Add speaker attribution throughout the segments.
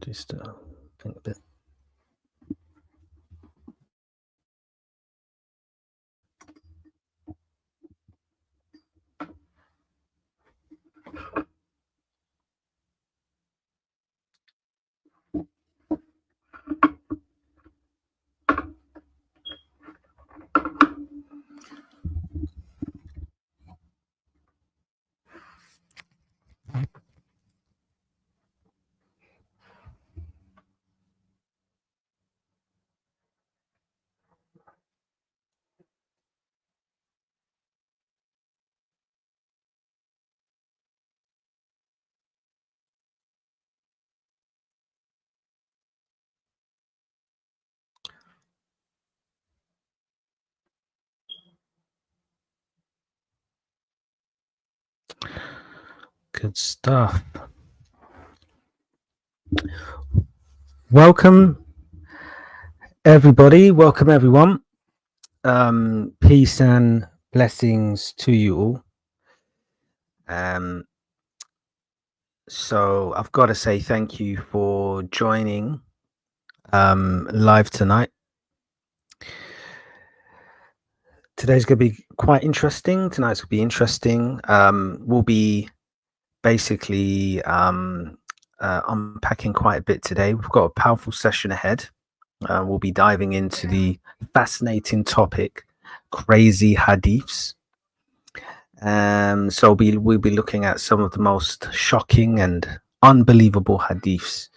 Speaker 1: Just think a bit. Good stuff. Welcome, everybody. Welcome, everyone. Peace and blessings to you all. So I've got to say thank you for joining live tonight. Today's going to be quite interesting. Tonight's going to be interesting. We'll be basically unpacking quite a bit today. We've got a powerful session ahead. We'll be diving into the fascinating topic, crazy hadiths. So we'll be looking at some of the most shocking and unbelievable hadiths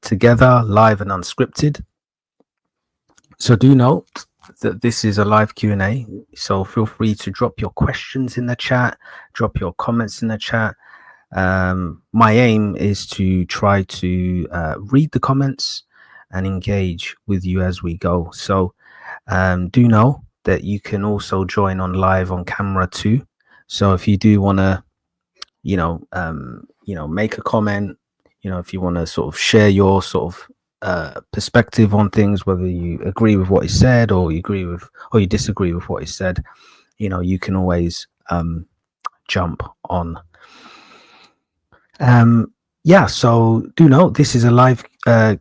Speaker 1: together, live and unscripted. So do note that this is a live Q&A, so feel free to drop your questions in the chat, drop your comments in the chat. My aim is to try to read the comments and engage with you as we go. So do know that you can also join on live on camera too. So if you do want to, make a comment, if you want to sort of share your sort of perspective on things, whether you agree with what he said or you disagree with what he said, you can always jump on. So do note this is a live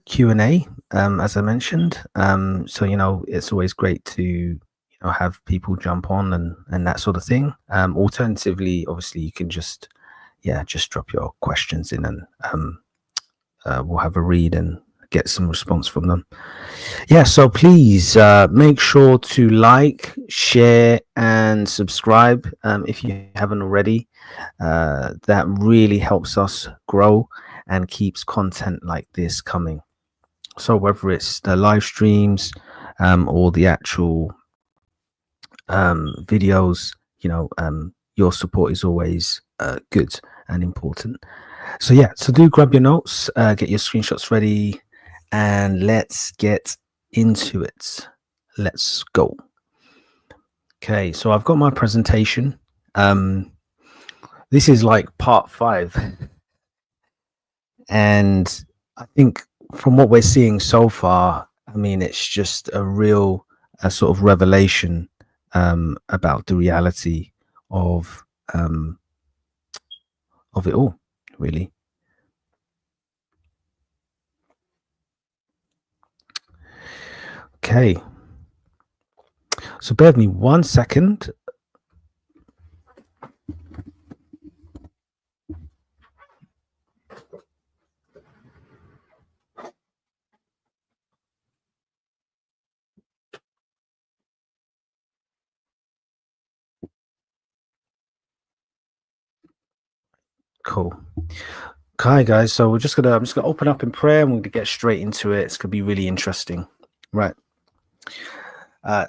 Speaker 1: Q&A, as I mentioned. So it's always great to have people jump on and that sort of thing. Alternatively, obviously you can just drop your questions in and we'll have a read and get some response from them. So please make sure to like, share and subscribe if you haven't already. That really helps us grow and keeps content like this coming. So whether it's the live streams or the actual videos, your support is always good and important. So do grab your notes, get your screenshots ready, and let's get into it. Let's go. Okay, so I've got my presentation. This is like part 5. And I think from what we're seeing so far, I mean, it's just a real sort of revelation about the reality of it all, really. Okay, so bear with me 1 second. Cool. Hi guys, so I'm just gonna open up in prayer and we're gonna get straight into it. It's gonna be really interesting, right?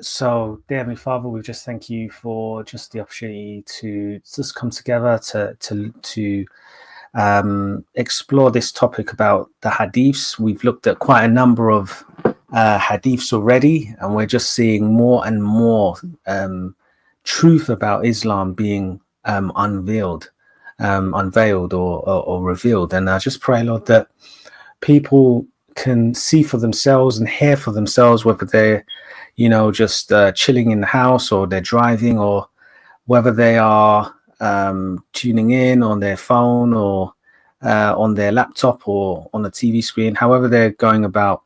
Speaker 1: So dear Heavenly Father, we just thank you for just the opportunity to just come together to explore this topic about the hadiths. We've looked at quite a number of hadiths already, and we're just seeing more and more truth about Islam being unveiled or revealed. And I just pray, Lord, that people can see for themselves and hear for themselves, whether they're just chilling in the house or they're driving, or whether they are tuning in on their phone or on their laptop or on a TV screen, however they're going about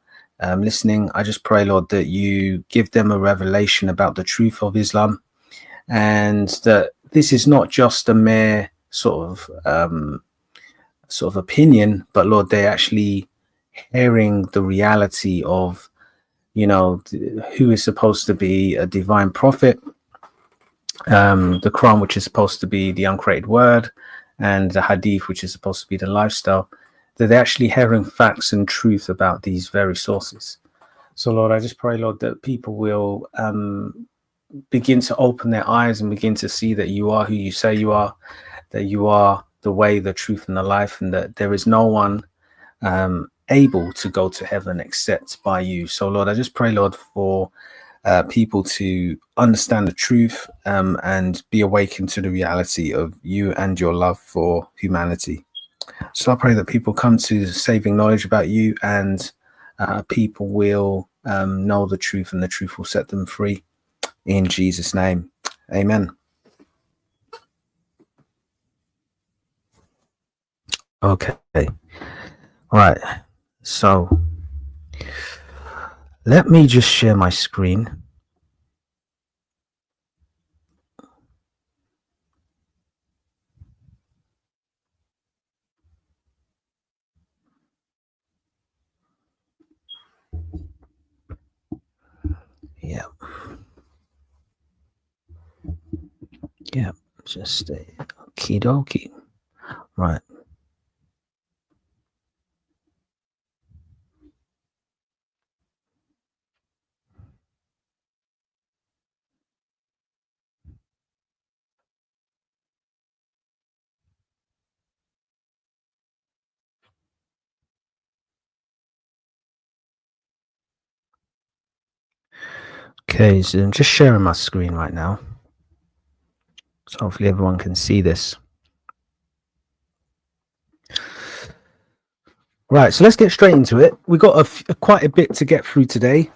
Speaker 1: listening. I just pray, Lord, that you give them a revelation about the truth of Islam, and that this is not just a mere sort of opinion, but Lord, they're actually hearing the reality of, who is supposed to be a divine prophet, the Quran, which is supposed to be the uncreated word, and the Hadith, which is supposed to be the lifestyle, that they're actually hearing facts and truth about these very sources. So, Lord, I just pray, Lord, that people will begin to open their eyes and begin to see that you are who you say you are, that you are the way, the truth, and the life, and that there is no one able to go to heaven except by you. So, Lord, I just pray, Lord, for people to understand the truth and be awakened to the reality of you and your love for humanity. So I pray that people come to saving knowledge about you, and people will know the truth, and the truth will set them free. In Jesus' name, amen. Okay. Right. So let me just share my screen. Yeah. Yeah. Just okie dokie. Right. Okay, so I'm just sharing my screen right now. So hopefully everyone can see this. Right, so let's get straight into it. We've got quite a bit to get through today.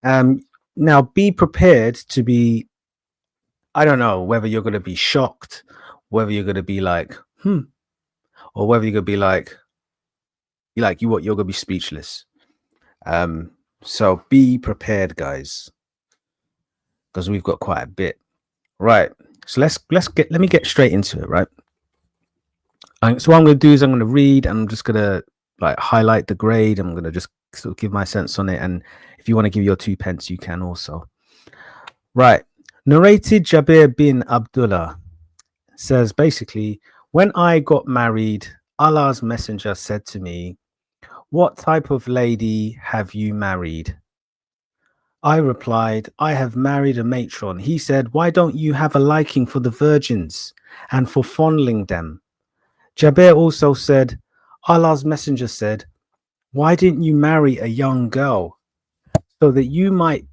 Speaker 1: Now, be prepared to be, I don't know, whether you're going to be shocked, whether you're going to be like, or whether you're going to be like, you're going to be speechless. So be prepared, guys, because we've got quite a bit. Right, so let me get straight into it, right? So what I'm going to do is I'm going to read, and I'm just going to highlight the grade. I'm going to just sort of give my sense on it, and if you want to give your 2 pence, you can also. Right, narrated Jabir bin Abdullah says basically, when I got married, Allah's messenger said to me, "What type of lady have you married?" I replied, "I have married a matron." He said, "Why don't you have a liking for the virgins and for fondling them?" Jabir also said, Allah's messenger said, "Why didn't you marry a young girl so that you might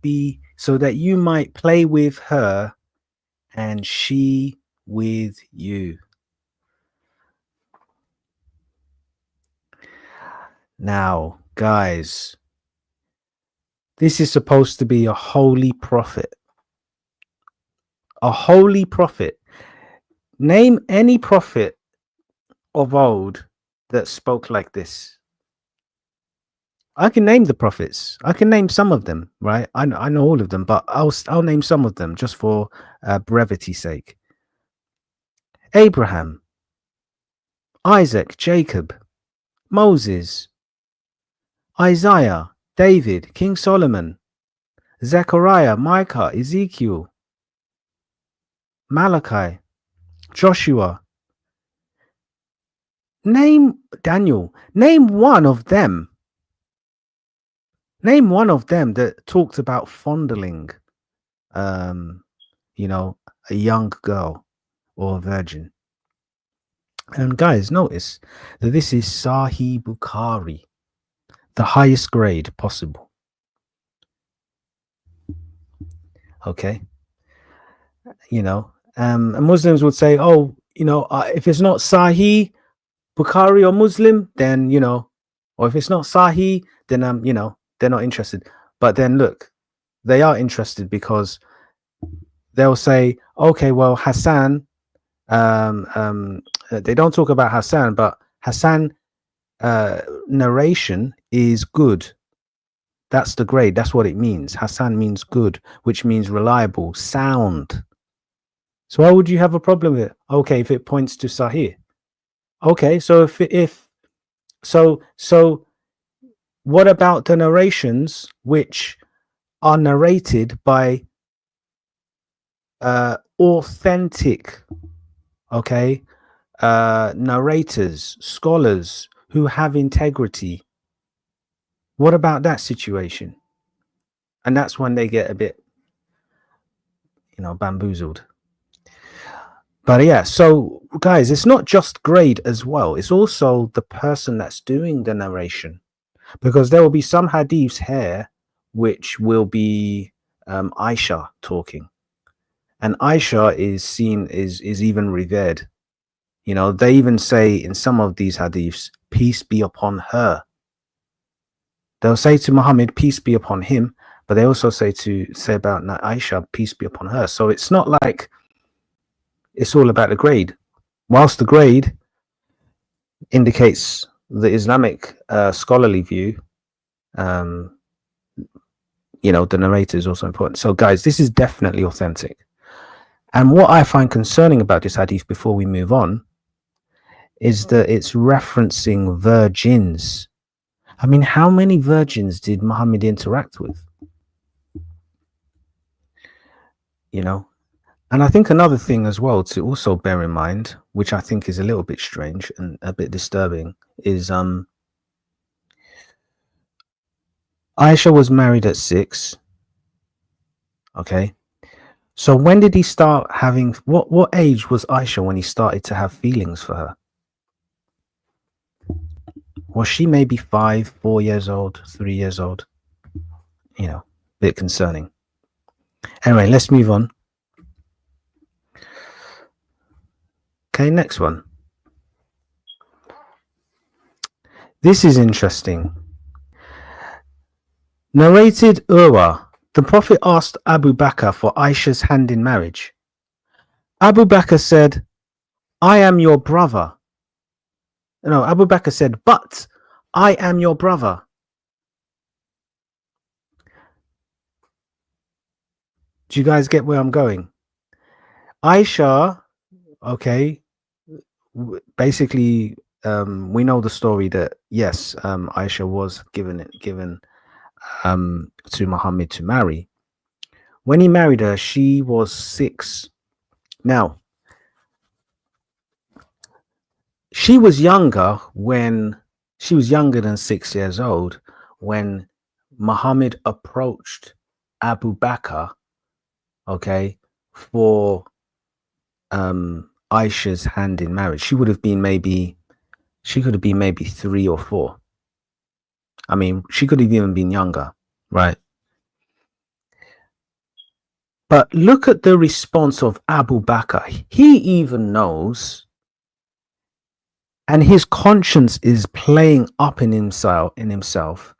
Speaker 1: play with her and she with you?" Now, guys, this is supposed to be a holy prophet. A holy prophet. Name any prophet of old that spoke like this. I can name the prophets. I can name some of them, right? I know all of them, but I'll name some of them just for brevity's sake. Abraham, Isaac, Jacob, Moses, Isaiah, David, King Solomon, Zechariah, Micah, Ezekiel, Malachi, Joshua. Name Daniel. Name one of them. Name one of them that talked about fondling, a young girl or a virgin. And guys, notice that this is Sahih Bukhari, the highest grade possible. Okay. And Muslims would say, oh, if it's not Sahih Bukhari or Muslim, then, or if it's not Sahih, then, they're not interested. But then look, they are interested because they'll say, okay, well, Hassan, they don't talk about Hassan, but Hassan narration is good. That's the grade. That's what it means. Hassan means good, which means reliable, sound. So why would you have a problem with it? Okay, if it points to Sahih. Okay, so if so what about the narrations which are narrated by authentic, okay, narrators, scholars who have integrity? What about that situation? And that's when they get a bit, bamboozled. But yeah, so guys, it's not just grade as well. It's also the person that's doing the narration, because there will be some hadiths here which will be Aisha talking, and Aisha is seen is even revered. They even say in some of these hadiths, peace be upon her. They'll say to Muhammad, peace be upon him, but they also say about Aisha, peace be upon her. So it's not like it's all about the grade. Whilst the grade indicates the Islamic scholarly view, the narrator is also important. So guys, this is definitely authentic. And what I find concerning about this hadith before we move on is that it's referencing virgins. I mean, how many virgins did Muhammad interact with? And I think another thing as well to also bear in mind, which I think is a little bit strange and a bit disturbing, is Aisha was married at 6. Okay. So when did he start having, what age was Aisha when he started to have feelings for her? Was she maybe 5, 4 years old, 3 years old? Bit concerning. Anyway, let's move on. Okay, next one. This is interesting. Narrated Urwa, the Prophet asked Abu Bakr for Aisha's hand in marriage. Abu Bakr said, I am your brother. No, Abu Bakr said, but I am your brother. Do you guys get where I'm going? Aisha, okay, basically, we know the story that yes, Aisha was given to Muhammad to marry. When he married her, she was 6. Now, she was younger than 6 years old when Muhammad approached Abu Bakr, okay, for Aisha's hand in marriage. She could have been maybe 3 or 4. I mean, she could have even been younger, right? But look at the response of Abu Bakr. He even knows, and his conscience is playing up in himself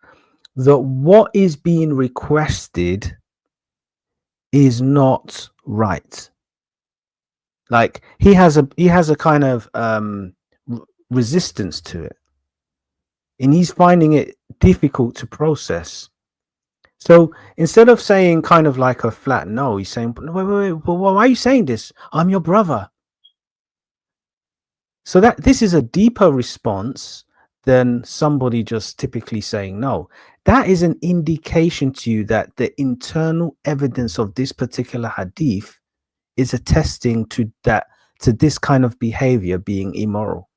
Speaker 1: that what is being requested is not right. Like he has a kind of resistance to it, and he's finding it difficult to process. So instead of saying kind of like a flat no, he's saying, wait, why are you saying this? I'm your brother. So that this is a deeper response than somebody just typically saying no. That is an indication to you that the internal evidence of this particular hadith is attesting to this kind of behavior being immoral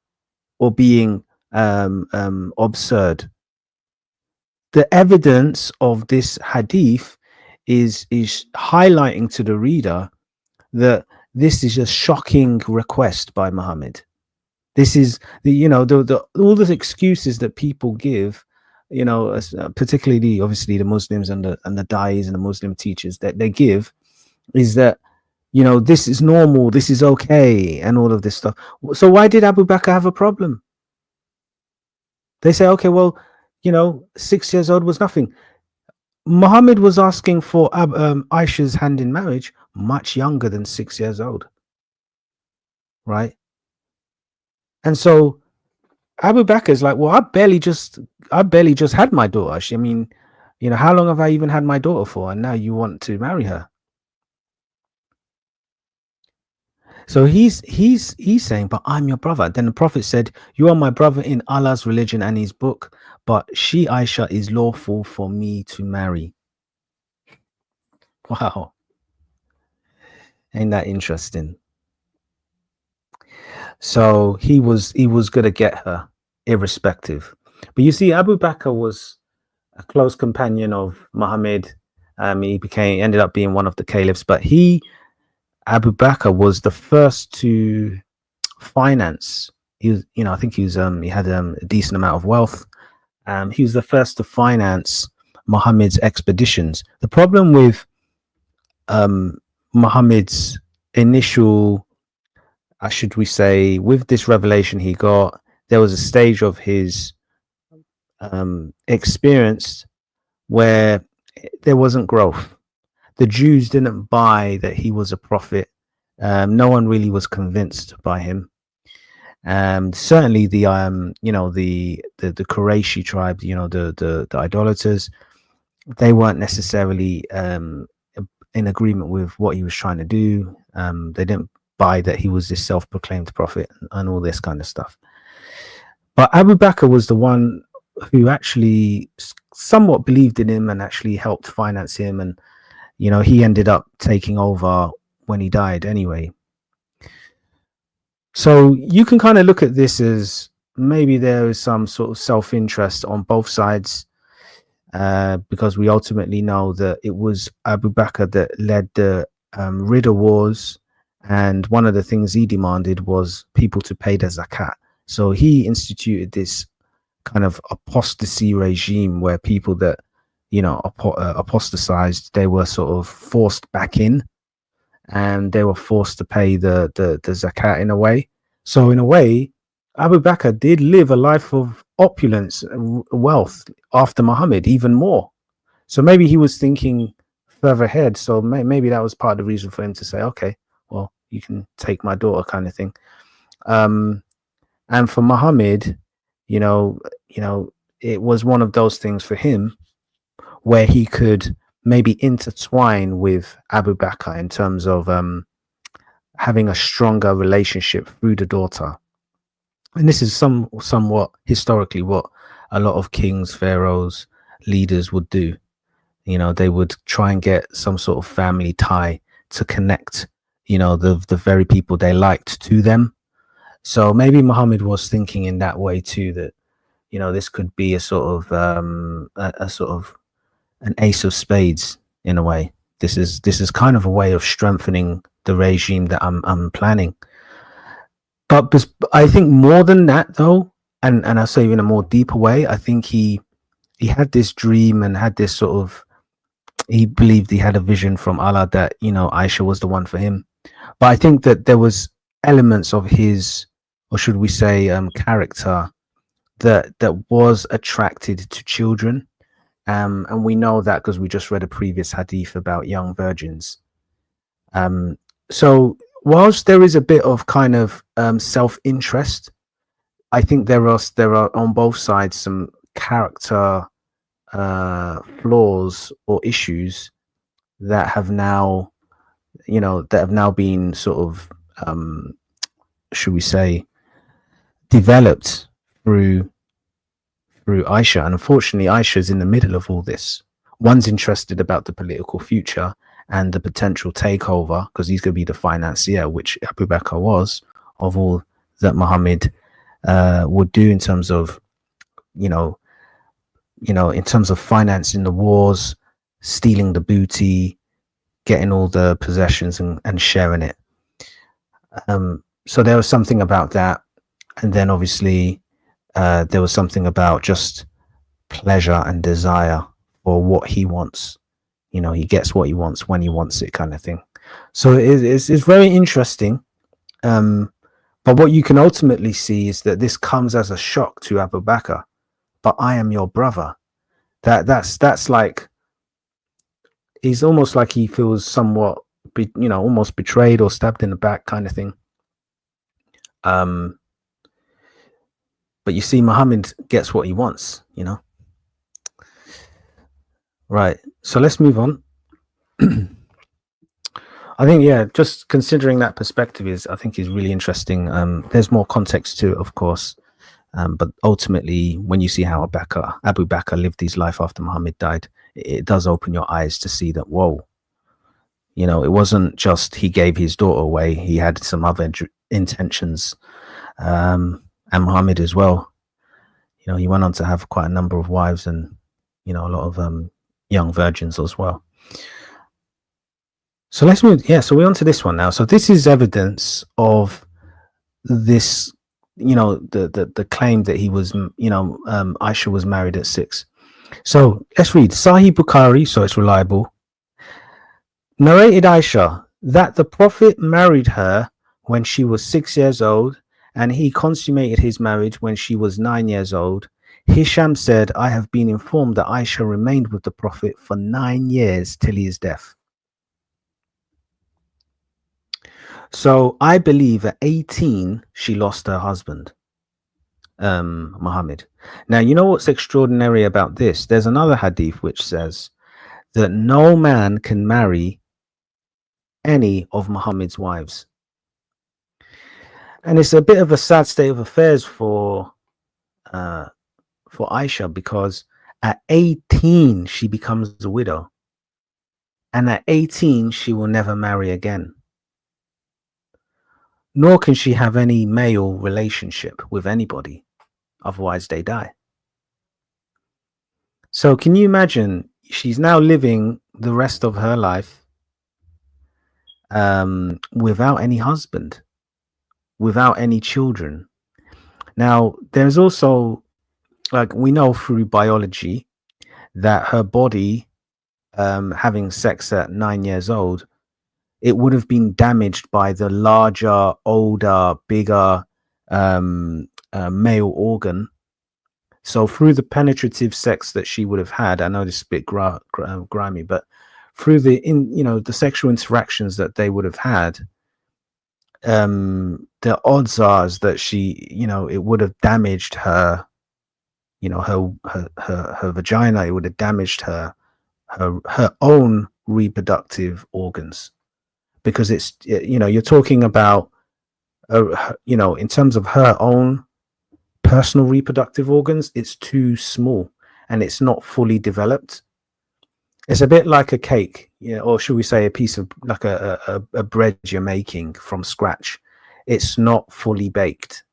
Speaker 1: or being absurd. The evidence of this hadith is highlighting to the reader that this is a shocking request by Muhammad. This is all the excuses that people give, particularly obviously the Muslims and the dais and the Muslim teachers that they give, is that this is normal, this is okay, and all of this stuff. So why did Abu Bakr have a problem? They say, okay, well, 6 years old was nothing. Muhammad was asking for Aisha's hand in marriage much younger than 6 years old, right? And so Abu Bakr's like, well, I barely just had my daughter. I mean, how long have I even had my daughter for? And now you want to marry her. So he's saying, but I'm your brother. Then the Prophet said, you are my brother in Allah's religion and his book, but she, Aisha, is lawful for me to marry. Wow. Ain't that interesting? So he was gonna get her irrespective. But you see, Abu Bakr was a close companion of Muhammad. He ended up being one of the caliphs, but Abu Bakr was the first to finance. He was, I think he had a decent amount of wealth. He was the first to finance Muhammad's expeditions. The problem with Muhammad's initial, should we say, with this revelation he got, there was a stage of his experience where there wasn't growth. The Jews didn't buy that he was a prophet. No one really was convinced by him. Certainly the the Qurayshi tribe, the idolaters, they weren't necessarily in agreement with what he was trying to do. They didn't buy that he was this self-proclaimed prophet and all this kind of stuff. But Abu Bakr was the one who actually somewhat believed in him and actually helped finance him, and he ended up taking over when he died anyway. So you can kind of look at this as maybe there is some sort of self-interest on both sides, because we ultimately know that it was Abu Bakr that led the Ridda Wars, and one of the things he demanded was people to pay the zakat. So he instituted this kind of apostasy regime where people that apostatized, they were sort of forced back in, and they were forced to pay the zakat in a way. So in a way, Abu Bakr did live a life of opulence and wealth after Muhammad, even more. So maybe he was thinking further ahead. So maybe that was part of the reason for him to say, okay, well, you can take my daughter, kind of thing. And for Muhammad, it was one of those things for him where he could maybe intertwine with Abu Bakr in terms of having a stronger relationship through the daughter. And this is somewhat historically what a lot of kings, pharaohs, leaders would do. They would try and get some sort of family tie to connect, the very people they liked to them. So maybe Muhammad was thinking in that way too, that this could be a sort of an ace of spades in a way. This is kind of a way of strengthening the regime that I'm planning. But I think more than that, though, and I'll say in a more deeper way, I think he had this dream and had this sort of, he believed he had a vision from Allah that Aisha was the one for him. But I think that there was elements of his, or should we say, character that was attracted to children. And we know that because we just read a previous hadith about young virgins. So whilst there is a bit of kind of self-interest, I think there are on both sides some character flaws or issues that have now been sort of should we say developed through Aisha. And unfortunately, Aisha is in the middle of all this. One's interested about the political future and the potential takeover, because he's going to be the financier, which Abu Bakr was, of all that Muhammad would do in terms of, in terms of financing the wars, stealing the booty, getting all the possessions and sharing it. So there was something about that. And then obviously there was something about just pleasure and desire for what he wants. He gets what he wants when he wants it, kind of thing. So it's very interesting. But what you can ultimately see is that this comes as a shock to Abu Bakr. But I am your brother. That's like, he's almost like he feels somewhat, almost betrayed or stabbed in the back, kind of thing. But But you see, Muhammad gets what he wants, you know. Right. So let's move on. I think, yeah, just considering that perspective I think is really interesting. There's more context to it, of course. But ultimately, when you see how Abu Bakr lived his life after Muhammad died, it does open your eyes to see that, whoa, you know, it wasn't just he gave his daughter away. He had some other intentions, and Muhammad as well. You know, he went on to have quite a number of wives and, you know, a lot of young virgins as well. So let's move. Yeah, so we're on to this one now. So this is evidence of this, you know, the claim that he was, you know, Aisha was married at 6. So let's read Sahih Bukhari, so it's reliable. Narrated Aisha that the Prophet married her when she was 6 years old, and he consummated his marriage when she was 9 years old. Hisham said, I have been informed that Aisha remained with the Prophet for 9 years till his death. So I believe at 18, she lost her husband, Muhammad. Now, you know what's extraordinary about this? There's another hadith which says that no man can marry any of Muhammad's wives. And it's a bit of a sad state of affairs for Aisha, because at 18, she becomes a widow. And at 18, she will never marry again. Nor can she have any male relationship with anybody. Otherwise, they die. So can you imagine? She's now living the rest of her life without any husband, without any children. Now, there's also, like, we know through biology that her body, having sex at 9 years old, it would have been damaged by the larger, older, bigger male organ. So through the penetrative sex that she would have had, I know this is a bit grimy, but through the sexual interactions that they would have had, the odds are that she, you know, it would have damaged her, you know, her vagina. It would have damaged her own reproductive organs. Because it's, you know, you're talking about, you know, in terms of her own personal reproductive organs, it's too small and it's not fully developed. It's a bit like a cake, you know, or should we say a piece of, like a bread you're making from scratch. It's not fully baked,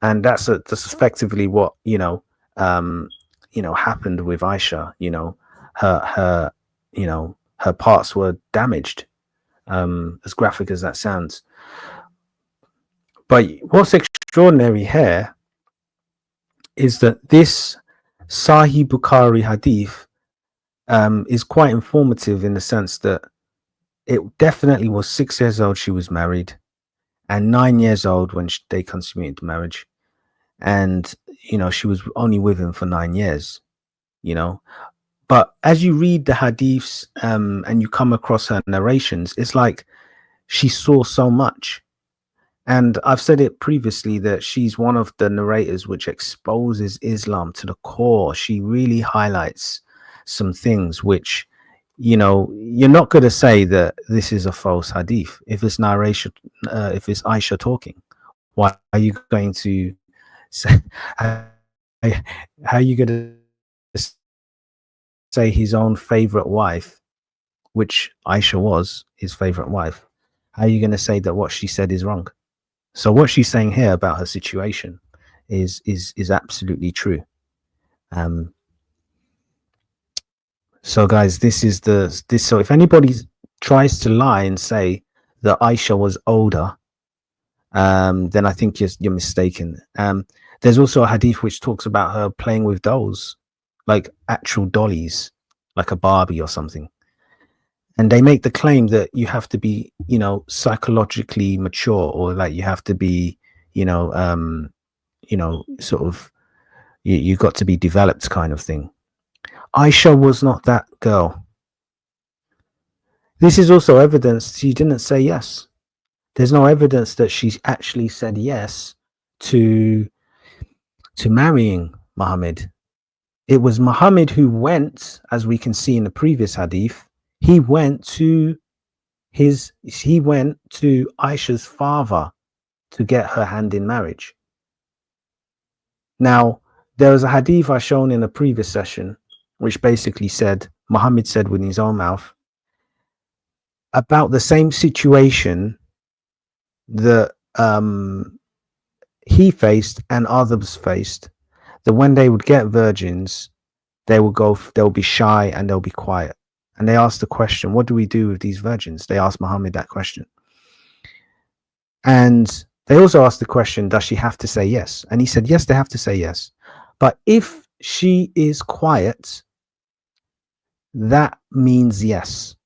Speaker 1: and that's effectively what, you know, happened with Aisha. You know, her parts were damaged. As graphic as that sounds. But what's extraordinary here is that this Sahih Bukhari hadith is quite informative in the sense that it definitely was 6 years old she was married, and 9 years old when they consummated the marriage. And, you know, she was only with him for 9 years, you know. But as you read the hadiths and you come across her narrations, it's like she saw so much. And I've said it previously that she's one of the narrators which exposes Islam to the core. She really highlights some things which, you know, you're not going to say that this is a false hadith if it's narration, if it's Aisha talking. Why are you going to say, how are you going to say his own favorite wife, which Aisha was his favorite wife? How are you going to say that what she said is wrong? So what she's saying here about her situation is absolutely true. So guys, so if anybody tries to lie and say that Aisha was older, then I think you're mistaken. There's also a hadith which talks about her playing with dolls, like actual dollies, like a Barbie or something. And they make the claim that you have to be, you know, psychologically mature, or like you have to be, you know, sort of, you got to be developed kind of thing. Aisha was not that girl. This is also evidence she didn't say yes. There's no evidence that she actually said yes to to marrying Muhammad. It was Muhammad who went, as we can see in the previous hadith, he went to Aisha's father to get her hand in marriage. Now, there was a hadith I shown in a previous session, which basically said, Muhammad said with his own mouth, about the same situation that he faced and others faced, that when they would get virgins, they'll be shy and they'll be quiet. And they asked the question, what do we do with these virgins? They asked Muhammad that question. And they also asked the question, does she have to say yes? And he said, yes, they have to say yes. But if she is quiet, that means yes.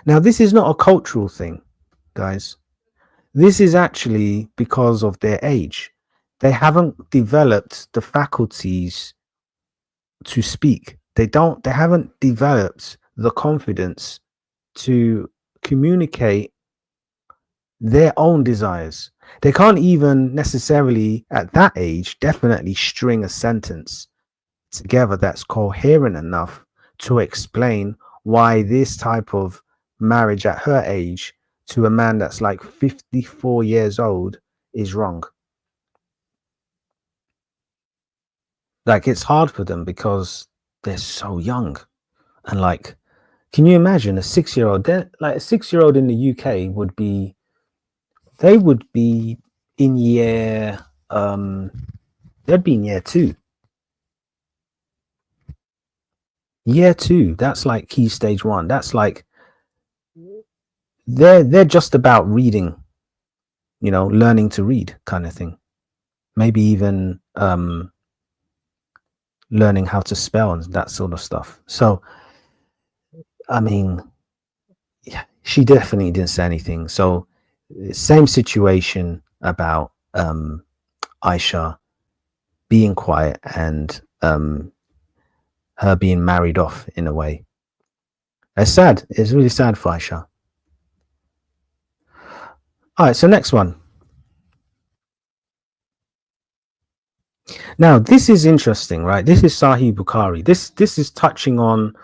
Speaker 1: Now, this is not a cultural thing, guys. This is actually because of their age. They haven't developed the faculties to speak. They haven't developed the confidence to communicate their own desires. They can't even necessarily at that age definitely string a sentence together that's coherent enough to explain why this type of marriage at her age to a man that's like 54 years old is wrong. Like, it's hard for them because they're so young. And like, can you imagine a 6-year-old? Like a 6-year-old in the UK would be in year they'd be in year 2. Year 2, that's like key stage 1. That's like they're just about reading, you know, learning to read kind of thing. Maybe even learning how to spell and that sort of stuff. So I mean, yeah, she definitely didn't say anything. So same situation about Aisha being quiet and her being married off in a way. It's sad. It's really sad for Aisha. All right, so next one. Now, this is interesting, right? This is Sahih Bukhari. This is touching on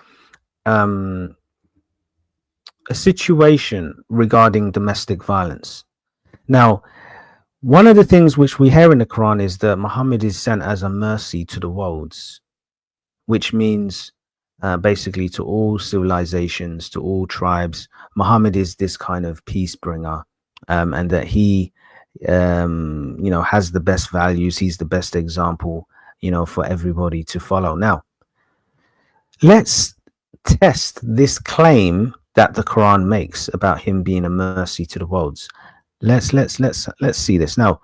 Speaker 1: a situation regarding domestic violence. Now, one of the things which we hear in the Quran is that Muhammad is sent as a mercy to the worlds, which means basically to all civilizations, to all tribes. Muhammad is this kind of peace bringer, and that he you know, has the best values. He's the best example, you know, for everybody to follow. Now, let's test this claim that the Quran makes about him being a mercy to the worlds. Let's see this. Now,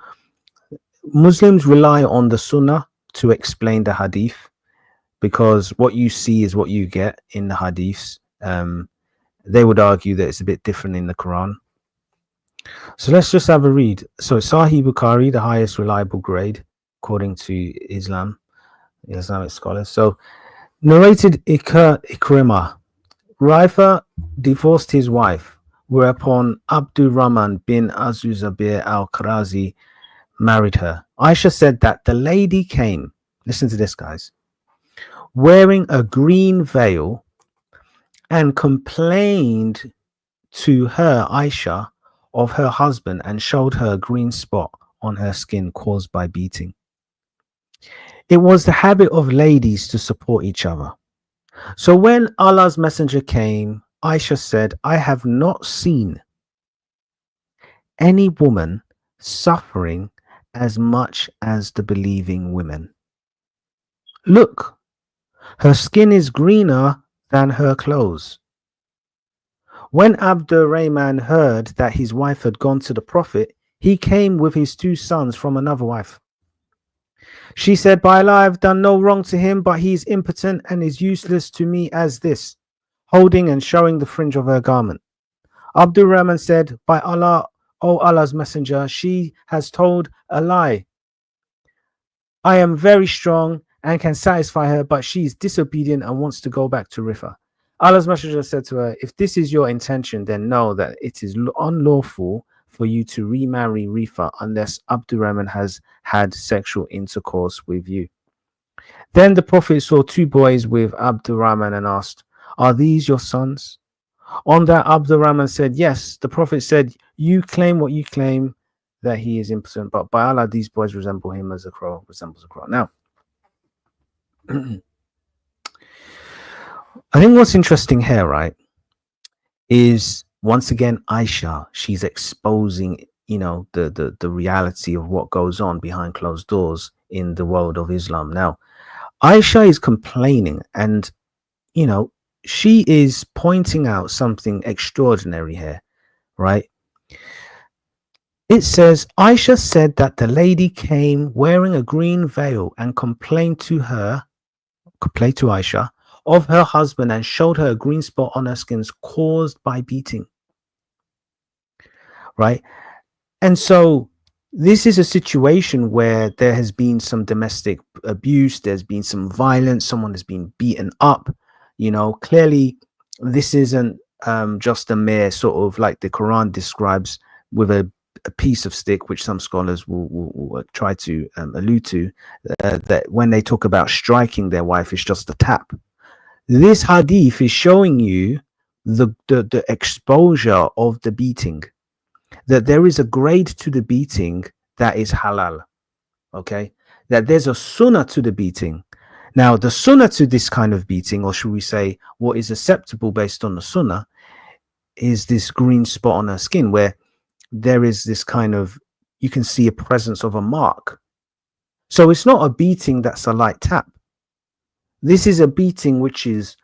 Speaker 1: Muslims rely on the Sunnah to explain the Hadith, because what you see is what you get in the Hadiths. They would argue that it's a bit different in the Quran. So let's just have a read. So Sahih Bukhari, the highest reliable grade according to Islamic scholars. So narrated Ikrimah, Raifa divorced his wife, whereupon Abdul Rahman bin Azuzabir al-Qarazi married her. Aisha said that the lady came, listen to this, guys, wearing a green veil and complained to her, Aisha, of her husband and showed her a green spot on her skin caused by beating. It was the habit of ladies to support each other. So when Allah's messenger came, Aisha said, I have not seen any woman suffering as much as the believing women. Look, her skin is greener than her clothes. When Abdurrahman heard that his wife had gone to the Prophet, he came with his 2 sons from another wife. She said, by Allah, I have done no wrong to him, but he is impotent and is useless to me as this, holding and showing the fringe of her garment. Abdurrahman said, by Allah, O Allah's messenger, she has told a lie. I am very strong and can satisfy her, but she is disobedient and wants to go back to Rifa. Allah's messenger said to her, if this is your intention, then know that it is unlawful for you to remarry Rifa unless Abdurrahman has had sexual intercourse with you. Then the Prophet saw two boys with Abdurrahman and asked, "Are these your sons?" On that, Abdurrahman said, "Yes." The Prophet said, "You claim what you claim, that he is impotent, but by Allah, these boys resemble him as a crow resembles a crow." Now, I think what's interesting here, right, is once again Aisha. She's exposing, the reality of what goes on behind closed doors in the world of Islam. Now, Aisha is complaining, and she is pointing out something extraordinary here, right? It says, Aisha said that the lady came wearing a green veil and complained to Aisha of her husband and showed her a green spot on her skin caused by beating, right? And so this is a situation where there has been some domestic abuse, there's been some violence, someone has been beaten up. Clearly this isn't just a mere sort of, like the Quran describes, with a piece of stick, which some scholars will try to allude to, that when they talk about striking their wife, it's just a tap. This hadith is showing you the exposure of the beating, that there is a grade to the beating that is halal, okay? That there's a sunnah to the beating. Now, the sunnah to this kind of beating, or should we say what is acceptable based on the sunnah, is this green spot on her skin where there is this kind of, you can see a presence of a mark. So it's not a beating that's a light tap. This is a beating which is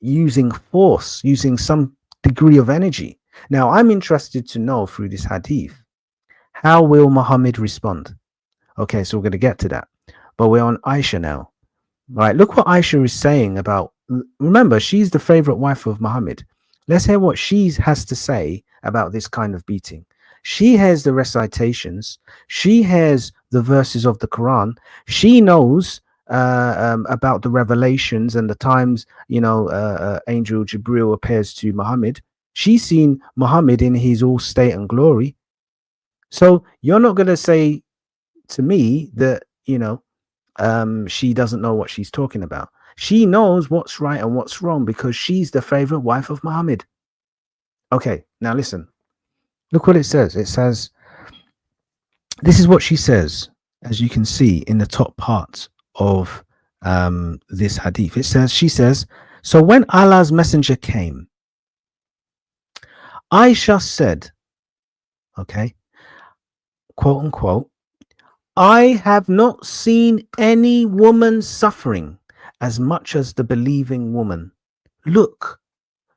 Speaker 1: using force, using some degree of energy. Now, I'm interested to know through this hadith, how will Muhammad respond? Okay, so we're going to get to that. But we're on Aisha now. Right, look what Aisha is saying about, remember, she's the favorite wife of Muhammad. Let's hear what she has to say about this kind of beating. She hears the recitations. She hears the verses of the Quran. She knows about the revelations and the times, Angel Jibril appears to Muhammad. She's seen Muhammad in his all state and glory. So you're not going to say to me that, she doesn't know what she's talking about. She knows what's right and what's wrong because she's the favorite wife of Muhammad. Okay, now listen. Look what it says. It says, this is what she says, as you can see in the top part of this hadith. She says, so when Allah's messenger came, Aisha said, okay, quote unquote, I have not seen any woman suffering as much as the believing woman. Look,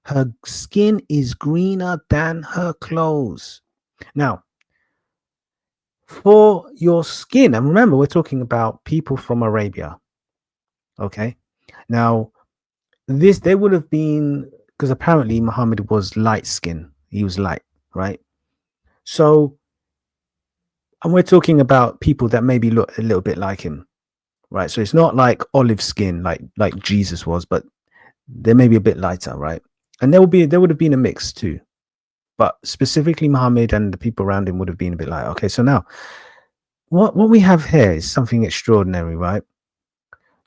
Speaker 1: her skin is greener than her clothes. Now, for your skin, and remember, we're talking about people from Arabia. Okay. Now, they would have been, because apparently Muhammad was light skin. He was light, right? So, and we're talking about people that maybe look a little bit like him, right? So it's not like olive skin like Jesus was, but they may be a bit lighter, right? And there would have been a mix too, but specifically Muhammad and the people around him would have been a bit like, okay, so now what we have here is something extraordinary, right?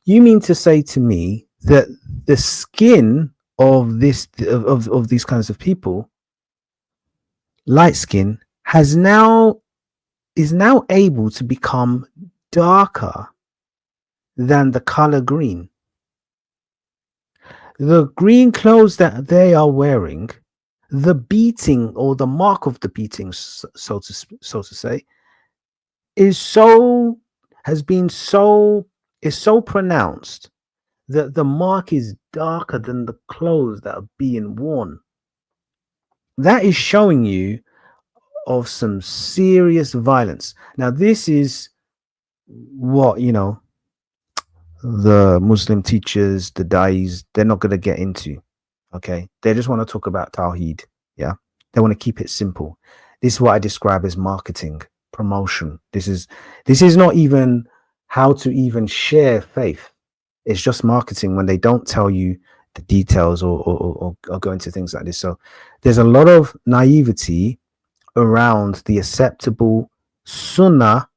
Speaker 1: You mean to say to me that the skin of these kinds of people, light skin, is now able to become darker than the color green. The green clothes that they are wearing, the beating or the mark of the beating, so to say, is so pronounced that the mark is darker than the clothes that are being worn. That is showing you of some serious violence. Now, this is what, the Muslim teachers, the dais, they're not going to get into. Okay. They just want to talk about Tawheed. Yeah. They want to keep it simple. This is what I describe as marketing, promotion. This is not even how to even share faith. It's just marketing when they don't tell you the details or go into things like this. So there's a lot of naivety around the acceptable sunnah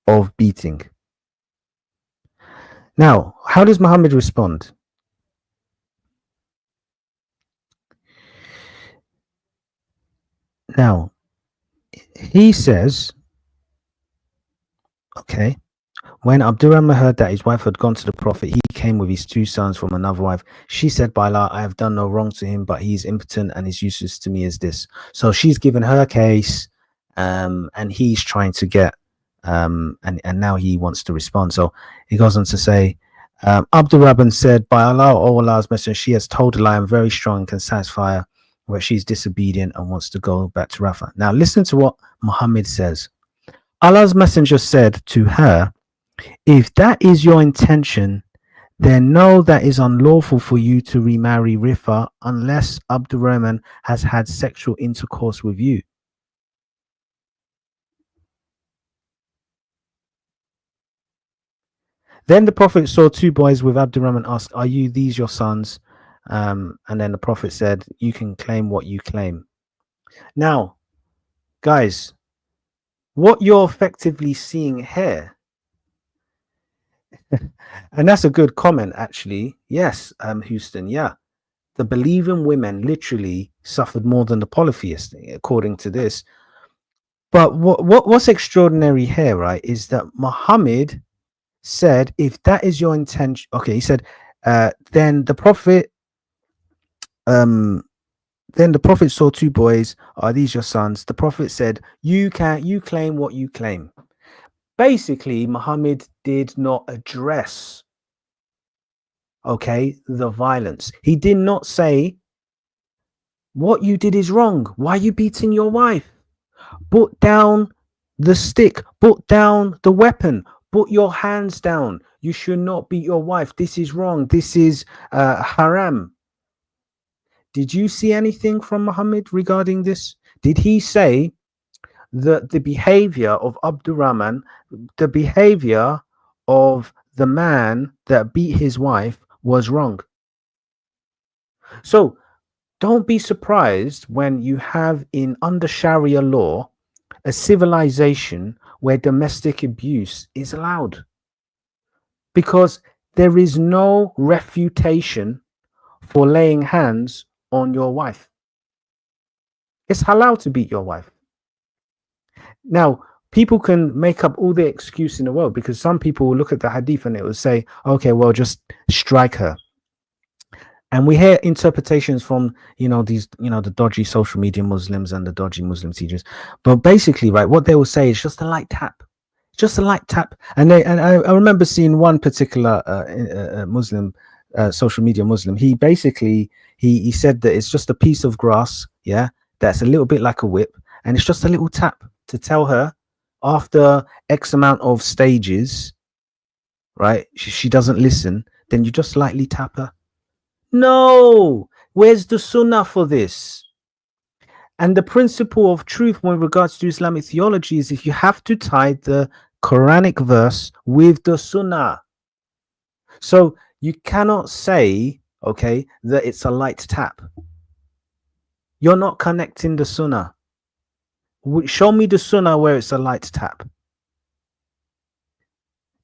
Speaker 1: of beating. Now, how does Muhammad respond? Now, he says, okay, when Abdurrahman heard that his wife had gone to the Prophet, he came with his 2 sons from another wife. She said, by Allah, I have done no wrong to him, but he is impotent and his useless to me is this. So she's given her case, and he's trying to get, and now he wants to respond. So he goes on to say, Abdurrahman said, by Allah, O Allah's messenger, she has told her I am very strong and can satisfy her, where she's disobedient and wants to go back to Rafah. Now listen to what Muhammad says. Allah's messenger said to her, if that is your intention, then know that is unlawful for you to remarry Rifa unless Abdurrahman has had sexual intercourse with you. Then the Prophet saw 2 boys with Abdurrahman, asked, are you these your sons? And then the Prophet said, you can claim what you claim. Now, guys, what you're effectively seeing here, and that's a good comment, actually. Yes, Houston, yeah. The believing women literally suffered more than the polytheists, according to this. But what's extraordinary here, right, is that Muhammad said, if that is your intention, okay, he said, then the Prophet saw 2 boys, are these your sons? The Prophet said, you claim what you claim. Basically, Muhammad did not address, okay, the violence. He did not say, what you did is wrong. Why are you beating your wife? Put down the stick, put down the weapon, put your hands down. You should not beat your wife. This is wrong. This is haram. Did you see anything from Muhammad regarding this? Did he say that the behavior of Abdurrahman, the behavior of the man that beat his wife was wrong? So don't be surprised when you have under Sharia law a civilization where domestic abuse is allowed, because there is no refutation for laying hands on your wife. It's halal to beat your wife. Now, people can make up all the excuse in the world, because some people will look at the hadith and it will say, okay, well, just strike her. And we hear interpretations from, these, the dodgy social media Muslims and the dodgy Muslim teachers. But basically, right, what they will say is just a light tap. Just a light tap. And I remember seeing one particular Muslim, social media Muslim. He basically, he said that it's just a piece of grass, yeah, that's a little bit like a whip. And it's just a little tap to tell her after X amount of stages, right, she doesn't listen, then you just lightly tap her. No, where's the sunnah for this? And the principle of truth when regards to Islamic theology is if you have to tie the Quranic verse with the sunnah. So you cannot say, okay, that it's a light tap. You're not connecting the sunnah. Show me the sunnah where it's a light tap.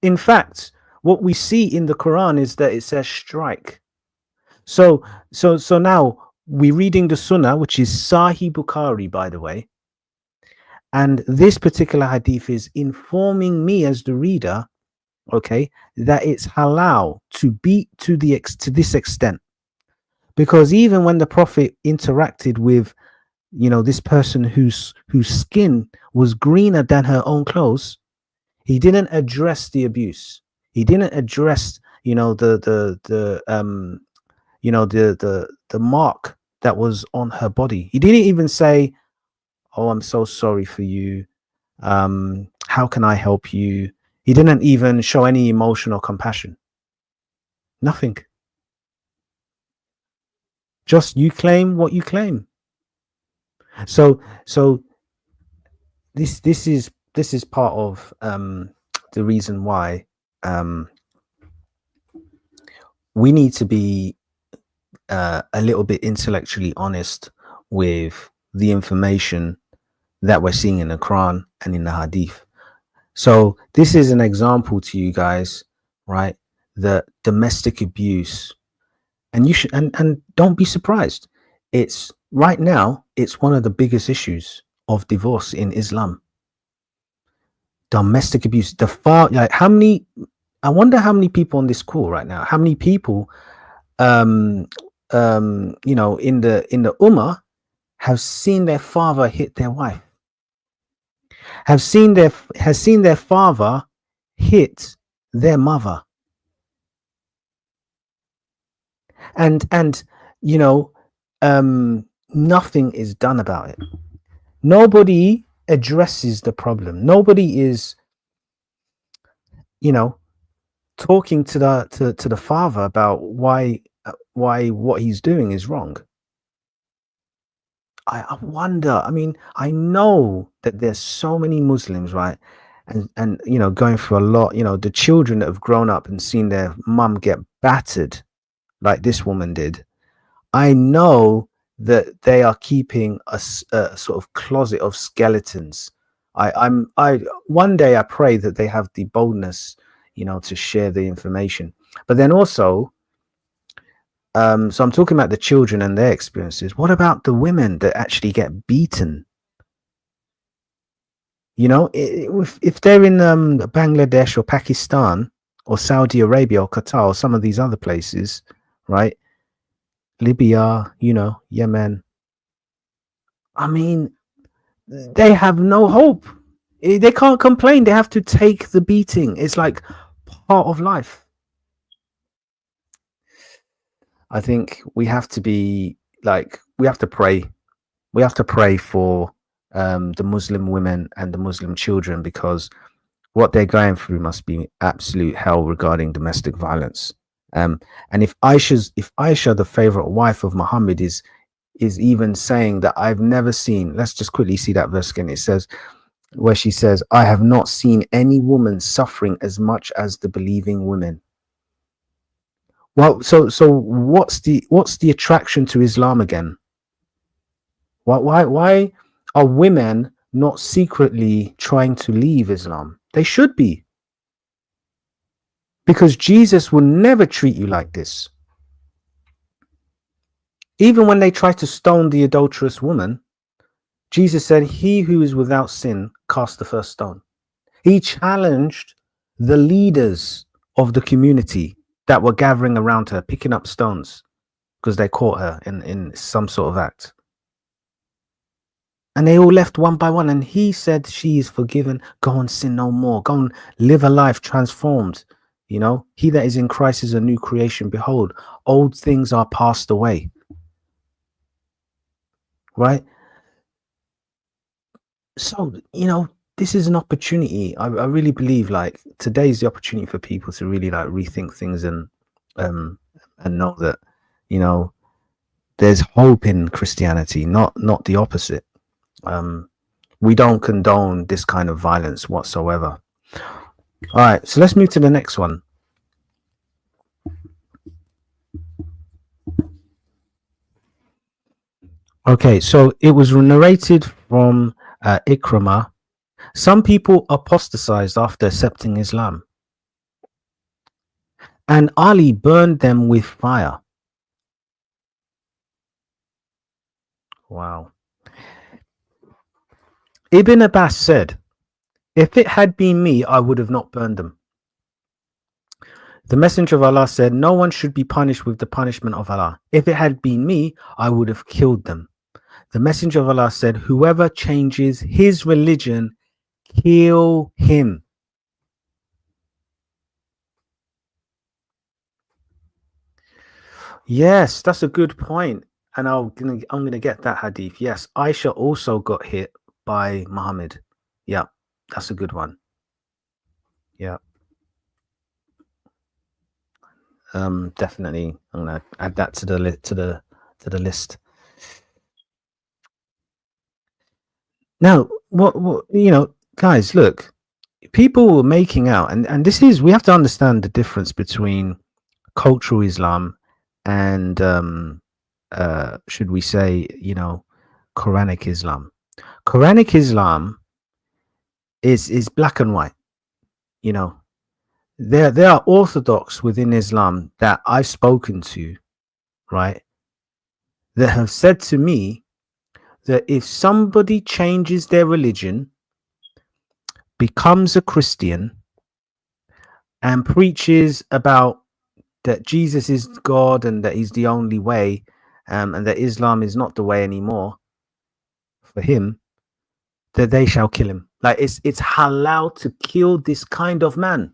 Speaker 1: In fact, what we see in the Quran is that it says strike. So now we're reading the Sunnah, which is Sahih Bukhari, by the way. And this particular hadith is informing me as the reader, okay, that it's halal to beat to this extent. Because even when the Prophet interacted with, this person whose skin was greener than her own clothes, he didn't address the abuse. He didn't address, the mark that was on her body. He didn't even say, oh, I'm so sorry for you. How can I help you? He didn't even show any emotion or compassion. Nothing. Just you claim what you claim. So this is part of the reason why we need to be a little bit intellectually honest with the information that we're seeing in the Quran and in the Hadith. So this is an example to you guys, right? The domestic abuse, and you should and don't be surprised. It's right now. It's one of the biggest issues of divorce in Islam. Domestic abuse. The far like how many? I wonder how many people on this call right now. How many people, um, in the ummah have seen their father hit their wife? Has seen their father hit their mother, and you know, nothing is done about it. Nobody addresses the problem. Nobody is, you know, talking to the father about why what he's doing is wrong. I wonder. I mean, I know that there's so many Muslims, right? And going through a lot. The children that have grown up and seen their mum get battered like this woman did. I know that they are keeping a sort of closet of skeletons. I one day I pray that they have the boldness, to share the information. But then also, so I'm talking about the children and their experiences. What about the women that actually get beaten? If they're in Bangladesh or Pakistan or Saudi Arabia or Qatar or some of these other places, right? Libya, Yemen. I mean, they have no hope. They can't complain. They have to take the beating. It's like part of life. I think we have to be like, we have to pray. We have to pray for the Muslim women and the Muslim children, because what they're going through must be absolute hell regarding domestic violence. And if Aisha, the favorite wife of Muhammad, is even saying that, I've never seen, let's just quickly see that verse again. It says, where she says, I have not seen any woman suffering as much as the believing women. Well, so what's the attraction to Islam again? Why are women not secretly trying to leave Islam? They should be, because Jesus will never treat you like this. Even when they tried to stone the adulterous woman, Jesus said, he who is without sin cast the first stone. He challenged the leaders of the community that were gathering around her, picking up stones because they caught her in some sort of act. And they all left one by one. And he said, she is forgiven. Go and sin no more. Go and live a life transformed. He that is in Christ is a new creation. Behold, old things are passed away. Right? So, this is an opportunity. I really believe like today's the opportunity for people to really like rethink things and know that, there's hope in Christianity, not the opposite. We don't condone this kind of violence whatsoever. All right, so let's move to the next one. Okay, so it was narrated from Ikramah. Some people apostatized after accepting Islam, and Ali burned them with fire. Wow. Ibn Abbas said, if it had been me, I would have not burned them. The Messenger of Allah said, no one should be punished with the punishment of Allah. If it had been me, I would have killed them. The Messenger of Allah said, whoever changes his religion, kill him. Yes, that's a good point. And I'm gonna get that hadith. Yes, Aisha also got hit by Muhammad. Yeah, that's a good one. Yeah. Definitely, I'm gonna add that to the list. Now, what guys, look, people were making out, and this is, we have to understand the difference between cultural Islam and should we say, Quranic Islam. Quranic Islam is black and white. You know, there are orthodox within Islam that I've spoken to, right, that have said to me that if somebody changes their religion, becomes a Christian, and preaches about that Jesus is God and that he's the only way, and that Islam is not the way anymore for him, that they shall kill him. Like it's halal to kill this kind of man.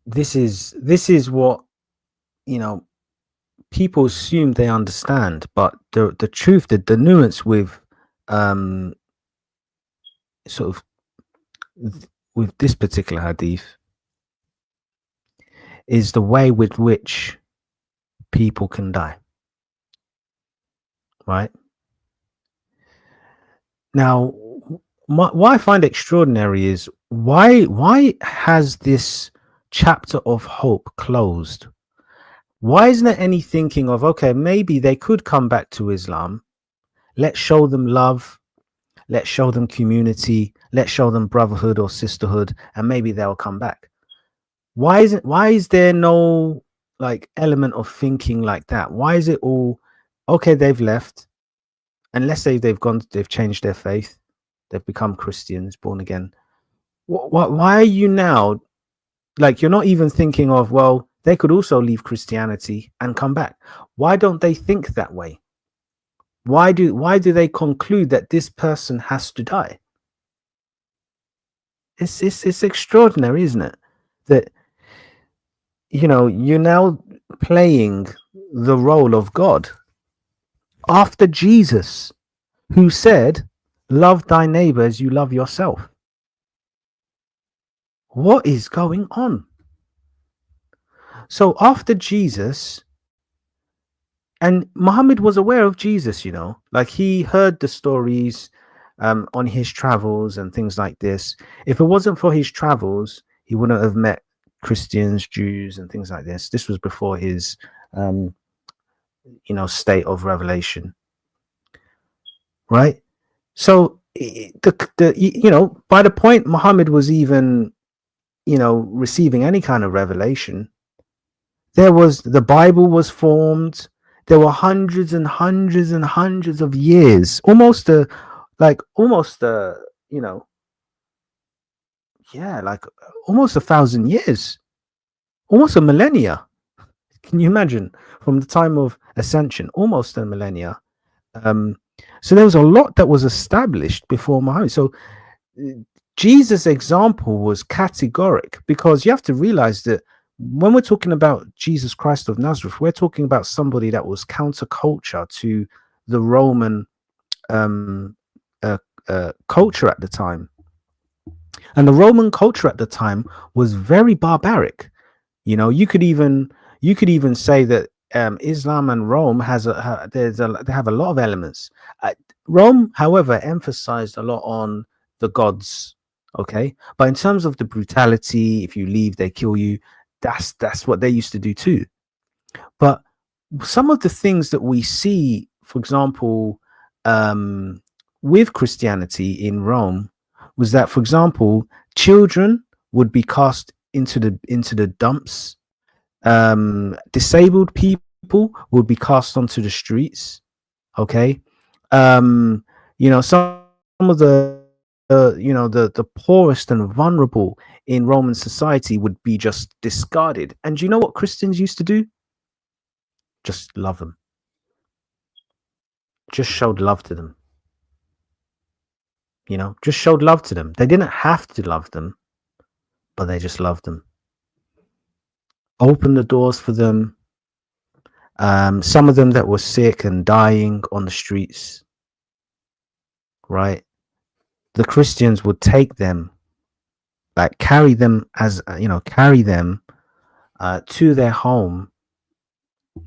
Speaker 1: This is what, you know, people assume they understand, but the truth, the nuance with um sort of with this particular hadith is the way with which people can die, right? Now, what I find extraordinary is why has this chapter of hope closed? Why isn't there any thinking of, okay, maybe they could come back to Islam? Let's show them love. Let's show them community. Let's show them brotherhood or sisterhood, and maybe they'll come back. Why is there no like element of thinking like that? Why is it all okay? They've left, and let's say they've changed their faith, they've become Christians, born again. Why are you now like, you're not even thinking of, well, they could also leave Christianity and come back? Why don't they think that way? Why do they conclude that this person has to die? It's extraordinary, isn't it? That, you know, you're now playing the role of God after Jesus, who said, love thy neighbor as you love yourself. What is going on? So after Jesus, and Muhammad was aware of Jesus, you know, like he heard the stories on his travels and things like this. If it wasn't for his travels, he wouldn't have met Christians, Jews, and things like this. This was before his, you know, state of revelation, right? So the you know, by the point Muhammad was even, you know, receiving any kind of revelation, the Bible was formed. There were hundreds and hundreds and hundreds of years, almost you know, yeah, like almost 1,000 years, almost a millennia. Can you imagine? From the time of ascension, almost a millennia. So there was a lot that was established before Muhammad. So Jesus' example was categoric, because you have to realize that when we're talking about Jesus Christ of Nazareth, we're talking about somebody that was counterculture to the Roman culture at the time. And the Roman culture at the time was very barbaric. You know, you could even say that Islam and Rome they have a lot of elements. Rome, however, emphasized a lot on the gods. Okay, but in terms of the brutality, if you leave, they kill you. That's what they used to do too. But some of the things that we see, for example, with Christianity in Rome, was that, for example, children would be cast into the dumps. Disabled people would be cast onto the streets. Okay, you know, some of the you know, the poorest and vulnerable in Roman society would be just discarded. And you know what Christians used to do? Just love them. Just showed love to them. You know, just showed love to them. They didn't have to love them, but they just loved them. Opened the doors for them. Some of them that were sick and dying on the streets, right? The Christians would take them, like carry them to their home,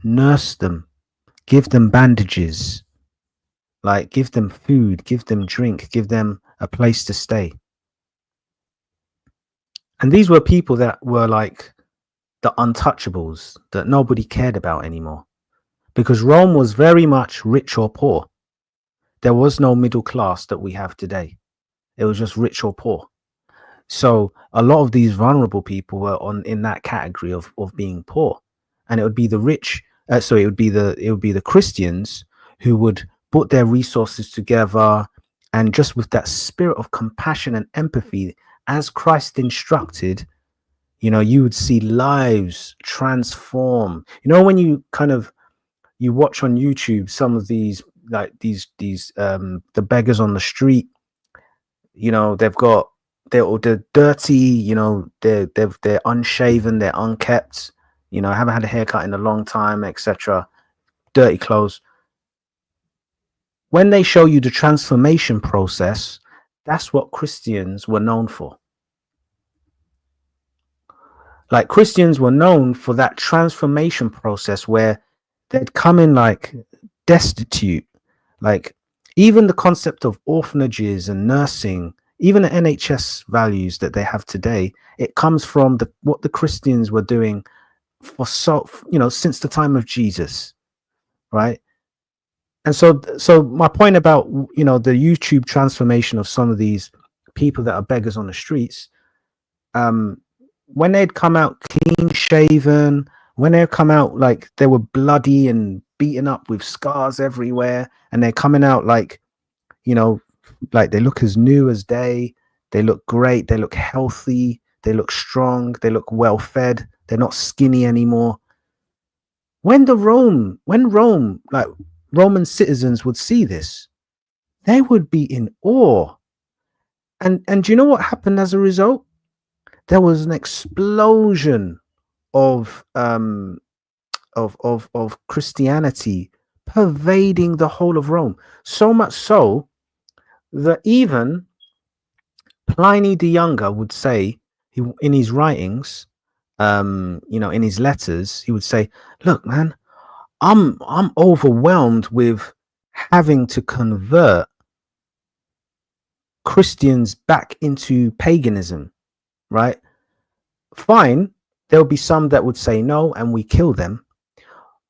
Speaker 1: nurse them, give them bandages, like give them food, give them drink, give them a place to stay. And these were people that were like the untouchables that nobody cared about anymore. because Rome was very much rich or poor. There was no middle class that we have today. It was just rich or poor. So a lot of these vulnerable people were in that category of being poor, and it would be the rich. So it would be the Christians who would put their resources together, and just with that spirit of compassion and empathy, as Christ instructed, you would see lives transform. When you you watch on YouTube some of these, like these the beggars on the street, they're dirty, they're unshaven, they're unkept, haven't had a haircut in a long time, etc. Dirty clothes. When they show you the transformation process, that's what Christians were known for. Like, Christians were known for that transformation process where they'd come in like destitute. Like, even the concept of orphanages and nursing, even the NHS values that they have today, it comes from what the Christians were doing for since the time of Jesus, right? And so my point about the YouTube transformation of some of these people that are beggars on the streets, when they'd come out clean shaven, when they come out like they were bloody and beaten up with scars everywhere, and they're coming out like like they look as new as day, they look great, they look healthy, they look strong, they look well fed, they're not skinny anymore. When Rome, like Roman citizens would see this, they would be in awe. And do you know what happened as a result? There was an explosion of Christianity pervading the whole of Rome. So much so that even Pliny the Younger would say, in his writings, in his letters, he would say, "Look, man, I'm overwhelmed with having to convert Christians back into paganism, right? Fine, there'll be some that would say no, and we kill them.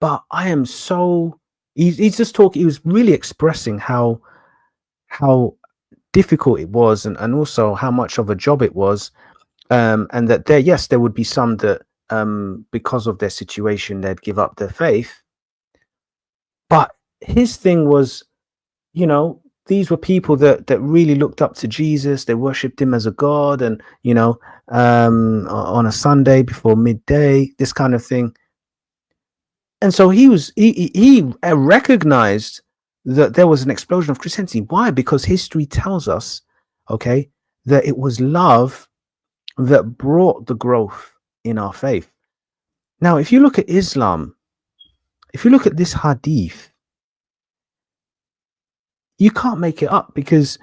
Speaker 1: But I am so..." He's just talking. He was really expressing how difficult it was, and also how much of a job it was, and that there would be some that because of their situation they'd give up their faith. But his thing was, these were people that really looked up to Jesus. They worshipped him as a god, and on a Sunday before midday, this kind of thing. And so he recognized that there was an explosion of Christianity. Why? Because history tells us, okay, that it was love that brought the growth in our faith. Now, if you look at Islam, if you look at this hadith, you can't make it up, because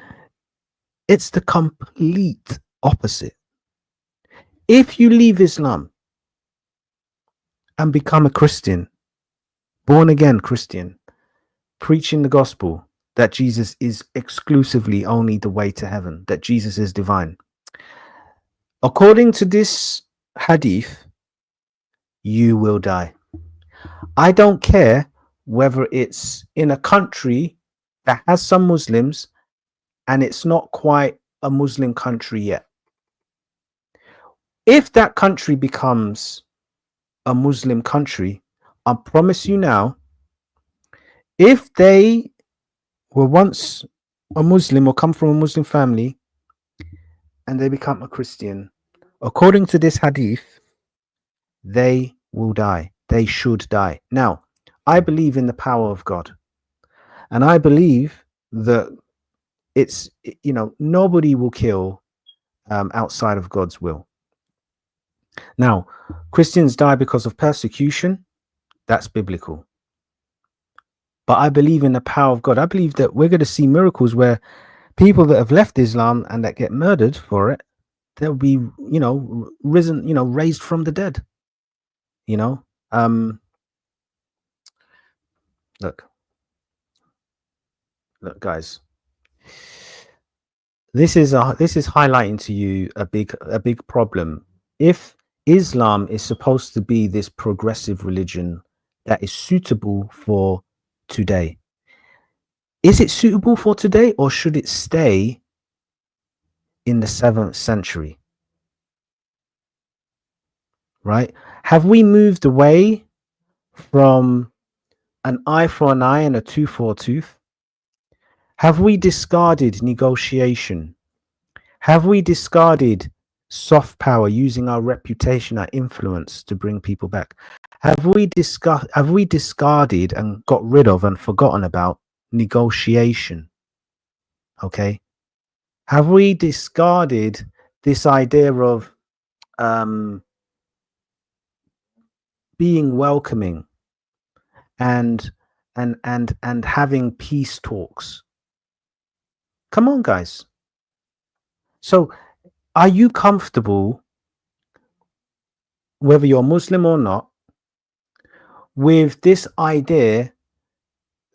Speaker 1: it's the complete opposite. If you leave Islam and become a Christian, born again Christian, preaching the gospel that Jesus is exclusively only the way to heaven, that Jesus is divine, according to this hadith, you will die. I don't care whether it's in a country that has some Muslims and it's not quite a Muslim country yet. If that country becomes a Muslim country, I promise you now, if they were once a Muslim or come from a Muslim family and they become a Christian, according to this hadith, they will die. They should die. Now, I believe in the power of God, and I believe that it's, nobody will kill outside of God's will. Now, Christians die because of persecution. That's biblical. But I believe in the power of God. I believe that we're going to see miracles where people that have left Islam and that get murdered for it, they'll be, risen, raised from the dead. Look, guys, this is highlighting to you a big problem. If Islam is supposed to be this progressive religion that is suitable for today. Is it suitable for today, or should it stay in the 7th century? Right? Have we moved away from an eye for an eye and a tooth for a tooth? Have we discarded negotiation? Have we discarded soft power, using our reputation, our influence to bring people back? Have we discarded and got rid of and forgotten about negotiation? Okay. Have we discarded this idea of being welcoming and having peace talks? Come on, guys. So are you comfortable, whether you're Muslim or not, with this idea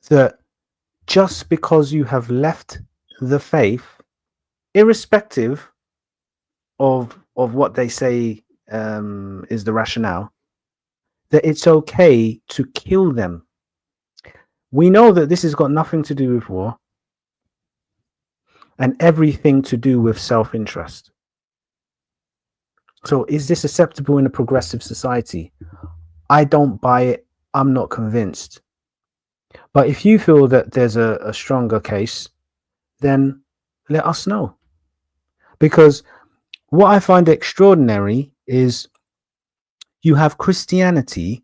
Speaker 1: that just because you have left the faith, irrespective of what they say is the rationale, that it's okay to kill them? We know that this has got nothing to do with war and everything to do with self-interest. So is this acceptable in a progressive society? I don't buy it. I'm not convinced. But if you feel that there's a stronger case, then let us know. Because what I find extraordinary is you have Christianity,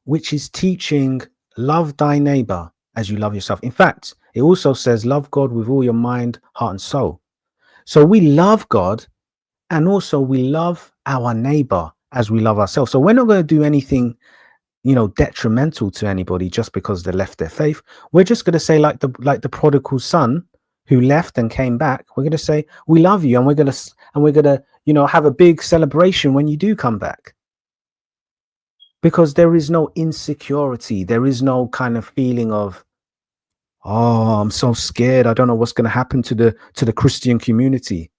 Speaker 1: which is teaching love thy neighbor as you love yourself. In fact, it also says love God with all your mind, heart, and soul. So we love God, and also we love our neighbor as we love ourselves. So we're not going to do anything, detrimental to anybody just because they left their faith. We're just going to say, like the prodigal son who left and came back, we're going to say we love you, and we're going to have a big celebration when you do come back. Because there is no insecurity, there is no kind of feeling of, oh, I'm so scared, I don't know what's going to happen to the Christian community.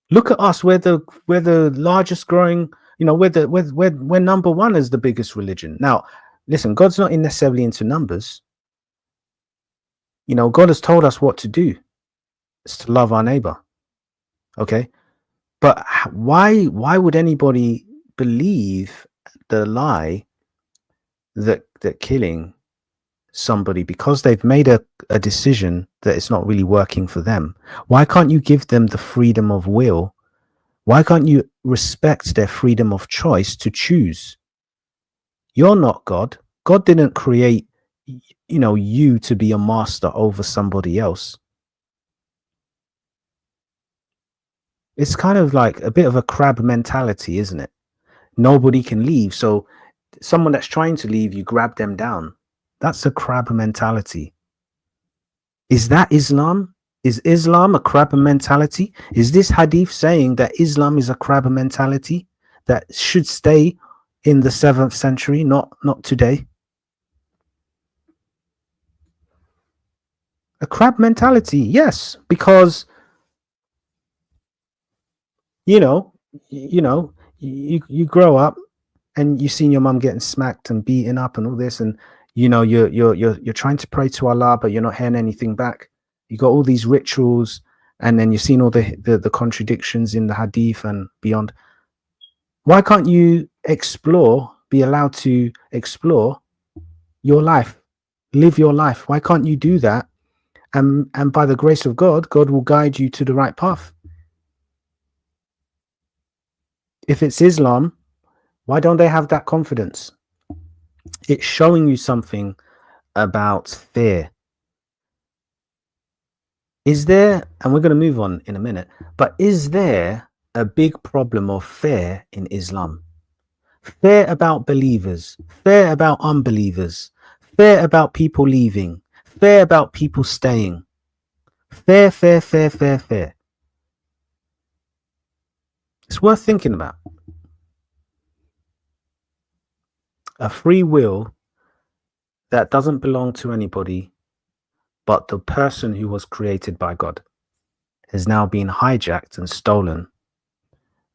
Speaker 1: Look at us, we're the largest growing, we're number one as the biggest religion. Now, listen, God's not necessarily into numbers. God has told us what to do. It's to love our neighbor. Okay. But why would anybody believe the lie that killing somebody because they've made a decision that it's not really working for them? Why can't you give them the freedom of will? Why can't you respect their freedom of choice to choose? You're not God. God didn't create you to be a master over somebody else. It's kind of like a bit of a crab mentality, isn't it? Nobody can leave, so someone that's trying to leave, you grab them down. That's a crab mentality. Is that Islam? Is Islam a crab mentality? Is this hadith saying that Islam is a crab mentality that should stay in the 7th century, not today? A crab mentality, yes, because you grow up and you've seen your mum getting smacked and beaten up and all this, and you're trying to pray to Allah, but you're not hearing anything back. You got all these rituals, and then you've seen all the contradictions in the hadith and beyond. Why can't you be allowed to explore your life, live your life? Why can't you do that? And by the grace of God, God will guide you to the right path. If it's Islam, why don't they have that confidence? It's showing you something about fear. Is there, and we're going to move on in a minute, but is there a big problem of fear in Islam? Fear about believers, fear about unbelievers, fear about people leaving, fear about people staying. Fear. It's worth thinking about. A free will that doesn't belong to anybody but the person who was created by God has now been hijacked and stolen,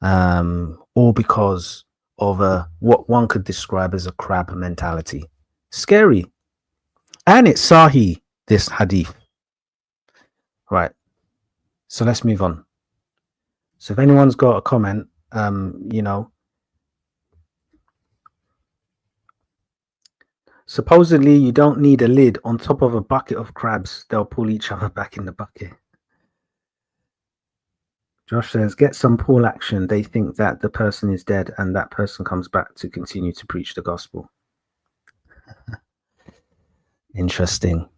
Speaker 1: all because of what one could describe as a crab mentality. Scary. And it's Sahih, this hadith. Right. So let's move on. So if anyone's got a comment, supposedly you don't need a lid on top of a bucket of crabs. They'll pull each other back in the bucket. Josh says, get some pull action. They think that the person is dead and that person comes back to continue to preach the gospel. Interesting.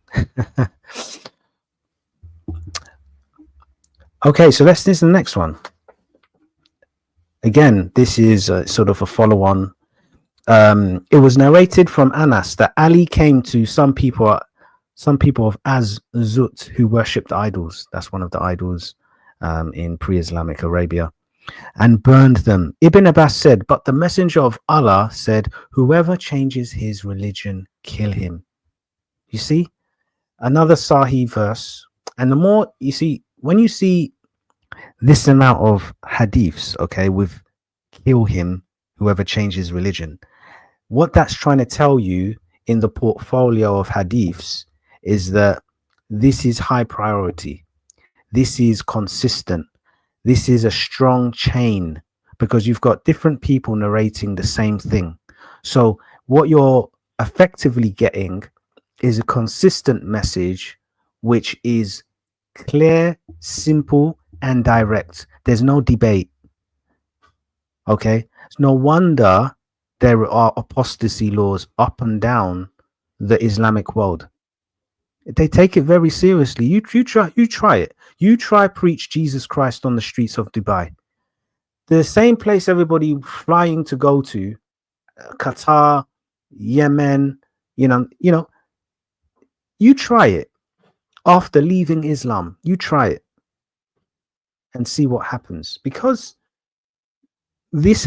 Speaker 1: Okay, so let's listen to the next one. Again, this is sort of a follow-on. It was narrated from Anas that Ali came to some people of Az-Zut who worshipped idols. That's one of the idols in pre-Islamic Arabia, and burned them. Ibn Abbas said, but the messenger of Allah said, whoever changes his religion, kill him. You see, another Sahih verse. And the more you see, when you see this amount of hadiths, okay, with kill him, whoever changes religion, what that's trying to tell you in the portfolio of hadiths is that this is high priority. This is consistent. This is a strong chain because you've got different people narrating the same thing. So what you're effectively getting is a consistent message, which is clear, simple, and direct. There's no debate. Okay. It's no wonder there are apostasy laws up and down the Islamic world. They take it very seriously. You try it. You try preach Jesus Christ on the streets of Dubai, the same place everybody flying to go to, Qatar, Yemen. You try it after leaving Islam. You try it and see what happens, because this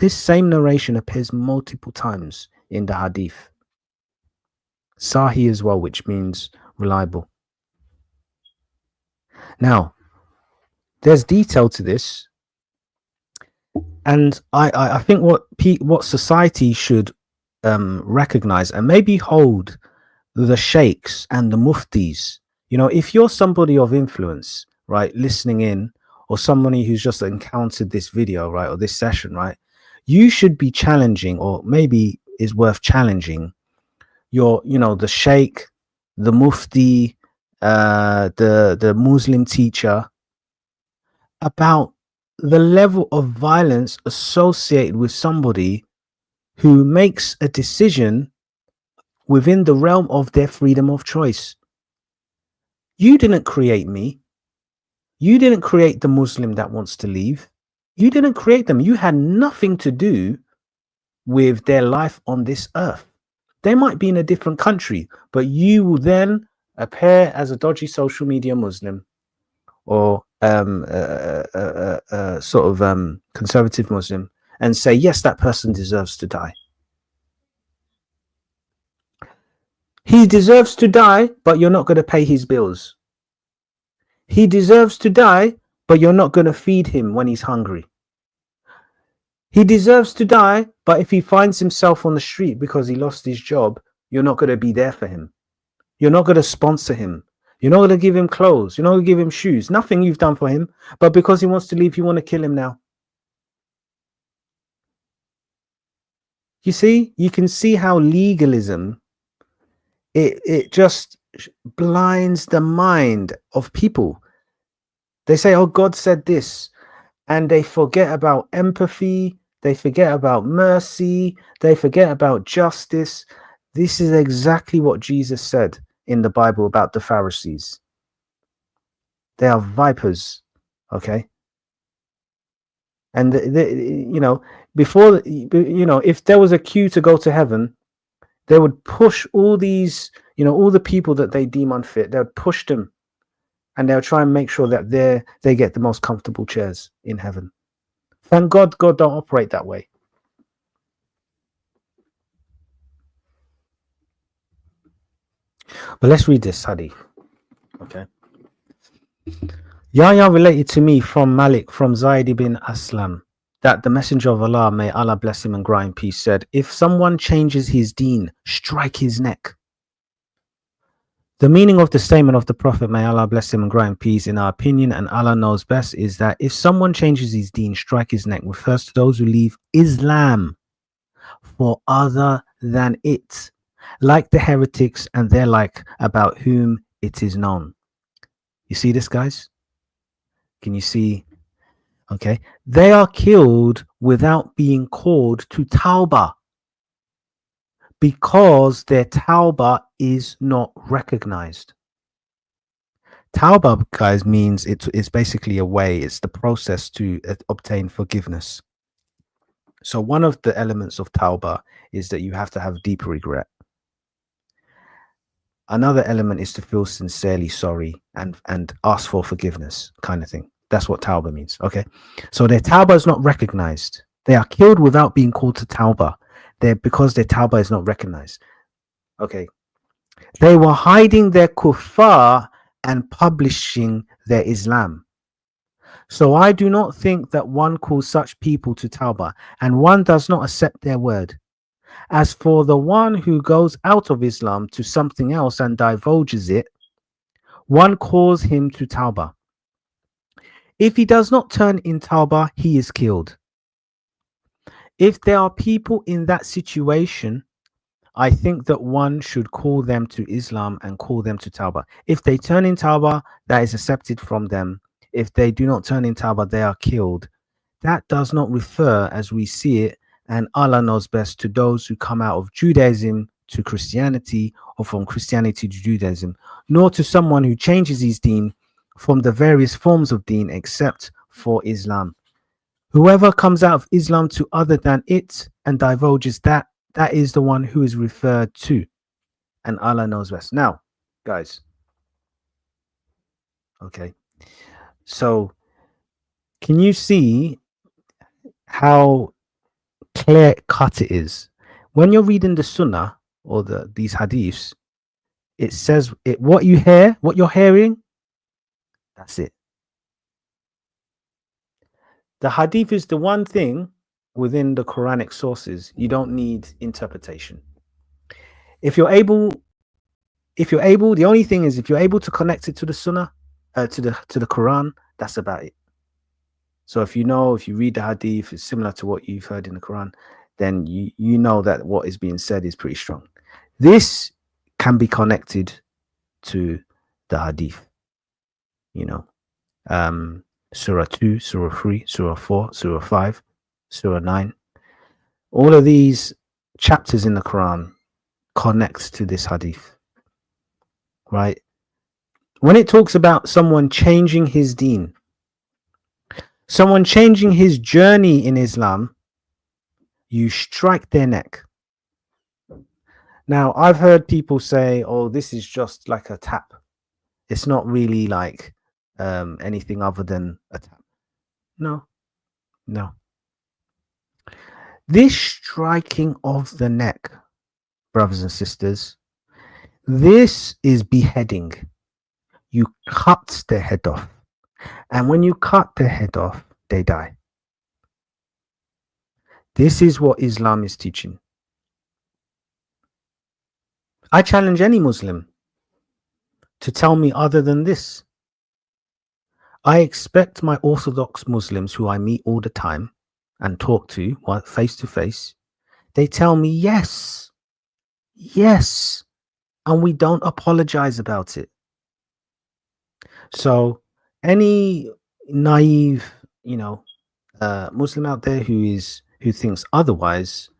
Speaker 1: same narration appears multiple times in the hadith. Sahih as well, which means reliable. Now, there's detail to this, and I think what society should recognize and maybe hold the sheikhs and the muftis. If you're somebody of influence, right, listening in, or somebody who's just encountered this video, right, or this session, right, you should be challenging, or maybe is worth challenging, the sheikh, the mufti, the Muslim teacher, about the level of violence associated with somebody who makes a decision within the realm of their freedom of choice. You didn't create me. You didn't create the Muslim that wants to leave. You didn't create them. You had nothing to do with their life on this earth. They might be in a different country, but you will then appear as a dodgy social media Muslim, or sort of conservative Muslim, and say, yes, that person deserves to die. He deserves to die, but you're not going to pay his bills. He deserves to die, but you're not going to feed him when he's hungry. He deserves to die, but if he finds himself on the street because he lost his job, you're not going to be there for him. You're not going to sponsor him. You're not going to give him clothes. You're not going to give him shoes. Nothing you've done for him. But because he wants to leave, you want to kill him now. You see, you can see how legalism, it just blinds the mind of people. They say, oh, God said this, and they forget about empathy. They forget about mercy. They forget about justice. This is exactly what Jesus said in the Bible about the Pharisees. They are vipers, okay? And before, if there was a queue to go to heaven, they would push all these, all the people that they deem unfit. They would push them, and they'll try and make sure that they get the most comfortable chairs in heaven. Thank God, God don't operate that way. But let's read this hadith. Okay. Yahya related to me from Malik from Zaid ibn Aslam that the Messenger of Allah, may Allah bless him and grant him peace, said, if someone changes his deen, strike his neck. The meaning of the statement of the Prophet, may Allah bless him and grant him peace, in our opinion, and Allah knows best, is that if someone changes his deen, strike his neck, refers to those who leave Islam for other than it, like the heretics and their like, about whom it is known. You see this, guys? Can you see? Okay. They are killed without being called to Tawbah, because their Tawbah is not recognized. Tawbah, guys, means it's basically a way, it's the process to obtain forgiveness. So one of the elements of Tawbah is that you have to have deep regret. Another element is to feel sincerely sorry and ask for forgiveness, kind of thing. That's what Tawbah means. Okay. So their Tawbah is not recognized. They are killed without being called to Tawbah. Because their Tawbah is not recognized. Okay. They were hiding their kuffar and publishing their Islam. So I do not think that one calls such people to Tawbah, and one does not accept their word. As for the one who goes out of Islam to something else and divulges it, one calls him to Tawbah. If he does not turn in Tawbah, he is killed. If there are people in that situation, I think that one should call them to Islam and call them to Tawbah. If they turn in Tawbah, that is accepted from them. If they do not turn in Tawbah, they are killed. That does not refer, as we see it, and Allah knows best, to those who come out of Judaism to Christianity or from Christianity to Judaism, nor to someone who changes his deen from the various forms of deen except for Islam. Whoever comes out of Islam to other than it and divulges that is the one who is referred to, and Allah knows best. Now, guys, okay, so can you see how clear cut it is? When you're reading the Sunnah or these Hadiths, it says it, what you're hearing, that's it. The Hadith is the one thing within the Quranic sources you don't need interpretation. If you're able, the only thing is if you're able to connect it to the Sunnah, to the Quran, that's about it. So if you read the Hadith, it's similar to what you've heard in the Quran, then you know that what is being said is pretty strong. This can be connected to the Hadith, Surah 2, Surah 3, Surah 4, Surah 5, Surah 9. All of these chapters in the Quran connect to this Hadith, right? When it talks about someone changing his deen, someone changing his journey in Islam, you strike their neck. Now, I've heard people say, oh, this is just like a tap. It's not really like anything other than a tap. No. This striking of the neck, brothers and sisters, this is beheading. You cut their head off. And when you cut their head off, they die. This is what Islam is teaching. I challenge any Muslim to tell me other than this. I expect my Orthodox Muslims who I meet all the time and talk to face to face, they tell me yes, and we don't apologize about it. So any naive, Muslim out there who thinks otherwise,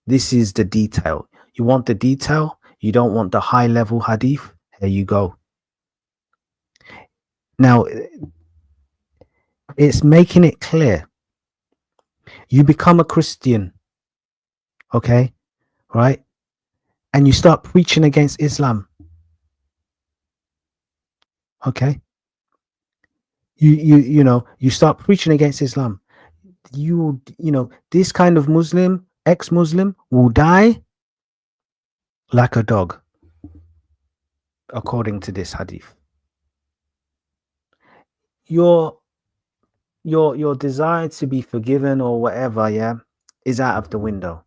Speaker 1: this is the detail. You want the detail? You don't want the high level hadith? Here you go. Now, it's making it clear. You become a Christian, okay, right? And you start preaching against Islam, okay? You start preaching against Islam. This kind of Muslim, ex-Muslim, will die like a dog, according to this hadith. You're your desire to be forgiven or whatever, yeah, is out of the window.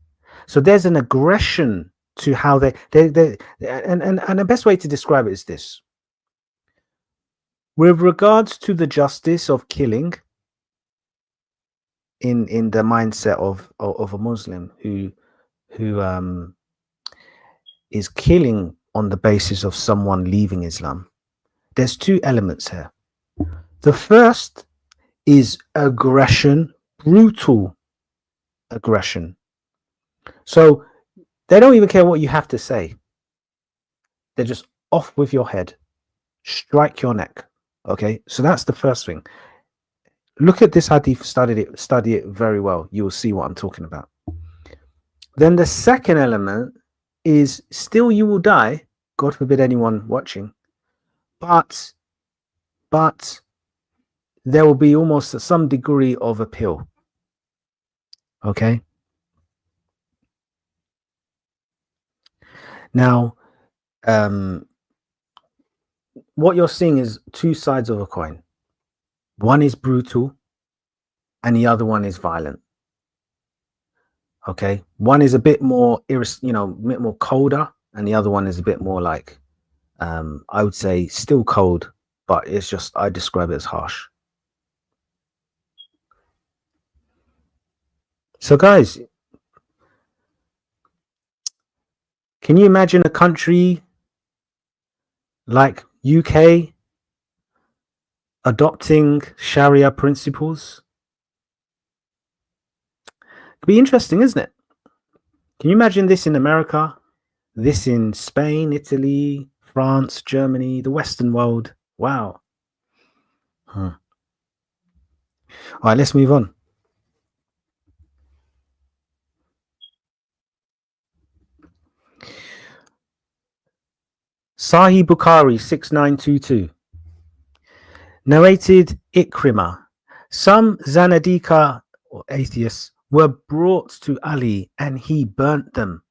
Speaker 1: So there's an aggression to how they and the best way to describe it is this. With regards to the justice of killing in the mindset of a Muslim who is killing on the basis of someone leaving Islam, there's two elements here. The first is aggression, brutal aggression. So they don't even care what you have to say. They're just off with your head, strike your neck. Okay, so that's the first thing. Look at this hadith, study it very well. You will see what I'm talking about. Then the second element is still you will die, God forbid anyone watching, but there will be almost some degree of appeal. Okay. Now, what you're seeing is two sides of a coin. One is brutal and the other one is violent. Okay. One is a bit more, a bit more colder, and the other one is a bit more like, I would say still cold, but it's just, I describe it as harsh. So guys, can you imagine a country like UK adopting Sharia principles? It'd be interesting, isn't it? Can you imagine this in America, this in Spain, Italy, France, Germany, the Western world? Wow. All right, let's move on. Sahih Bukhari 6922. Narrated Ikrimah. Some Zanadika or atheists were brought to Ali and he burnt them.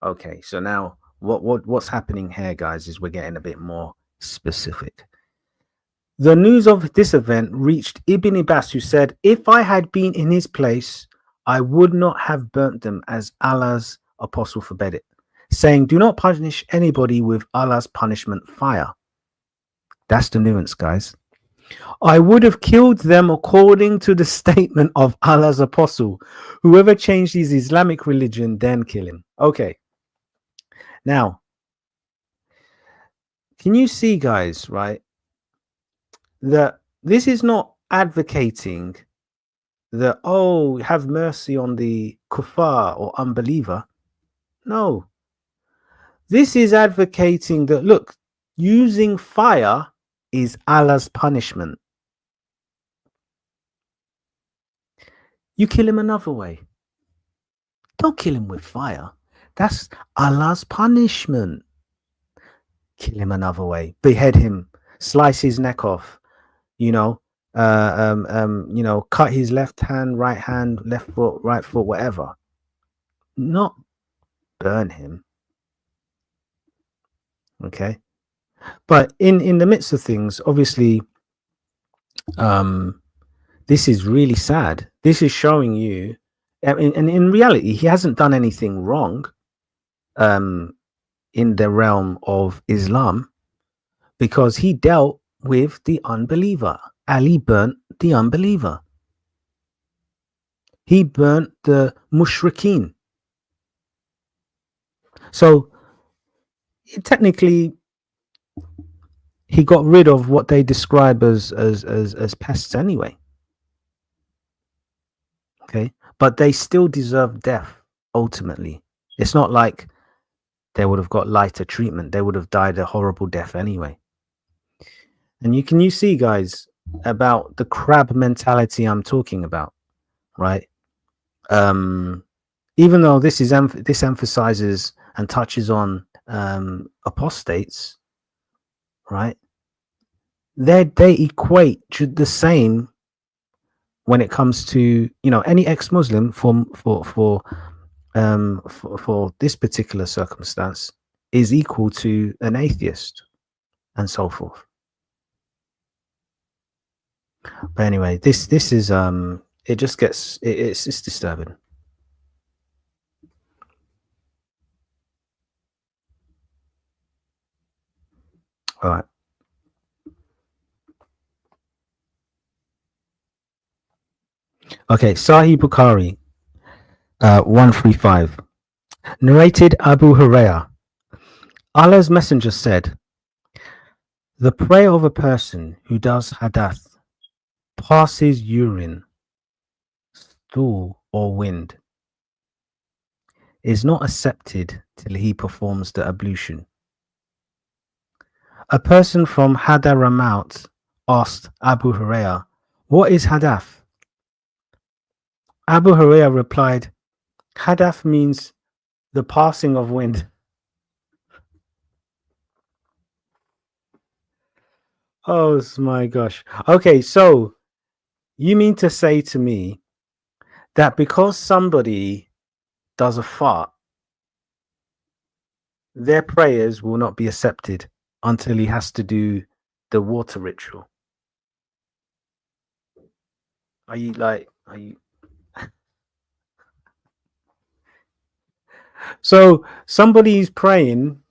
Speaker 1: Okay, so now what's happening here, guys, is we're getting a bit more specific. The news of this event reached Ibn Abbas, who said, if I had been in his place, I would not have burnt them, as Allah's apostle forbade it, saying, do not punish anybody with Allah's punishment, fire. That's the nuance, guys. I would have killed them according to the statement of Allah's apostle. Whoever changed his Islamic religion, then kill him. Okay. Now, can you see, guys, right, that this is not advocating that, oh, have mercy on the kuffar or unbeliever. No. This is advocating that, look, using fire is Allah's punishment. You kill him another way. Don't kill him with fire. That's Allah's punishment. Kill him another way. Behead him. Slice his neck off. Cut his left hand, right hand, left foot, right foot, whatever. Not burn him. Okay. But in the midst of things, obviously, this is really sad. This is showing you, and in reality, he hasn't done anything wrong in the realm of Islam, because he dealt with the unbeliever. Ali burnt the unbeliever. He burnt the mushrikeen. So technically, he got rid of what they describe as pests anyway. Okay, but they still deserve death ultimately. It's not like they would have got lighter treatment. They would have died a horrible death anyway. And you see, guys, about the crab mentality I'm talking about, right? Even though this emphasizes and touches on apostates, right? They equate to the same when it comes to any ex-Muslim for this particular circumstance is equal to an atheist and so forth. But anyway, this is it just gets it's disturbing. All right. Okay, Sahih Bukhari, 135. Narrated Abu Hurairah. Allah's Messenger said, the prayer of a person who does hadath, passes urine, stool, or wind, is not accepted till he performs the ablution. A person from Hadramaut asked Abu Hurairah, what is hadath? Abu Hurairah replied, hadath means the passing of wind. Oh my gosh. Okay, so you mean to say to me that because somebody does a fart, their prayers will not be accepted until he has to do the water ritual? Are you so somebody's praying,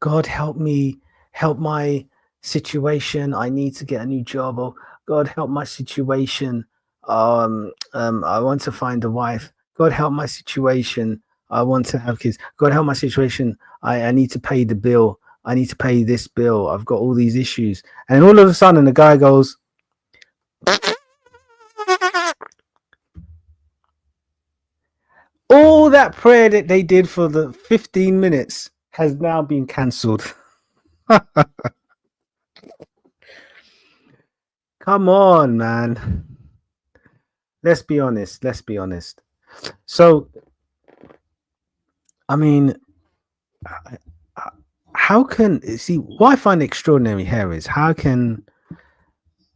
Speaker 1: God help me, help my situation, I need to get a new job, or God help my situation, I want to find a wife, God help my situation, I want to have kids, God help my situation, I need to pay the bill, I need to pay this bill, I've got all these issues. And all of a sudden the guy goes, all that prayer that they did for the 15 minutes has now been cancelled. Come on, man. Let's be honest. Let's be honest. So, I mean, how can see what I find extraordinary here is how can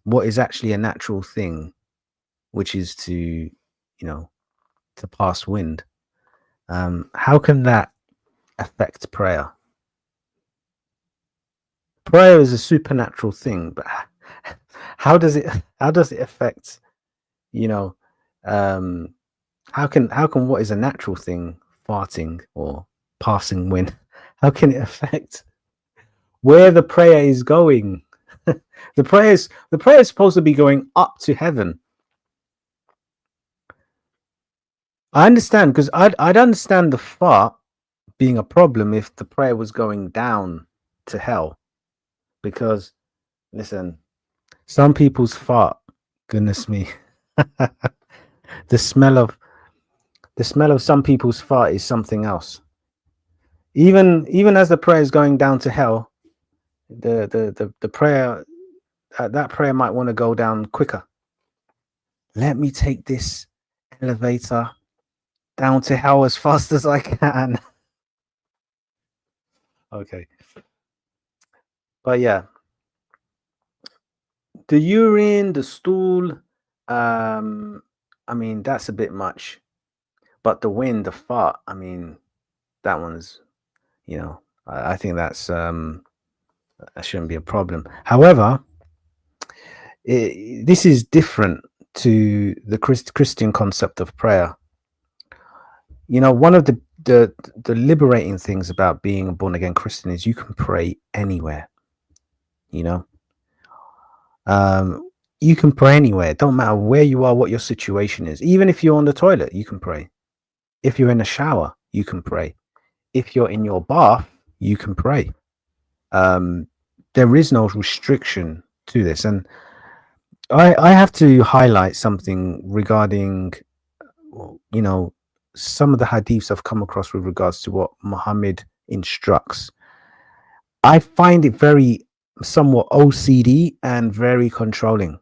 Speaker 1: what is actually a natural thing, which is to, to pass wind, how can that affect prayer? Prayer is a supernatural thing, but how does it affect, you know, how can what is a natural thing, farting or passing wind, how can it affect where the prayer is going? the prayer is supposed to be going up to heaven. I understand, because I'd understand the fart being a problem if the prayer was going down to hell, because listen, some people's fart, goodness me, the smell of some people's fart is something else. Even as the prayer is going down to hell, the prayer, that prayer might want to go down quicker. Let me take this elevator down to hell as fast as I can. Okay, but yeah, the urine, the stool, I mean, that's a bit much, but the wind, the fart, I mean, that one's, I think that's that shouldn't be a problem. However, this is different to the Christian concept of prayer. One of the liberating things about being a born again Christian is you can pray anywhere. You can pray anywhere. It don't matter where you are, what your situation is. Even if you're on the toilet, you can pray. If you're in a shower, you can pray. If you're in your bath, you can pray. There is no restriction to this. And I have to highlight something regarding, some of the hadiths I've come across with regards to what Muhammad instructs. I find it very somewhat OCD and very controlling,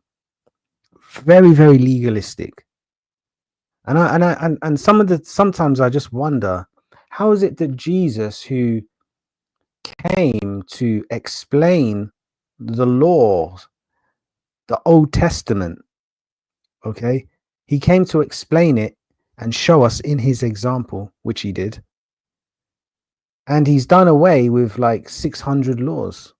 Speaker 1: very, very legalistic. And sometimes I just wonder, how is it that Jesus, who came to explain the law, the Old Testament, okay, he came to explain it and show us in his example, which he did, and he's done away with like 600 laws.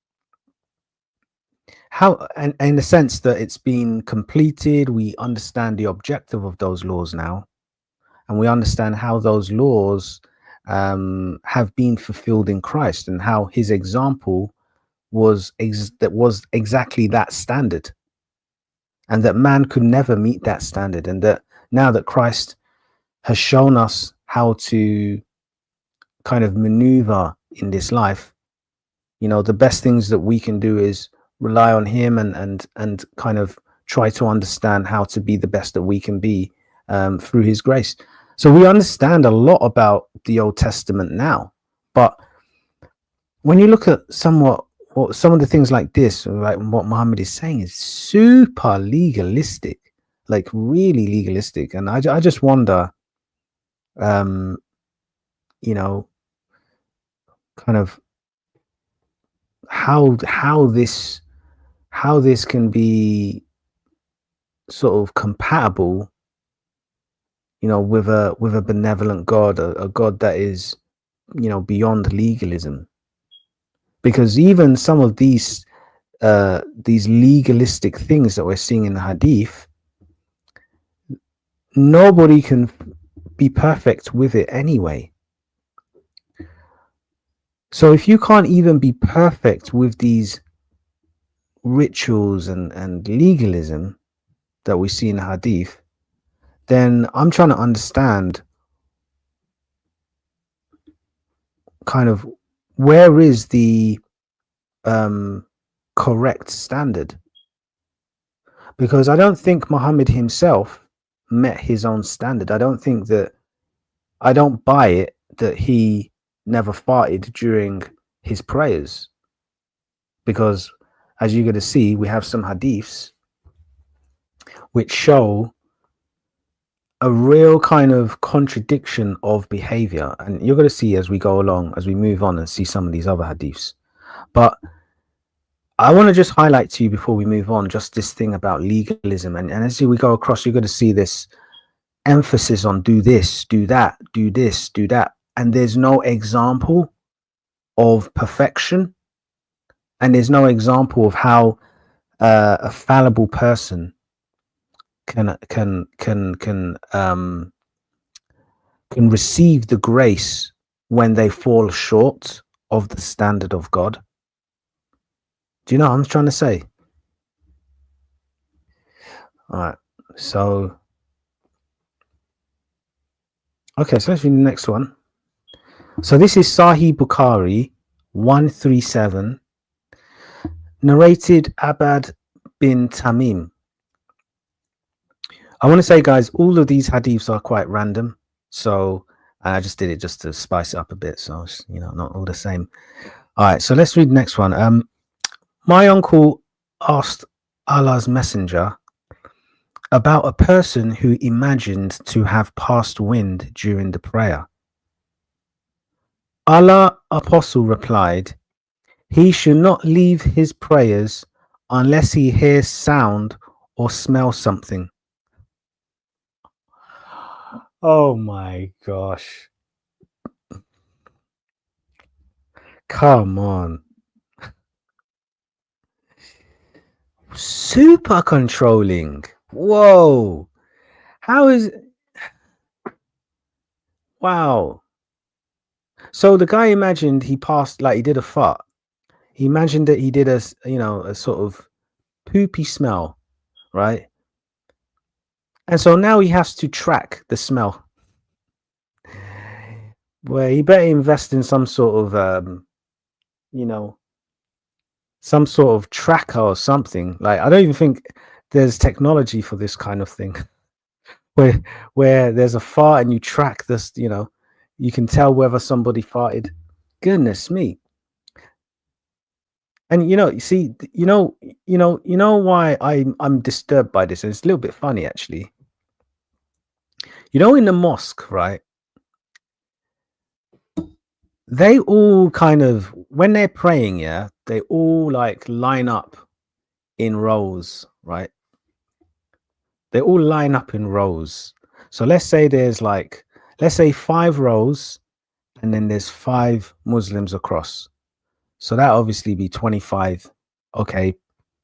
Speaker 1: how, and in the sense that it's been completed, we understand the objective of those laws now, and we understand how those laws have been fulfilled in Christ, and how his example that was exactly that standard, and that man could never meet that standard, and that now that Christ has shown us how to kind of maneuver in this life, the best things that we can do is rely on him, and kind of try to understand how to be the best that we can be through his grace. So we understand a lot about the Old Testament now, but when you look at some of the things like this, like what Muhammad is saying, is super legalistic, like really legalistic. And I just wonder, um, kind of how this can be sort of compatible, with a benevolent God, a God that is, beyond legalism. Because even some of these legalistic things that we're seeing in the Hadith, nobody can be perfect with it anyway. So if you can't even be perfect with these rituals and legalism that we see in the Hadith, then I'm trying to understand kind of where is the correct standard, because I don't think Muhammad himself met his own standard. I don't buy it that he never farted during his prayers, because as you're going to see, we have some hadiths which show a real kind of contradiction of behavior, and you're going to see as we go along, as we move on and see some of these other hadiths. But I want to just highlight to you before we move on just this thing about legalism, and as we go across, you're going to see this emphasis on do this, do that, do this, do that, and there's no example of perfection, and there's no example of how a fallible person can receive the grace when they fall short of the standard of God. Do you know what I'm trying to say? All right, so okay, so let's read the next one. So this is Sahih Bukhari 137, narrated Abad bin Tamim. I want to say, guys, all of these hadiths are quite random, so I just did it just to spice it up a bit, so it's, not all the same. All right, so let's read the next one. My uncle asked Allah's messenger about a person who imagined to have passed wind during the prayer. Allah's apostle replied, he should not leave his prayers unless he hears sound or smells something. Oh my gosh. Come on. Super controlling. Whoa. How is it? Wow. So the guy imagined he passed, like he did a fart. He imagined that he did a sort of poopy smell, right? And so now he has to track the smell. Well, he better invest in some sort of, some sort of tracker or something. Like, I don't even think there's technology for this kind of thing, where there's a fart and you track this, you can tell whether somebody farted. Goodness me. And you see, why I'm disturbed by this, and it's a little bit funny actually. In the mosque, right? They all kind of, when they're praying, yeah, they all like line up in rows, right? They all line up in rows. So let's say there's let's say 5 rows, and then there's 5 Muslims across. So that obviously be 25. Okay.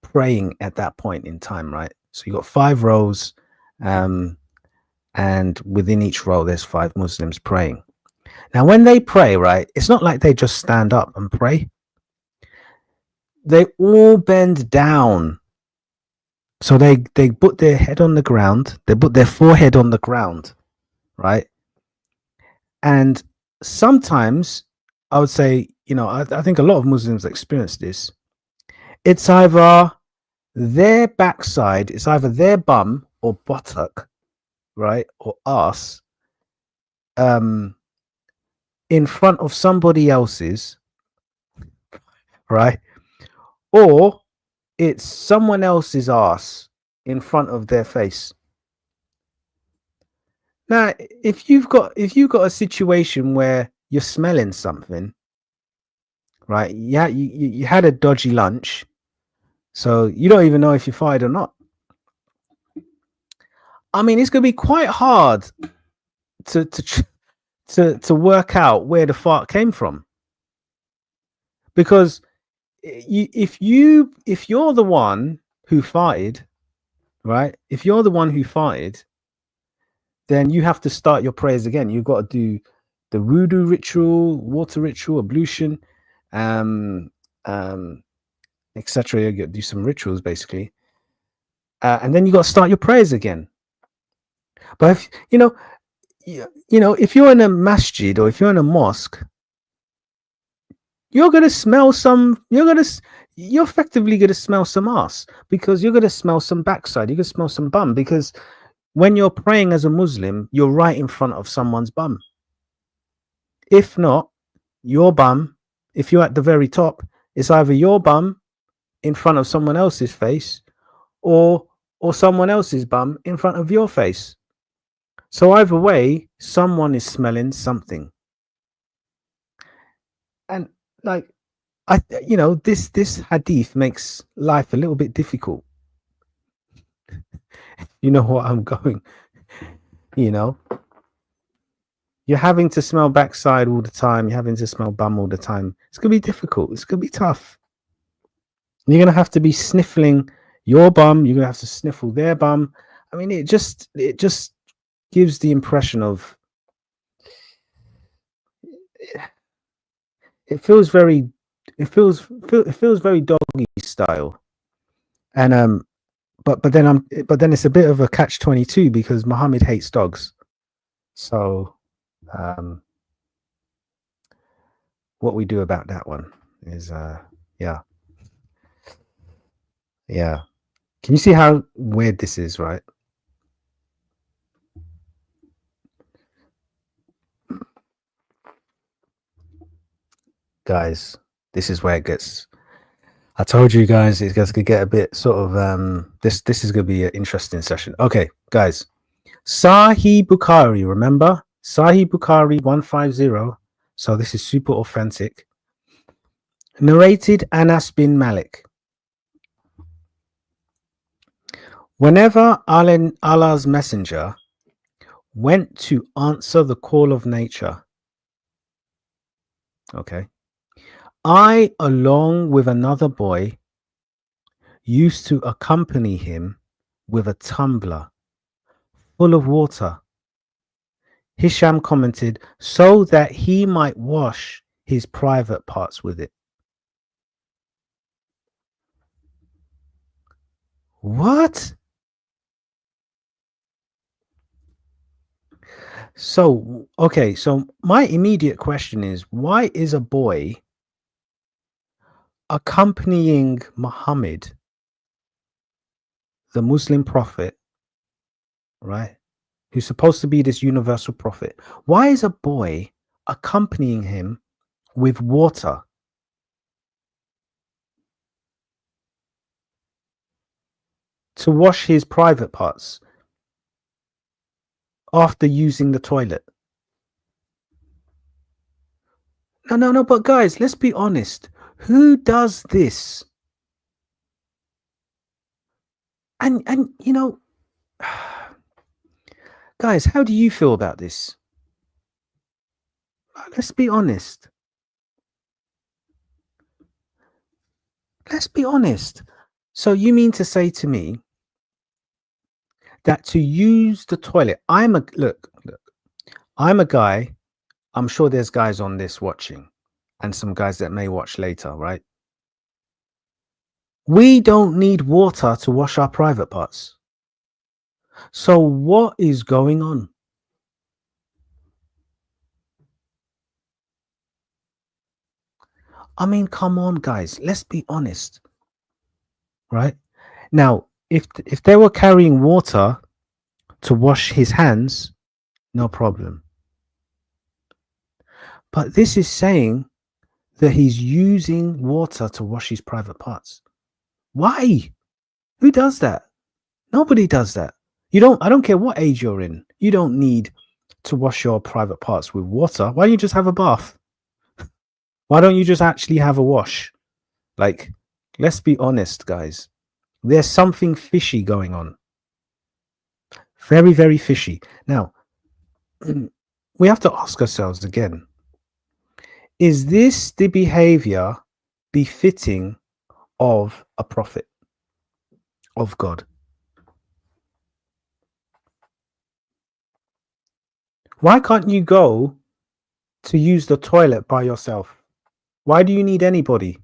Speaker 1: praying at that point in time, right? So you got 5 rows, and within each row there's 5 Muslims praying. Now when they pray, right, it's not like they just stand up and pray. They all bend down. So they put their head on the ground, they put their forehead on the ground, right? And sometimes I would say, I think a lot of Muslims experience this. It's either their backside, it's either their bum or buttock, right, or ass, in front of somebody else's, right, or it's someone else's ass in front of their face. Now, if you've got a situation where you're smelling something, right? Yeah, you had a dodgy lunch, so you don't even know if you're fired or not. I mean, it's gonna be quite hard to work out where the fart came from, because if you're the one who farted, right? If you're the one who farted, then you have to start your prayers again. You've got to do the wudu ritual, water ritual, ablution, etc. You got to do some rituals basically, and then you got to start your prayers again. But if if you're in a masjid or if you're in a mosque, you're gonna smell some. You're effectively gonna smell some ass, because you're gonna smell some backside. You're gonna smell some bum, because when you're praying as a Muslim, you're right in front of someone's bum. If not, your bum, if you're at the very top, it's either your bum in front of someone else's face, or someone else's bum in front of your face. So either way, someone is smelling something. And like, this hadith makes life a little bit difficult. You know what I'm going, you're having to smell backside all the time. You're having to smell bum all the time. It's going to be difficult. It's going to be tough. You're going to have to be sniffling your bum. You're going to have to sniffle their bum. I mean, it just gives the impression of, it feels very doggy style. And but then it's a bit of a catch-22, because Muhammad hates dogs. So what we do about that one is yeah. Can you see how weird this is, right? Guys, this is where it gets, I told you guys, it's going to get a bit sort of this is going to be an interesting session. Okay, guys, Sahih Bukhari, remember? Sahih Bukhari 150. So this is super authentic. Narrated Anas bin Malik. Whenever Allah's messenger went to answer the call of nature, okay, I, along with another boy, used to accompany him with a tumbler full of water. Hisham commented, so that he might wash his private parts with it. What? So, okay, so my immediate question is, why is a boy accompanying Muhammad, the Muslim prophet, right, who's supposed to be this universal prophet? Why is a boy accompanying him with water? To wash his private parts after using the toilet. No, but guys, let's be honest. Who does this? And guys, how do you feel about this? Let's be honest. Let's be honest. So you mean to say to me that to use the toilet, I'm a guy, I'm sure there's guys on this watching and some guys that may watch later, right? We don't need water to wash our private parts. So what is going on? I mean, come on, guys, let's be honest, right? Now, if they were carrying water to wash his hands, no problem. But this is saying that he's using water to wash his private parts. Why? Who does that? Nobody does that. I don't care what age you're in. You don't need to wash your private parts with water. Why don't you just have a bath? Why don't you just actually have a wash? Like, let's be honest, guys. There's something fishy going on. Very, very fishy. Now, we have to ask ourselves again, is this the behavior befitting of a prophet of God? Why can't you go to use the toilet by yourself? Why do you need anybody?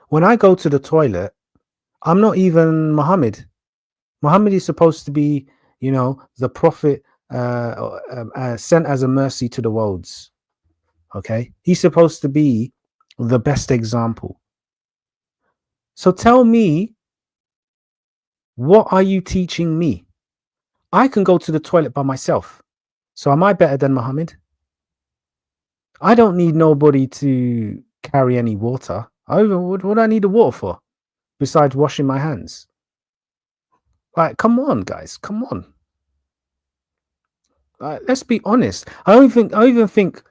Speaker 1: When I go to the toilet, I'm not even Muhammad. Muhammad is supposed to be, the prophet sent as a mercy to the worlds. Okay, he's supposed to be the best example. So tell me, what are you teaching me? I can go to the toilet by myself. So am I better than Muhammad? I don't need nobody to carry any water. What do I need the water for besides washing my hands? Like, come on, guys, come on. Let's be honest. I don't even think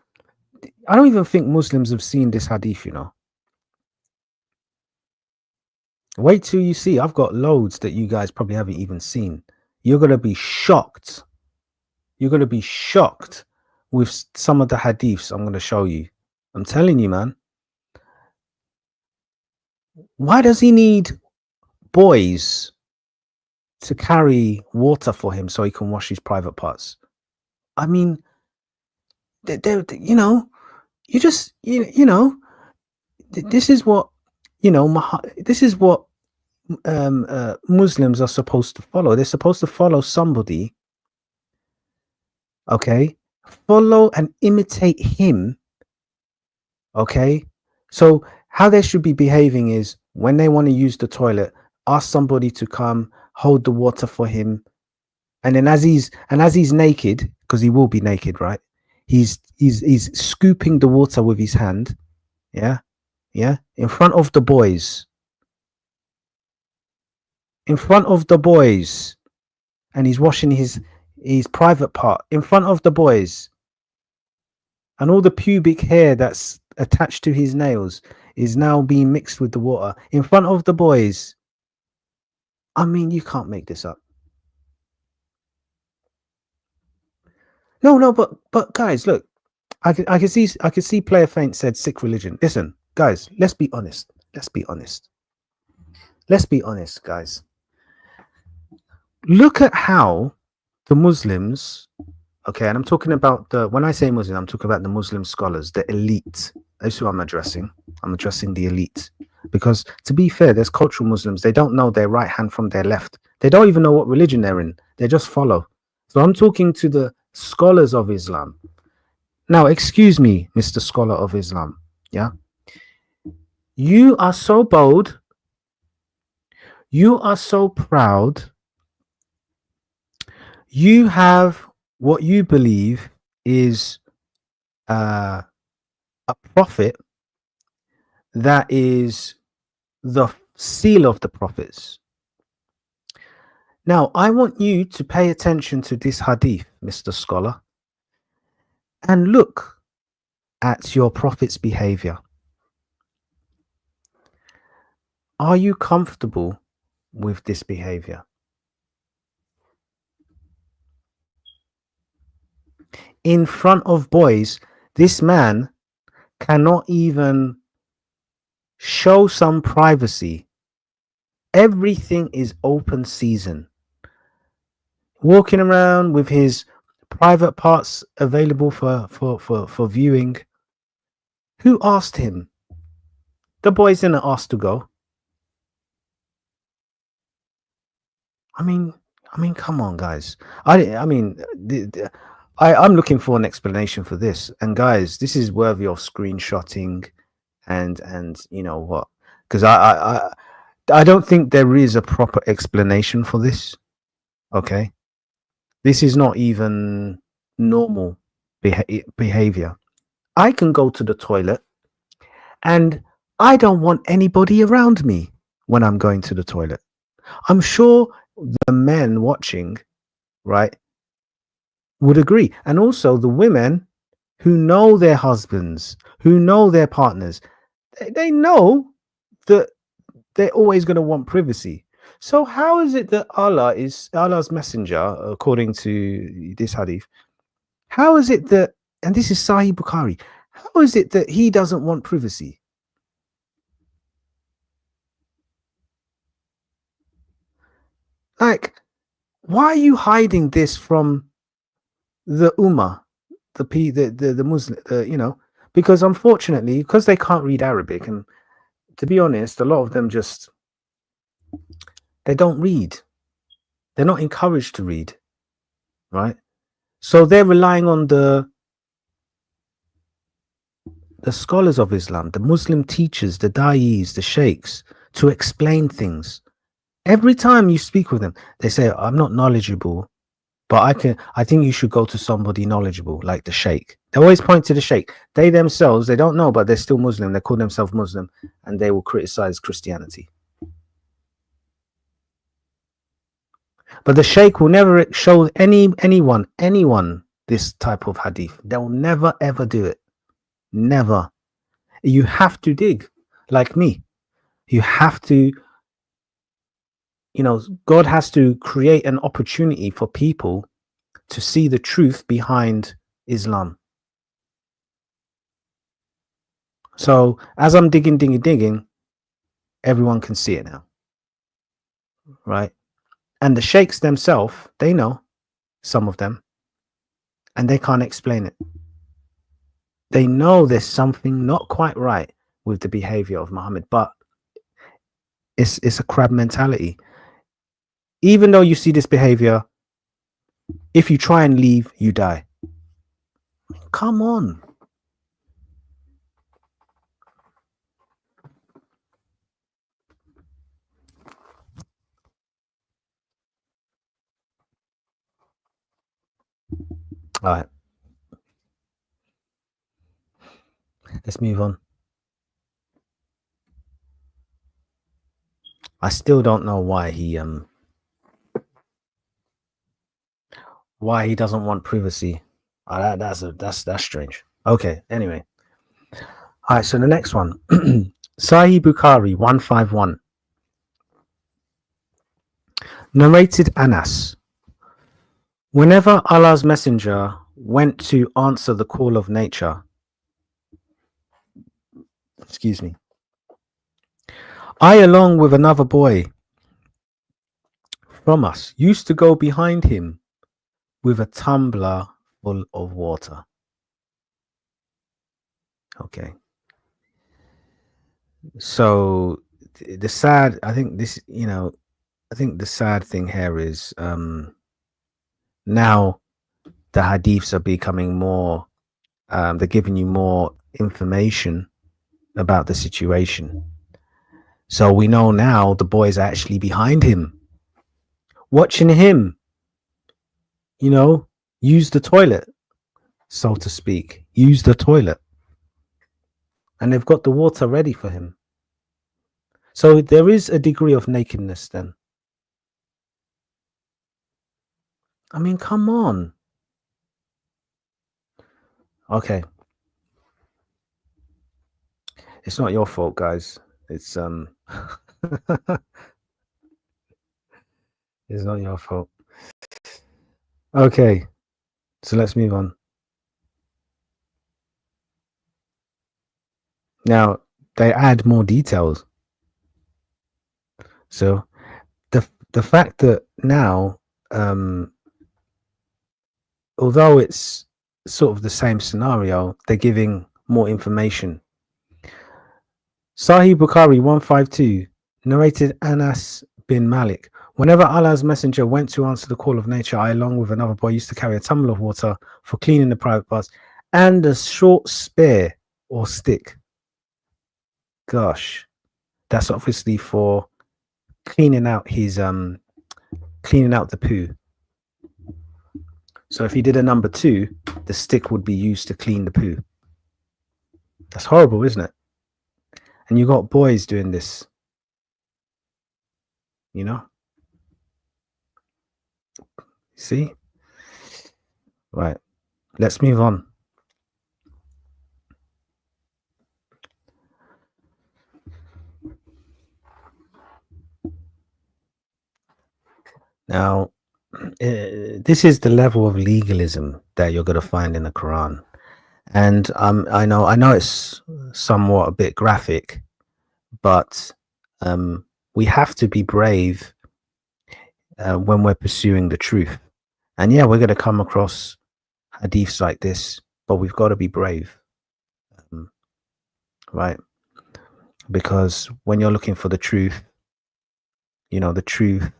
Speaker 1: Muslims have seen this hadith. Wait till you see. I've got loads that you guys probably haven't even seen. You're gonna be shocked. You're gonna be shocked with some of the hadiths I'm gonna show you. I'm telling you, man. Why does he need boys to carry water for him so he can wash his private parts? I mean, you just, this is what, this is what Muslims are supposed to follow. They're supposed to follow somebody, okay? Follow and imitate him, okay? So how they should be behaving is when they want to use the toilet, ask somebody to come hold the water for him, and then as he's naked, because he will be naked, right? He's scooping the water with his hand, yeah, in front of the boys, and he's washing his private part in front of the boys, and all the pubic hair that's attached to his nails is now being mixed with the water in front of the boys. I mean, you can't make this up. No, but guys, look, I can see Player Faint said sick religion. Listen, guys, let's be honest, guys. Look at how the Muslims, okay, and I'm talking about when I say Muslim, I'm talking about the Muslim scholars, the elite. That's who I'm addressing. I'm addressing the elite. Because to be fair, there's cultural Muslims. They don't know their right hand from their left. They don't even know what religion they're in. They just follow. So I'm talking to the scholars of Islam. Now, excuse me, Mr. Scholar of Islam. Yeah. You are so bold. You are so proud. You have what you believe is a prophet that is the seal of the prophets. Now, I want you to pay attention to this hadith, Mr. Scholar, and look at your prophet's behavior. Are you comfortable with this behavior? In front of boys, this man cannot even show some privacy, Everything is open season. Walking around with his private parts available for viewing. Who asked him? The boys didn't ask to go. I mean, come on, guys. I mean, I'm looking for an explanation for this. And guys, this is worthy of screenshotting, and you know what? Because I don't think there is a proper explanation for this. Okay, this is not even normal behavior. I can go to the toilet, and I don't want anybody around me when I'm going to the toilet. I'm sure the men watching, right, would agree. And also the women who know their husbands, who know their partners, they know that they're always going to want privacy. So how is it that Allah is Allah's messenger, according to this hadith? How is it that, and this is Sahih Bukhari, how is it that he doesn't want privacy? Like, why are you hiding this from the ummah, the Muslim, you know? Because unfortunately, because they can't read Arabic, and to be honest, a lot of them just they don't read. They're not encouraged to read, right? So they're relying on the scholars of Islam, the Muslim teachers, the da'is, the sheikhs, to explain things. Every time you speak with them, they say, I'm not knowledgeable, but I think you should go to somebody knowledgeable, like the sheikh. They always point to the sheikh. They themselves, they don't know, but they're still Muslim. They call themselves Muslim, and they will criticize Christianity. But the sheikh will never show anyone this type of hadith. They'll never ever do it. Never. You have to dig, like me. You have to, you know, God has to create an opportunity for people to see the truth behind Islam. So as I'm digging, everyone can see it now, right? And the sheikhs themselves, they know, some of them, and they can't explain it. They know there's something not quite right with the behavior of Muhammad, but it's a crab mentality. Even though you see this behavior, if you try and leave, you die. Come on. All right. Let's move on. I still don't know why he doesn't want privacy. That's strange. Okay, anyway. All right, so the next one. Sahih Bukhari 151. Narrated Anas. Whenever Allah's messenger went to answer the call of nature, excuse me, I, along with another boy from us, used to go behind him with a tumbler full of water. Okay. So the sad, I think this, you know, I think the sad thing here is now the hadiths are becoming more, they're giving you more information about the situation. So we know now the boys are actually behind him, watching him, you know, use the toilet, so to speak, use the toilet. And they've got the water ready for him. So there is a degree of nakedness then. I mean, come on. Okay. It's not your fault, guys. It's it's not your fault. Okay. So let's move on. Now, they add more details. So the fact that now, um, although it's sort of the same scenario, they're giving more information. Sahih Bukhari 152 narrated Anas bin Malik. Whenever Allah's messenger went to answer the call of nature, I, along with another boy, used to carry a tumbler of water for cleaning the private parts and a short spear or stick. Gosh, that's obviously for cleaning out his cleaning out the poo. So if he did a number 2, the stick would be used to clean the poo. That's horrible, isn't it? And you got boys doing this, you know? See? Right. Let's move on. Now, this is the level of legalism that you're going to find in the Quran. And I know it's somewhat a bit graphic, but we have to be brave when we're pursuing the truth. And yeah, we're going to come across hadiths like this, but we've got to be brave, right? Because when you're looking for the truth, the truth,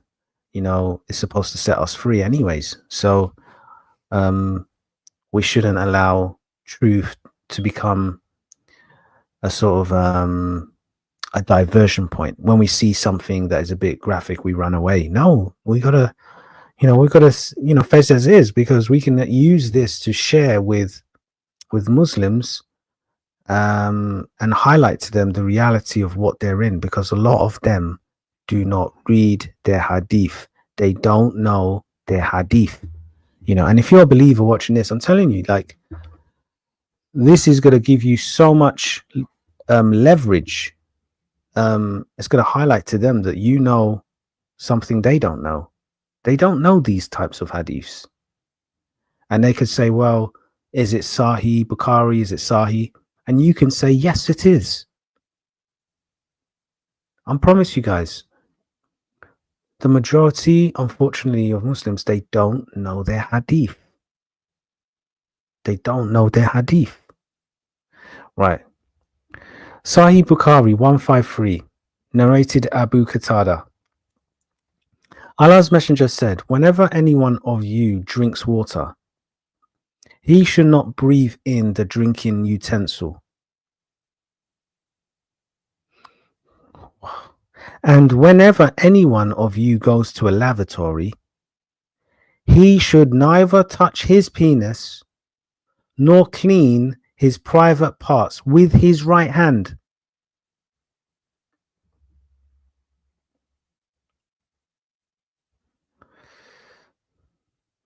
Speaker 1: is supposed to set us free anyways. So we shouldn't allow truth to become a sort of a diversion point. When we see something that is a bit graphic, we run away. No, we gotta face as is, because we can use this to share with Muslims, and highlight to them the reality of what they're in, because a lot of them do not read their hadith. They don't know their hadith, and if you're a believer watching this, I'm telling you, like, this is going to give you so much leverage. It's going to highlight to them that something they don't know. They don't know these types of hadiths, and they could say, well, is it Sahih Bukhari? Is it Sahih? And you can say, yes, it is. I promise you guys, the majority, unfortunately, of Muslims, they don't know their hadith. They don't know their hadith. Right. Sahih Bukhari 153, narrated Abu Qatada. Allah's Messenger said, whenever any one of you drinks water, he should not breathe in the drinking utensil. And whenever any one of you goes to a lavatory, he should neither touch his penis nor clean his private parts with his right hand.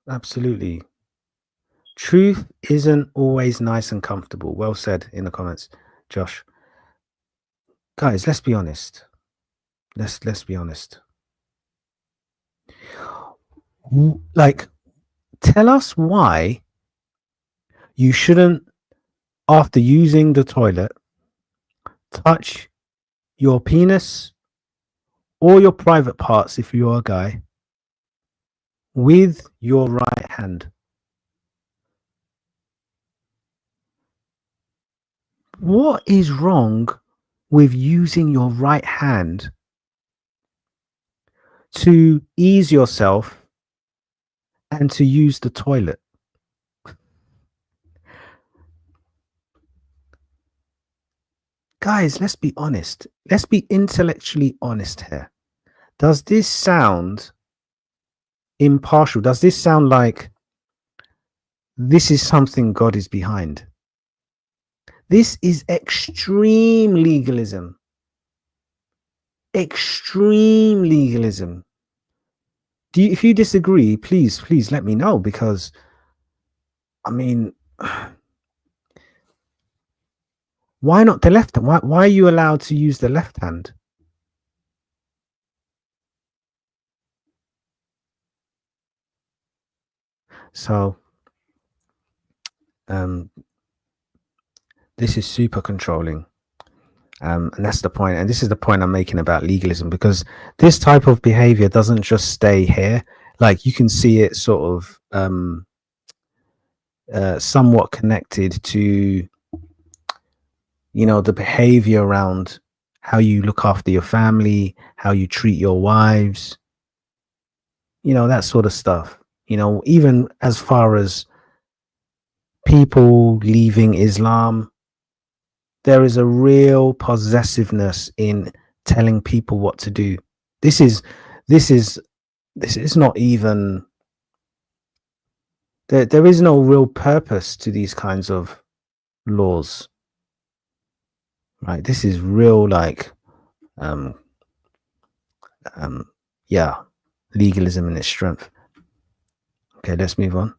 Speaker 1: Absolutely. Truth isn't always nice and comfortable. Well said in the comments, Josh. Guys, let's be honest. Let's be honest. Like, tell us why you shouldn't, after using the toilet, touch your penis or your private parts, if you're a guy, with your right hand. What is wrong with using your right hand to ease yourself and to use the toilet? Guys, let's be honest. Let's be intellectually honest here. Does this sound impartial? Does this sound like this is something God is behind? This is extreme legalism. Extreme legalism. If you disagree, please let me know, because I mean, why not the left hand? Why are you allowed to use the left hand? So this is super controlling. And that's the point. And this is the point I'm making about legalism, because this type of behavior doesn't just stay here. Like, you can see it sort of somewhat connected to, the behavior around how you look after your family, how you treat your wives, that sort of stuff. Even as far as people leaving Islam, there is a real possessiveness in telling people what to do. This is not even, there is no real purpose to these kinds of laws, right? This is real, like, yeah, legalism in its strength. Okay, let's move on.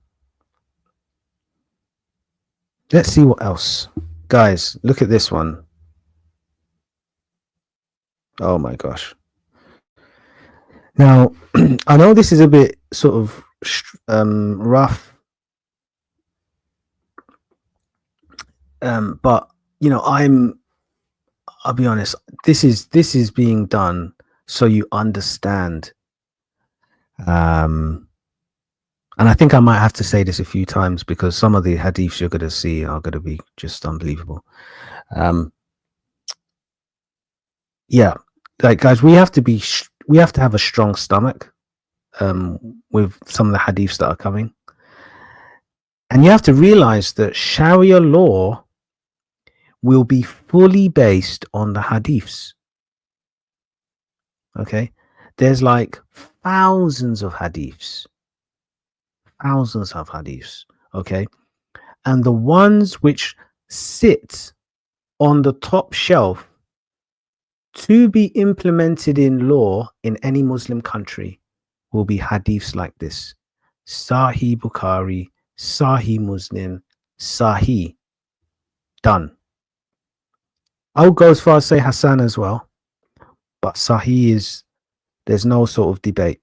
Speaker 1: Let's see what else. Guys, look at this one. Oh my gosh. Now, I know this is a bit sort of rough, but I'll be honest, this is being done so you understand. And I think I might have to say this a few times, because some of the hadiths you're going to see are going to be just unbelievable. Yeah, like, guys, we have to have a strong stomach with some of the hadiths that are coming. And you have to realize that Sharia law will be fully based on the hadiths. Okay, there's like thousands of hadiths. Okay, and the ones which sit on the top shelf to be implemented in law in any Muslim country will be hadiths like this: Sahih Bukhari, Sahih Muslim, Sahih. Done. I'll go as far as say Hassan as well, but Sahih there's no sort of debate.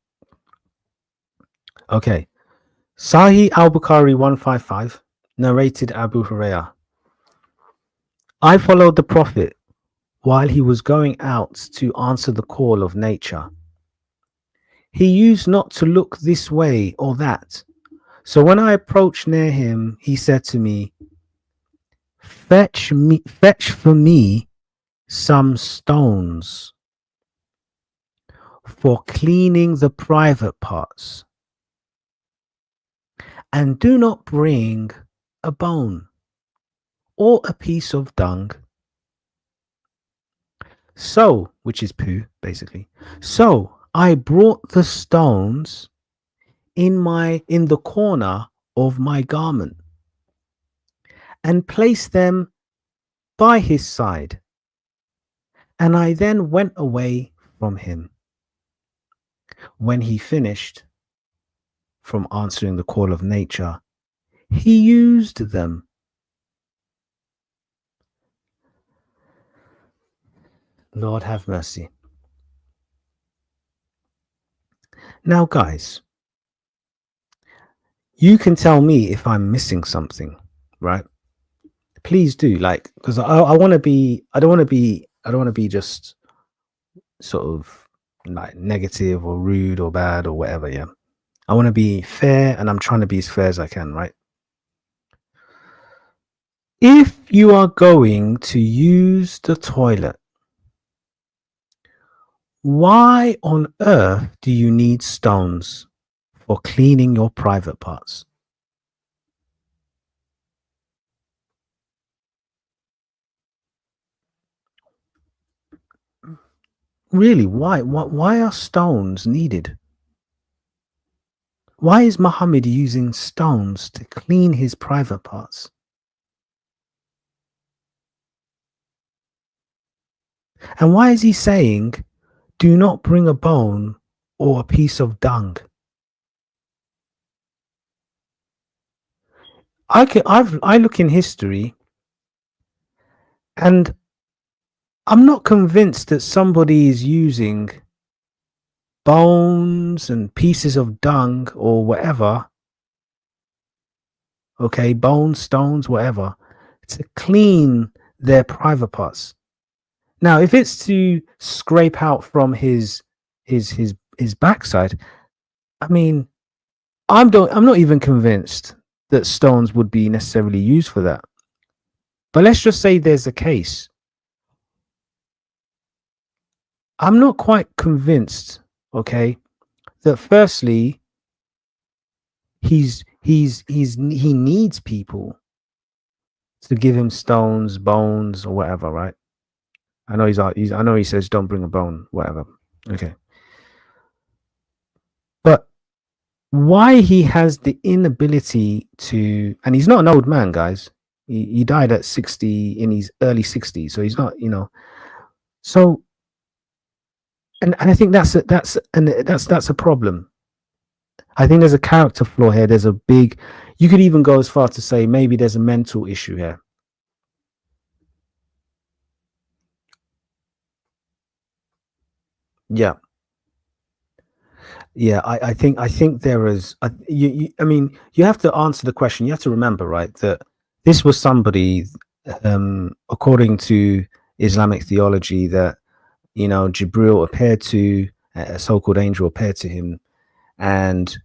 Speaker 1: Okay, Sahih al-Bukhari 155, narrated Abu Hurairah. I followed the Prophet while he was going out to answer the call of nature. He used not to look this way or that. So when I approached near him, he said to me, fetch for me some stones for cleaning the private parts, and do not bring a bone or a piece of dung. So, which is poo, basically. So I brought the stones in the corner of my garment and placed them by his side, and I then went away from him. When he finished from answering the call of nature, he used them. Lord have mercy. Now, guys, you can tell me if I'm missing something, right? Please do, like, because I don't want to be just sort of like negative or rude or bad or whatever. Yeah, I want to be fair, and I'm trying to be as fair as I can, right? If you are going to use the toilet, why on earth do you need stones for cleaning your private parts? Really, why? Why are stones needed? Why is Muhammad using stones to clean his private parts? And why is he saying, do not bring a bone or a piece of dung? I look in history, and I'm not convinced that somebody is using bones and pieces of dung or whatever, okay, bones, stones, whatever, to clean their private parts. Now, if it's to scrape out from his backside, I mean, I'm not even convinced that stones would be necessarily used for that. But let's just say there's a case. I'm not quite convinced, okay, that firstly he needs people to give him stones, bones, or whatever, right? I know I know he says don't bring a bone, whatever. Okay. But why he has the inability to, and he's not an old man, guys. He died at 60 in his early 60s, so he's not, so and I think that's a problem. I think there's a character flaw here. There's a big, you could even go as far to say maybe there's a mental issue here. Yeah. Yeah, I think there is. I mean, you have to answer the question. You have to remember, right, that this was somebody, according to Islamic theology, that Jibril appeared to, a so-called angel appeared to him, and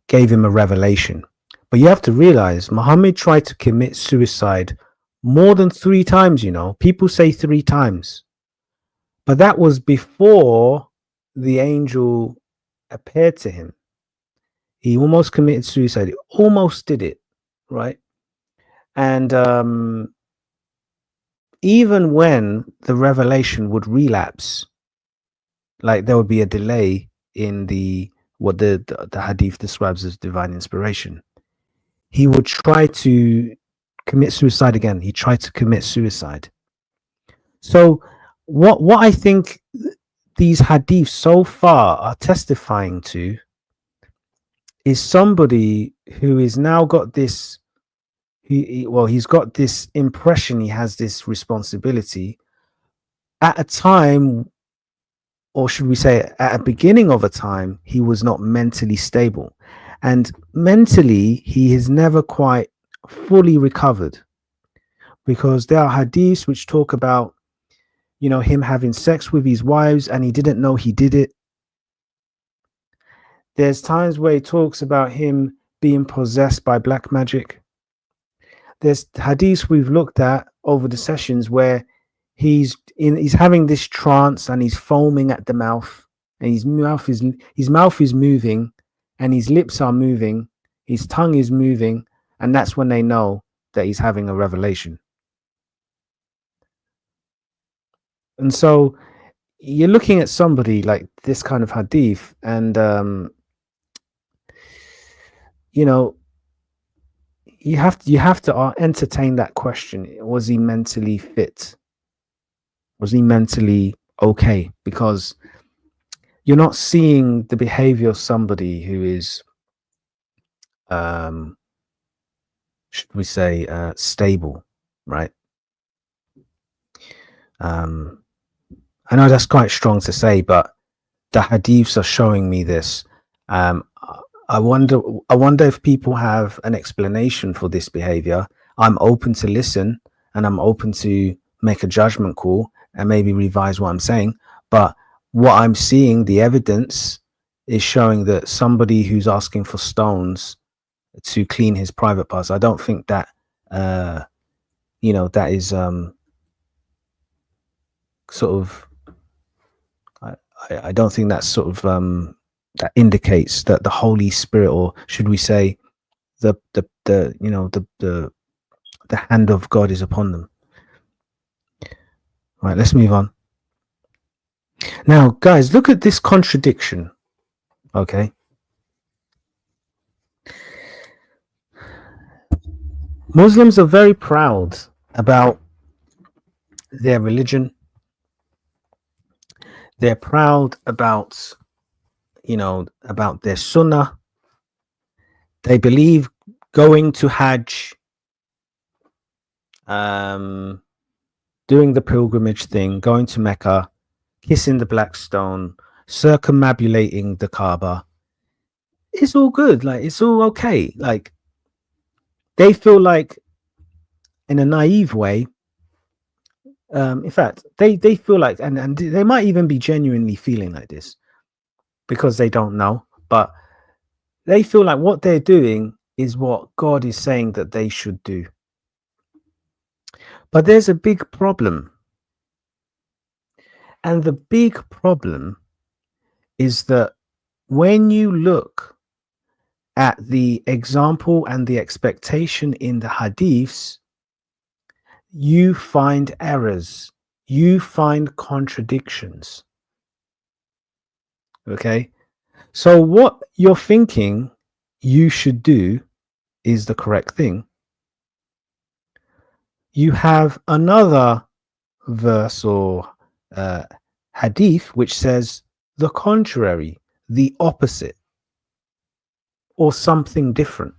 Speaker 1: gave him a revelation. But you have to realize Muhammad tried to commit suicide more than 3 times. People say 3 times, but that was before the angel appeared to him. He almost committed suicide. He almost did it, right? And even when the revelation would relapse, like there would be a delay in what the hadith describes as divine inspiration, he would try to commit suicide again. He tried to commit suicide. So what I think these hadiths so far are testifying to is somebody who is now got this, he's got this impression, he has this responsibility at a time, or should we say at a beginning of a time, he was not mentally stable, and mentally he has never quite fully recovered, because there are hadiths which talk about him having sex with his wives and he didn't know he did it. There's times where he talks about him being possessed by black magic. There's hadiths we've looked at over the sessions where he's having this trance and he's foaming at the mouth, and his mouth is moving, and his lips are moving, his tongue is moving, and that's when they know that he's having a revelation. And so you're looking at somebody like this kind of hadith, and you have to entertain that question. Was he mentally fit? Was he mentally okay? Because you're not seeing the behavior of somebody who is, should we say, stable, right? I know that's quite strong to say, but the hadiths are showing me this. I wonder if people have an explanation for this behavior. I'm open to listen, and I'm open to make a judgment call and maybe revise what I'm saying. But what I'm seeing, the evidence is showing that somebody who's asking for stones to clean his private parts, I don't think that that is sort of, I don't think that's sort of that indicates that the Holy Spirit, or should we say the hand of God is upon them. Right, let's move on. Now, guys, look at this contradiction. Okay. Muslims are very proud about their religion. They're proud about, about their sunnah. They believe going to Hajj, doing the pilgrimage thing, going to Mecca, kissing the black stone, circumambulating the Kaaba. It's all good. Like, it's all okay. Like, they feel like, in a naive way, In fact, they feel like, and they might even be genuinely feeling like this because they don't know, but they feel like what they're doing is what God is saying that they should do. But there's a big problem. And the big problem is that when you look at the example and the expectation in the Hadiths, you find errors, you find contradictions. Okay. So what you're thinking you should do is the correct thing. You have another verse or hadith which says the contrary, the opposite, or something different.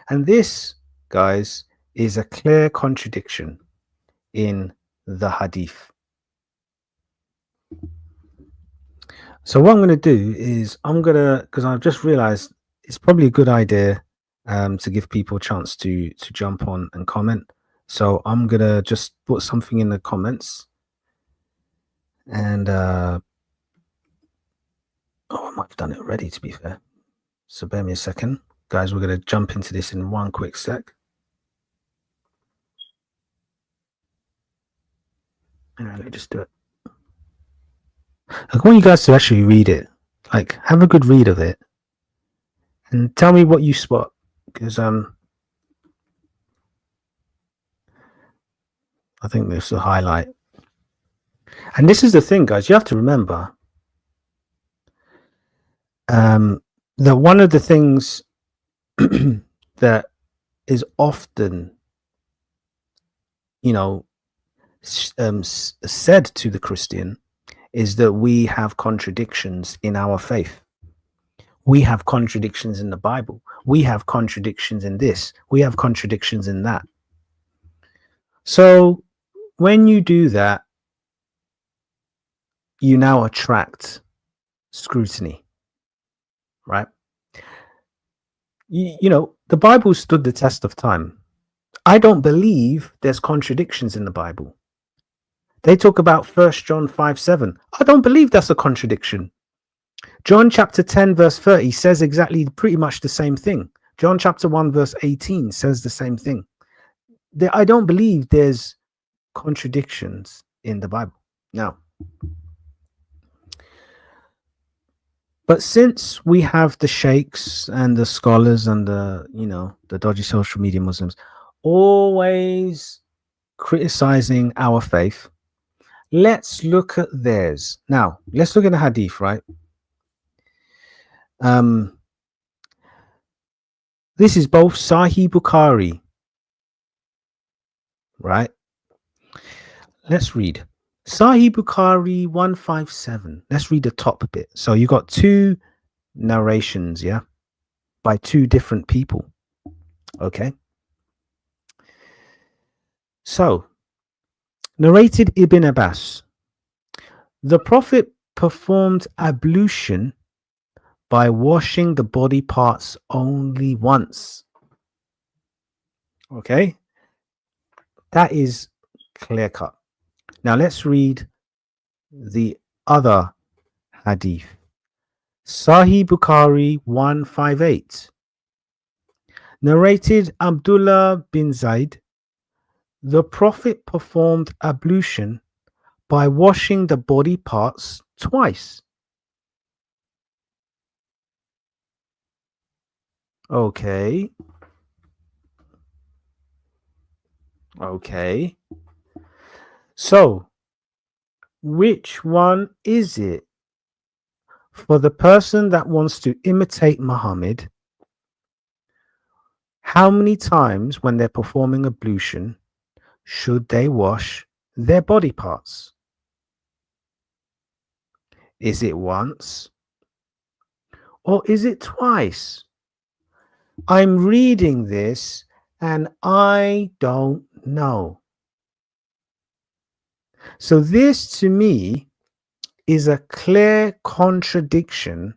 Speaker 1: And this, guys, is a clear contradiction in the hadith. So what I'm going to do is because I've just realized it's probably a good idea to give people a chance to jump on and comment. So I'm going to just put something in the comments. And oh, I might have done it already, to be fair. So bear me a second. Guys, we're going to jump into this in one quick sec. Let me just do it. I want you guys to actually read it. Like, have a good read of it. And tell me what you spot. Because I think this is a highlight. And this is the thing, guys. You have to remember that one of the things that is often, said to the Christian is that we have contradictions in our faith. We have contradictions in the Bible. We have contradictions in this. We have contradictions in that. So when you do that, you now attract scrutiny, right? The Bible stood the test of time. I don't believe there's contradictions in the Bible. They talk about 1 John 5:7. I don't believe that's a contradiction. John chapter 10 verse 30 says exactly pretty much the same thing. John chapter 1 verse 18 says the same thing. I don't believe there's contradictions in the Bible. Now, but since we have the sheikhs and the scholars and the dodgy social media Muslims always criticizing our faith, let's look at theirs. Now, let's look at the hadith, right? This is both Sahih Bukhari, right? Let's read Sahih Bukhari 157. Let's read the top bit. So you got two narrations, yeah, by two different people. Okay. So, narrated Ibn Abbas. The Prophet performed ablution by washing the body parts only once. Okay. That is clear cut. Now let's read the other hadith. Sahih Bukhari 158. Narrated Abdullah bin Zaid. The Prophet performed ablution by washing the body parts twice. Okay. Okay. So, which one is it? For the person that wants to imitate Muhammad, how many times when they're performing ablution should they wash their body parts? Is it once? Or is it twice? I'm reading this and I don't know. So this to me is a clear contradiction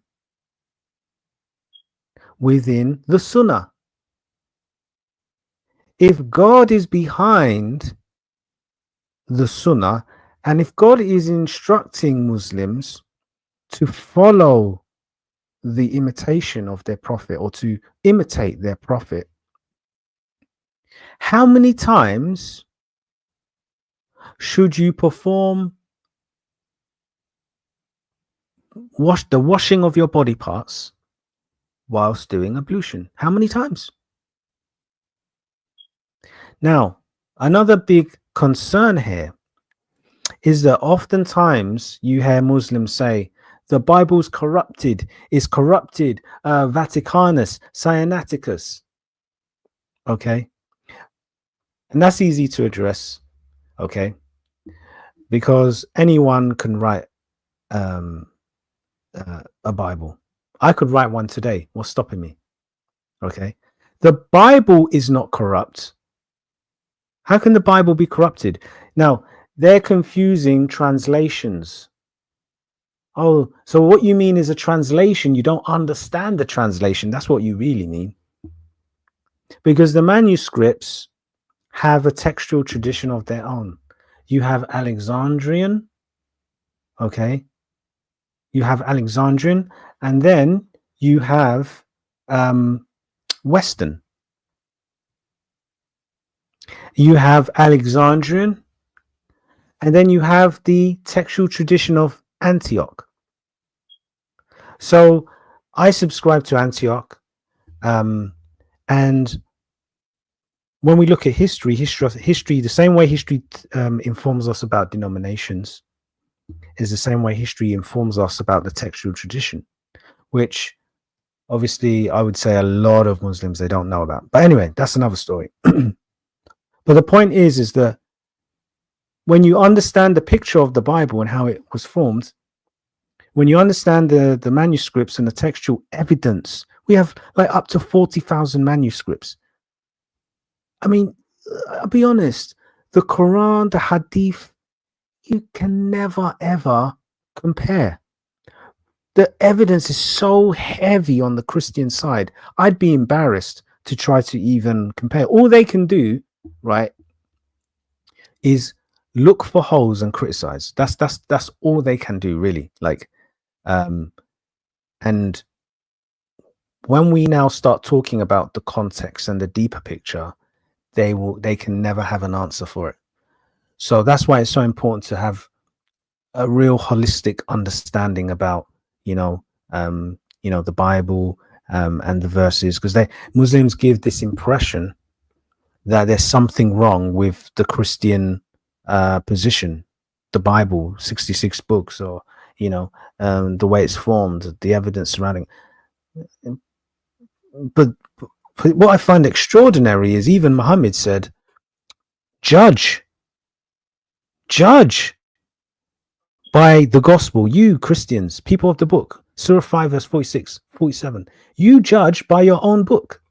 Speaker 1: within the Sunnah. If God is behind the Sunnah, and if God is instructing Muslims to follow the imitation of their prophet or to imitate their prophet, how many times should you perform the washing of your body parts whilst doing ablution? How many times? Now, another big concern here is that oftentimes you hear Muslims say the Bible's corrupted, Vaticanus, Sinaiticus. Okay. And that's easy to address. Okay. Because anyone can write a Bible. I could write one today. What's stopping me? Okay. The Bible is not corrupt. How can the Bible be corrupted? Now, they're confusing translations. Oh, so what you mean is a translation. You don't understand the translation. That's what you really mean. Because the manuscripts have a textual tradition of their own. You have Alexandrian, okay? You have Alexandrian, and then you have Western. You have Alexandrian, and then you have the textual tradition of Antioch. So I subscribe to Antioch, and when we look at history, the same way history informs us about denominations is the same way history informs us about the textual tradition, which obviously I would say a lot of Muslims, they don't know about. But anyway, that's another story. But the point is that when you understand the picture of the Bible and how it was formed, when you understand the manuscripts and the textual evidence, we have like up to 40,000 manuscripts. I mean, I'll be honest, the Quran, the Hadith, you can never, ever compare. The evidence is so heavy on the Christian side. I'd be embarrassed to try to even compare. All they can do, right, is look for holes and criticize. That's all they can do, really. Like, and when we now start talking about the context and the deeper picture, they can never have an answer for it. So that's why it's so important to have a real holistic understanding about, the Bible and the verses, because Muslims give this impression that there's something wrong with the Christian position, the Bible, 66 books, or the way it's formed, the evidence surrounding. But what I find extraordinary is even Muhammad said, judge by the gospel, you Christians, people of the book. Surah 5 verse 46, 47. You judge by your own book.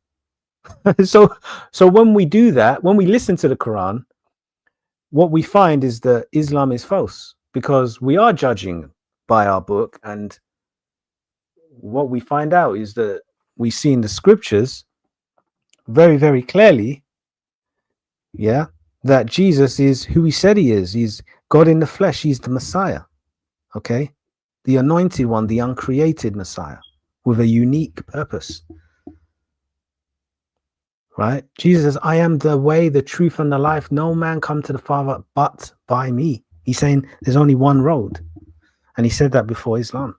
Speaker 1: So when we do that, when we listen to the Quran, what we find is that Islam is false, because we are judging by our book. And what we find out is that we see in the scriptures very, very clearly, that Jesus is who he said he is. He's God in the flesh. He's the Messiah. Okay, the anointed one, the uncreated Messiah with a unique purpose, right? Jesus says, I am the way, the truth, and the life. No man come to the Father but by me. He's saying there's only one road. And he said that before Islam.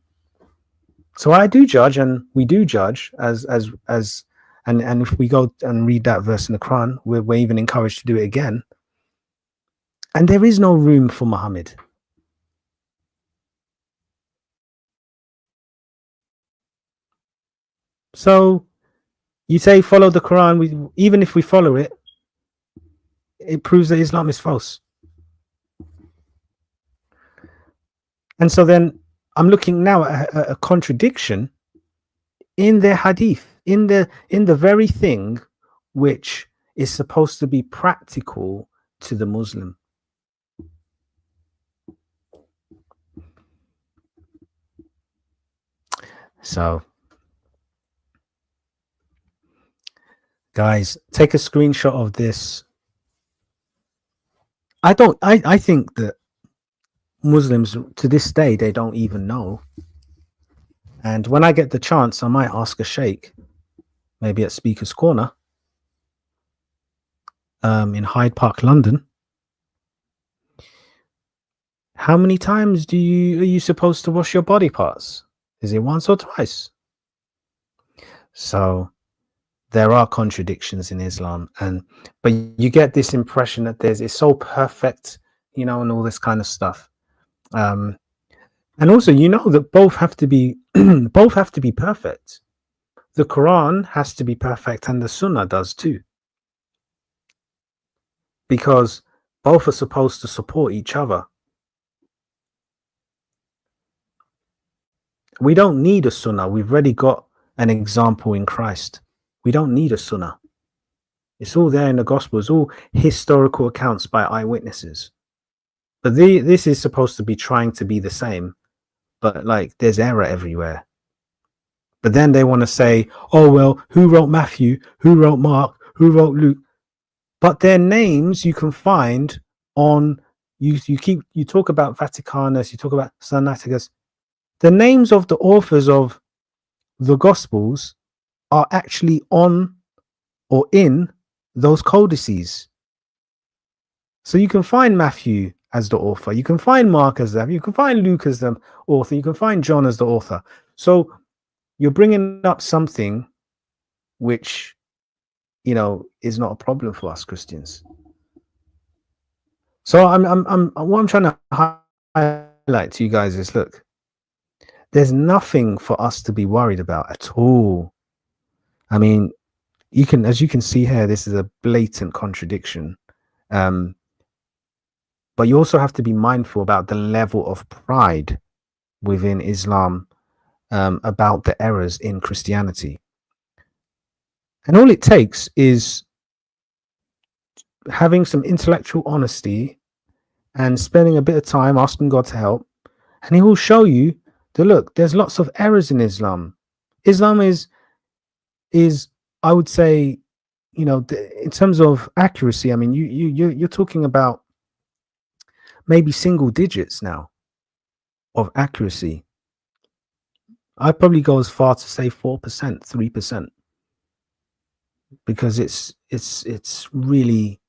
Speaker 1: So I do judge, and we do judge and if we go and read that verse in the Quran, we're even encouraged to do it again. And there is no room for Muhammad. So you say follow the Quran. Even if we follow it, it proves that Islam is false. And so then I'm looking now at a contradiction in their hadith, in the very thing which is supposed to be practical to the Muslim. So guys, take a screenshot of this I think that Muslims to this day, they don't even know. And when I get the chance, I might ask a sheikh, maybe at Speaker's Corner, in Hyde Park, London, how many times are you supposed to wash your body parts? Is it once or twice? So there are contradictions in Islam, but you get this impression that it's so perfect, and all this kind of stuff. And also, that both have to be both have to be perfect. The Quran has to be perfect, and the Sunnah does too, because both are supposed to support each other. We don't need a Sunnah. We've already got an example in Christ. We don't need a Sunnah. It's all there in the Gospels, all historical accounts by eyewitnesses. But this is supposed to be trying to be the same, but like there's error everywhere. But then they want to say, oh, well, who wrote Matthew? Who wrote Mark? Who wrote Luke? But their names you can find on, you talk about Vaticanus, you talk about Sinaiticus. The names of the authors of the Gospels are actually on or in those codices. So you can find Matthew as the author, you can find Mark as the, you can find Luke as the author, you can find John as the author. So you're bringing up something which, is not a problem for us Christians. So what I'm trying to highlight to you guys is, look, there's nothing for us to be worried about at all. I mean, as you can see here, this is a blatant contradiction. But you also have to be mindful about the level of pride within Islam, about the errors in Christianity. And all it takes is having some intellectual honesty and spending a bit of time asking God to help, and he will show you that, look, there's lots of errors in Islam. Islam is I would say, in terms of accuracy, I mean, you're talking about maybe single digits now of accuracy. I'd probably go as far to say 4%, 3%, because it's really,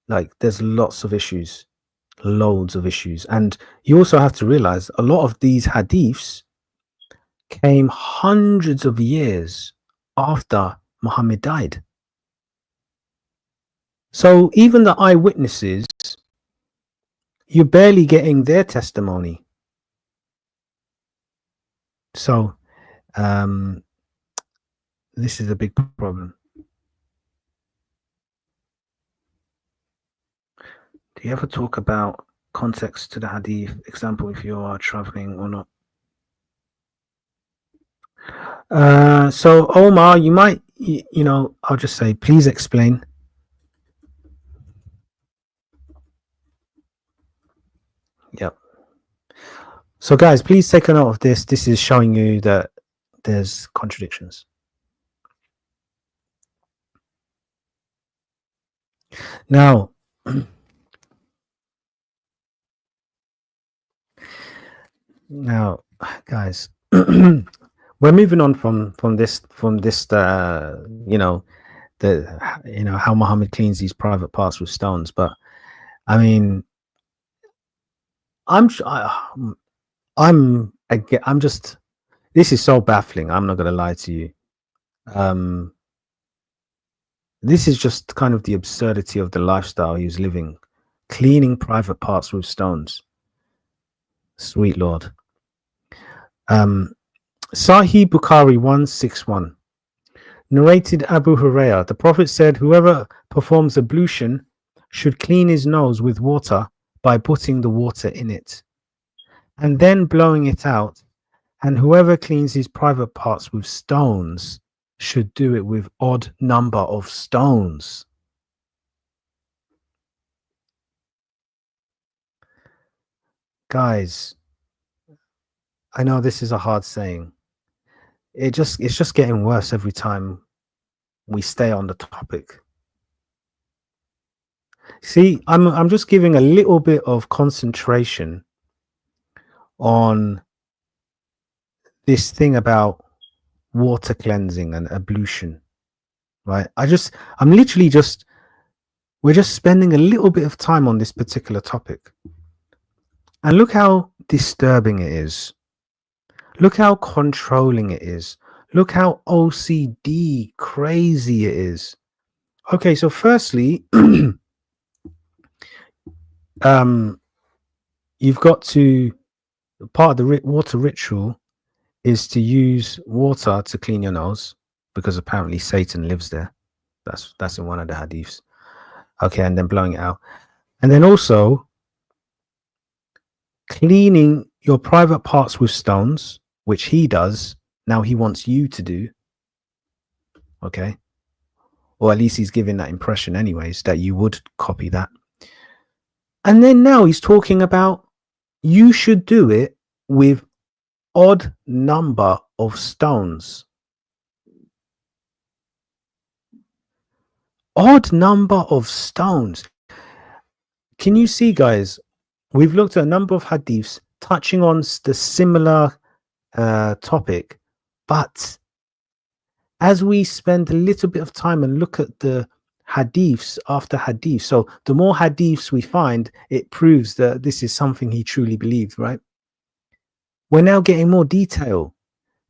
Speaker 1: like, there's lots of issues, loads of issues. And you also have to realize a lot of these hadiths came hundreds of years after Muhammad died. So even the eyewitnesses, you're barely getting their testimony. So this is a big problem. Do you ever talk about context to the hadith, example, if you are traveling or not? So Omar, you might, I'll just say, please explain. Yep. So guys, please take a note of this. This is showing you that there's contradictions. Now, guys, we're moving on from this how Muhammad cleans these private parts with stones. But I mean, I'm just, this is so baffling. I'm not going to lie to you. This is just kind of the absurdity of the lifestyle he was living, cleaning private parts with stones. Sweet Lord. Sahih Bukhari 161. Narrated Abu Hurairah, the Prophet said, whoever performs ablution should clean his nose with water by putting the water in it and then blowing it out, and whoever cleans his private parts with stones should do it with odd number of stones. Guys, I know this is a hard saying. It's just getting worse every time we stay on the topic. See, I'm just giving a little bit of concentration on this thing about water cleansing and ablution, right? I'm literally just, we're just spending a little bit of time on this particular topic. And look how disturbing it is. Look how controlling it is. Look how OCD crazy it is. Okay, so firstly, you've got to, part of the water ritual is to use water to clean your nose, because apparently Satan lives there. That's in one of the hadiths. Okay, and then blowing it out. And then also cleaning your private parts with stones, which he does. Now he wants you to do. Okay. Or at least he's giving that impression anyways, that you would copy that. And then now he's talking about you should do it with odd number of stones. Odd number of stones. Can you see, guys? We've looked at a number of hadiths touching on the similar topic, but as we spend a little bit of time and look at the hadiths after hadith, so the more hadiths we find, it proves that this is something he truly believed, right? We're now getting more detail,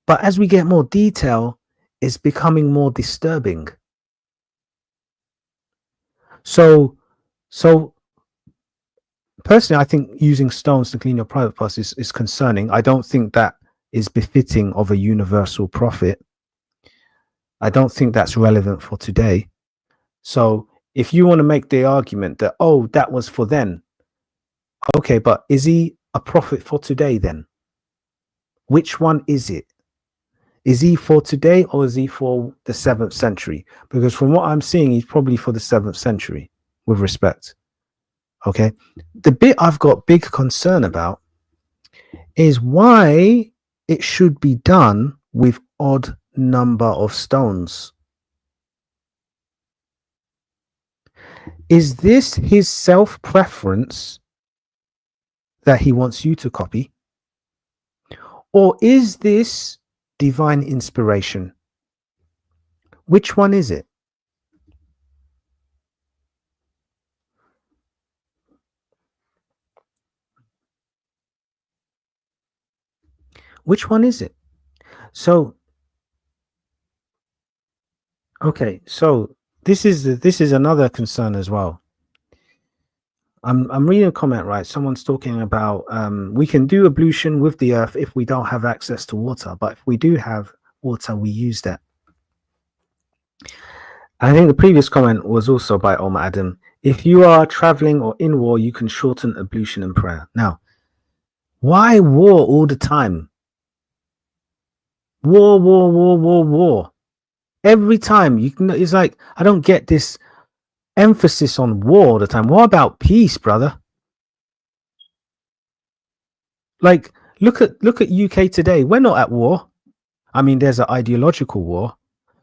Speaker 1: but as we get more detail, it's becoming more disturbing. So personally, I think using stones to clean your private parts is concerning. I don't think that is befitting of a universal prophet. I don't think that's relevant for today. So if you want to make the argument that, oh, that was for then, okay, but is he a prophet for today then? Which one is it? Is he for today or is he for the 7th century? Because from what I'm seeing, he's probably for the 7th century, with respect. Okay. The bit I've got big concern about is why it should be done with odd number of stones. Is this his self-preference that he wants you to copy? Or is this divine inspiration? Which one is it? Which one is it? So, okay, so this is another concern as well. I'm reading a comment, right? Someone's talking about we can do ablution with the earth if we don't have access to water, but if we do have water, we use that. I think the previous comment was also by Omar Adam. If you are traveling or in war, you can shorten ablution and prayer. Now, why war all the time? War. Every time you can, it's like, I don't get this emphasis on war all the time. What about peace, brother? Like, look at UK today. We're not at war. I mean, there's an ideological war,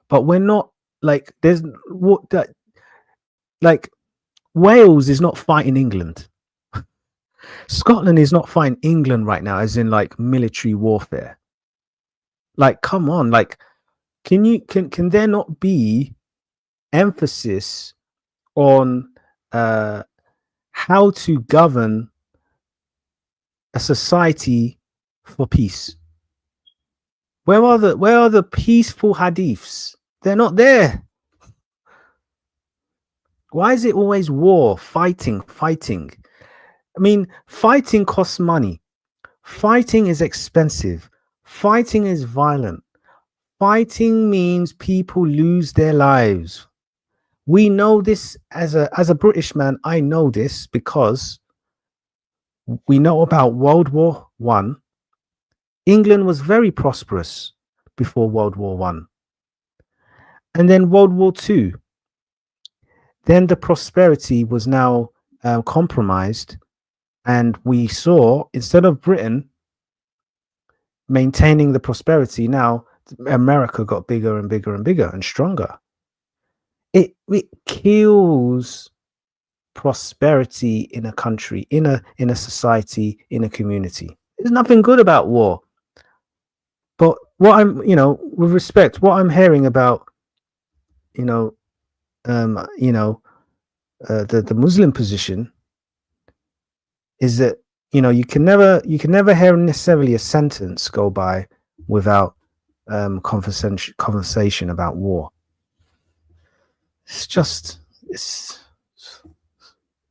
Speaker 1: but we're not, like, there's what that, like, Wales is not fighting England. Scotland is not fighting England right now, as in like military warfare. Like, come on, like, can there not be emphasis on how to govern a society for peace? Where are the peaceful hadiths? They're not there. Why is it always war, fighting? I mean, fighting costs money. Fighting is expensive. Fighting is violent. Fighting means people lose their lives. We know this as a British man. I know this because we know about World War One. England was very prosperous before World War One, and then World War Two. Then the prosperity was now compromised, and we saw, instead of Britain maintaining the prosperity, now America got bigger and bigger and bigger and stronger. It kills prosperity in a country, in a society, in a community. There's nothing good about war. But what I'm, with respect, what I'm hearing about, you know, the Muslim position is that, you can never hear necessarily a sentence go by without conversation about war. It's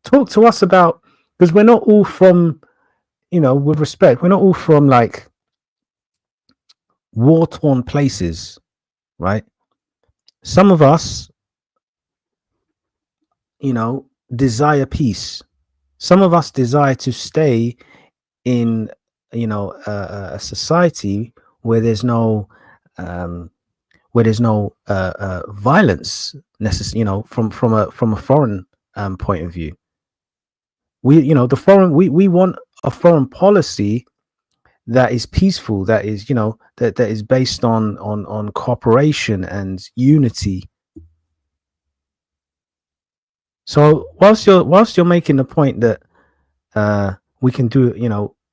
Speaker 1: talk to us about, because we're not all from, with respect, we're not all from like war-torn places, right? Some of us, desire peace. Some of us desire to stay in, a society where there's no violence necessarily, from a foreign point of view. We want a foreign policy that is peaceful, that is, that is based on cooperation and unity. So whilst you're making the point that we can do,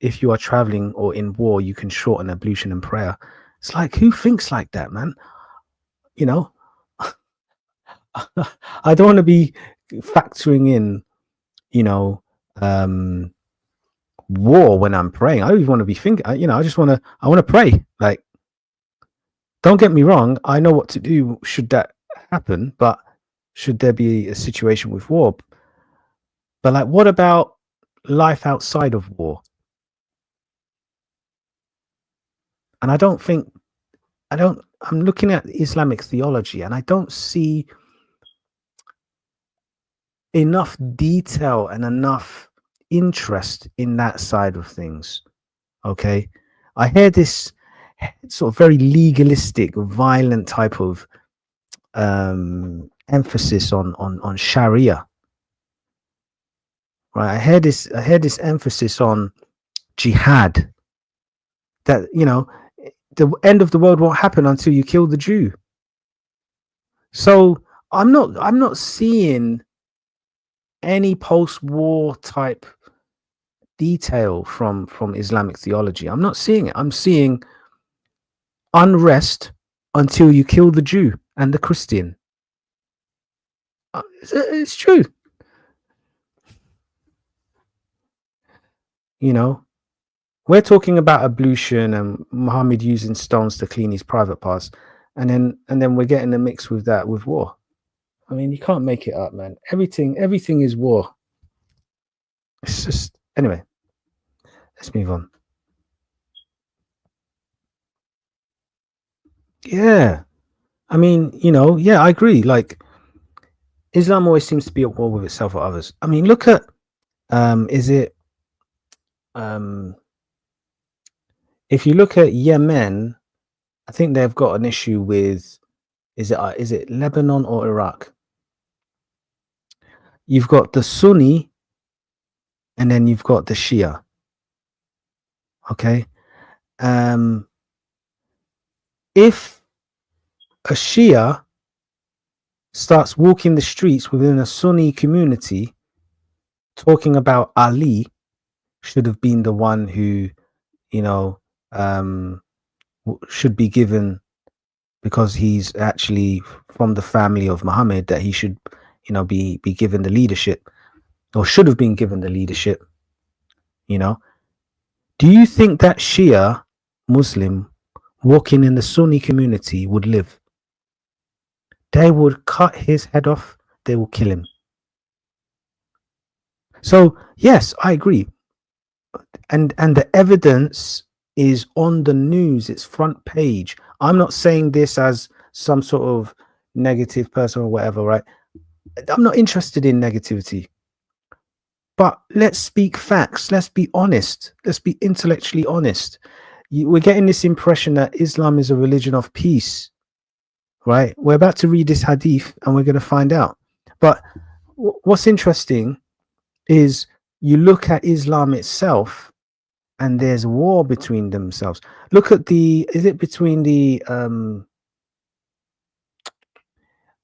Speaker 1: if you are traveling or in war, you can shorten ablution and prayer. It's like, who thinks like that, man? I don't want to be factoring in, war when I'm praying. I don't even want to be thinking, I want to pray. Like, don't get me wrong, I know what to do should that happen, but should there be a situation with war? But like, what about life outside of war? And I'm looking at Islamic theology and I don't see enough detail and enough interest in that side of things. Okay. I hear this sort of very legalistic, violent type of emphasis on Sharia. Right. I heard this emphasis on jihad, that, the end of the world won't happen until you kill the Jew. So I'm not seeing any post-war type detail from Islamic theology. I'm not seeing it. I'm seeing unrest until you kill the Jew and the Christian. It's true. We're talking about ablution and Muhammad using stones to clean his private parts, and then we're getting a mix with that with war. I mean, you can't make it up, man. Everything is war. It's just, anyway. Let's move on. Yeah, I mean, I agree. Like, Islam always seems to be at war with itself or others. I mean, look at if you look at Yemen, I think they've got an issue with, is it Lebanon or Iraq? You've got the Sunni and then you've got the Shia. Okay. If a Shia starts walking the streets within a Sunni community talking about Ali should have been the one who, should be given, because he's actually from the family of Muhammad, that he should, be given the leadership, or should have been given the leadership. Do you think that Shia Muslim walking in the Sunni community would live? They would cut his head off. They will kill him. So yes, I agree. And the evidence is on the news. It's front page. I'm not saying this as some sort of negative person or whatever, right? I'm not interested in negativity. But let's speak facts. Let's be honest. Let's be intellectually honest. We're getting this impression that Islam is a religion of peace, right? We're about to read this hadith and we're going to find out. But what's interesting is you look at Islam itself and there's war between themselves. Look at is it between the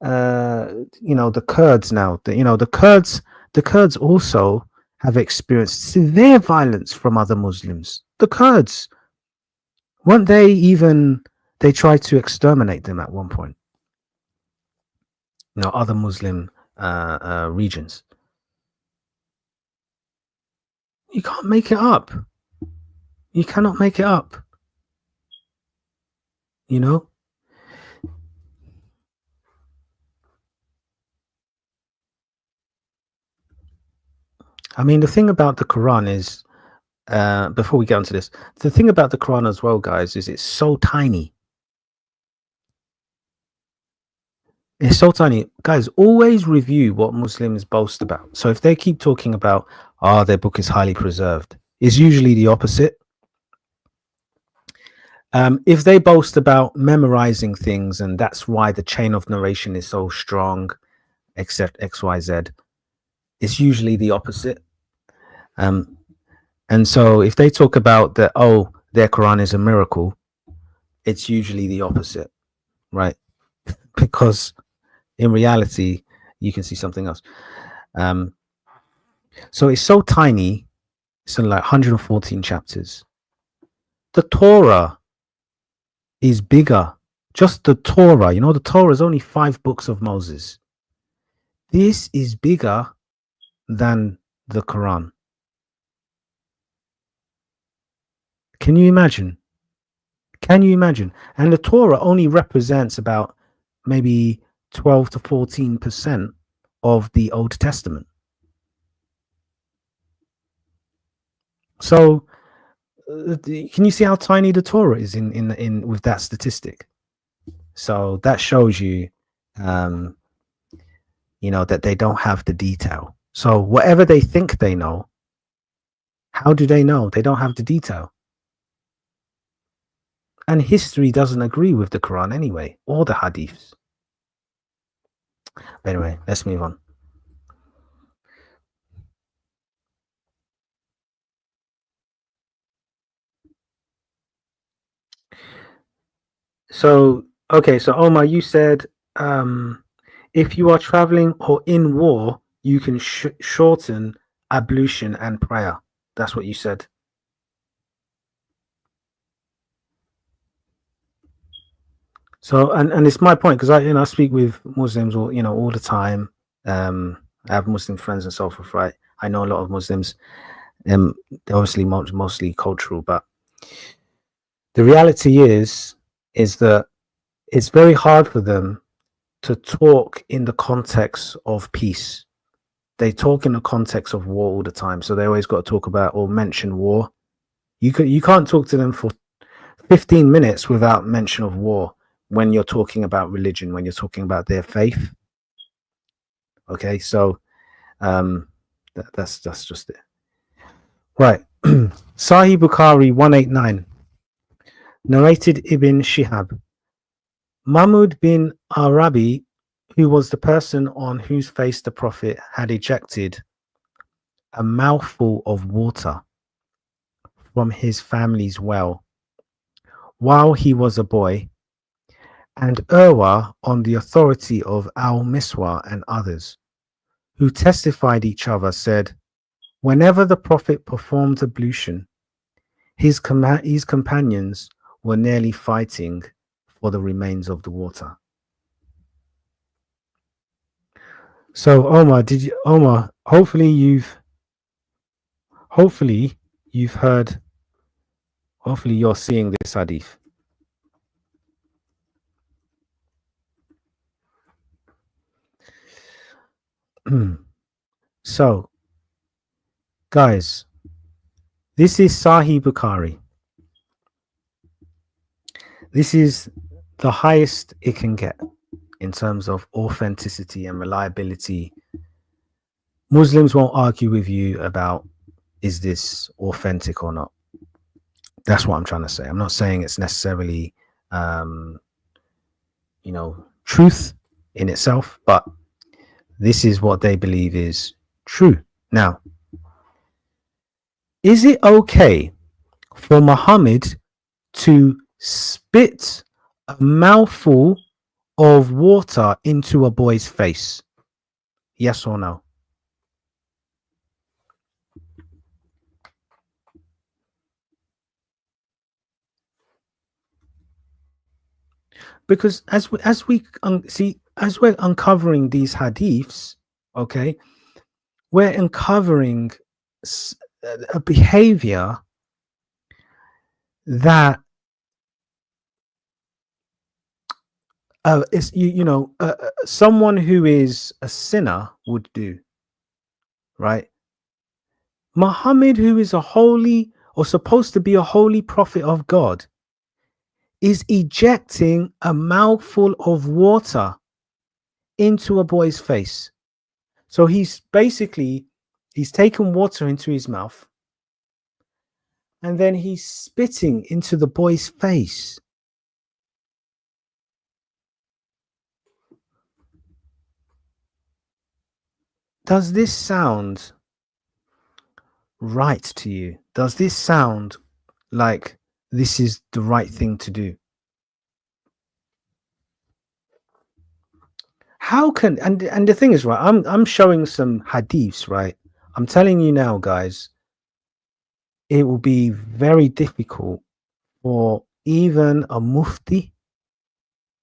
Speaker 1: the Kurds now? The Kurds, The Kurds also have experienced severe violence from other Muslims. The Kurds, weren't they even, they tried to exterminate them at one point, other Muslim regions. You can't make it up. You cannot make it up. I mean, the thing about the Quran is, before we get onto this, the thing about the Quran as well, guys, is it's so tiny. It's so tiny. Guys, always review what Muslims boast about. So if they keep talking about, their book is highly preserved, it's usually the opposite. If they boast about memorizing things and that's why the chain of narration is so strong, except XYZ, it's usually the opposite. And so if they talk about that, their Quran is a miracle, it's usually the opposite, right? Because in reality, you can see something else. So it's so tiny. It's in like 114 chapters. The Torah is bigger. Just the Torah, the Torah is only 5 books of Moses. This is bigger than the Quran. Can you imagine? And the Torah only represents about maybe 12 to 14% of the Old Testament. So can you see how tiny the Torah is in with that statistic? So that shows you, that they don't have the detail. So whatever they think they know, how do they know? They don't have the detail. And history doesn't agree with the Quran anyway, or the Hadiths. Anyway, let's move on. So, okay, so Omar, you said if you are traveling or in war, you can shorten ablution and prayer. That's what you said. So, and it's my point, because I speak with Muslims all the time. I have Muslim friends and so forth, right? I know a lot of Muslims. They're obviously mostly cultural, but the reality is that it's very hard for them to talk in the context of peace. They talk in the context of war all the time, so they always got to talk about or mention war. You can't talk to them for 15 minutes without mention of war when you're talking about religion, when you're talking about their faith. Okay, so that's just it. Right. Sahih Bukhari 189, narrated Ibn Shihab. Mahmud bin Arabi, who was the person on whose face the Prophet had ejected a mouthful of water from his family's well while he was a boy, and Urwa on the authority of Al-Miswar and others, who testified each other, said, whenever the Prophet performed ablution, his companions were nearly fighting for the remains of the water. So Omar, hopefully you're seeing this hadith. So, guys, this is Sahih Bukhari. This is the highest it can get in terms of authenticity and reliability. Muslims won't argue with you about, is this authentic or not? That's what I'm trying to say. I'm not saying it's necessarily, truth in itself, but this is what they believe is true. Now, is it okay for Muhammad to spit a mouthful of water into a boy's face? Yes or no? because as we're uncovering these hadiths, okay, we're uncovering a behavior that is someone who is a sinner would do, right? Muhammad, who is a holy or supposed to be a holy prophet of God, is ejecting a mouthful of water into a boy's face. So he's taken water into his mouth and then he's spitting into the boy's face. Does this sound right to you? Does this sound like this is the right thing to do? How can, and the thing is, right, I'm showing some hadiths, right? I'm telling you now, guys, it will be very difficult for even a mufti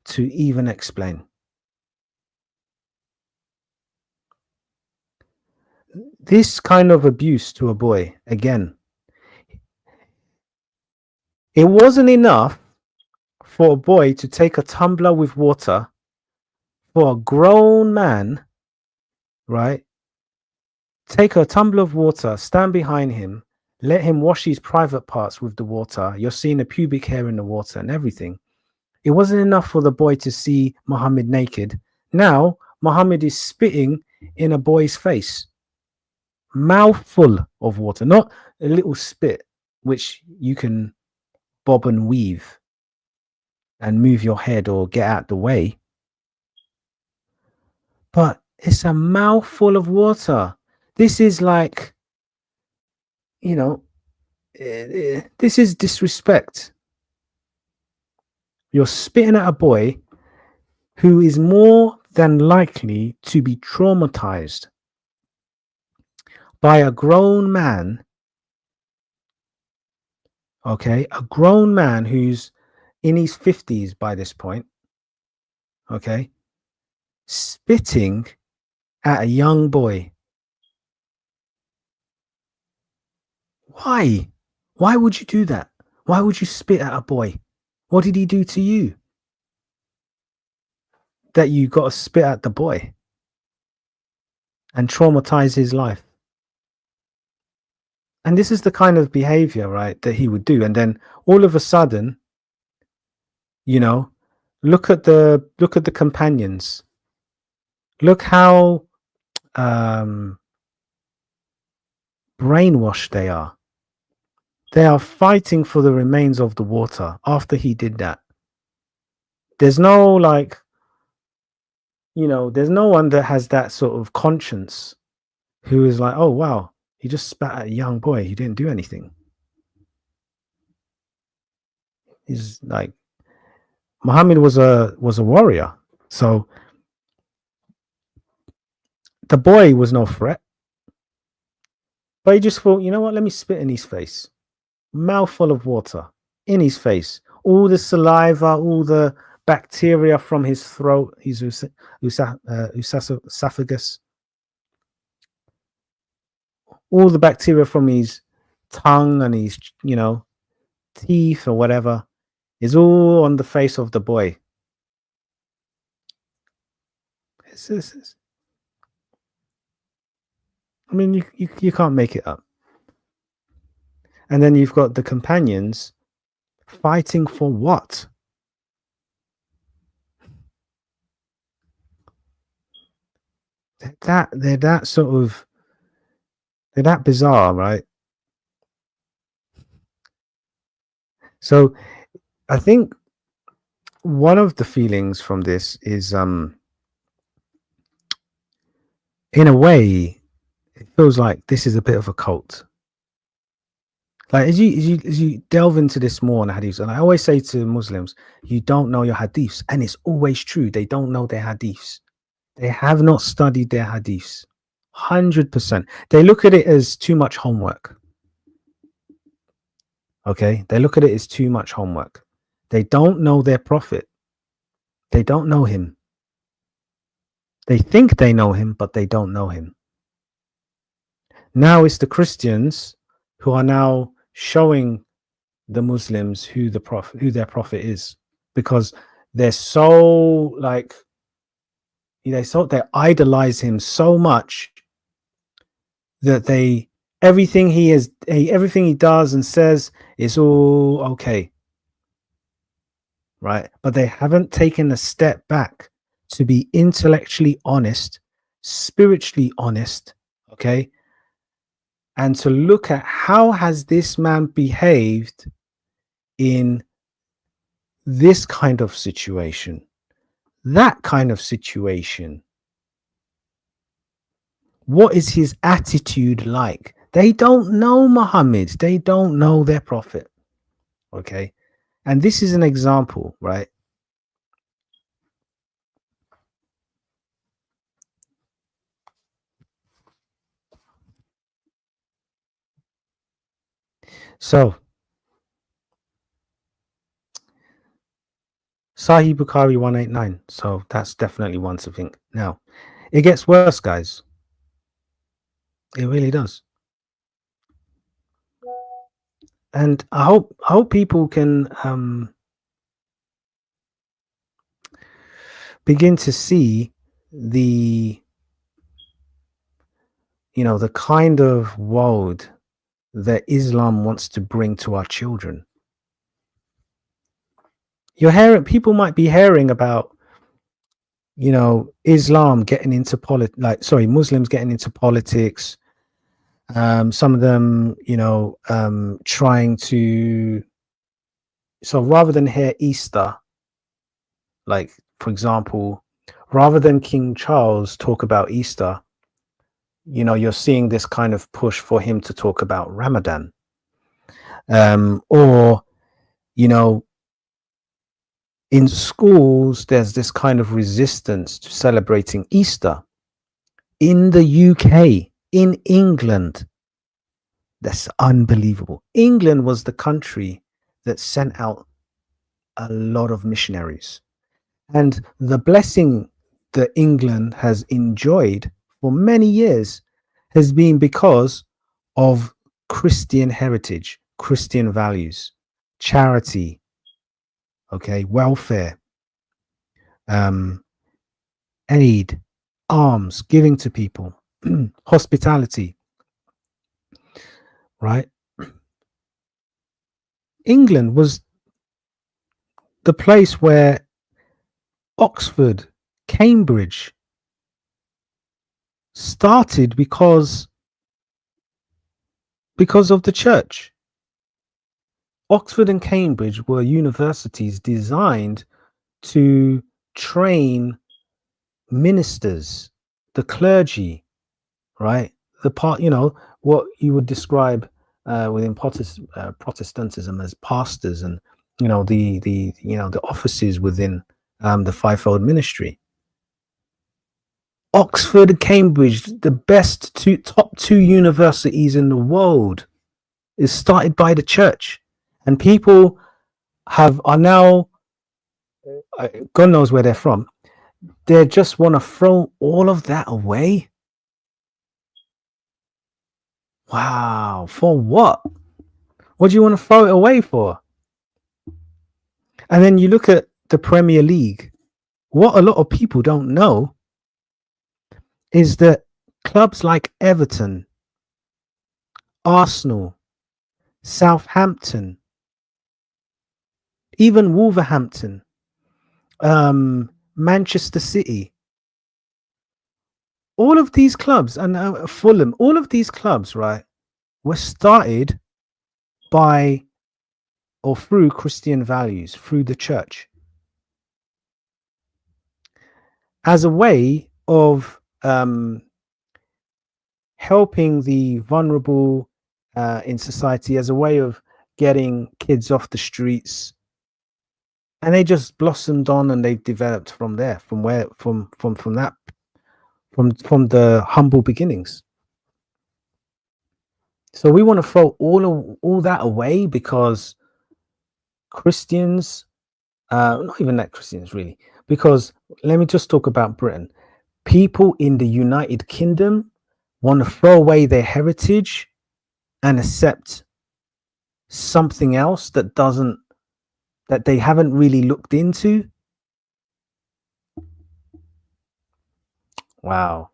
Speaker 1: to even explain. This kind of abuse to a boy, again, it wasn't enough for a boy to take a tumbler with water, for a grown man, right? Take a tumbler of water, stand behind him, let him wash his private parts with the water. You're seeing the pubic hair in the water and everything. It wasn't enough for the boy to see Muhammad naked. Now, Muhammad is spitting in a boy's face. Mouthful of water, not a little spit, which you can bob and weave and move your head or get out the way. But it's a mouthful of water. This is like, this is disrespect. You're spitting at a boy who is more than likely to be traumatized by a grown man. Okay, a grown man who's in his 50s by this point. Okay, spitting at a young boy. Why? Why would you do that? Why would you spit at a boy? What did he do to you that you got to spit at the boy and traumatize his life? And this is the kind of behavior, right, that he would do. And then all of a sudden, look at the companions. Look how brainwashed they are. They are fighting for the remains of the water after he did that. There's no there's no one that has that sort of conscience who is like, oh wow, he just spat at a young boy, he didn't do anything. He's like, Muhammad was a warrior, so the boy was no threat. But he just thought, you know what, let me spit in his face. Mouthful of water in his face. All the saliva, all the bacteria from his throat, his esophagus, all the bacteria from his tongue and his, teeth or whatever is all on the face of the boy. I mean, you can't make it up. And then you've got the companions fighting for what? They're that bizarre, right? So I think one of the feelings from this is, in a way, it feels like this is a bit of a cult. Like as you delve into this more on hadiths, and I always say to Muslims, you don't know your hadiths, and it's always true. They don't know their hadiths. They have not studied their hadiths. 100%. They look at it as too much homework. Okay, they look at it as too much homework. They don't know their prophet. They don't know him. They think they know him, but they don't know him. Now it's the Christians who are now showing the Muslims who their prophet is, because they're so like they idolize him so much that everything he does and says is all okay, right? But they haven't taken a step back to be intellectually honest, spiritually honest, okay, and to look at how has this man behaved in this kind of situation, that kind of situation. What is his attitude like? They don't know Muhammad. They don't know their prophet. Okay. And this is an example, right? So, Sahih Bukhari 189. So that's definitely one to think. Now, it gets worse, guys. It really does. And I hope people can begin to see the the kind of world that Islam wants to bring to our children. People might be hearing about Islam getting into Muslims getting into politics. Some of them, trying to. So rather than hear Easter, like for example, rather than King Charles talk about Easter, you're seeing this kind of push for him to talk about Ramadan, or in schools, there's this kind of resistance to celebrating Easter. In the UK, in England, that's unbelievable. England was the country that sent out a lot of missionaries. And the blessing that England has enjoyed for many years has been because of Christian heritage, Christian values, charity, okay, welfare, aid, alms, giving to people, hospitality, right? England was the place where Oxford, Cambridge started because of the church. Oxford and Cambridge were universities designed to train ministers, the clergy, right? What you would describe within Protestantism as pastors, and the offices within the fivefold ministry. Oxford and Cambridge, the top two universities in the world, is started by the church, and people are now, God knows where they're from. They just want to throw all of that away. Wow, for what? What do you want to throw it away for? And then you look at the Premier League. What a lot of people don't know is that clubs like Everton, Arsenal, Southampton, even Wolverhampton, Manchester City, all of these clubs, and Fulham, all of these clubs, right, were started by or through Christian values, through the church, as a way of helping the vulnerable in society, as a way of getting kids off the streets. And they just blossomed on, and they've developed from there, from the humble beginnings. So we want to throw all that away because Christians, not even that Christians really, Because let me just talk about Britain. People in the United Kingdom want to throw away their heritage and accept something else that they haven't really looked into. Wow.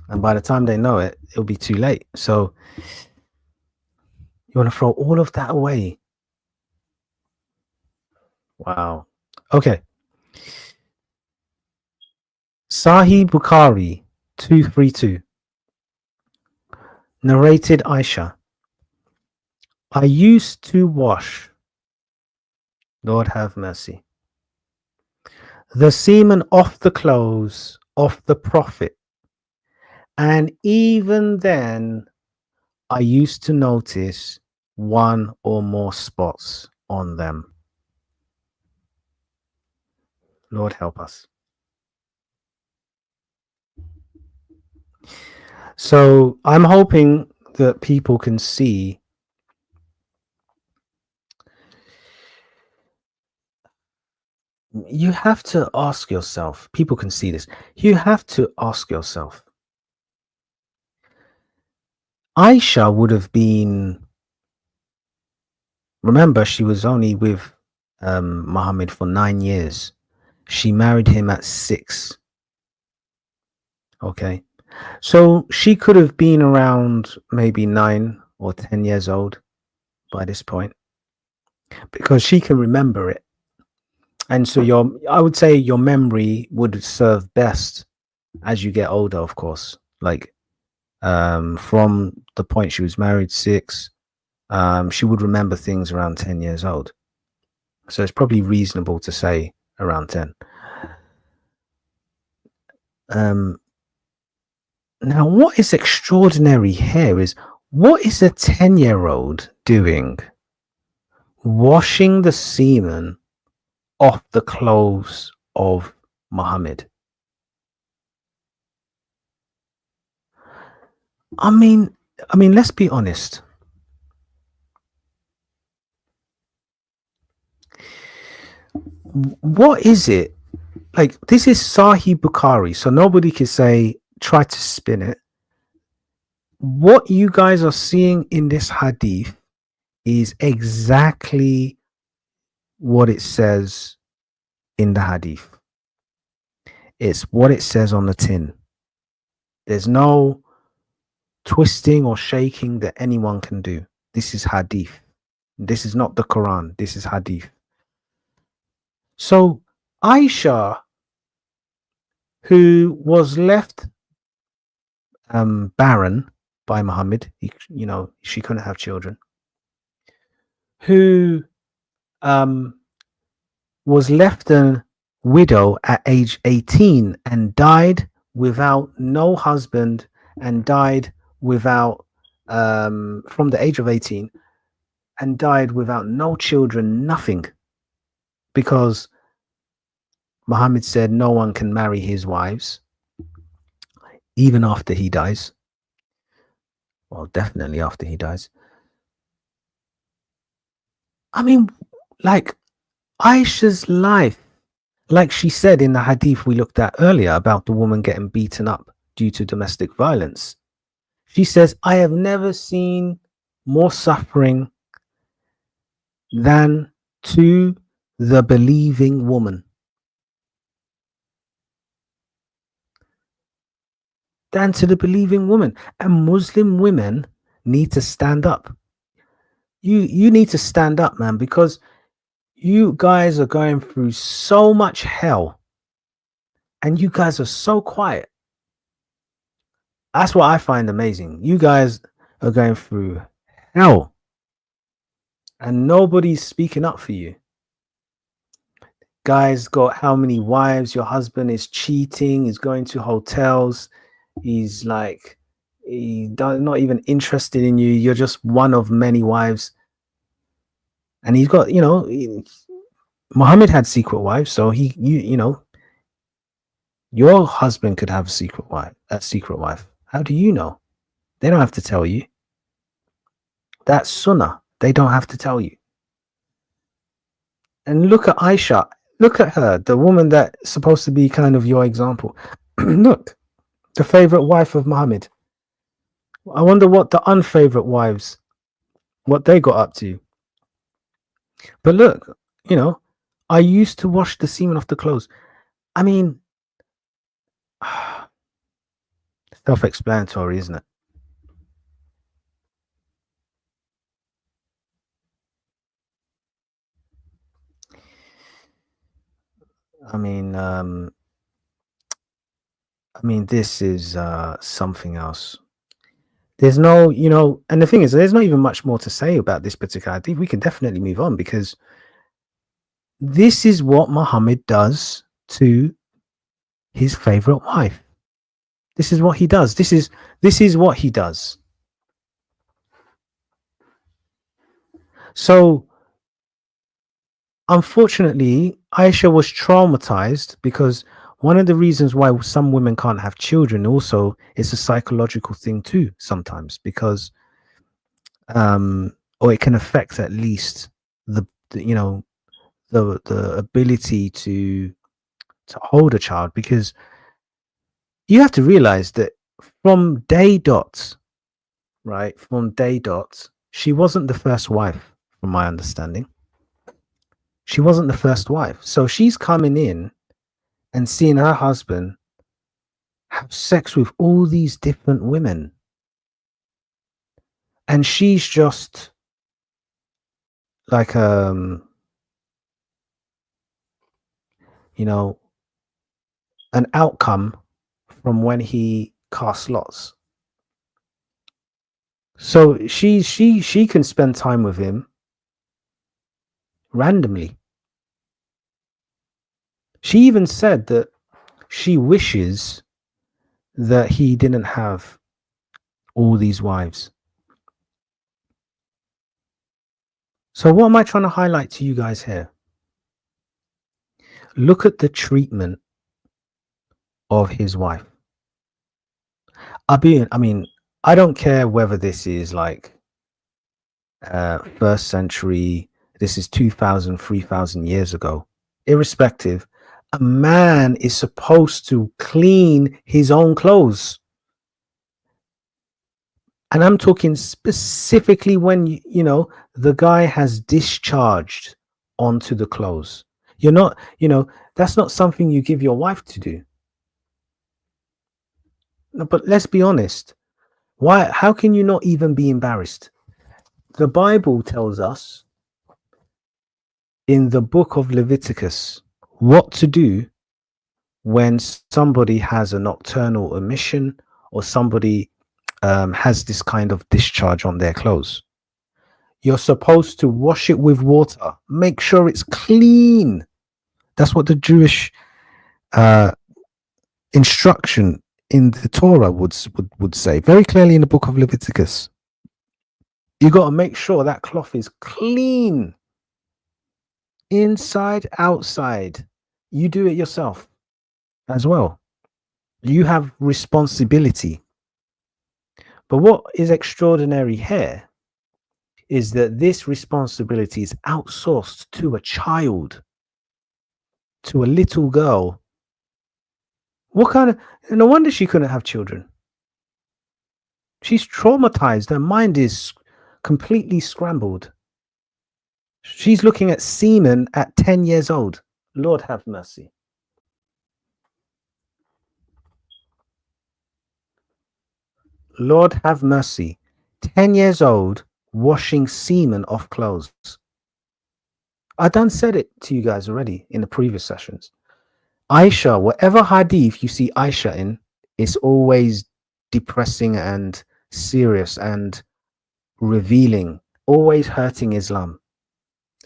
Speaker 1: And by the time they know it, it'll be too late. So you want to throw all of that away. Wow. Okay. Sahih Bukhari 232. Narrated Aisha. I used to wash, Lord have mercy, the semen off the clothes of the Prophet. And even then, I used to notice one or more spots on them. Lord help us. So I'm hoping that people can see you have to ask yourself, people can see this, you have to ask yourself, Aisha would have been, remember, she was only with Muhammad for 9 years. She married him at 6. Okay. So she could have been around maybe 9 or 10 years old by this point because she can remember it. And so I would say your memory would serve best as you get older, of course. Like from the point she was married, 6, she would remember things around 10 years old. So it's probably reasonable to say around 10. Now, what is extraordinary here is, what is a 10-year-old doing washing the semen off the clothes of Muhammad? I mean, let's be honest. What is it? Like, this is Sahih Bukhari, so nobody can say, try to spin it. What you guys are seeing in this hadith is exactly what it says in the hadith. It's what it says on the tin. There's no twisting or shaking that anyone can do. This is hadith. This is not the Quran. This is hadith. So Aisha, who was left barren by Muhammad, she couldn't have children, who was left a widow at age 18 and died without no husband, and died without from the age of 18 and died without no children, nothing, because Muhammad said no one can marry his wives even after he dies. Well, definitely after he dies. I mean, like, Aisha's life, like she said in the hadith we looked at earlier about the woman getting beaten up due to domestic violence, she says, I have never seen more suffering than to the believing woman. Than to the believing woman. And Muslim women need to stand up. You need to stand up, man, because you guys are going through so much hell and you guys are so quiet. That's what I find amazing. You guys are going through hell and nobody's speaking up for you. Guys got how many wives? Your husband is cheating, he's going to hotels, he's like, not even interested in you. You're just one of many wives. And he's got, Muhammad had secret wives, so your husband could have a secret wife. How do you know? They don't have to tell you. That's sunnah. They don't have to tell you. And look at Aisha. Look at her, the woman that's supposed to be kind of your example. Look, the favorite wife of Muhammad. I wonder what the unfavorite wives, what they got up to. But look, you know, I used to wash the semen off the clothes. I mean, self-explanatory, isn't it? I mean, um, this is something else. There's no, and the thing is, there's not even much more to say about this particular hadith. We can definitely move on because this is what Muhammad does to his favorite wife. This is what he does. This is what he does. So unfortunately, Aisha was traumatized because one of the reasons why some women can't have children also is a psychological thing too sometimes because or it can affect at least the the ability to hold a child because you have to realize that from day dot, right? From day dot, she wasn't the first wife, from my understanding. She wasn't the first wife. So she's coming in and seeing her husband have sex with all these different women. And she's just like you know, an outcome from when he cast lots. So she can spend time with him randomly. She even said that she wishes that he didn't have all these wives. So what am I trying to highlight to you guys here? Look at the treatment of his wife. I mean, I don't care whether this is like first century, this is 2000, 3000 years ago. Irrespective, a man is supposed to clean his own clothes. And I'm talking specifically when the guy has discharged onto the clothes. You're not, that's not something you give your wife to do. No, but let's be honest. How can you not even be embarrassed? The Bible tells us in the book of Leviticus what to do when somebody has a nocturnal emission or somebody has this kind of discharge on their clothes. You're supposed to wash it with water. Make sure it's clean. That's what the Jewish instruction in the Torah would say very clearly in the book of Leviticus. You got to make sure that cloth is clean, inside, outside. You do it yourself as well. You have responsibility. But what is extraordinary here is that this responsibility is outsourced to a child, to a little girl. What kind of, no wonder she couldn't have children. She's traumatized. Her mind is completely scrambled. She's looking at semen at 10 years old. Lord have mercy. Lord have mercy. 10 years old, washing semen off clothes. I done said it to you guys already in the previous sessions. Aisha, whatever hadith you see Aisha in, is always depressing and serious and revealing, always hurting Islam.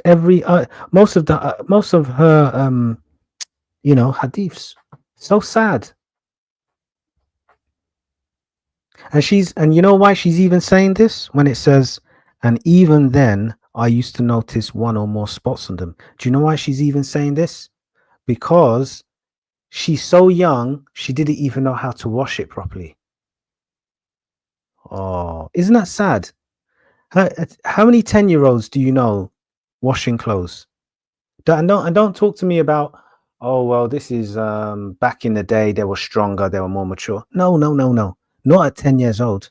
Speaker 1: Every most of her hadiths, so sad. And you know why she's even saying this when it says, and even then I used to notice one or more spots on them. Do you know why she's even saying this? Because she's so young, she didn't even know how to wash it properly. Oh, isn't that sad? How many 10-year-olds do you know washing clothes? And don't talk to me about, oh well, this is back in the day they were stronger, they were more mature. No, no, no, no. Not at 10 years old.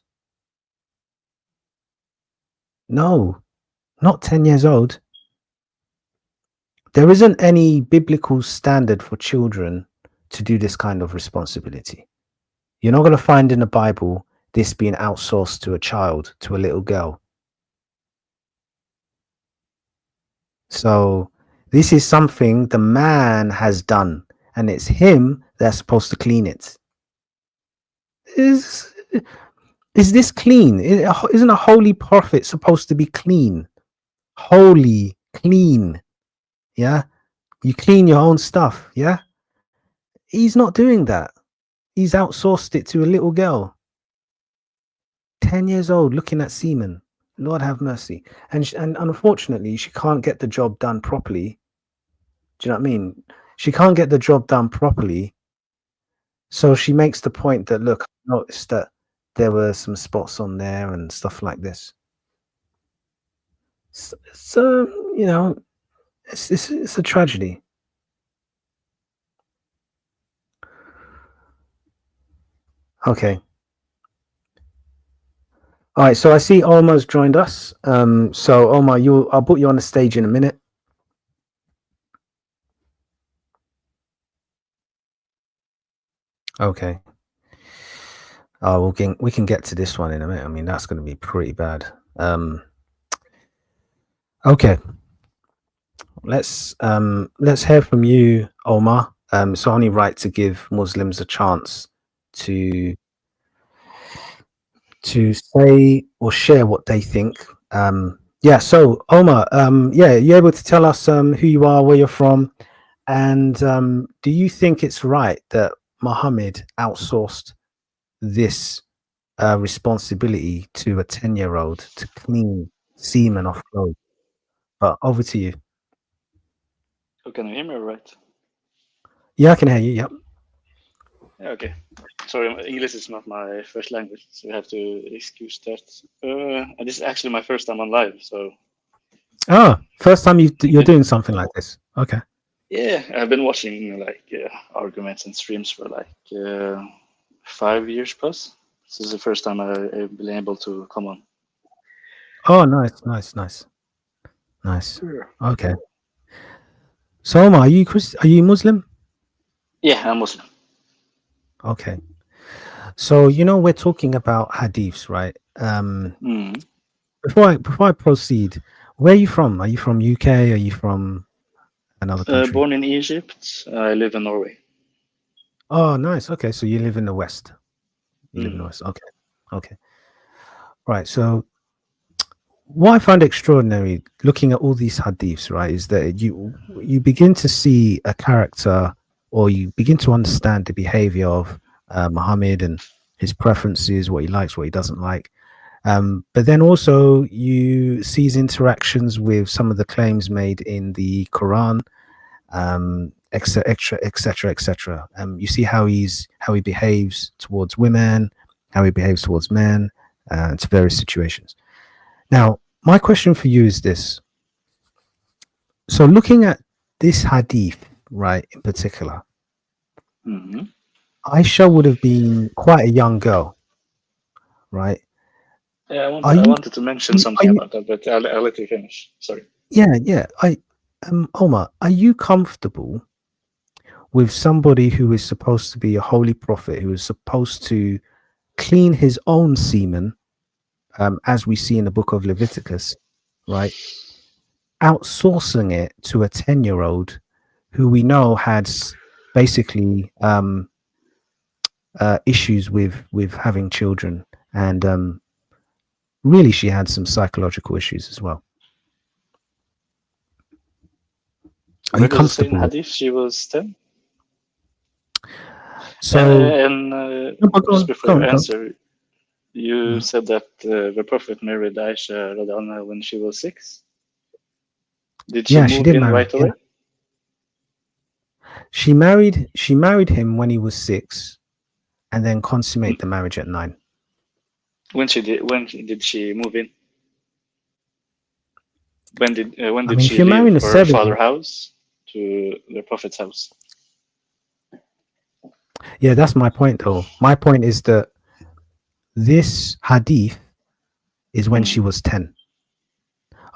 Speaker 1: No, not 10 years old. There isn't any biblical standard for children to do this kind of responsibility. You're not going to find in the Bible this being outsourced to a child, to a little girl. So this is something the man has done, and it's him that's supposed to clean it. Is this clean? Isn't a holy prophet supposed to be clean? Holy, clean. Yeah? You clean your own stuff. Yeah? He's not doing that. He's outsourced it to a little girl. 10 years old, looking at semen. Lord have mercy. And unfortunately, she can't get the job done properly. Do you know what I mean? She can't get the job done properly. So she makes the point that, look, I noticed that there were some spots on there and stuff like this. So, you know, it's a tragedy. Okay. All right. So I see Omar's joined us. So Omar, I'll put you on the stage in a minute. Okay. Oh, we can get to this one in a minute. I mean, that's going to be pretty bad. Okay. Let's hear from you, Omar. It's only right to give Muslims a chance to say or share what they think. Yeah. So Omar, yeah, you able to tell us who you are, where you're from, and do you think it's right that Muhammad outsourced this responsibility to a 10-year-old to clean semen off clothes? But over to you.
Speaker 2: Oh, can you hear me right?
Speaker 1: Yeah, I can hear you. Yep.
Speaker 2: Yeah, okay. Sorry, English is not my first language, so you have to excuse that. And this is actually my first time on live, so.
Speaker 1: Oh, first time you're doing something like this. Okay.
Speaker 2: Yeah, I've been watching like arguments and streams for like 5 years plus. This is the first time I've been able to come on.
Speaker 1: Oh, nice.
Speaker 2: Sure.
Speaker 1: Okay. So Omar, are you Muslim?
Speaker 2: Yeah, I'm Muslim.
Speaker 1: Okay. So we're talking about hadiths, right? Before I proceed, where are you from? Are you from UK? Are you from another country?
Speaker 2: Born in Egypt, I live in Norway.
Speaker 1: Oh, nice. Okay, so you live in the West. You live in the West. Okay. Right. So what I find extraordinary looking at all these hadiths, right, is that you begin to see a character, or you begin to understand the behavior of Muhammad and his preferences, what he likes, what he doesn't like. But then also you see his interactions with some of the claims made in the Quran, etc. You see how he behaves towards women, how he behaves towards men, to various situations. Now, my question for you is this. So looking at this hadith, right, in particular, Aisha would have been quite a young girl, right?
Speaker 2: Yeah, I wanted to mention something about that, but I'll let you finish. Sorry.
Speaker 1: Yeah. Omar, are you comfortable with somebody who is supposed to be a holy prophet, who is supposed to clean his own semen, as we see in the book of Leviticus, right? Outsourcing it to a 10-year-old who we know had basically issues with having children, and really she had some psychological issues as well. Are you comfortable?
Speaker 2: Hadith, she was 10.
Speaker 1: So,
Speaker 2: and just before you answer, you said that the Prophet married Aisha Radhana when she was 6. Did she move in right away?
Speaker 1: She married him when he was 6, and then consummate the marriage at 9.
Speaker 2: When did she move in? When did she
Speaker 1: leave
Speaker 2: her father's house? to the Prophet's house.
Speaker 1: Yeah, that's my point, though. My point is that this hadith is when she was 10.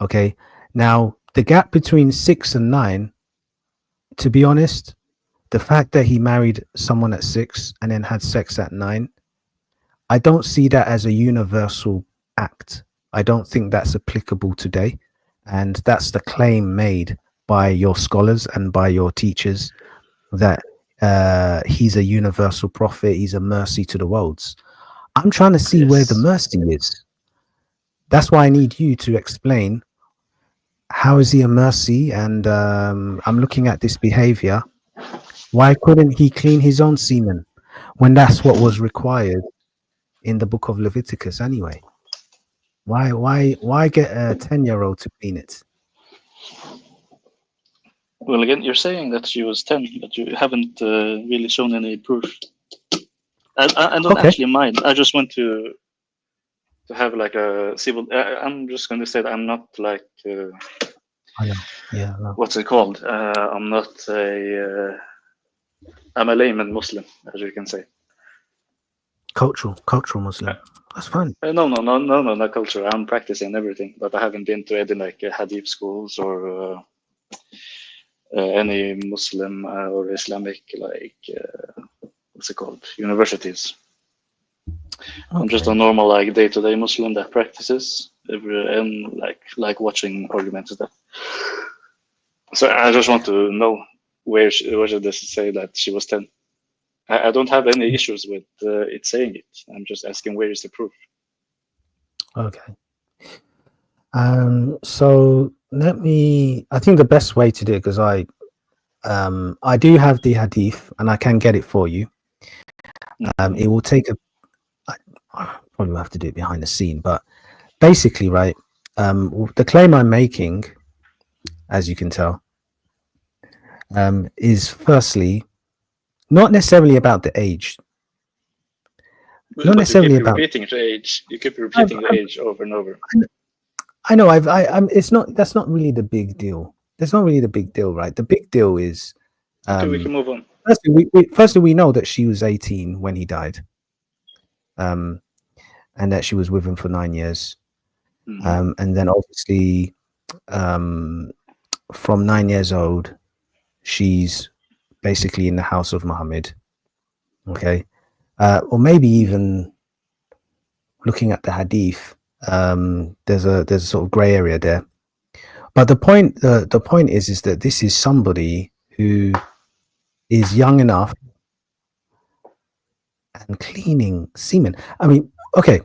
Speaker 1: Okay. Now, the gap between 6 and 9, to be honest, the fact that he married someone at 6 and then had sex at 9, I don't see that as a universal act. I don't think that's applicable today. And that's the claim made by your scholars and by your teachers, that he's a universal prophet, he's a mercy to the worlds. I'm trying to see where the mercy is. That's why I need you to explain, how is he a mercy? And I'm looking at this behavior. Why couldn't he clean his own semen when that's what was required in the book of Leviticus anyway? Why get a 10-year-old to clean it?
Speaker 2: Well, again, you're saying that she was 10, but you haven't really shown any proof. I don't actually mind. I just want to have like a civil. I'm just going to say that I'm not like.
Speaker 1: I know. Yeah.
Speaker 2: What's it called? I'm not a. I'm a layman Muslim, as you can say.
Speaker 1: Cultural Muslim. That's fine.
Speaker 2: No, not cultural. I'm practicing everything, but I haven't been to any like Hadith schools or any Muslim or Islamic like what's it called, universities. Okay. I'm just a normal like day-to-day Muslim that practices and like watching arguments and stuff. So I just want to know where does it say that she was 10? I don't have any issues with it saying it. I'm just asking, where is the proof?
Speaker 1: Okay. So I think the best way to do it, because I do have the hadith and I can get it for you. It will take I probably will have to do it behind the scene, but basically, right, the claim I'm making, as you can tell, is firstly not necessarily about the age.
Speaker 2: Not necessarily about repeating the age. You keep repeating the age over and over.
Speaker 1: I know. It's not. That's not really the big deal. That's not really the big deal, right? The big deal is.
Speaker 2: Okay, we can move on.
Speaker 1: Firstly, we know that she was 18 when he died. And that she was with him for 9 years. Mm-hmm. And then obviously, from 9 years old, she's basically in the house of Muhammad. Okay. Or maybe even looking at the hadith, there's a sort of gray area there. But the point is that this is somebody who is young enough and cleaning semen. I mean, okay.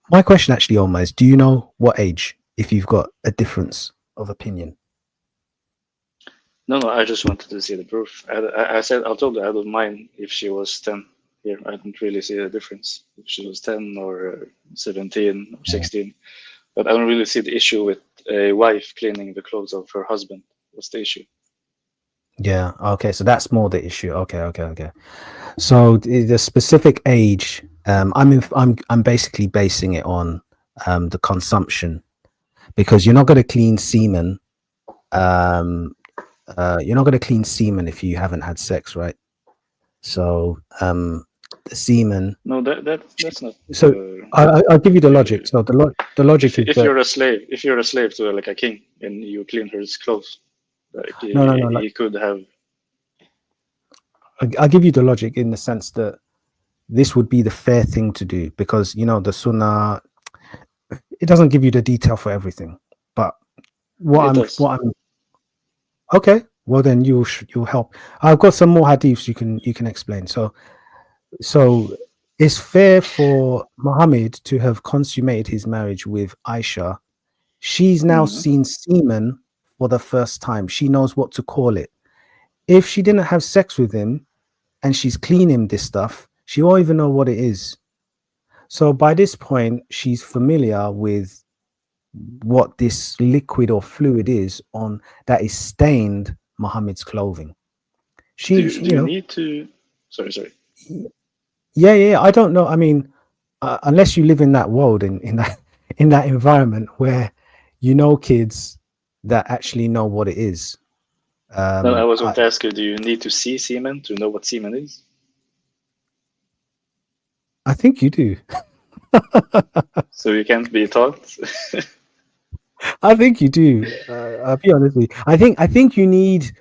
Speaker 1: My question actually, Omar, is, do you know what age, if you've got a difference of opinion?
Speaker 2: No, I just wanted to see the proof. I told her I don't mind if she was 10 here. I don't really see a difference if she was 10 or 17 or 16. But I don't really see the issue with a wife cleaning the clothes of her husband. What's the issue?
Speaker 1: Yeah. Okay. So that's more the issue. Okay. So the specific age, I'm basically basing it on the consumption, because you're not going to clean semen. You're not going to clean semen if you haven't had sex, right? So the semen.
Speaker 2: No, that's not.
Speaker 1: So I'll give you the logic. So the logic is
Speaker 2: if you're a slave to like a king and you clean his clothes, like
Speaker 1: no.
Speaker 2: He could have.
Speaker 1: I'll give you the logic in the sense that this would be the fair thing to do, because the Sunnah, it doesn't give you the detail for everything. But what I'm okay. Well, then you'll help. I've got some more hadiths you can explain. So it's fair for Muhammad to have consummated his marriage with Aisha. She's now seen semen for the first time. She knows what to call it. If she didn't have sex with him and she's cleaning this stuff, she won't even know what it is. So by this point, she's familiar with what this liquid or fluid is that is stained Muhammad's clothing.
Speaker 2: Do you need to? Sorry.
Speaker 1: Yeah. I don't know. I mean, unless you live in that world, in that environment where kids that actually know what it is.
Speaker 2: No, I was going to ask you, do you need to see semen to know what semen is?
Speaker 1: I think you do.
Speaker 2: So you can't be taught?
Speaker 1: I think you do. I'll be honest with you. I think you need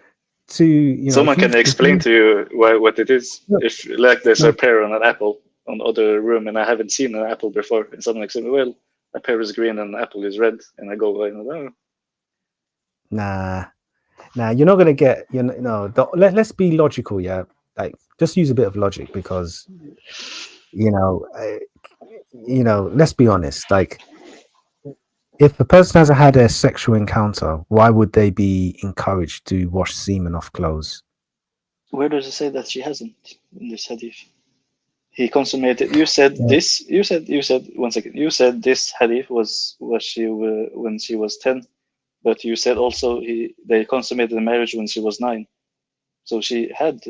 Speaker 1: to,
Speaker 2: Someone can
Speaker 1: if
Speaker 2: explain
Speaker 1: you
Speaker 2: to you what it is.
Speaker 1: no,
Speaker 2: If like there's
Speaker 1: no,
Speaker 2: a pear on an apple on other room and I haven't seen an apple before, and someone says, well, a pear is green and an apple is red, and I go, oh,
Speaker 1: nah, you're not gonna get, no. Let's be logical, yeah. Like, just use a bit of logic because, let's be honest. Like, if a person hasn't had a sexual encounter, why would they be encouraged to wash semen off clothes?
Speaker 2: where does it say that she hasn't in this hadith? He consummated. You said
Speaker 1: Yeah,
Speaker 2: this. You said 1 second. You said this hadith was she when she was 10, but you said also they consummated the marriage when she was 9. So she had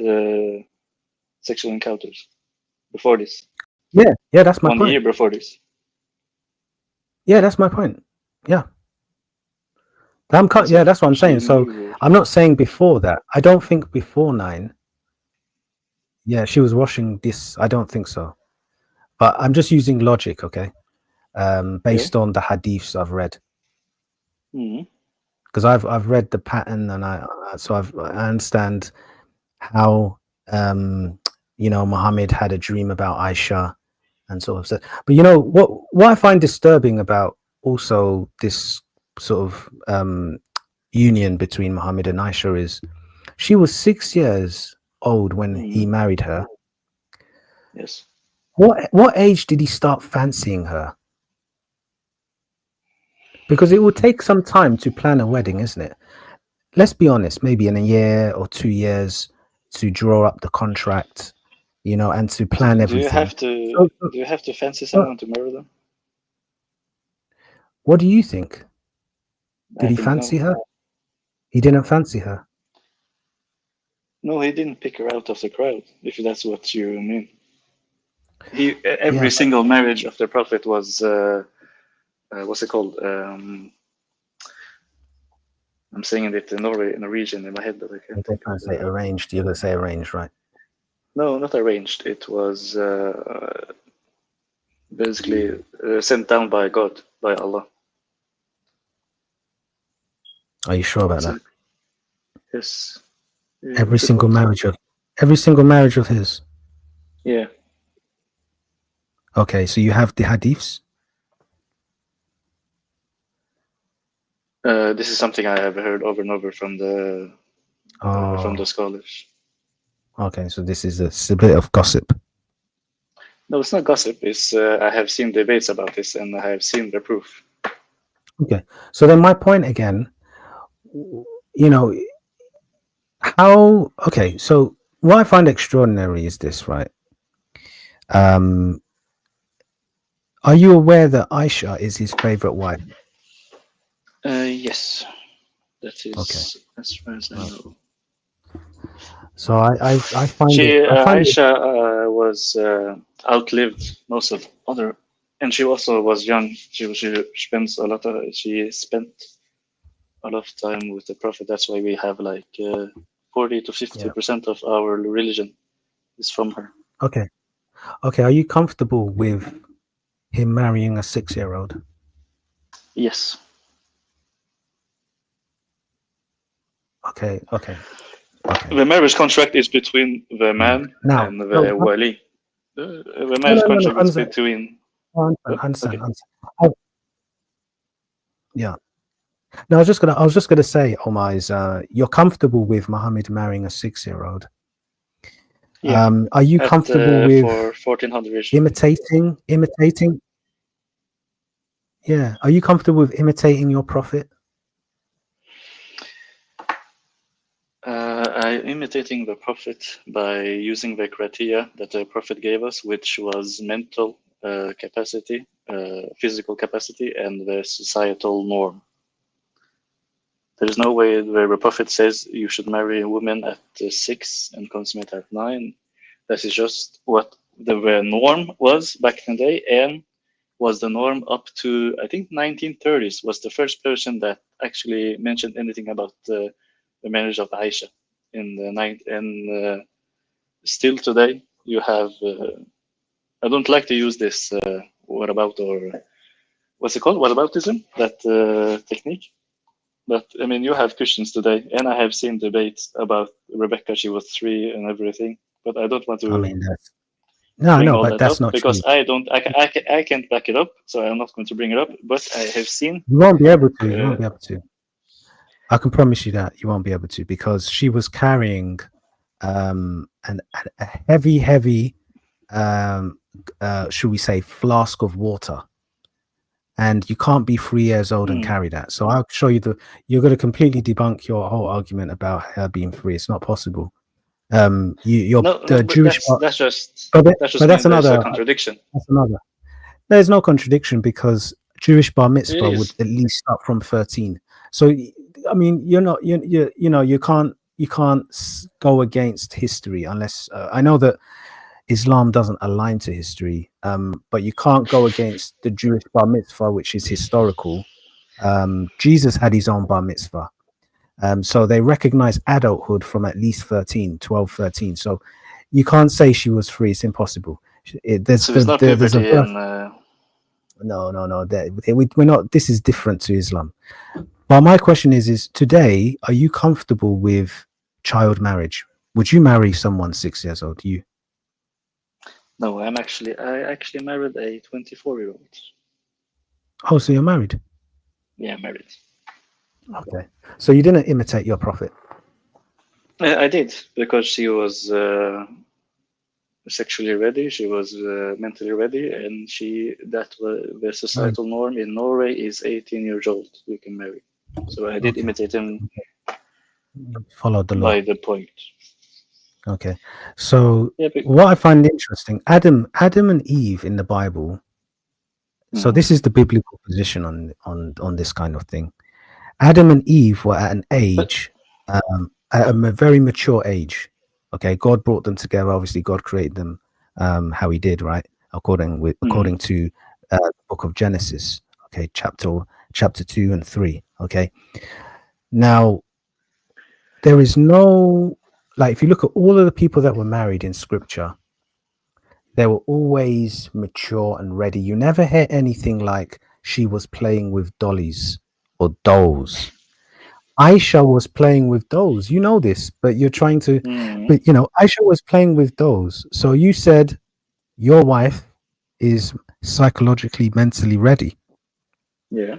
Speaker 2: sexual encounters before this.
Speaker 1: yeah, that's my
Speaker 2: 1 year
Speaker 1: point.
Speaker 2: before this.
Speaker 1: Yeah, that's my point. Yeah.
Speaker 2: And
Speaker 1: Yeah,
Speaker 2: so
Speaker 1: that's what I'm
Speaker 2: she
Speaker 1: saying. So
Speaker 2: knew.
Speaker 1: I'm not saying before that. I don't think before 9. Yeah, she was washing this. I don't think so. But I'm just using logic, okay?
Speaker 2: Yeah.
Speaker 1: Based on the hadiths I've read,
Speaker 2: Mm-hmm.
Speaker 1: because I've read the pattern and I understand how Muhammad had a dream about Aisha and sort of said. But what I find disturbing about also this sort of union between Muhammad and Aisha is she was 6 years old when
Speaker 2: Mm-hmm.
Speaker 1: he married her.
Speaker 2: Yes.
Speaker 1: What age did he start fancying her? Because it will take some time to plan a wedding, isn't it? Let's be honest, maybe in a year or 2 years to draw up the contract, and to
Speaker 2: So
Speaker 1: plan everything. So,
Speaker 2: do you have to fancy
Speaker 1: so
Speaker 2: someone to marry them?
Speaker 1: what do you think? Did
Speaker 2: I
Speaker 1: he
Speaker 2: think
Speaker 1: fancy
Speaker 2: no.
Speaker 1: her? He didn't fancy her.
Speaker 2: No, he didn't pick her out of the crowd. If that's what you mean.
Speaker 1: Yeah,
Speaker 2: Every single marriage of the prophet was what's it called? I'm saying it in Norwegian in my head, but I can't
Speaker 1: but they're
Speaker 2: think of
Speaker 1: trying to say
Speaker 2: the.
Speaker 1: arranged. You're gonna say arranged, right?
Speaker 2: No, not arranged. It was basically sent down by God, by Allah.
Speaker 1: Are you sure about
Speaker 2: What's
Speaker 1: that?
Speaker 2: it? Yes.
Speaker 1: Every
Speaker 2: What's it
Speaker 1: single
Speaker 2: called?
Speaker 1: marriage of his.
Speaker 2: Yeah.
Speaker 1: Okay, so you have the hadiths.
Speaker 2: This is something I have heard over and over from the
Speaker 1: Oh,
Speaker 2: scholars.
Speaker 1: okay. So this is a bit of gossip.
Speaker 2: No, it's not gossip. It's I have seen debates about this and I have seen the proof.
Speaker 1: Okay. So then my point again, you know, okay. So what I find extraordinary is this, right? Um, are you aware that Aisha is his favorite wife?
Speaker 2: Yes, that
Speaker 1: Okay.
Speaker 2: is as far as I
Speaker 1: Right.
Speaker 2: know.
Speaker 1: So I find
Speaker 2: She
Speaker 1: it,
Speaker 2: Aisha was outlived most of other, and she also was young. She spent a lot of time with the Prophet. That's why we have like 40 to
Speaker 1: yeah.
Speaker 2: 50% of our religion is from her.
Speaker 1: Okay. Okay. Are you comfortable with him marrying a 6-year-old?
Speaker 2: Yes.
Speaker 1: Okay. Okay. Okay.
Speaker 2: The marriage contract is between the man
Speaker 1: Now,
Speaker 2: and
Speaker 1: no,
Speaker 2: the wali. The
Speaker 1: no,
Speaker 2: marriage
Speaker 1: no, no, no.
Speaker 2: contract is between. Oh,
Speaker 1: Understand.
Speaker 2: okay.
Speaker 1: Oh, yeah. No, I was just gonna say, Omar, is you're comfortable with Muhammad marrying a 6-year-old?
Speaker 2: Yeah.
Speaker 1: Are you
Speaker 2: At
Speaker 1: comfortable
Speaker 2: for
Speaker 1: with
Speaker 2: 1400
Speaker 1: imitating? Yeah. Are you comfortable with imitating your prophet?
Speaker 2: I imitating the Prophet by using the criteria that the Prophet gave us, which was mental capacity, physical capacity, and the societal norm. There's no way where the Prophet says you should marry a woman at 6 and consummate at 9. That is just what the norm was back in the day, and was the norm up to I think 1930s was the first person that actually mentioned anything about the marriage of Aisha in the night, and still today you have. I don't like to use this what about or what's it called? What aboutism? That technique. But I mean, you have Christians today, and I have seen debates about Rebecca. She was 3 and everything. But I don't want
Speaker 1: I
Speaker 2: to
Speaker 1: mean, that's no,
Speaker 2: bring
Speaker 1: no,
Speaker 2: all
Speaker 1: but
Speaker 2: that
Speaker 1: that's
Speaker 2: up
Speaker 1: not
Speaker 2: because
Speaker 1: true.
Speaker 2: I can't back it up, so I'm not going to bring it up. But I have seen.
Speaker 1: You won't be able to. You won't be able to. I can promise you that you won't be able to, because she was carrying a heavy, should we say, flask of water, and you can't be 3 years old and carry that. So I'll show you you're going to completely debunk your whole argument about her being 3. It's not possible. You're
Speaker 2: No,
Speaker 1: the
Speaker 2: but
Speaker 1: Jewish,
Speaker 2: that's just
Speaker 1: but
Speaker 2: means
Speaker 1: that's
Speaker 2: there's a
Speaker 1: another.
Speaker 2: contradiction.
Speaker 1: That's another. There's no contradiction, because Jewish bar
Speaker 2: It
Speaker 1: mitzvah would
Speaker 2: is.
Speaker 1: at least start from 13. So I mean, you're not you can't go against history unless I know that Islam doesn't align to history, but you can't go against the Jewish bar mitzvah, which is historical. Jesus had his own bar mitzvah. So they recognize adulthood from at least 12, 13. So you can't say she was 3. It's impossible.
Speaker 2: So it's not
Speaker 1: There's a
Speaker 2: puberty
Speaker 1: birth.
Speaker 2: and.
Speaker 1: No. We're not. This is different to Islam. But my question is today, are you comfortable with child marriage? Would you marry someone 6 years old? You?
Speaker 2: No, I actually married a 24-year-old.
Speaker 1: Oh, so you're married?
Speaker 2: Yeah, married.
Speaker 1: Okay. So you didn't imitate your prophet?
Speaker 2: I did, because she was sexually ready, she was mentally ready, and the societal norm in Norway is 18 years old you can marry. So I did imitate him.
Speaker 1: Followed the law.
Speaker 2: By the point.
Speaker 1: Okay. So
Speaker 2: yeah,
Speaker 1: what I find interesting, Adam and Eve in the Bible. So this is the biblical position on this kind of thing. Adam and Eve were at an age, at a very mature age. Okay, God brought them together. Obviously, God created them how He did, right? According to the book of Genesis. Okay, chapter 2 and 3. Okay. Now, there is no, like, if you look at all of the people that were married in Scripture, they were always mature and ready. You never hear anything like she was playing with dollies or dolls. Aisha was playing with dolls. You know this, but you're trying to, but Aisha was playing with dolls. So you said your wife is psychologically, mentally ready.
Speaker 2: Yeah.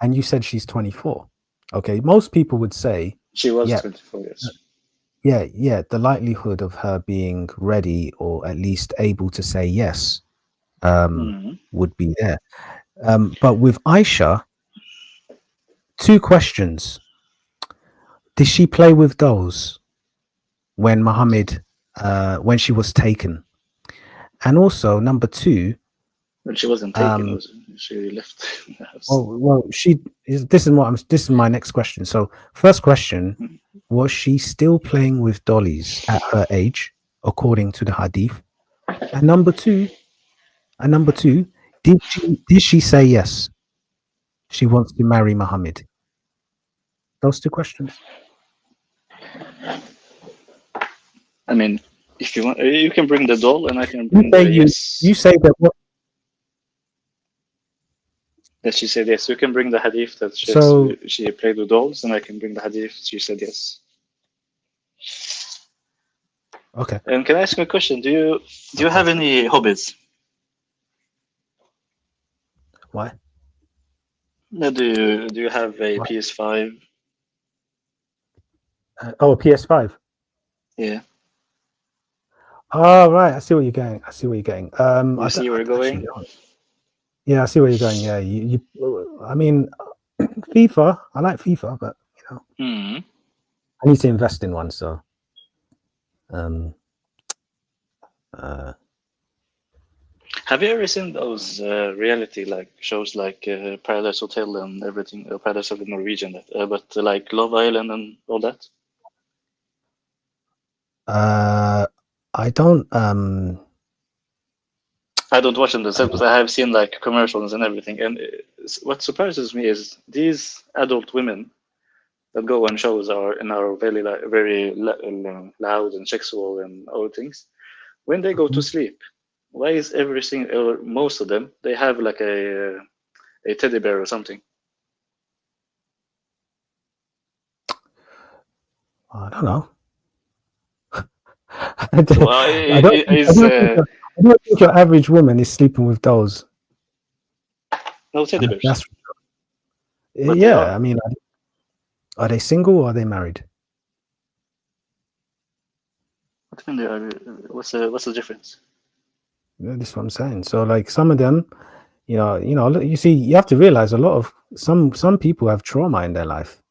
Speaker 1: And you said she's 24. Okay. Most people would say
Speaker 2: she was 24 years.
Speaker 1: Yeah. The likelihood of her being ready, or at least able to say yes, would be there. But with Aisha, 2 questions. Did she play with dolls when Muhammad, when she was taken? And also, number 2.
Speaker 2: Well, she wasn't taken, she left the house.
Speaker 1: Well, this is my next question. So, first question, was she still playing with dollies at her age, according to the Hadith? And number two, did she say yes? She wants to marry Muhammad. Those 2 questions.
Speaker 2: I mean, if you want, you can bring the doll, and I can bring the yes.
Speaker 1: You say that what?
Speaker 2: That she said yes. You can bring the hadith that she played with dolls, and I can bring the hadith she said yes.
Speaker 1: Okay.
Speaker 2: And can I ask you a question? Do you have any hobbies?
Speaker 1: Why?
Speaker 2: No, do you have a PS5?
Speaker 1: A PS5.
Speaker 2: Yeah.
Speaker 1: Oh, right. I see where you're going.
Speaker 2: You see where you're going?
Speaker 1: Yeah, I see where you're going. Yeah, I mean, FIFA. I like FIFA, but I need to invest in one. So,
Speaker 2: have you ever seen those reality shows like Paradise Hotel and everything? Paradise Hotel Norwegian, but like Love Island and all that?
Speaker 1: I don't.
Speaker 2: I don't watch them themselves, but I have seen commercials and everything. And what surprises me is these adult women that go on shows are and are very loud and sexual and all things. When they go to
Speaker 1: Mhm.
Speaker 2: sleep, why is every single or most of them they have like a teddy bear or something?
Speaker 1: I don't know. I
Speaker 2: So is
Speaker 1: don't think your average woman is sleeping with those.
Speaker 2: no teddy bears,
Speaker 1: That's
Speaker 2: but they
Speaker 1: yeah.
Speaker 2: are.
Speaker 1: I mean, are they single or are they married?
Speaker 2: What do you mean they are? What's the difference?
Speaker 1: Yeah, that's what I'm saying. So, like, some of them, look, you see, you have to realize a lot of some people have trauma in their life.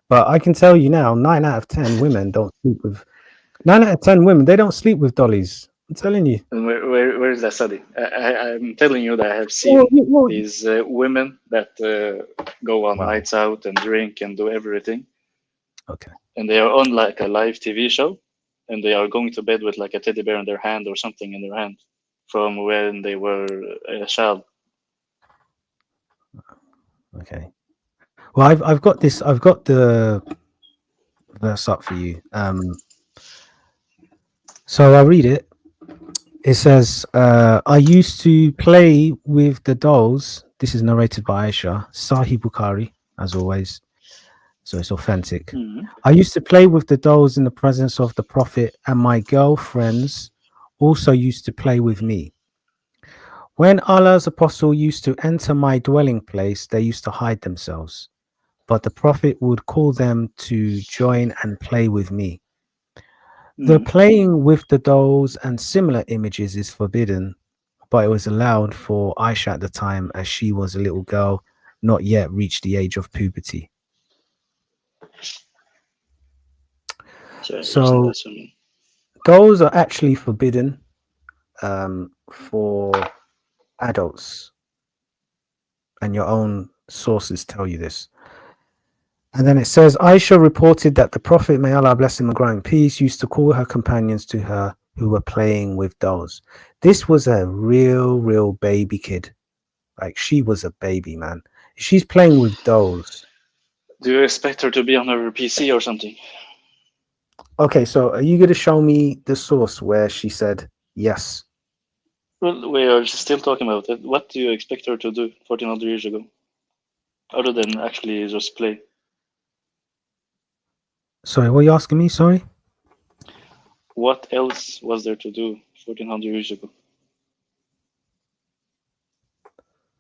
Speaker 1: But I can tell you now, 9 out of 10 women don't sleep with 9 out of 10 women. They don't sleep with dollies. I'm telling you.
Speaker 2: And where is that study? I'm telling you that I have
Speaker 1: Well,
Speaker 2: seen
Speaker 1: well,
Speaker 2: these women that go on
Speaker 1: wow.
Speaker 2: nights out and drink and do everything,
Speaker 1: Okay.
Speaker 2: and they are on like a live TV show, and they are going to bed with like a teddy bear in their hand or something in their hand from when they were a child.
Speaker 1: Okay. Well, I've got this. I've got the verse up for you. So I'll read it. It says, I used to play with the dolls. This is narrated by Aisha, Sahih Bukhari, as always. So it's authentic.
Speaker 2: Mhm.
Speaker 1: I used to play with the dolls in the presence of the Prophet, and my girlfriends also used to play with me. When Allah's apostle used to enter my dwelling place, they used to hide themselves. But the Prophet would call them to join and play with me. The
Speaker 2: Mhm.
Speaker 1: playing with the dolls and similar images is forbidden, but it was allowed for Aisha at the time as she was a little girl, not yet reached the age of puberty.
Speaker 2: So interesting.
Speaker 1: So
Speaker 2: That's what I mean.
Speaker 1: dolls are actually forbidden for adults, and your own sources tell you this. And then it says Aisha reported that the Prophet, may Allah bless him and grant him peace, used to call her companions to her who were playing with dolls. This was a real baby kid. Like, she was a baby, man. She's playing with dolls.
Speaker 2: Do you expect her to be on her PC or something?
Speaker 1: Okay, so are you going to show me the source where she said yes?
Speaker 2: Well, we are still talking about it. What do you expect her to do 1400 years ago, other than actually just play?
Speaker 1: Sorry, what are you asking me? Sorry.
Speaker 2: What else was there to do 1400 years ago?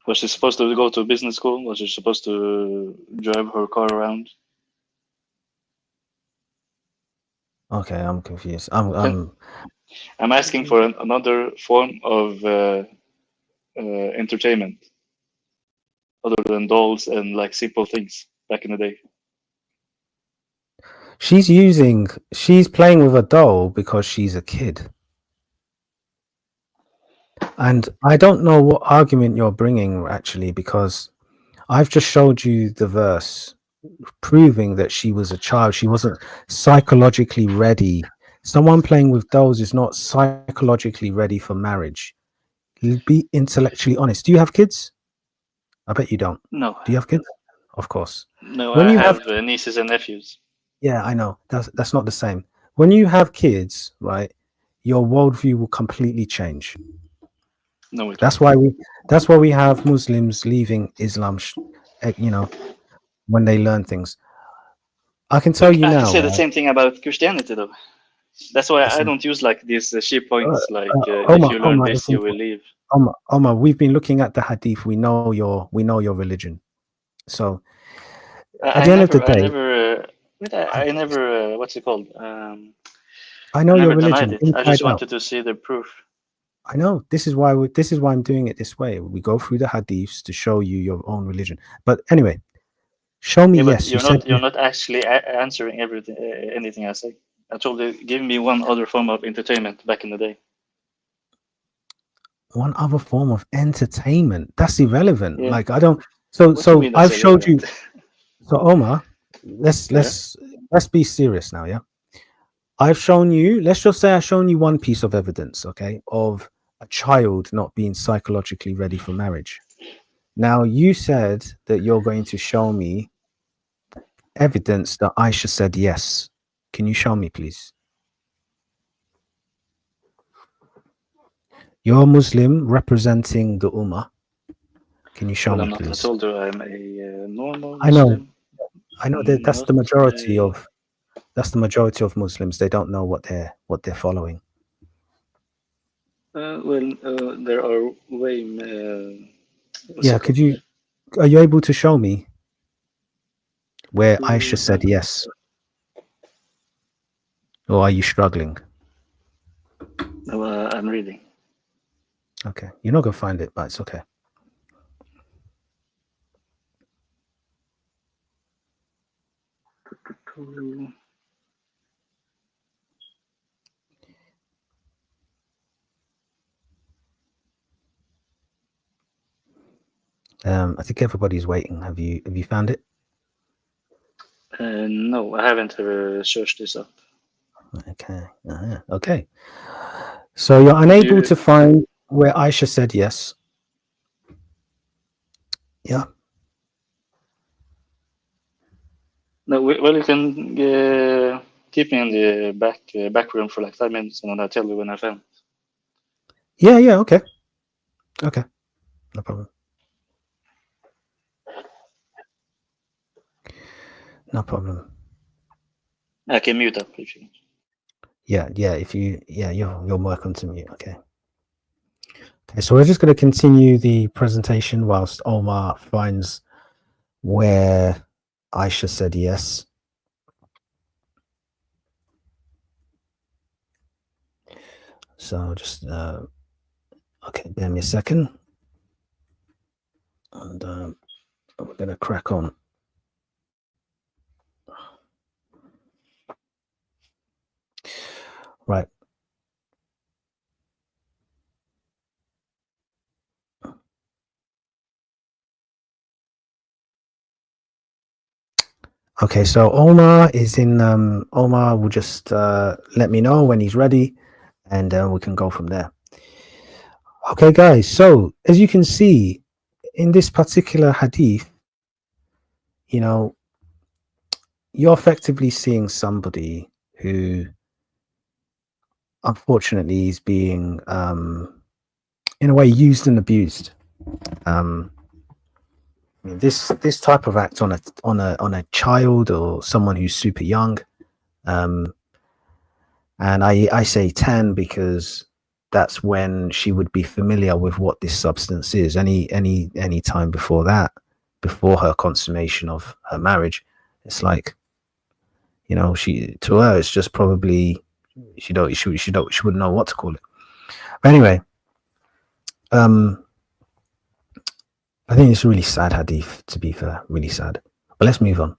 Speaker 2: Was she supposed to go to business school? Was she supposed to drive her car around?
Speaker 1: Okay, I'm confused.
Speaker 2: Can, I'm asking for another form of entertainment other than dolls and like simple things back in the day.
Speaker 1: She's playing with a doll because she's a kid. And I don't know what argument you're bringing actually, because I've just showed you the verse proving that she was a child. She wasn't psychologically ready. Someone playing with dolls is not psychologically ready for marriage. Be intellectually honest. Do you have kids? I bet you don't.
Speaker 2: No,
Speaker 1: Do you have kids? Of course.
Speaker 2: no,
Speaker 1: When
Speaker 2: I
Speaker 1: you have,
Speaker 2: have nieces and nephews.
Speaker 1: yeah, I know. That's not the same. When you have kids, right, your worldview will completely change.
Speaker 2: No, it
Speaker 1: That's
Speaker 2: won't.
Speaker 1: why we that's why we have Muslims leaving Islam, when they learn things. I can tell
Speaker 2: Look,
Speaker 1: you
Speaker 2: I can
Speaker 1: now,
Speaker 2: say the
Speaker 1: right?
Speaker 2: same thing about Christianity, though. That's why I
Speaker 1: Listen,
Speaker 2: don't use like these sheep
Speaker 1: uh,
Speaker 2: points. Like if you learn
Speaker 1: Omar,
Speaker 2: this, you will leave.
Speaker 1: Omar, we've been looking at the hadith. We know your religion. So at
Speaker 2: I
Speaker 1: the end of the
Speaker 2: never, I
Speaker 1: day,
Speaker 2: never,
Speaker 1: I,
Speaker 2: I never. What's it called?
Speaker 1: I
Speaker 2: I
Speaker 1: know your
Speaker 2: never denied
Speaker 1: religion
Speaker 2: it. I
Speaker 1: inside
Speaker 2: just
Speaker 1: out.
Speaker 2: wanted to see the proof.
Speaker 1: I know this is why I'm doing it this way. We go through the hadiths to show you your own religion. But anyway, show me
Speaker 2: Yeah, but
Speaker 1: yes. You said
Speaker 2: you're not actually answering everything, anything I say. I told you, give me one other form of entertainment back in the day.
Speaker 1: one other form of entertainment. That's irrelevant.
Speaker 2: Yeah.
Speaker 1: Like, I don't.
Speaker 2: What do you
Speaker 1: So
Speaker 2: mean that's
Speaker 1: I've showed
Speaker 2: irrelevant?
Speaker 1: you. So Omar, let's
Speaker 2: Yeah.
Speaker 1: let's let's be serious now. Yeah, I've shown you. Let's just say I've shown you one piece of evidence, okay, of a child not being psychologically ready for marriage. Now you said that you're going to show me evidence that Aisha said yes. Can you show me, please? You're a Muslim representing the Ummah. Can you show
Speaker 2: Well,
Speaker 1: me,
Speaker 2: I'm not. I
Speaker 1: please?
Speaker 2: told you I'm a normal
Speaker 1: I know,
Speaker 2: Muslim,
Speaker 1: I know that
Speaker 2: not a.
Speaker 1: that's the majority of Muslims. They don't know what they're following.
Speaker 2: There are way. What's
Speaker 1: Yeah,
Speaker 2: it called?
Speaker 1: are you able to show me where Aisha
Speaker 2: To
Speaker 1: said yes? Or are you struggling?
Speaker 2: no, I'm reading.
Speaker 1: Okay. You're not gonna find it, but it's okay. I think everybody's waiting. Have you found it?
Speaker 2: No, I haven't searched this up.
Speaker 1: Okay. Okay. So you're unable to find where Aisha said yes. Yeah.
Speaker 2: No, well, you can keep me in the back room for like 5 minutes, and then I'll tell you when I found.
Speaker 1: Yeah. Yeah. Okay. Okay. No problem. No problem.
Speaker 2: I can mute up if you.
Speaker 1: Yeah. Yeah. You're welcome to mute. Okay. Okay. So we're just going to continue the presentation whilst Omar finds where Aisha said yes. So just okay, bear me a second, and we're gonna crack on. Right. Okay, so Omar is in. Omar will just let me know when he's ready, and we can go from there. Okay, guys. So as you can see in this particular hadith, you know, you're effectively seeing somebody who, unfortunately, is being, in a way, used and abused. This type of act on a child or someone who's super young, and I say 10 because that's when she would be familiar with what this substance is. Any time before that, before her consummation of her marriage, it's like, to her it's just probably she wouldn't know what to call it. But anyway, I think it's a really sad hadith, to be fair, really sad. But let's move on.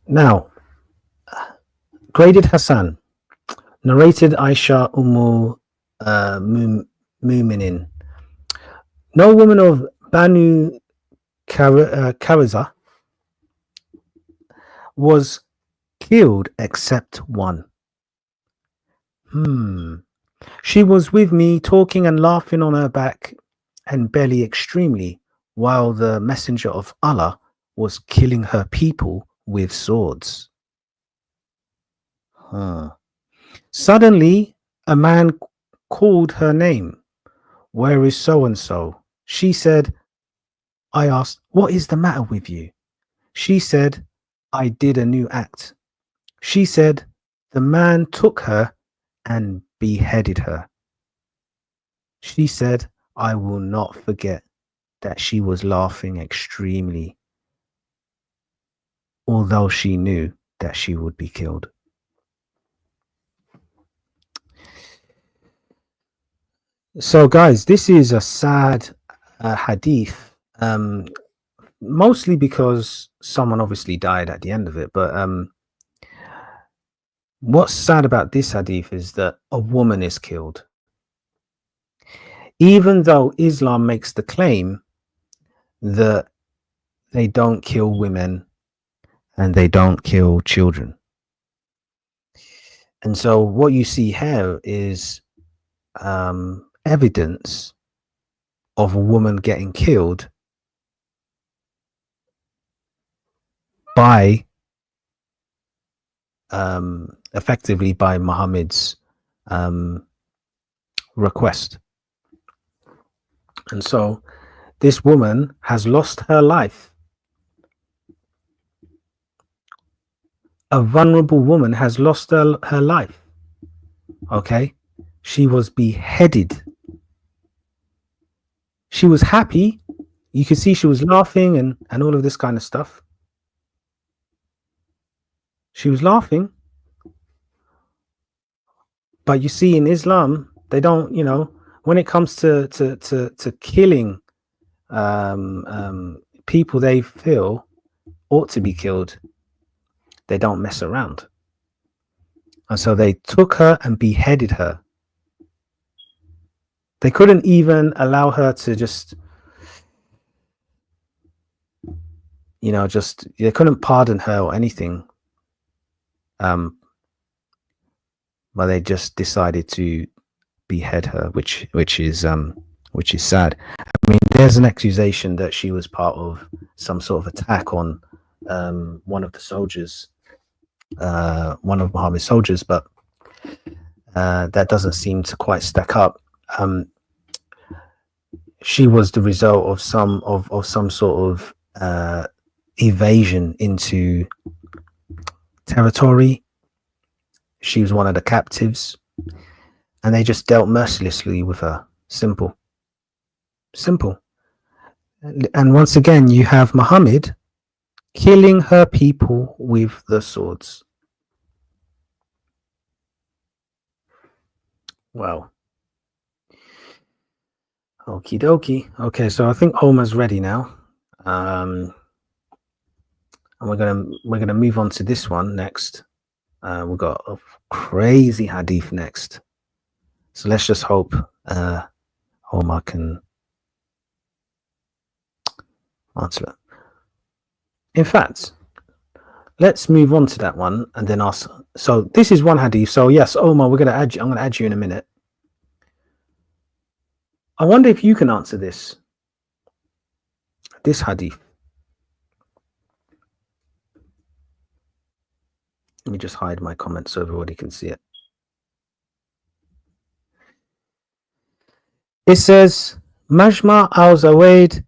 Speaker 1: Now, graded Hassan, narrated Aisha Muminin. No woman of Banu Karaza was killed except one. She was with me, talking and laughing on her back and belly extremely, while the messenger of Allah was killing her people with swords. Suddenly, a man called her name. Where is so and so? She said. I asked, what is the matter with you? She said, I did a new act. She said, the man took her and beheaded her. She said, I will not forget that she was laughing extremely, although she knew that she would be killed. So, guys, this is a sad hadith, mostly because someone obviously died at the end of it. But what's sad about this hadith is that a woman is killed. Even though Islam makes the claim that they don't kill women and they don't kill children. And so what you see here is evidence of a woman getting killed by effectively by Muhammad's request. And so this woman has lost her life. A vulnerable woman has lost her life. Okay, she was beheaded. She was happy. You could see she was laughing and all of this kind of stuff. She was laughing. But you see, in Islam, they don't, when it comes to killing people they feel ought to be killed, they don't mess around. And so they took her and beheaded her. They couldn't even allow her to just, they couldn't pardon her or anything. But they just decided to behead her, which is sad. I mean, there's an accusation that she was part of some sort of attack on one of the soldiers, one of Muhammad's soldiers, but that doesn't seem to quite stack up. She was the result of some sort of evasion into territory. She was one of the captives, and they just dealt mercilessly with her. Simple. And once again, you have Muhammad killing her people with the swords. Wow. Okie dokie. Okay, so I think Omar's ready now. And we're gonna move on to this one next. We've got a crazy hadith next. So let's just hope Omar can answer it. In fact, let's move on to that one and then ask. So this is one hadith. So yes, Omar, we're gonna add you. I'm gonna add you in a minute. I wonder if you can answer this hadith. Let me just hide my comments so everybody can see it. It says, Majma al-Zawaid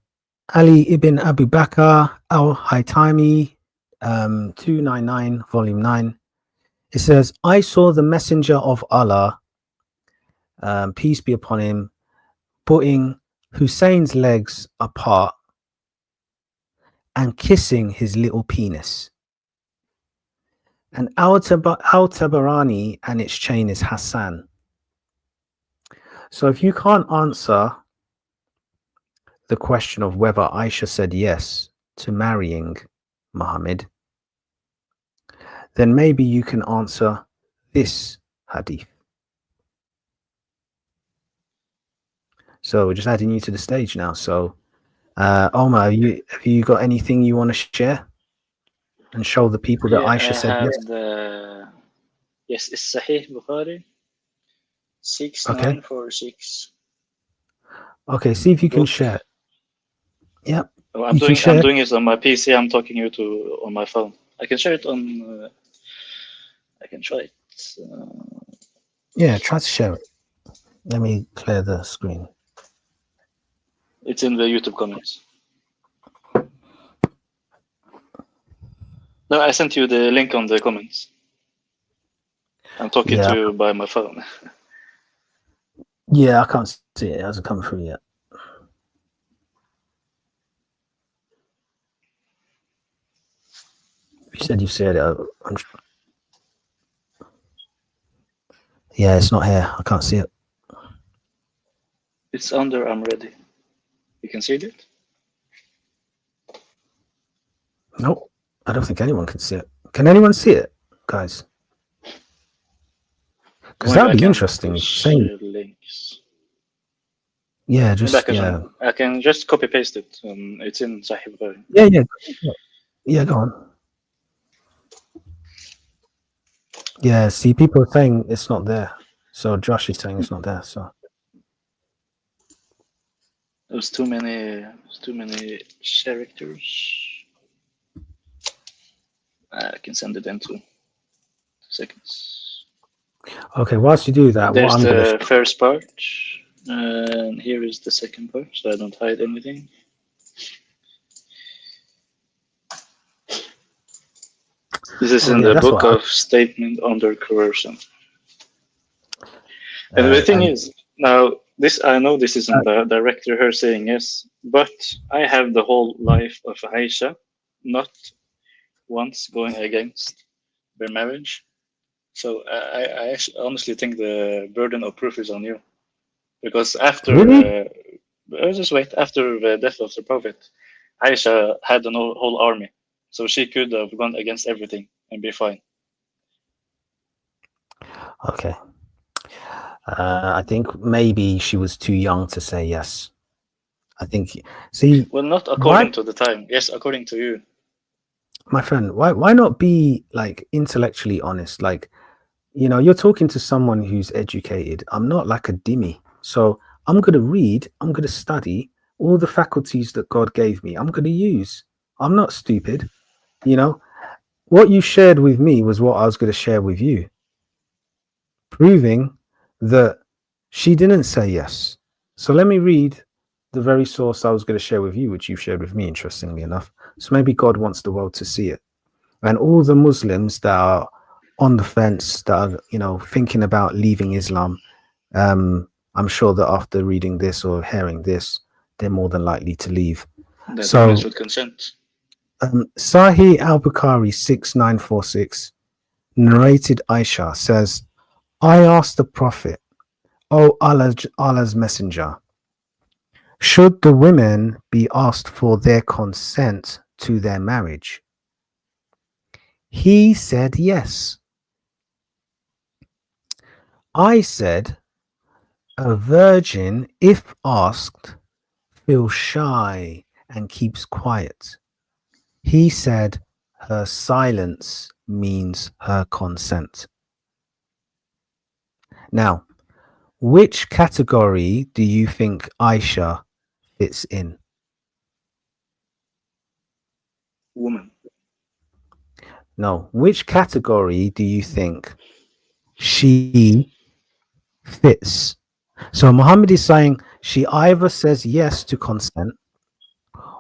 Speaker 1: Ali ibn Abu Bakr al-Haytami, 299, volume 9. It says, I saw the messenger of Allah, peace be upon him, putting Hussein's legs apart and kissing his little penis. And Al-Tabarani and its chain is Hassan. So if you can't answer the question of whether Aisha said yes to marrying Muhammad, then maybe you can answer this hadith. So we're just adding you to the stage now. So Omar, have you got anything you want to share and show the people that Aisha said yes?
Speaker 2: Yes, it's Sahih Bukhari 6946.
Speaker 1: Okay, see if you can share it. Yep.
Speaker 2: Oh, I'm doing it on my PC. I'm talking you to on my phone. I can share it on. I can try it.
Speaker 1: Yeah, try to share it. Let me clear the screen.
Speaker 2: It's in the YouTube comments. No, I sent you the link on the comments. I'm talking to you by my phone.
Speaker 1: Yeah, I can't see it. It hasn't come through yet. You said you said it. Yeah, it's not here. I can't see it.
Speaker 2: It's under I'm ready. You can see it?
Speaker 1: Nope. I don't think anyone can see it. Can anyone see it, guys? Because that'd be interesting.
Speaker 2: Links.
Speaker 1: Yeah,
Speaker 2: I can just copy paste it. It's in Sahih Bukhari.
Speaker 1: Yeah, go on. Yeah, see, people are saying it's not there. So Josh is saying it's not there. So
Speaker 2: there's too many characters. I can send it in 2 seconds.
Speaker 1: Okay, whilst you do that, what
Speaker 2: There's
Speaker 1: I'm going to
Speaker 2: the first part, and here is the second part, so I don't hide anything. This is in
Speaker 1: yeah,
Speaker 2: the
Speaker 1: that's
Speaker 2: book
Speaker 1: what
Speaker 2: of Statement Under Coercion. And the thing
Speaker 1: and
Speaker 2: is, now this I know this isn't directly her saying yes, but I have the whole life of Aisha, not once going against their marriage. So I actually honestly think the burden of proof is on you, because after
Speaker 1: really.
Speaker 2: just wait, after the death of the prophet, Aisha had a whole army, so she could have gone against everything and be fine.
Speaker 1: Okay. I think maybe she was too young to say yes. I think. See,
Speaker 2: Well, not
Speaker 1: why,
Speaker 2: according to the time. Yes, according to you.
Speaker 1: my friend? Why not be like intellectually honest? Like, you're talking to someone who's educated. I'm not like a dimmy, so I'm gonna read. I'm gonna study all the faculties that God gave me. I'm gonna use. I'm not stupid. You know what you shared with me was what I was gonna share with you, proving that she didn't say yes. So let me read the very source I was going to share with you, which you shared with me, interestingly enough. So maybe God wants the world to see it. And all the Muslims that are on the fence, that are, thinking about leaving Islam, I'm sure that after reading this or hearing this, they're more than likely to leave.
Speaker 2: That even
Speaker 1: So
Speaker 2: with consent.
Speaker 1: Sahih al-Bukhari 6946, narrated Aisha, says, I asked the Prophet, O Allah's messenger, should the women be asked for their consent to their marriage? He said yes. I said, a virgin, if asked, feels shy and keeps quiet. He said, her silence means her consent. Now, which category do you think Aisha fits in?
Speaker 2: Woman.
Speaker 1: No, which category do you think she fits? So Muhammad is saying she either says yes to consent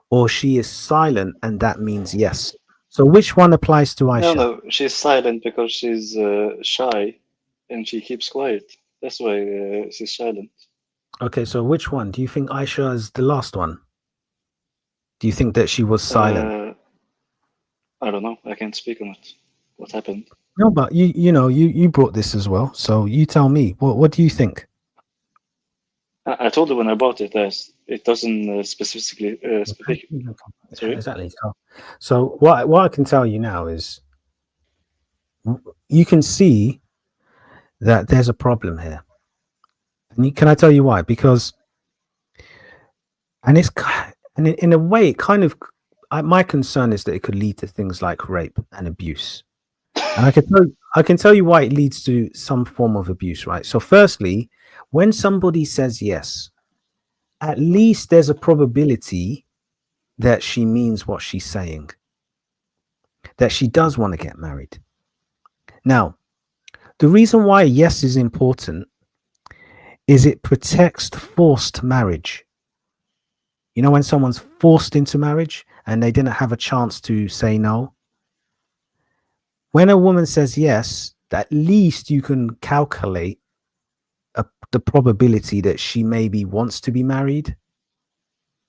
Speaker 1: or she is silent, and that means yes. So which one applies to
Speaker 2: No,
Speaker 1: Aisha?
Speaker 2: no, she's silent because she's shy and she keeps quiet. That's why she's silent.
Speaker 1: Okay, so which one? Do you think Aisha is the last one? Do you think that she was silent?
Speaker 2: Uh, I don't know. I can't speak on it. What happened?
Speaker 1: No, but you brought this as well. So you tell me. What do you think?
Speaker 2: I told you when I bought it, it doesn't specifically.
Speaker 1: Okay.
Speaker 2: Sorry.
Speaker 1: Exactly. So what I can tell you now is you can see that there's a problem here. And can I tell you why? Because, and it's and in a way, it kind of, my concern is that it could lead to things like rape and abuse. And I can tell you why it leads to some form of abuse, right? So, firstly, when somebody says yes, at least there's a probability that she means what she's saying, that she does want to get married. Now, the reason why yes is important is it protects forced marriage. You know, when someone's forced into marriage and they didn't have a chance to say no. When a woman says yes, at least you can calculate the probability that she maybe wants to be married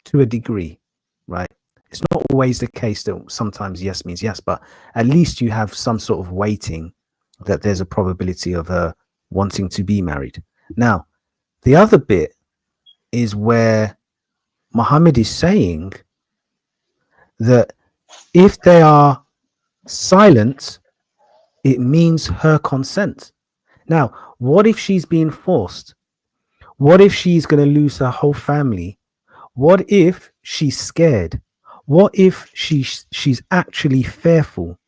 Speaker 1: to a degree, right? It's not always the case that sometimes yes means yes, but at least you have some sort of weighting that there's a probability of her wanting to be married. Now, the other bit is where Muhammad is saying that if they are silent, it means her consent. Now, what if she's being forced? What if she's going to lose her whole family? What if she's scared? What if she's actually fearful?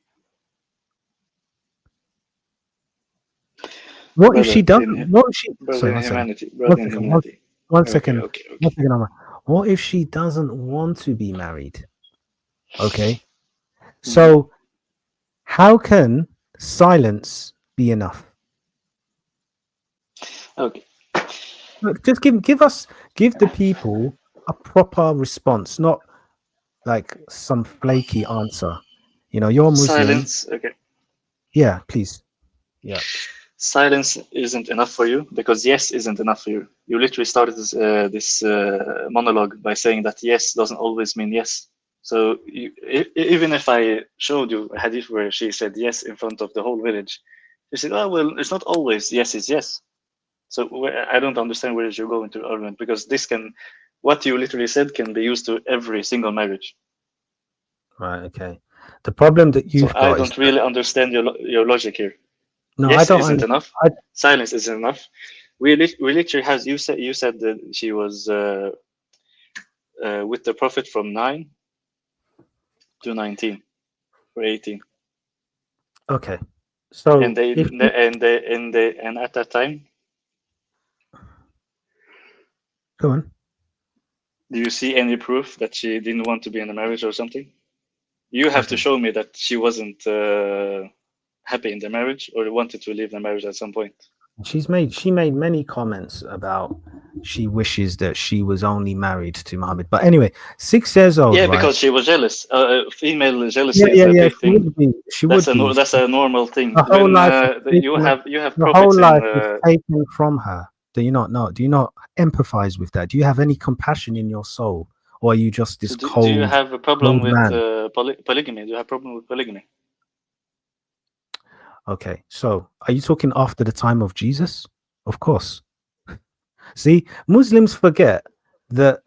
Speaker 1: What if she
Speaker 2: Brother
Speaker 1: doesn't?
Speaker 2: in
Speaker 1: What if she?
Speaker 2: brother
Speaker 1: Sorry,
Speaker 2: in
Speaker 1: one second.
Speaker 2: humanity.
Speaker 1: One
Speaker 2: Brother in
Speaker 1: second.
Speaker 2: humanity.
Speaker 1: One
Speaker 2: Okay,
Speaker 1: second.
Speaker 2: okay,
Speaker 1: One
Speaker 2: okay.
Speaker 1: second. Omar. What if she doesn't want to be married? Okay.
Speaker 2: Hmm.
Speaker 1: So How can silence be enough?
Speaker 2: Okay.
Speaker 1: Look, just give the people a proper response, not like some flaky answer. You know, you're Muslim.
Speaker 2: Silence. Okay.
Speaker 1: Yeah, please. Yeah.
Speaker 2: Silence isn't enough for you because yes isn't enough for you. You literally started this monologue by saying that yes doesn't always mean yes. So even if I showed you a hadith where she said yes in front of the whole village, you said, "Oh well, it's not always yes is yes." So I don't understand where you're going to argument because this can, what you literally said can be used to every single marriage.
Speaker 1: Right. Okay. The problem that
Speaker 2: So
Speaker 1: you've
Speaker 2: I
Speaker 1: got is
Speaker 2: don't
Speaker 1: that
Speaker 2: really understand your logic here.
Speaker 1: no, I
Speaker 2: Yes
Speaker 1: don't.
Speaker 2: isn't enough.
Speaker 1: I
Speaker 2: Silence isn't enough. We literally has you said that she was with the prophet from 9 to 19 or 18,
Speaker 1: okay. So if
Speaker 2: and at that time,
Speaker 1: go on.
Speaker 2: do you see any proof that she didn't want to be in a marriage or something? You have to
Speaker 1: Okay.
Speaker 2: show me that she wasn't happy in the marriage or wanted to leave the marriage at some point.
Speaker 1: She made many comments about she wishes that she was only married to Muhammad. But anyway, 6 years old,
Speaker 2: Yeah,
Speaker 1: right?
Speaker 2: because she was jealous. Female
Speaker 1: Yeah,
Speaker 2: jealousy is
Speaker 1: yeah,
Speaker 2: a
Speaker 1: yeah.
Speaker 2: big
Speaker 1: She
Speaker 2: thing.
Speaker 1: would be. She would be.
Speaker 2: That's a normal thing.
Speaker 1: Her whole
Speaker 2: When
Speaker 1: life was taken.
Speaker 2: you have
Speaker 1: Her whole
Speaker 2: prophets in.
Speaker 1: life was taken from her. Do you not know? Do you not empathize with that? Do you have any compassion in your soul, or are you just this
Speaker 2: So do you have a problem
Speaker 1: cold
Speaker 2: with
Speaker 1: man?
Speaker 2: polygamy? Do you have a problem with polygamy?
Speaker 1: Okay, so are you talking after the time of Jesus? Of course. See, Muslims forget that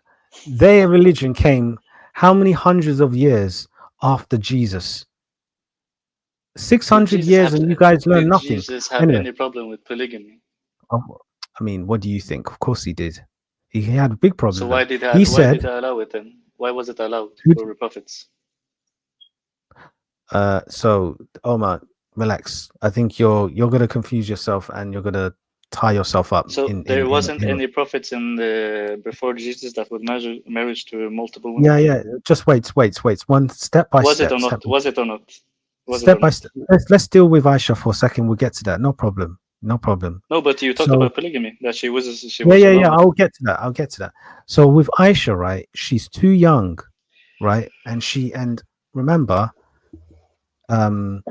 Speaker 1: their religion came how many hundreds of years after Jesus?
Speaker 2: Did
Speaker 1: 600
Speaker 2: Jesus
Speaker 1: years,
Speaker 2: have
Speaker 1: and you guys learn
Speaker 2: Did
Speaker 1: nothing.
Speaker 2: Jesus have
Speaker 1: Anyway,
Speaker 2: any problem with polygamy?
Speaker 1: I mean, what do you think? Of course he did. He had a big
Speaker 2: So
Speaker 1: problem. He
Speaker 2: why did
Speaker 1: said,
Speaker 2: I allow it then? Why was it allowed for the prophets?
Speaker 1: so Omar, relax. I think you're gonna confuse yourself and you're gonna tie yourself up
Speaker 2: So
Speaker 1: in
Speaker 2: there wasn't
Speaker 1: in
Speaker 2: any prophets in the before Jesus that would marriage to multiple women.
Speaker 1: yeah, yeah. Just wait. One step by
Speaker 2: Was it
Speaker 1: step,
Speaker 2: or not? Was it or not? Was it or
Speaker 1: step by
Speaker 2: not?
Speaker 1: step. Let's deal with Aisha for a second. We'll get to that. No problem. No problem.
Speaker 2: No, but you talked
Speaker 1: So
Speaker 2: about polygamy that she
Speaker 1: yeah,
Speaker 2: was
Speaker 1: yeah, yeah.
Speaker 2: alone.
Speaker 1: I'll get to that. I'll get to that. So with Aisha, right? She's too young, right? And remember, um,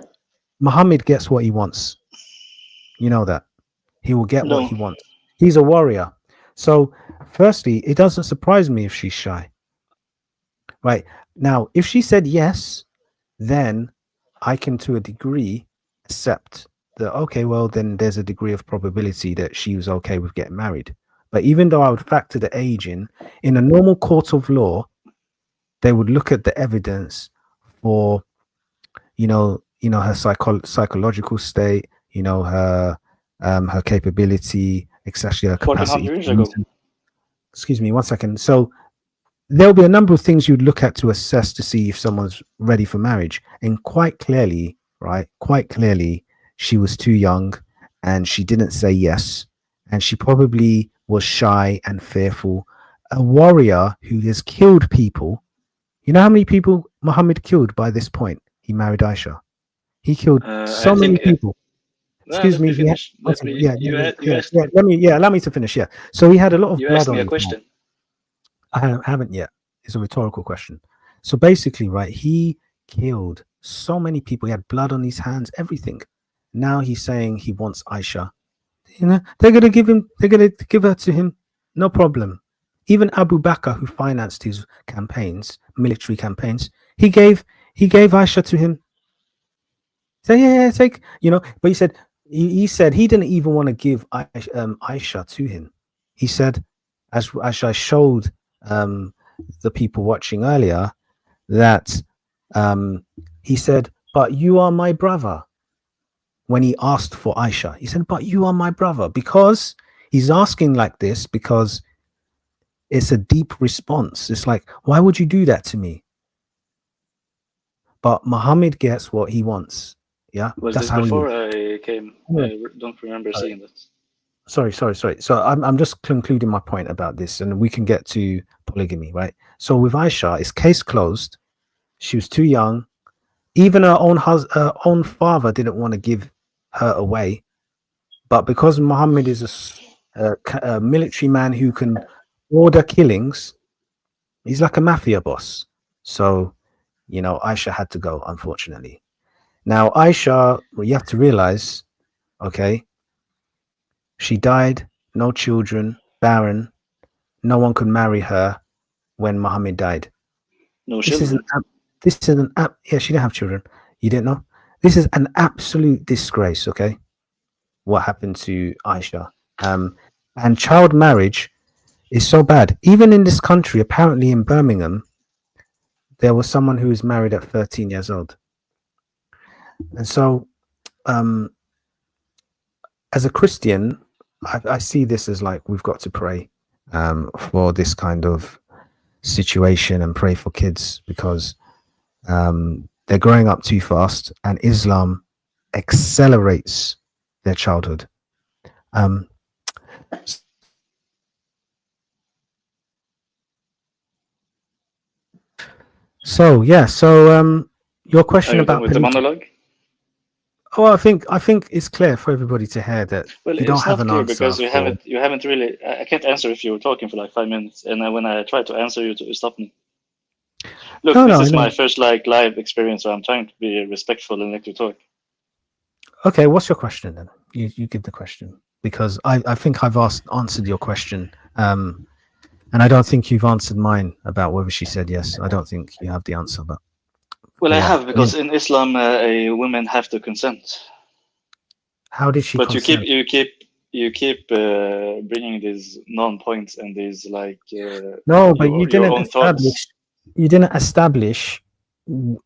Speaker 1: Muhammad gets what he wants. You know that he will get what
Speaker 2: No,
Speaker 1: he wants. He's a warrior. So, firstly, it doesn't surprise me if she's shy. Right now, if she said yes, then I can, to a degree, accept that, okay, well, then there's a degree of probability that she was okay with getting married. But even though I would factor the age in a normal court of law, they would look at the evidence for, her psychological state, her capability, especially her capacity
Speaker 2: 1400
Speaker 1: to
Speaker 2: years ago.
Speaker 1: reason. Excuse me, one second. So there'll be a number of things you'd look at to assess to see if someone's ready for marriage. And quite clearly, right, quite clearly, she was too young and she didn't say yes. And she probably was shy and fearful. A warrior who has killed people. You know how many people Muhammad killed by this point? He married Aisha. He killed
Speaker 2: I
Speaker 1: so many
Speaker 2: think.
Speaker 1: people. Excuse
Speaker 2: Let me
Speaker 1: me.
Speaker 2: finish.
Speaker 1: One
Speaker 2: Let
Speaker 1: second.
Speaker 2: me.
Speaker 1: Yeah, yeah, yeah,
Speaker 2: You
Speaker 1: yeah,
Speaker 2: asked.
Speaker 1: yeah. Allow me to finish. Yeah. So he had a lot of
Speaker 2: You
Speaker 1: blood
Speaker 2: asked me
Speaker 1: on
Speaker 2: a
Speaker 1: his hands.
Speaker 2: question.
Speaker 1: Haven't yet. It's a rhetorical question. So basically, right, he killed so many people. He had blood on his hands, everything. Now he's saying he wants Aisha. They're gonna give her to him, no problem. Even Abu Bakr, who financed his campaigns, military campaigns, he gave Aisha to him. So yeah, take But he said he didn't even want to give Aisha to him. He said, as I showed um, the people watching earlier, that he said, "But you are my brother." When he asked for Aisha, he said, "But you are my brother," because he's asking like this because it's a deep response. It's like, why would you do that to me? But Muhammad gets what he wants. Yeah,
Speaker 2: Was
Speaker 1: that's
Speaker 2: this
Speaker 1: how he
Speaker 2: before
Speaker 1: is.
Speaker 2: I came?
Speaker 1: Anyway,
Speaker 2: I don't remember
Speaker 1: sorry.
Speaker 2: seeing that.
Speaker 1: Sorry. So I'm just concluding my point about this, and we can get to polygamy, right? So with Aisha, it's case closed. She was too young. Even her own father didn't want to give her away, but because Muhammad is a military man who can order killings, he's like a mafia boss. So, Aisha had to go, unfortunately. Now, Aisha, well, you have to realize, okay, she died, no children, barren, no one could marry her when Muhammad died.
Speaker 2: No
Speaker 1: This is
Speaker 2: children.
Speaker 1: yeah, she didn't have children. You didn't know? This is an absolute disgrace, okay? What happened to Aisha. And child marriage is so bad. Even in this country, apparently in Birmingham, there was someone who was married at 13 years old. And so, as a Christian, I see this as like we've got to pray for this kind of situation and pray for kids because they're growing up too fast and Islam accelerates their childhood. So yeah, your question
Speaker 2: Are you done
Speaker 1: about
Speaker 2: with the monologue?
Speaker 1: Oh, I think it's clear for everybody to hear that
Speaker 2: Well,
Speaker 1: you don't
Speaker 2: it's
Speaker 1: have
Speaker 2: not
Speaker 1: an
Speaker 2: clear
Speaker 1: answer
Speaker 2: because
Speaker 1: for.
Speaker 2: you haven't really. I can't answer if you were talking for like 5 minutes, and then when I try to answer you, to stop me. Look,
Speaker 1: No,
Speaker 2: this
Speaker 1: I
Speaker 2: is my
Speaker 1: know.
Speaker 2: first like live experience, so I'm trying to be respectful and let you talk.
Speaker 1: Okay, what's your question then? You give the question because I think I've answered your question, and I don't think you've answered mine about whether she said yes. I don't think you have the answer,
Speaker 2: Well,
Speaker 1: but
Speaker 2: I
Speaker 1: yeah.
Speaker 2: have because in Islam, a women have to consent.
Speaker 1: How did she
Speaker 2: But
Speaker 1: consent?
Speaker 2: you keep bringing these non-points and these like
Speaker 1: No, but you
Speaker 2: your
Speaker 1: didn't
Speaker 2: own thoughts.
Speaker 1: establish. You didn't establish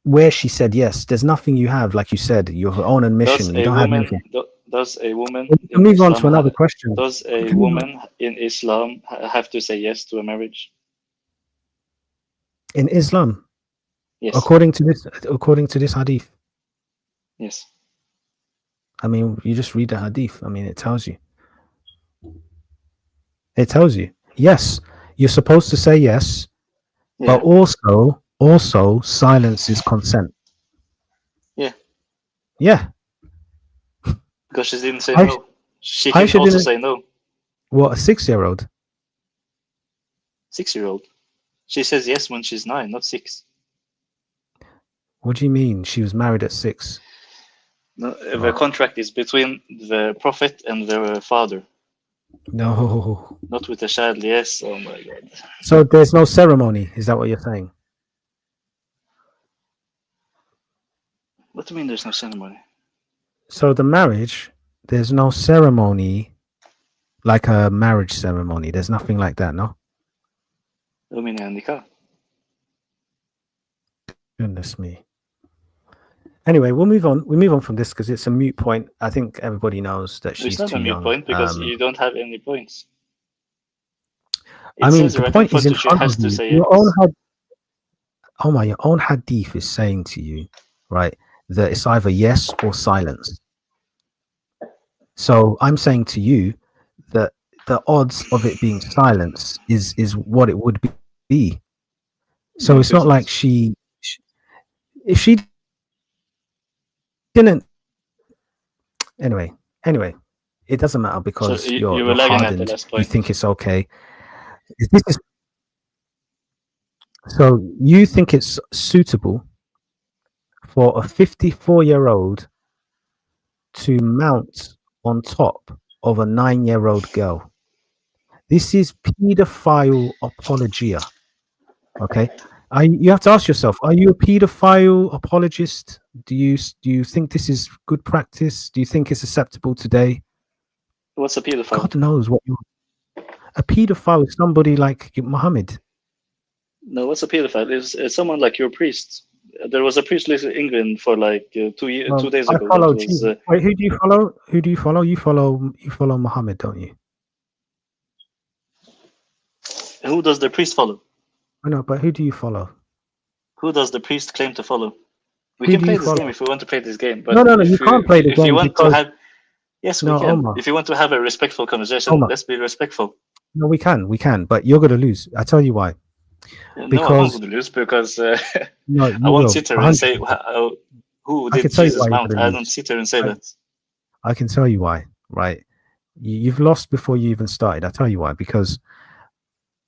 Speaker 1: where she said yes. There's nothing you have, like you said, your own admission. You don't have anything.
Speaker 2: Does a woman
Speaker 1: We can
Speaker 2: in
Speaker 1: move on
Speaker 2: Islam
Speaker 1: to another question.
Speaker 2: does
Speaker 1: We
Speaker 2: a
Speaker 1: can move on.
Speaker 2: woman in Islam have to say yes to a marriage?
Speaker 1: In Islam,
Speaker 2: Yes.
Speaker 1: according to this hadith.
Speaker 2: Yes.
Speaker 1: I mean, you just read the hadith. I mean, it tells you. It tells you. Yes, you're supposed to say yes, but
Speaker 2: Yeah.
Speaker 1: also silence is consent.
Speaker 2: Yeah.
Speaker 1: Yeah.
Speaker 2: Because she didn't say
Speaker 1: I
Speaker 2: no. She can
Speaker 1: Aisha
Speaker 2: also
Speaker 1: didn't.
Speaker 2: say no.
Speaker 1: What, a 6-year-old?
Speaker 2: 6-year-old. She says yes when she's 9, not 6.
Speaker 1: What do you mean? She was married at 6.
Speaker 2: No, the
Speaker 1: Oh,
Speaker 2: contract is between the prophet and their father,
Speaker 1: no.
Speaker 2: not with the child. Yes. Oh my God.
Speaker 1: So there's no ceremony. Is that what you're saying?
Speaker 2: What do you mean there's no ceremony?
Speaker 1: So the marriage, there's no ceremony like a marriage ceremony. There's nothing like that, no?
Speaker 2: I mean, nikah.
Speaker 1: Goodness me. Anyway, we'll move on. We move on from this because it's a moot point. I think everybody knows that
Speaker 2: It's
Speaker 1: she's
Speaker 2: not
Speaker 1: too
Speaker 2: a mute
Speaker 1: young.
Speaker 2: point because you don't have any points.
Speaker 1: I
Speaker 2: It
Speaker 1: mean,
Speaker 2: says
Speaker 1: the
Speaker 2: right in
Speaker 1: point is
Speaker 2: front
Speaker 1: in
Speaker 2: of you
Speaker 1: front of
Speaker 2: has to
Speaker 1: you.
Speaker 2: say
Speaker 1: Your own
Speaker 2: yes.
Speaker 1: your own hadith is saying to you, right, that it's either yes or silence. So I'm saying to you that the odds of it being silence is what it would be. So
Speaker 2: No,
Speaker 1: it's
Speaker 2: it
Speaker 1: not like
Speaker 2: isn't.
Speaker 1: if she didn't anyway, it doesn't matter
Speaker 2: So
Speaker 1: because
Speaker 2: you were
Speaker 1: you're
Speaker 2: lagging at the
Speaker 1: hardened.
Speaker 2: last
Speaker 1: You
Speaker 2: point.
Speaker 1: think it's okay. This is so you think it's suitable for a 54-year-old to mount on top of a 9-year-old girl. This is pedophile apologia. Okay. You have to ask yourself, are you a pedophile apologist? Do you think this is good practice? Do you think it's acceptable today?
Speaker 2: What's a pedophile?
Speaker 1: God knows what you're. A pedophile is somebody like Muhammad.
Speaker 2: No, what's a pedophile? It's someone like your priest. There was a priest in England for like 2 days
Speaker 1: I
Speaker 2: ago that
Speaker 1: follow
Speaker 2: was.
Speaker 1: Jesus. Wait, who do you follow? Who do you follow? You follow Muhammad, don't you?
Speaker 2: Who does the priest follow?
Speaker 1: I know, but who do you follow?
Speaker 2: Who does the priest claim to follow? We
Speaker 1: Who
Speaker 2: can
Speaker 1: do you
Speaker 2: play this game
Speaker 1: follow?
Speaker 2: if we want to play this game.
Speaker 1: No,
Speaker 2: But
Speaker 1: no, you can't play the
Speaker 2: if you
Speaker 1: game
Speaker 2: want to
Speaker 1: because
Speaker 2: have, yes, we
Speaker 1: no,
Speaker 2: can.
Speaker 1: Omar,
Speaker 2: If you want to have a respectful conversation,
Speaker 1: Omar.
Speaker 2: let's be respectful.
Speaker 1: No, we can, but you're gonna lose. I tell you why.
Speaker 2: No, I won't
Speaker 1: Because
Speaker 2: lose because
Speaker 1: no,
Speaker 2: I
Speaker 1: you
Speaker 2: won't
Speaker 1: will.
Speaker 2: sit here and say
Speaker 1: 100%.
Speaker 2: who
Speaker 1: I can
Speaker 2: did
Speaker 1: tell you
Speaker 2: Jesus
Speaker 1: why you're
Speaker 2: mount.
Speaker 1: going to
Speaker 2: I don't
Speaker 1: lose.
Speaker 2: sit here and say
Speaker 1: I,
Speaker 2: that.
Speaker 1: I can tell you why. Right? You've lost before you even started. I'll tell you why. Because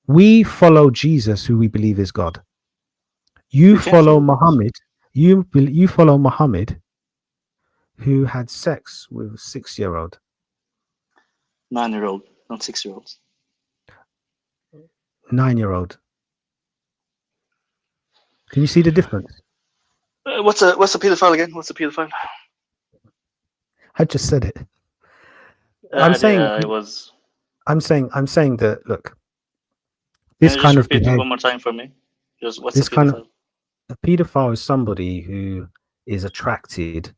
Speaker 1: we follow Jesus, who we believe is God. You
Speaker 2: We can't
Speaker 1: follow
Speaker 2: follow this.
Speaker 1: Muhammad. You follow Muhammad, who had sex with a 6-year-old.
Speaker 2: 9-year-old, not 6-year-olds.
Speaker 1: 9-year-old. Can you see the difference?
Speaker 2: What's a pedophile again? What's a pedophile?
Speaker 1: I just said it. I'm saying,
Speaker 2: Yeah, it was.
Speaker 1: I'm saying that. Look,
Speaker 2: Can
Speaker 1: this
Speaker 2: you just
Speaker 1: kind of
Speaker 2: repeat it
Speaker 1: behavior,
Speaker 2: one more time for me? Just what's a
Speaker 1: this kind of
Speaker 2: pedophile?
Speaker 1: a pedophile is somebody who is attracted,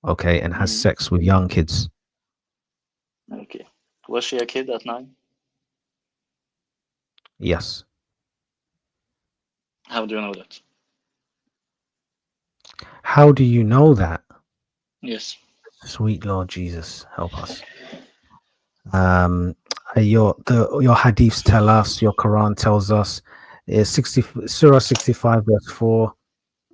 Speaker 1: okay, and has
Speaker 2: Mm,
Speaker 1: sex with young kids.
Speaker 2: okay. Was she a kid at 9?
Speaker 1: Yes.
Speaker 2: How do you know that?
Speaker 1: How do you know that?
Speaker 2: Yes.
Speaker 1: Sweet Lord Jesus, help us. Um, your hadiths tell us, your Quran tells us, Surah 65 verse 4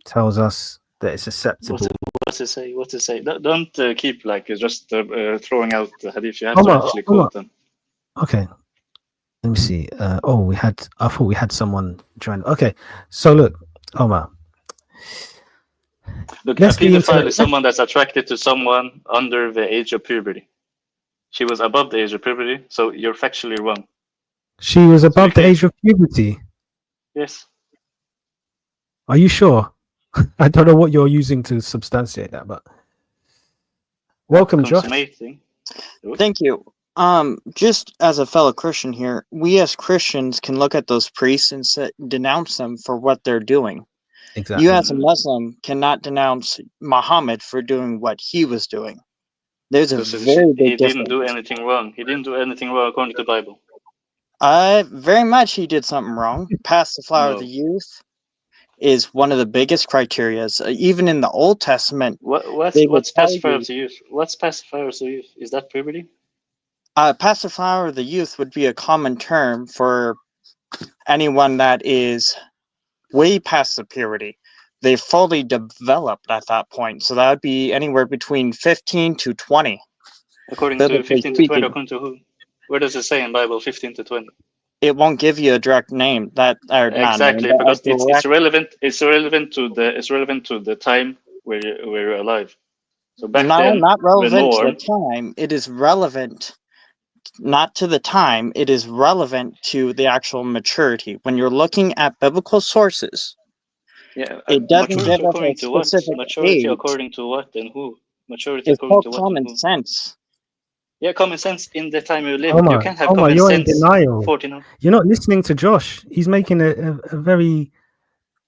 Speaker 1: tells us that it's
Speaker 2: What's
Speaker 1: acceptable.
Speaker 2: it, what's it say? What's it say? Don't keep like just throwing out the hadith. You have to
Speaker 1: Omar,
Speaker 2: actually
Speaker 1: Omar,
Speaker 2: quote them.
Speaker 1: okay, let me see. I thought we had someone join. Okay, so look, Omar,
Speaker 2: Look, a
Speaker 1: let's be into.
Speaker 2: pedophile is someone that's attracted to someone under the age of puberty. She was above the age of puberty, so you're factually wrong.
Speaker 1: She was
Speaker 2: So you
Speaker 1: above the
Speaker 2: can,
Speaker 1: age of puberty.
Speaker 2: yes.
Speaker 1: Are you sure? I don't know what you're using to substantiate that, but
Speaker 2: After
Speaker 1: welcome, Josh.
Speaker 2: consummating.
Speaker 3: Thank you. Just as a fellow Christian here, we as Christians can look at those priests and denounce them for what they're doing.
Speaker 1: Exactly.
Speaker 3: You as a Muslim cannot denounce Muhammad for doing what he was doing. There's a
Speaker 2: Because
Speaker 3: very
Speaker 2: he
Speaker 3: big
Speaker 2: didn't do
Speaker 3: difference.
Speaker 2: anything wrong. He didn't do anything wrong according to the Bible.
Speaker 3: Very much he did something wrong. Pass the flower of the
Speaker 2: No.
Speaker 3: youth is one of the biggest criterias. Even in the Old Testament,
Speaker 2: What's
Speaker 3: they would tell
Speaker 2: pacifier
Speaker 3: you,
Speaker 2: to youth? What's pacifier to youth? Is that puberty?
Speaker 3: pass the flower of the youth would be a common term for anyone that is way past the puberty. They fully developed at that point. So that would be anywhere between 15 to 20.
Speaker 2: According to
Speaker 3: Biblically
Speaker 2: 15 to 20,
Speaker 3: speaking,
Speaker 2: according to who? Where does it say in Bible 15 to 20?
Speaker 3: it won't give you a direct name that or not name,
Speaker 2: Exactly,
Speaker 3: but a
Speaker 2: because it's
Speaker 3: direct.
Speaker 2: relevant. It's relevant to the time where you're alive. So back
Speaker 3: No,
Speaker 2: then,
Speaker 3: not
Speaker 2: the
Speaker 3: relevant to the
Speaker 2: norm.
Speaker 3: time. It is relevant not to the time. It is relevant to the actual maturity. When you're looking at biblical sources,
Speaker 2: Yeah,
Speaker 3: it doesn't
Speaker 2: maturity
Speaker 3: give us a
Speaker 2: according to what?
Speaker 3: specific
Speaker 2: Maturity
Speaker 3: age.
Speaker 2: according to what and who? Maturity
Speaker 3: It's
Speaker 2: according
Speaker 3: called
Speaker 2: to what and
Speaker 3: common
Speaker 2: who?
Speaker 3: sense.
Speaker 2: Yeah, common sense in the time you live. You
Speaker 1: Omar,
Speaker 2: can't have
Speaker 1: Omar,
Speaker 2: common
Speaker 1: you're in
Speaker 2: sense
Speaker 1: denial.
Speaker 2: 14.
Speaker 1: You're not listening to Josh. He's making a very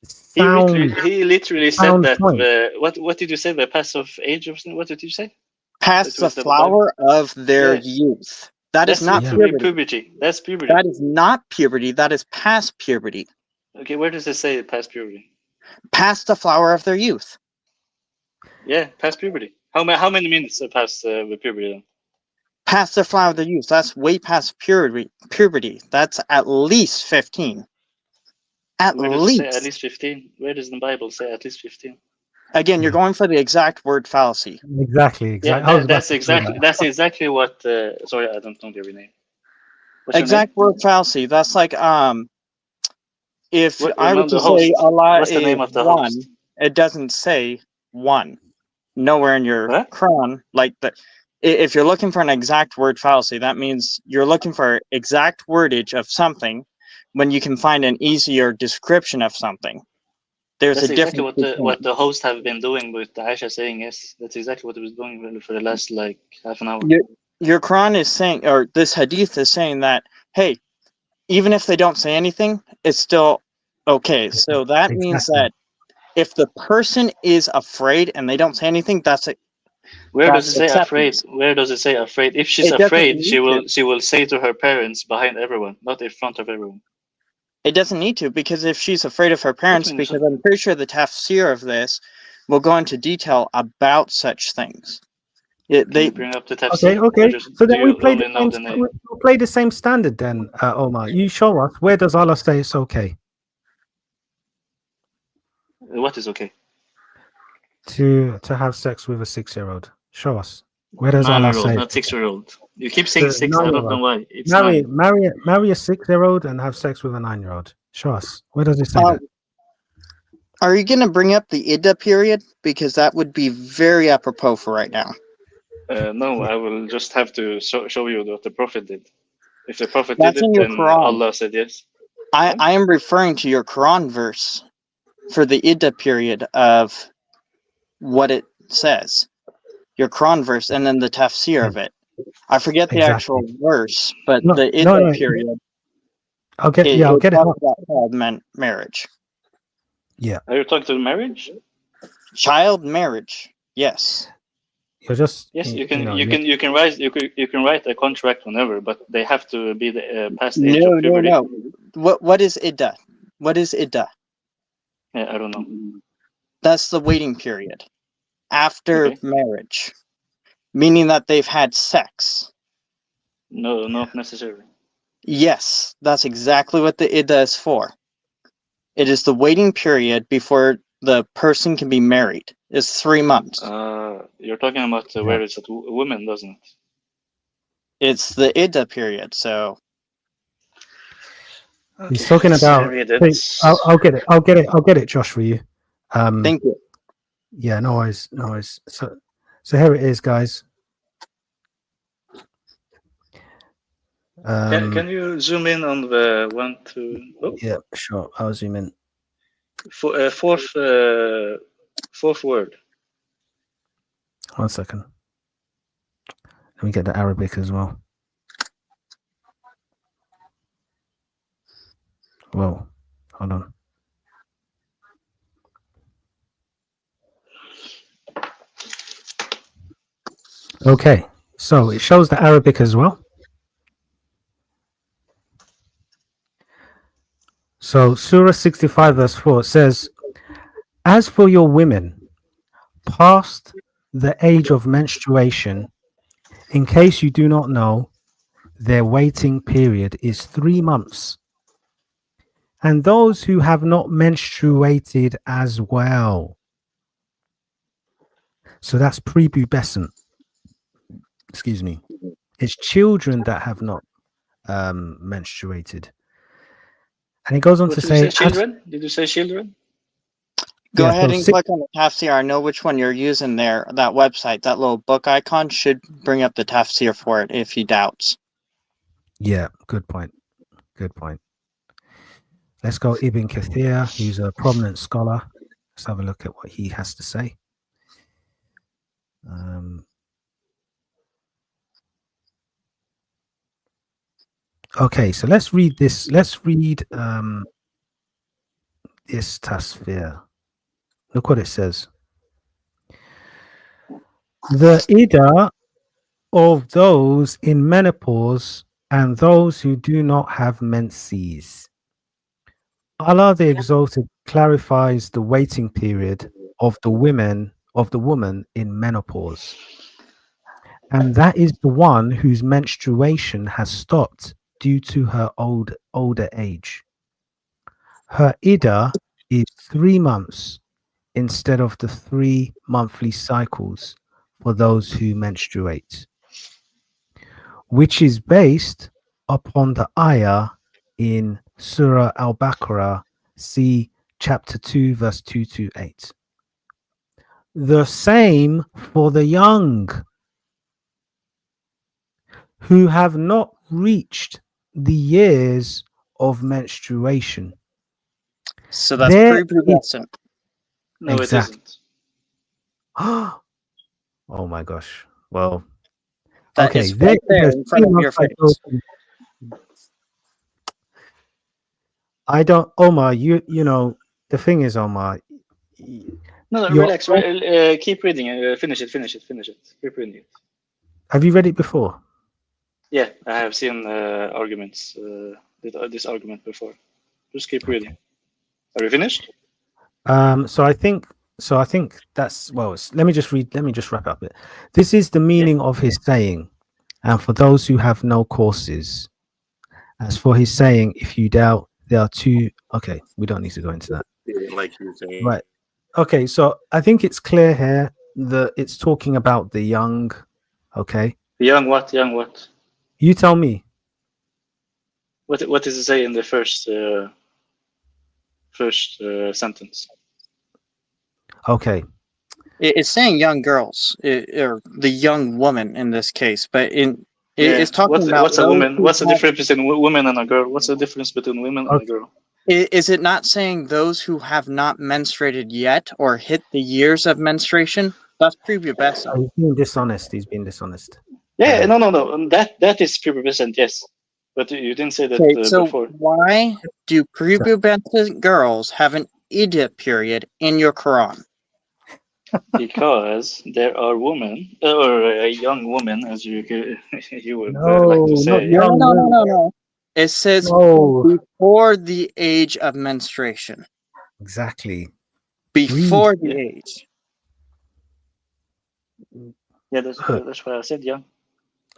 Speaker 1: sound
Speaker 2: He literally said
Speaker 1: sound
Speaker 2: that
Speaker 1: point.
Speaker 2: what did you say? The passive age of what did you say? That
Speaker 3: Past the
Speaker 2: was the Bible.
Speaker 3: flower of their
Speaker 2: Yeah,
Speaker 3: youth. That is
Speaker 2: that's
Speaker 3: not
Speaker 1: Yeah.
Speaker 2: literally
Speaker 3: puberty.
Speaker 2: puberty. That's puberty.
Speaker 3: That is not puberty. That is past puberty.
Speaker 2: Okay, where does it say past puberty?
Speaker 3: Past the flower of their youth.
Speaker 2: Yeah, past puberty. How many minutes past the puberty then?
Speaker 3: Past the flower of their youth. That's way past puberty. That's at least 15. At
Speaker 2: Where does it say at
Speaker 3: least.
Speaker 2: least 15? Where does the Bible say at least 15?
Speaker 3: Again, you're going for the exact word fallacy.
Speaker 1: Exactly.
Speaker 2: Yeah,
Speaker 1: I was about to say
Speaker 2: that's exactly what. Sorry, I don't know your name. What's your name?
Speaker 3: Exact word fallacy. That's like if I were
Speaker 2: No,
Speaker 3: to
Speaker 2: the
Speaker 3: say
Speaker 2: host.
Speaker 3: Allah
Speaker 2: What's the
Speaker 3: is
Speaker 2: name of the
Speaker 3: one,
Speaker 2: host?
Speaker 3: it doesn't say one. Nowhere in your
Speaker 2: What?
Speaker 3: Quran, like the if you're looking for an exact word fallacy, that means you're looking for exact wordage of something when you can find an easier description of something. There's a
Speaker 2: That's exactly
Speaker 3: difference
Speaker 2: what
Speaker 3: between.
Speaker 2: the host have been doing with Aisha saying yes. That's exactly what he was doing for the last like half an hour.
Speaker 3: Your Quran is saying, or this hadith is saying that, hey, even if they don't say anything, it's still okay. So that means
Speaker 1: exactly.
Speaker 3: that if the person is afraid and they don't say anything, that's
Speaker 2: Where does it say afraid?
Speaker 3: acceptance.
Speaker 2: Where does it say afraid? If she's
Speaker 3: It doesn't
Speaker 2: afraid,
Speaker 3: need to.
Speaker 2: she will say to her parents behind everyone, not in front of everyone.
Speaker 3: It doesn't need to, because if she's afraid of her
Speaker 2: What do
Speaker 3: parents,
Speaker 2: you mean?
Speaker 3: because I'm pretty sure the tafsir of this will go into detail about such things.
Speaker 2: Can you bring up the
Speaker 1: Okay,
Speaker 2: tafsir, or
Speaker 1: okay.
Speaker 2: just
Speaker 1: So
Speaker 2: do
Speaker 1: then we
Speaker 2: you
Speaker 1: play the
Speaker 2: only know
Speaker 1: same
Speaker 2: the name?
Speaker 1: we play the same standard then, Omar. You show us, where does Allah say it's okay?
Speaker 2: What is okay?
Speaker 1: To have sex with a 6-year-old. Show us. Where does Allah
Speaker 2: 9-year-old,
Speaker 1: say?
Speaker 2: not 6-year-old. You keep saying
Speaker 1: So
Speaker 2: 6. I don't know
Speaker 1: 9-year-old.
Speaker 2: why. It's 9.
Speaker 1: Marry a 6-year-old and have sex with a 9-year-old. Show us. Where does it say that?
Speaker 3: Are you going to bring up the Idda period? Because that would be very apropos for right now.
Speaker 2: No, I will just have to show you what the Prophet did. If the Prophet
Speaker 3: That's
Speaker 2: did
Speaker 3: in
Speaker 2: it,
Speaker 3: your
Speaker 2: then
Speaker 3: Quran.
Speaker 2: Allah said yes.
Speaker 3: I am referring to your Quran verse for the Idda period of what it says. Your Quran verse and then the tafsir of it. I forget the
Speaker 1: Exactly.
Speaker 3: actual verse, but
Speaker 1: No,
Speaker 3: the Idda
Speaker 1: no.
Speaker 3: period,
Speaker 1: I'll get it
Speaker 3: talks
Speaker 1: up.
Speaker 3: about child marriage.
Speaker 1: Yeah.
Speaker 2: Are you talking to marriage?
Speaker 3: Child marriage, yes.
Speaker 1: You're just
Speaker 2: Yes, you
Speaker 1: know,
Speaker 2: can write a contract whenever, but they have to be the past the age of puberty.
Speaker 3: No. What is Idda? What is Idda?
Speaker 2: Yeah, I don't know.
Speaker 3: That's the waiting period after
Speaker 2: Okay.
Speaker 3: marriage, meaning that they've had sex.
Speaker 2: No, not necessarily.
Speaker 3: Yes, that's exactly what the Idda is for. It is the waiting period before the person can be married. It's 3 months.
Speaker 2: You're talking about where it's a woman, doesn't it?
Speaker 3: It's the Idda period, so
Speaker 1: he's talking about. I'll get it, Josh, for you.
Speaker 3: thank you.
Speaker 1: Yeah, no worries. So here it is, guys.
Speaker 2: Can you zoom in on the one to? Oh.
Speaker 1: Yeah, sure. I'll zoom in.
Speaker 2: Fourth word.
Speaker 1: 1 second. Let me get the Arabic as well. Whoa, hold on. Okay, so it shows the Arabic as well. So Surah 65 verse 4 says, as for your women past the age of menstruation, in case you do not know, their waiting period is 3 months. And those who have not menstruated as well. So that's prepubescent. Excuse me. It's children that have not menstruated. And it goes on to say,
Speaker 2: children? Did you say children?
Speaker 3: Go ahead and click on the tafsir. I know which one you're using there. That website, that little book icon should bring up the tafsir for it if he doubts.
Speaker 1: Yeah, good point. Good point. Let's go Ibn Kathir, who's a prominent scholar. Let's have a look at what he has to say. Okay, so let's read this. Let's read this tasfir. Look what it says. The Ida of those in menopause and those who do not have menses. Allah the Exalted clarifies the waiting period of the woman in menopause. And that is the one whose menstruation has stopped due to her older age. Her Ida is 3 months instead of the 3 monthly cycles for those who menstruate, which is based upon the ayah in Surah Al-Baqarah, see chapter 2, verse 2 to 8. The same for the young who have not reached the years of menstruation.
Speaker 3: So that's prepubescent.
Speaker 2: No,
Speaker 1: exactly.
Speaker 2: It
Speaker 1: isn't. Oh my gosh. Well,
Speaker 3: that
Speaker 1: okay.
Speaker 3: is right there in front of your face.
Speaker 1: I don't, Omar, you know, the thing is, Omar.
Speaker 2: No, relax. Keep reading. Finish it. Keep reading it.
Speaker 1: Have you read it before?
Speaker 2: Yeah, I have seen arguments, this argument before. Just keep reading. Are you finished?
Speaker 1: So I think that's, well, let me just wrap up it. This is the meaning of his saying, and for those who have no courses, as for his saying, if you doubt, there are two. Okay, we don't need to go into that.
Speaker 4: Like you say.
Speaker 1: Right. Okay, so I think it's clear here that it's talking about the young. Okay,
Speaker 2: Young what? Young what?
Speaker 1: you tell me.
Speaker 2: What does it say in the first sentence?
Speaker 1: Okay,
Speaker 3: It's saying young girls, or the young woman in this case, but
Speaker 2: Yeah.
Speaker 3: it's talking about
Speaker 2: What's a
Speaker 3: those
Speaker 2: woman?
Speaker 3: who
Speaker 2: What's the
Speaker 3: have.
Speaker 2: difference between women and a girl? What's the difference between women and a
Speaker 1: okay.
Speaker 2: girl?
Speaker 3: Is it not saying those who have not menstruated yet or hit the years of menstruation? That's prepubescent.
Speaker 1: He's being dishonest. He's being dishonest.
Speaker 2: Yeah. No. That is prepubescent. Yes, but you didn't say that
Speaker 3: Okay, so
Speaker 2: before.
Speaker 3: why do
Speaker 1: So,
Speaker 3: prepubescent girls have an idiot period in your Quran?
Speaker 2: Because there are women, or a young woman, as you you would like to
Speaker 1: no, not
Speaker 2: say.
Speaker 1: young women.
Speaker 3: No. It says
Speaker 1: No,
Speaker 3: before the age of menstruation.
Speaker 1: exactly. Read.
Speaker 3: Before the
Speaker 2: Yeah,
Speaker 3: age.
Speaker 2: yeah.
Speaker 1: Look,
Speaker 2: That's why I said young.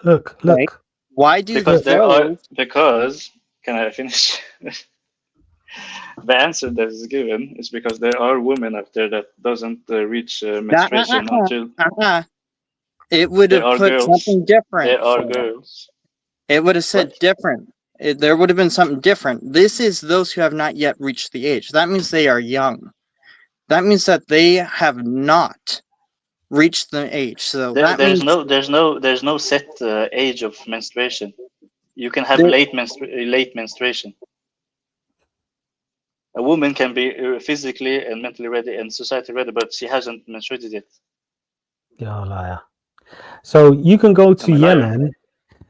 Speaker 1: look,
Speaker 3: Right?
Speaker 1: look.
Speaker 3: Why do
Speaker 2: Because
Speaker 1: Look.
Speaker 2: there are.
Speaker 3: those
Speaker 2: Because can I finish? The answer that is given is because there are women out there that doesn't reach menstruation until
Speaker 3: uh-uh. It would
Speaker 2: there
Speaker 3: have
Speaker 2: are
Speaker 3: put
Speaker 2: girls.
Speaker 3: something different
Speaker 2: There are
Speaker 3: for them.
Speaker 2: girls.
Speaker 3: It would have said
Speaker 2: What?
Speaker 3: different. There would have been something different. This is those who have not yet reached the age. That means they are young. That means that they have not reached the age. So that means
Speaker 2: There's no set age of menstruation. You can have
Speaker 3: that
Speaker 2: late menstruation. A woman can be physically and mentally ready and society ready, but she hasn't menstruated yet.
Speaker 1: You're a liar. So you can go to
Speaker 2: I'm a liar.
Speaker 1: Yemen.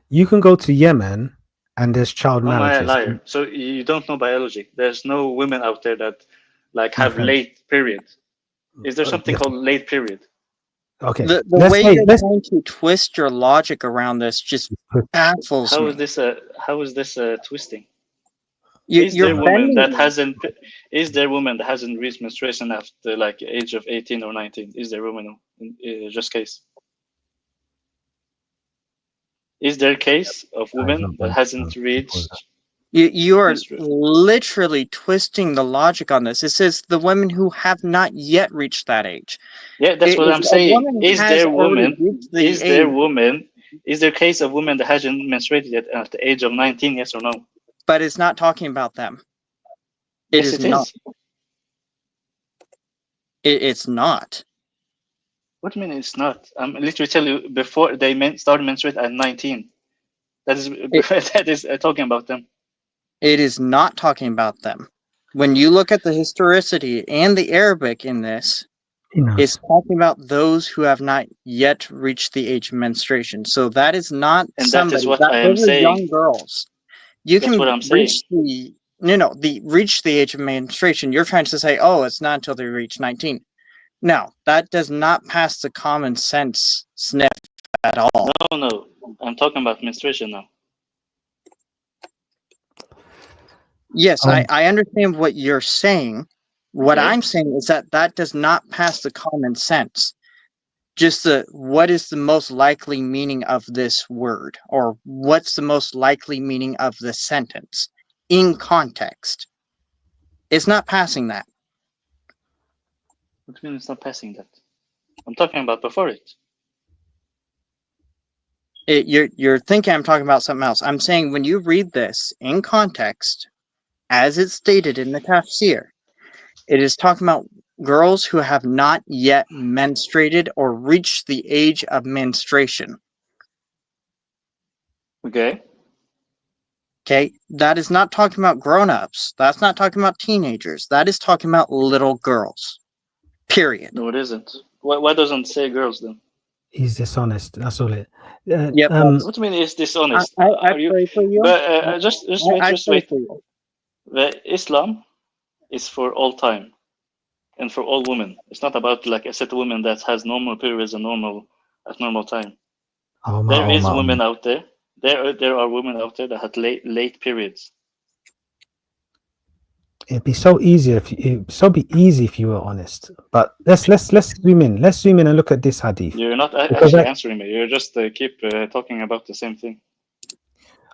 Speaker 1: You can go to Yemen, and there's child
Speaker 2: Am I a
Speaker 1: marriages.
Speaker 2: liar? So you don't know biology. There's no women out there that like
Speaker 1: My
Speaker 2: have
Speaker 1: friend.
Speaker 2: late period. Is there something
Speaker 1: Yes.
Speaker 2: called late period?
Speaker 1: Okay.
Speaker 3: the
Speaker 1: Let's
Speaker 3: way
Speaker 1: say
Speaker 3: you're
Speaker 1: let's.
Speaker 3: trying to twist your logic around this just baffles me.
Speaker 2: How is this twisting? Is
Speaker 3: You're
Speaker 2: there woman
Speaker 3: bending
Speaker 2: that
Speaker 3: me.
Speaker 2: hasn't is there woman that hasn't reached menstruation after like age of 18 or 19? Is there woman in just case? Is there a case of
Speaker 1: He's
Speaker 2: woman
Speaker 1: not
Speaker 2: that
Speaker 1: going
Speaker 2: hasn't
Speaker 1: to.
Speaker 2: reached
Speaker 3: You are
Speaker 2: menstruation?
Speaker 3: literally twisting the logic on this. It says the women who have not yet reached that age.
Speaker 2: Yeah, that's what
Speaker 3: If
Speaker 2: I'm
Speaker 3: a
Speaker 2: saying.
Speaker 3: woman has already reached the age,
Speaker 2: Is there a case of woman that hasn't menstruated yet at the age of 19? Yes or no?
Speaker 3: but it's not talking about them. It
Speaker 2: Yes,
Speaker 3: is
Speaker 2: it
Speaker 3: not.
Speaker 2: is.
Speaker 3: It's not.
Speaker 2: What do you mean it's not? I'm literally telling you before they started menstruate at 19. That is
Speaker 3: It,
Speaker 2: that is talking about them.
Speaker 3: it is not talking about them. When you look at the historicity and the Arabic in this,
Speaker 1: He
Speaker 3: it's
Speaker 1: knows.
Speaker 3: talking about those who have not yet reached the age of menstruation. So that is not
Speaker 2: And that is
Speaker 3: somebody
Speaker 2: what
Speaker 3: that
Speaker 2: I am
Speaker 3: those are
Speaker 2: saying.
Speaker 3: young girls. You
Speaker 2: That's what
Speaker 3: can
Speaker 2: I'm saying.
Speaker 3: reach the reach the age of menstruation. You're trying to say, oh, it's not until they reach 19. No, that does not pass the common sense sniff at all.
Speaker 2: No. I'm talking about menstruation now.
Speaker 3: Yes,
Speaker 1: Um,
Speaker 3: I understand what you're saying. What
Speaker 2: Okay.
Speaker 3: I'm saying is that that does not pass the common sense. Just what is the most likely meaning of this word, or what's the most likely meaning of the sentence in context. It's not passing that.
Speaker 2: What do you mean it's not passing that? I'm talking about before it.
Speaker 3: You're thinking I'm talking about something else. I'm saying when you read this in context, as it's stated in the tafsir, it is talking about girls who have not yet menstruated or reached the age of menstruation.
Speaker 2: Okay.
Speaker 3: Okay, that is not talking about grown-ups. That's not talking about teenagers. That is talking about little girls. Period.
Speaker 2: No, it isn't. Why doesn't it say girls then?
Speaker 1: he's dishonest. That's all it.
Speaker 3: Yep, that's.
Speaker 2: What do you mean it's dishonest?
Speaker 3: I
Speaker 2: Are you?
Speaker 3: pray for you.
Speaker 2: But just wait,
Speaker 3: I
Speaker 2: just
Speaker 3: pray
Speaker 2: wait.
Speaker 3: for you.
Speaker 2: The Islam is for all time and for all women. It's not about like a set of women that has normal periods and normal time. There is women out there. There are women out there that had late periods.
Speaker 1: It'd be so easy it'd so be easy if you were honest. But let's zoom in. Let's zoom in and look at this hadith.
Speaker 2: You're not
Speaker 1: Because
Speaker 2: actually answering me. You just keep talking about the same thing.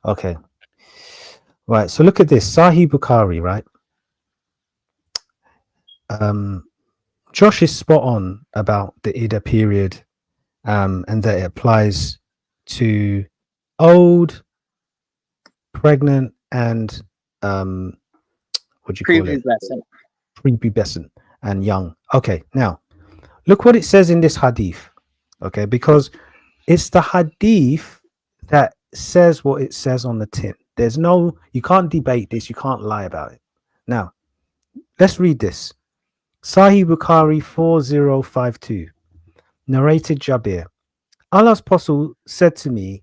Speaker 1: okay. Right. So look at this. Sahih Bukhari, right? Josh is spot on about the Ida period, and that it applies to old, pregnant, and what do you call it?
Speaker 3: Prepubescent.
Speaker 1: Prepubescent and young. Okay, now look what it says in this hadith. Okay, because it's the hadith that says what it says on the tin. There's no, you can't debate this, you can't lie about it. Now, let's read this. Sahih Bukhari 4052. Narrated Jabir. Allah's apostle said to me,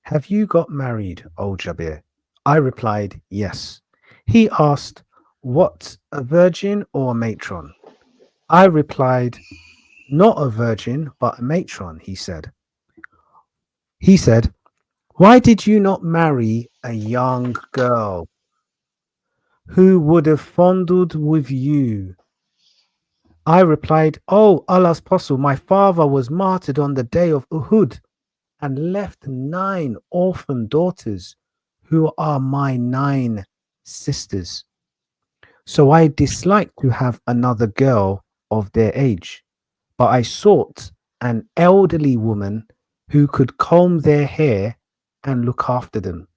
Speaker 1: "Have you got married, O Jabir?" I replied, "Yes." He asked, "What, a virgin or a matron?" I replied, "Not a virgin, but a matron," he said. He said, "Why did you not marry a young girl who would have fondled with you?" I replied, "Oh, Allah's apostle, my father was martyred on the day of Uhud and left 9 orphan daughters who are my 9 sisters. So I disliked to have another girl of their age, but I sought an elderly woman who could comb their hair and look after them."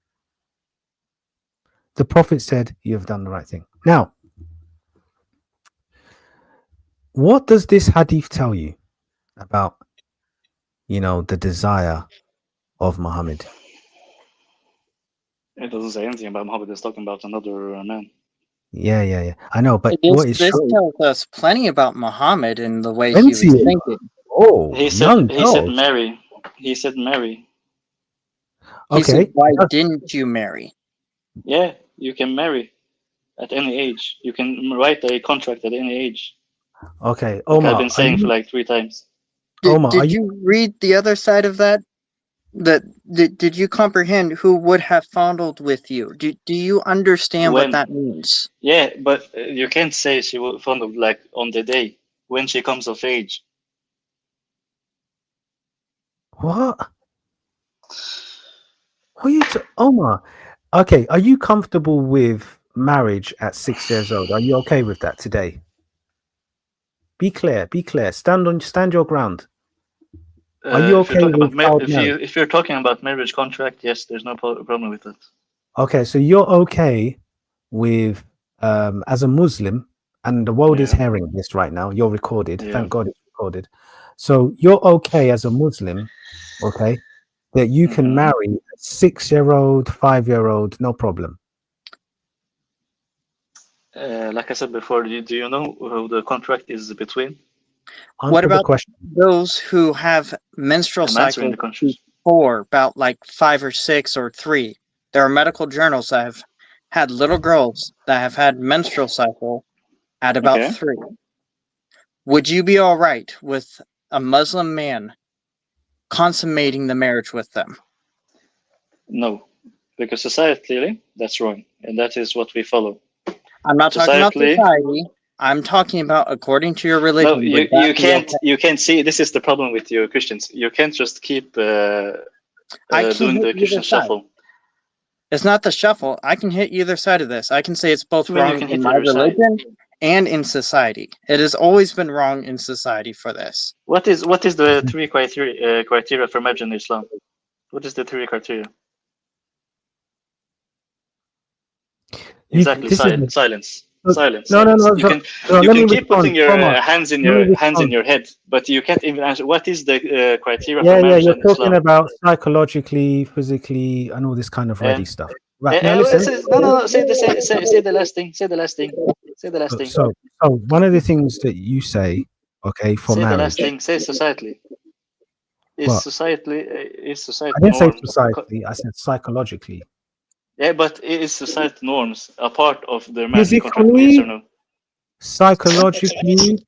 Speaker 1: The Prophet said, "You have done the right thing." Now, what does this hadith tell you about, the desire of Muhammad?
Speaker 2: It doesn't say anything about Muhammad. It's talking about another man.
Speaker 1: Yeah. I know, but
Speaker 3: This,
Speaker 1: what is
Speaker 3: this
Speaker 1: showing
Speaker 3: tells us plenty about Muhammad and the way he was
Speaker 1: plenty.
Speaker 3: thinking.
Speaker 1: Oh,
Speaker 2: He
Speaker 1: young
Speaker 2: said
Speaker 1: girls.
Speaker 2: marry. He said marry.
Speaker 3: He said,
Speaker 1: Okay.
Speaker 3: "Why didn't you marry?"
Speaker 2: Yeah, you can marry at any age. You can write a contract at any age.
Speaker 1: Okay.
Speaker 2: Like I've
Speaker 1: Omar,
Speaker 2: been saying for like 3 times.
Speaker 1: Are
Speaker 3: Did
Speaker 1: you
Speaker 3: you read the other side of that? Did you comprehend who would have fondled with you? Do you understand what
Speaker 2: When?
Speaker 3: that means?
Speaker 2: Yeah, but you can't say she will fondle like on the day when she comes of age.
Speaker 1: what? What are you Omar? Okay, are you comfortable with marriage at 6 years old? Are you okay with that today? Be clear, be clear. Stand your ground. Are you
Speaker 2: If you're
Speaker 1: okay
Speaker 2: talking
Speaker 1: with
Speaker 2: about
Speaker 1: child marriage?
Speaker 2: if you're talking about marriage contract, yes, there's no problem with it.
Speaker 1: Okay, so you're okay with as a Muslim, and the world is
Speaker 2: Yeah.
Speaker 1: hearing this right now. You're recorded.
Speaker 2: Yeah.
Speaker 1: Thank God it's recorded. So you're okay as a Muslim, okay, that you can marry a 6-year-old, 5-year-old, no problem.
Speaker 2: Like I said before, do you know who the contract is between?
Speaker 3: What
Speaker 1: Answer the
Speaker 3: about
Speaker 1: question.
Speaker 3: those who have menstrual
Speaker 2: I'm answering
Speaker 3: cycles
Speaker 2: the contract.
Speaker 3: before about like 5 or 6 or 3? There are medical journals that have had little girls that have had menstrual cycle at about
Speaker 2: Okay.
Speaker 3: 3. Would you be all right with a Muslim man consummating the marriage with them?
Speaker 2: No, because societally that's wrong, and that is what we follow.
Speaker 3: I'm not talking about
Speaker 2: Societally,
Speaker 3: society. I'm talking about according to your
Speaker 2: no,
Speaker 3: religion. Would that
Speaker 2: you
Speaker 3: be
Speaker 2: can't
Speaker 3: okay?
Speaker 2: you can't see. This is the problem with you Christians. You can't just keep
Speaker 3: I can
Speaker 2: doing
Speaker 3: hit
Speaker 2: the
Speaker 3: either
Speaker 2: Christian
Speaker 3: side.
Speaker 2: shuffle.
Speaker 3: It's not the shuffle. I can hit either side of this. I can say it's both
Speaker 2: I mean, you
Speaker 3: wrong
Speaker 2: can
Speaker 3: in
Speaker 2: hit
Speaker 3: my
Speaker 2: either side.
Speaker 3: religion and in society. It has always been wrong in society for this.
Speaker 2: What is the 3 criteria for marriage in Islam? What is the 3 criteria? Exactly.
Speaker 1: This is
Speaker 2: Silence.
Speaker 1: no,
Speaker 2: Silence.
Speaker 1: no, no,
Speaker 2: Silence.
Speaker 1: no,
Speaker 2: You
Speaker 1: no.
Speaker 2: can
Speaker 1: No,
Speaker 2: you
Speaker 1: let me
Speaker 2: can keep
Speaker 1: respond.
Speaker 2: putting your
Speaker 1: Omar,
Speaker 2: hands in
Speaker 1: let me respond.
Speaker 2: your head, but you can't even answer. What is the criteria for
Speaker 1: Yeah,
Speaker 2: marriage
Speaker 1: you're
Speaker 2: in
Speaker 1: talking
Speaker 2: Islam?
Speaker 1: about psychologically, physically, and all this kind of ready stuff. Right now, listen.
Speaker 2: No. Say the last thing. Say the last thing. Say the last
Speaker 1: So,
Speaker 2: thing.
Speaker 1: so, so one of the things that you say, okay, for
Speaker 2: Say the last
Speaker 1: marriage,
Speaker 2: thing. Say societally.
Speaker 1: well,
Speaker 2: Is
Speaker 1: I
Speaker 2: society
Speaker 1: didn't say
Speaker 2: norms?
Speaker 1: society, I said psychologically.
Speaker 2: Yeah, but is society norms a part of their marriage contract? Yes or
Speaker 1: Physically,
Speaker 2: no?
Speaker 1: psychologically,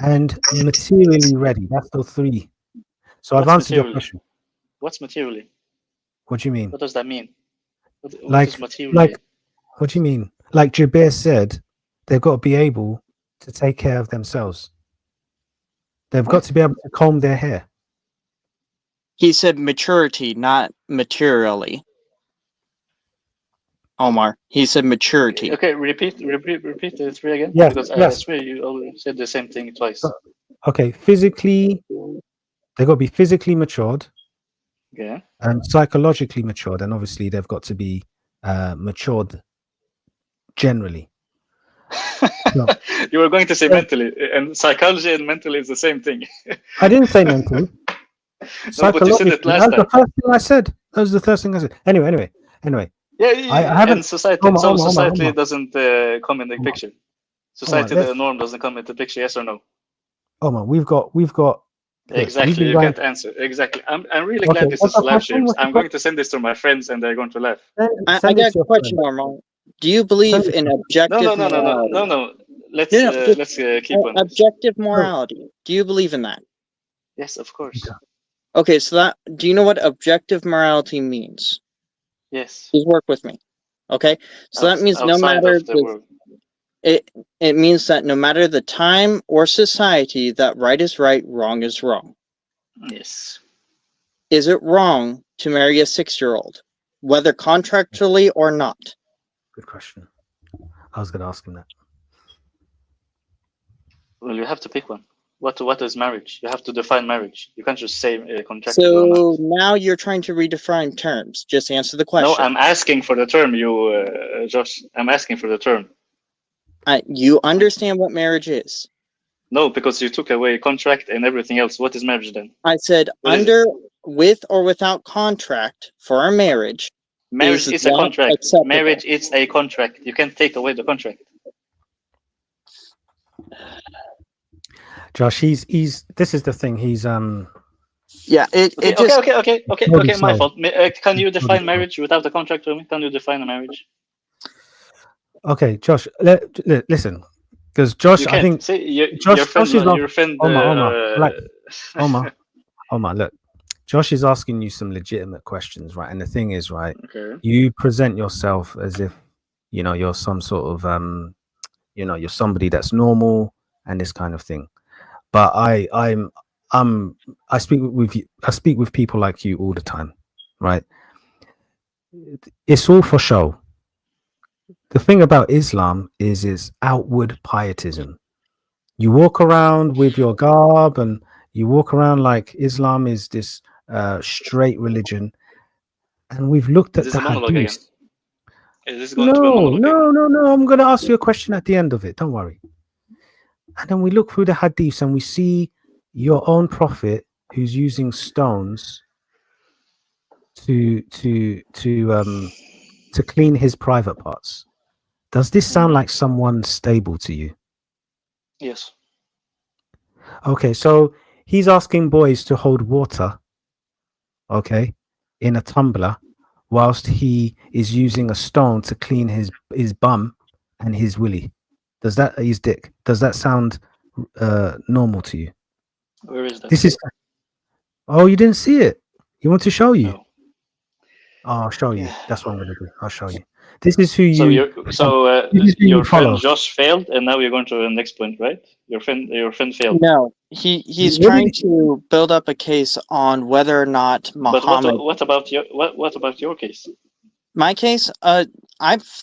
Speaker 1: and materially ready. That's the 3. So I've
Speaker 2: What's
Speaker 1: answered your
Speaker 2: materially?
Speaker 1: question.
Speaker 2: What's materially?
Speaker 1: What do you mean?
Speaker 2: What does that mean? What
Speaker 1: Like,
Speaker 2: does materially
Speaker 1: like,
Speaker 2: mean?
Speaker 1: what do you mean? Like Jabir said, they've got to be able to take care of themselves. They've got
Speaker 2: What?
Speaker 1: to be able to comb their hair.
Speaker 3: He said maturity, not materially. Omar. He said maturity.
Speaker 2: Okay, repeat the three again.
Speaker 1: Yes,
Speaker 2: Because I
Speaker 1: yes.
Speaker 2: swear you already said the same thing twice.
Speaker 1: Okay, physically, they got to be physically matured
Speaker 2: Yeah.
Speaker 1: and psychologically matured, and obviously they've got to be matured generally. No.
Speaker 2: You were going to say mentally, and psychology and mentally is the same thing.
Speaker 1: I didn't say mentally.
Speaker 2: No, but you said it last
Speaker 1: That was the
Speaker 2: time.
Speaker 1: first thing I said. That was the first thing I said. Anyway.
Speaker 2: Yeah,
Speaker 1: I haven't.
Speaker 2: and society.
Speaker 1: Omar,
Speaker 2: Society
Speaker 1: Omar.
Speaker 2: doesn't come in the picture. Society,
Speaker 1: let's-
Speaker 2: the norm doesn't come into picture. Yes or no?
Speaker 1: Omar, we've got. Look,
Speaker 2: Exactly. You can't answer. Exactly. I'm really glad this is live streams. I'm going to send this to my friends, and they're going to laugh.
Speaker 3: I got a question, Omar. Do you believe in objective morality?
Speaker 2: No. Let's keep on this.
Speaker 3: Objective morality. Do you believe in that?
Speaker 2: Yes, of course.
Speaker 3: Okay, so that, do you know what objective morality means?
Speaker 2: Yes.
Speaker 3: Please work with me. Okay, so that means no matter it means that no matter the time or society, that right is right, wrong is wrong.
Speaker 2: Yes.
Speaker 3: Is it wrong to marry a 6-year-old, whether contractually or not?
Speaker 1: Good question. I was going to ask him that.
Speaker 2: Well, you have to pick one. What is marriage? You have to define marriage. You can't just say contractual.
Speaker 3: So now you're trying to redefine terms. Just answer the question.
Speaker 2: No, I'm asking for the term, Josh. I'm asking for the term.
Speaker 3: You understand what marriage is?
Speaker 2: No, because you took away contract and everything else. What is marriage then?
Speaker 3: I said with or without contract for a marriage.
Speaker 2: Marriage is a contract. Acceptable. Marriage is a contract. You can't take away the contract.
Speaker 1: Josh, he's this is the thing. He's
Speaker 3: Yeah.
Speaker 2: Okay. My fault. Can you define marriage without a contract for me? Can you define a marriage?
Speaker 1: Okay, Josh. Listen, because Josh, I think
Speaker 2: your friend.
Speaker 1: Omar, look. Josh is asking you some legitimate questions, right? And the thing is, right,
Speaker 2: okay.
Speaker 1: You present yourself as if, you're some sort of, you're somebody that's normal and this kind of thing. But I speak with people like you all the time, right? It's all for show. The thing about Islam is outward pietism. You walk around with your garb and you walk around like Islam is this straight religion, and we've looked at the Hadiths. No. I'm going to ask you a question at the end of it. Don't worry. And then we look through the Hadiths and we see your own prophet who's using stones to clean his private parts. Does this sound like someone stable to you?
Speaker 2: Yes.
Speaker 1: Okay, so he's asking boys to hold water, okay, in a tumbler, whilst he is using a stone to clean his bum and his willy. His dick? Does that sound normal to you?
Speaker 2: Where is that?
Speaker 1: This is. Oh, you didn't see it. You want to show you?
Speaker 2: No.
Speaker 1: Oh, I'll show you. That's what I'm gonna do. I'll show you. This is who you.
Speaker 2: Your friend Josh failed, and now you're going to the next point, right? Your friend failed.
Speaker 3: No, he's trying to build up a case on whether or not Muhammad.
Speaker 2: But what about your case?
Speaker 3: My case, I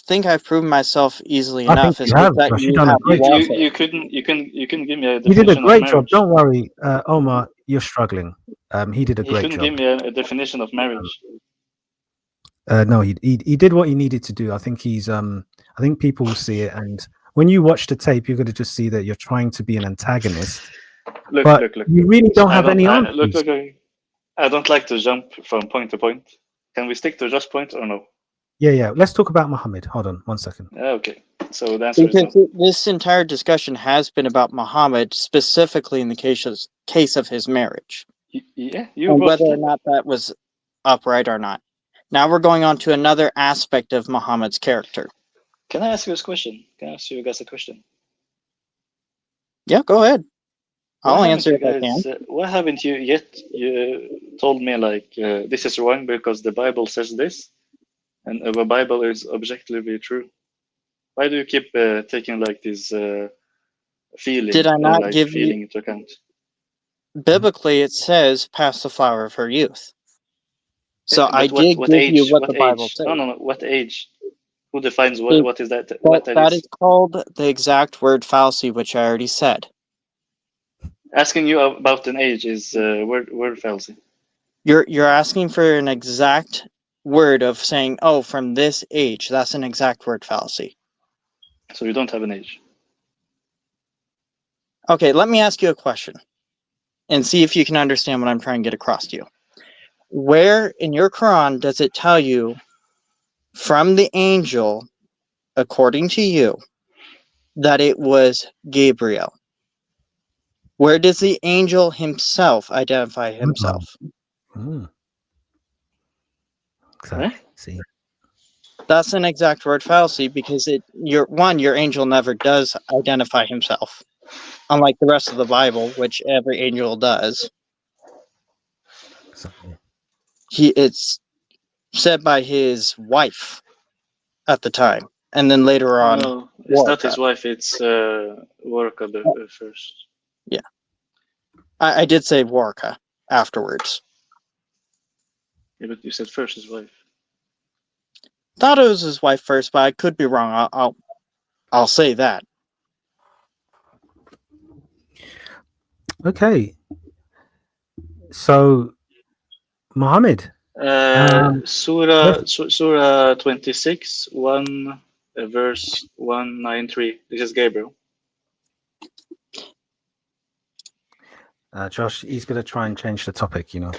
Speaker 3: think I've proven myself easily enough.
Speaker 1: Think you have.
Speaker 2: You couldn't give me a definition.
Speaker 1: You did a great job. Don't worry, Omar. You're struggling. He did a great job.
Speaker 2: He couldn't give me a definition of marriage.
Speaker 1: No, he did what he needed to do. I think I think people will see it, and when you watch the tape, you're going to just see that you're trying to be an antagonist. Look. You really don't have any answers.
Speaker 2: Look. I don't like to jump from point to point. Can we stick to just point or no?
Speaker 1: Yeah. Let's talk about Muhammad. Hold on 1 second.
Speaker 2: Okay. So the answer is no.
Speaker 3: This entire discussion has been about Muhammad, specifically in the case of his marriage.
Speaker 2: Yeah,
Speaker 3: and whether or not that was upright or not. Now we're going on to another aspect of Muhammad's character.
Speaker 2: Can I ask you a question? Can I ask you guys a question?
Speaker 3: Yeah, go ahead. I'll answer if I can.
Speaker 2: Why haven't you yet told me this is wrong because the Bible says this, and the Bible is objectively true? Why do you keep taking this feeling?
Speaker 3: Did I not give
Speaker 2: feeling into account?
Speaker 3: Biblically, it says, "Past the flower of her youth." So I did give you what the Bible says.
Speaker 2: No. What age? Who defines
Speaker 3: It-
Speaker 2: what is that? What
Speaker 3: That
Speaker 2: is?
Speaker 3: is called the exact word fallacy, which I already said.
Speaker 2: Asking you about an age is word fallacy.
Speaker 3: You're asking for an exact word of saying, oh, from this age. That's an exact word fallacy.
Speaker 2: So you don't have an age.
Speaker 3: Okay, let me ask you a question and see if you can understand what I'm trying to get across to you. Where in your Quran does it tell you from the angel, according to you, that it was Gabriel? Where does the angel himself identify himself?
Speaker 1: Exactly. See.
Speaker 3: That's an exact word fallacy because your angel never does identify himself, unlike the rest of the Bible, which every angel does.
Speaker 1: Exactly.
Speaker 3: It's said by his wife at the time, and then later on.
Speaker 2: No, it's not
Speaker 3: Warka.
Speaker 2: his wife. It's Warka first.
Speaker 3: Yeah, I did say Warka afterwards.
Speaker 2: Yeah, but you said first his wife.
Speaker 3: Thought it was his wife first, but I could be wrong. I'll say that.
Speaker 1: Okay. So, Muhammad.
Speaker 2: Surah 26, 1 verse 193. This is Gabriel.
Speaker 1: Josh, he's going to try and change the topic, you know.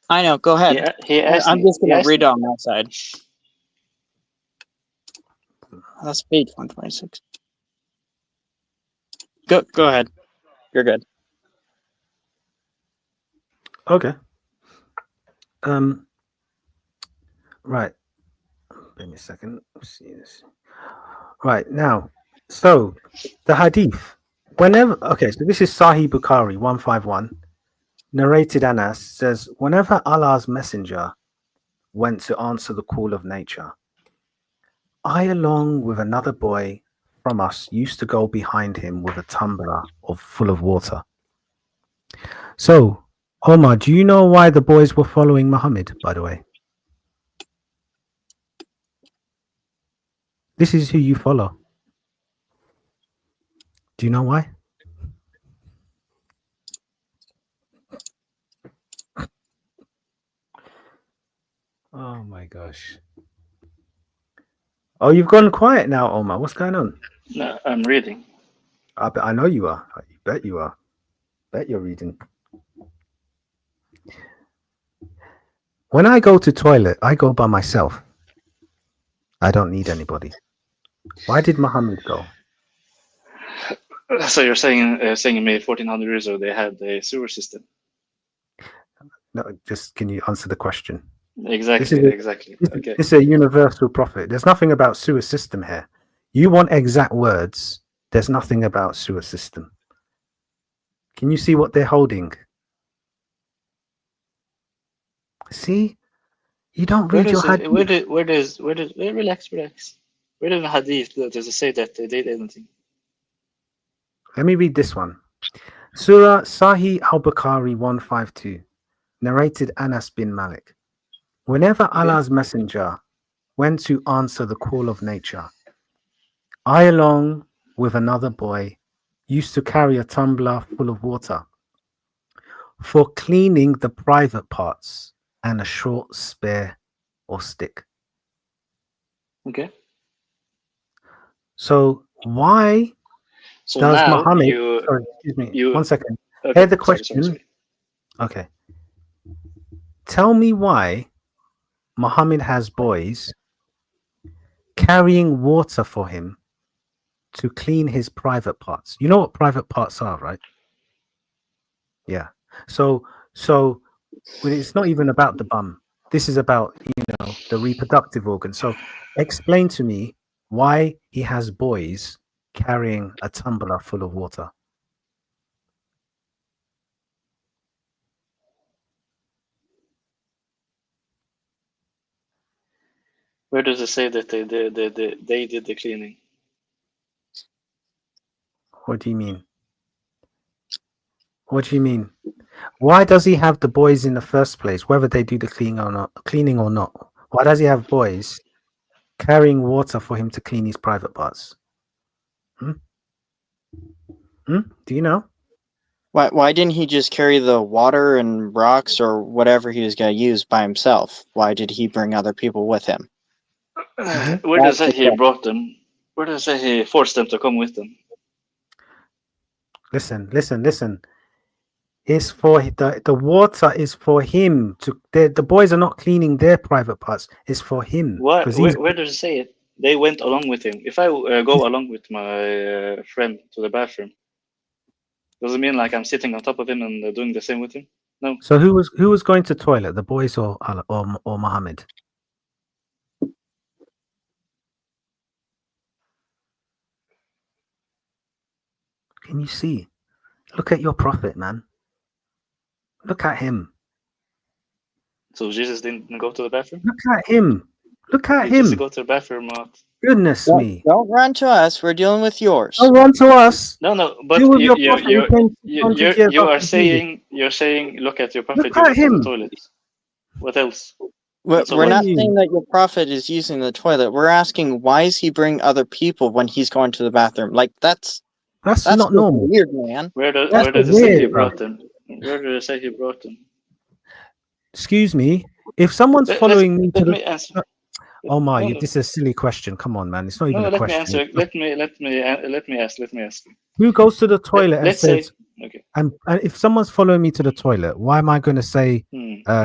Speaker 3: I know. Go ahead.
Speaker 2: He asked
Speaker 3: I'm
Speaker 2: me.
Speaker 3: just
Speaker 2: He
Speaker 3: going to
Speaker 2: asked
Speaker 3: read
Speaker 2: me.
Speaker 3: on that side. That's page 126. Go ahead. You're good.
Speaker 1: Okay. Right. Give me a second. Let's see this. Right now. So the hadith. Okay, so this is Sahih Bukhari 151. Narrated Anas says, whenever Allah's messenger went to answer the call of nature, I, along with another boy from us, used to go behind him with a tumbler full of water. So, Omar, do you know why the boys were following Muhammad, by the way? This is who you follow. Do you know why? Oh my gosh. Oh, you've gone quiet now, Omar. What's going on?
Speaker 2: No, I'm reading.
Speaker 1: I know you are. I bet you are. Bet you're reading. When I go to toilet, I go by myself. I don't need anybody. Why did Muhammad go?
Speaker 2: So you're saying in May 1400 years ago they had a sewer system?
Speaker 1: No, just can you answer the question?
Speaker 2: Exactly. Okay.
Speaker 1: This is a universal prophet. There's nothing about sewer system here. You want exact words. There's nothing about sewer system. Can you see what they're holding? See? You don't read your hadith.
Speaker 2: Relax. Where did the hadith does it say that they did anything?
Speaker 1: Let me read this one. Surah Sahih al-Bukhari 152. Narrated Anas bin Malik. Whenever Allah's messenger went to answer the call of nature, I, along with another boy, used to carry a tumbler full of water for cleaning the private parts and a short spear or stick.
Speaker 2: Okay.
Speaker 1: So why
Speaker 2: So
Speaker 1: does
Speaker 2: now
Speaker 1: Muhammad... Sorry, excuse me. 1 second.
Speaker 2: Okay,
Speaker 1: Hear the question.
Speaker 2: sorry.
Speaker 1: Okay. Tell me why Muhammad has boys carrying water for him to clean his private parts. You know what private parts are, right? Yeah. So when it's not even about the bum. This is about, the reproductive organ. So explain to me why he has boys carrying a tumbler full of water.
Speaker 2: Where does it say that they did the cleaning?
Speaker 1: What do you mean? What do you mean? Why does he have the boys in the first place, whether they do the cleaning or not? Why does he have boys carrying water for him to clean his private parts? Do you know?
Speaker 3: Why didn't he just carry the water and rocks or whatever he was going to use by himself? Why did he bring other people with him?
Speaker 2: Where does it say he brought them? Where does it say he forced them to come with them?
Speaker 1: Listen. It's for the water is for him to. The boys are not cleaning their private parts. It's for him.
Speaker 2: What? Where does it say it? They went along with him. If I go along with my friend to the bathroom, does it mean like I'm sitting on top of him and doing the same with him? No.
Speaker 1: So who was going to toilet? The boys or Muhammad? Can you see? Look at your prophet, man. Look at him.
Speaker 2: So Jesus didn't go to the bathroom?
Speaker 1: Look at him. Look at
Speaker 2: He
Speaker 1: him.
Speaker 2: just go to the bathroom.
Speaker 1: Goodness me.
Speaker 3: Don't run to us. We're dealing with yours.
Speaker 1: Don't run to us.
Speaker 2: No, but
Speaker 1: Deal with
Speaker 2: you
Speaker 1: your prophet who came 600 years
Speaker 2: are
Speaker 1: after Jesus.
Speaker 2: you're saying, look at your prophet
Speaker 1: Look at
Speaker 2: using
Speaker 1: him.
Speaker 2: the toilet. What else?
Speaker 3: We're
Speaker 2: That's all
Speaker 3: not
Speaker 1: you-
Speaker 3: saying that your prophet is using the toilet. We're asking why is he bring other people when he's going to the bathroom? Like that's
Speaker 1: That's not
Speaker 3: just
Speaker 1: normal.
Speaker 3: weird, man.
Speaker 2: Where does
Speaker 1: That's
Speaker 2: it say he
Speaker 1: weird, bro.
Speaker 2: brought them? Where does it say he brought them?
Speaker 1: Excuse me. If someone's following me to
Speaker 2: Let me
Speaker 1: the
Speaker 2: answer.
Speaker 1: Omar,
Speaker 2: No,
Speaker 1: this is a silly question. Come on, man. It's not even
Speaker 2: no,
Speaker 1: a
Speaker 2: let me
Speaker 1: question.
Speaker 2: answer. Let me ask.
Speaker 1: Who goes to the toilet and
Speaker 2: Let's say,
Speaker 1: says,
Speaker 2: okay.
Speaker 1: and if someone's following me to the toilet, why am I going to say,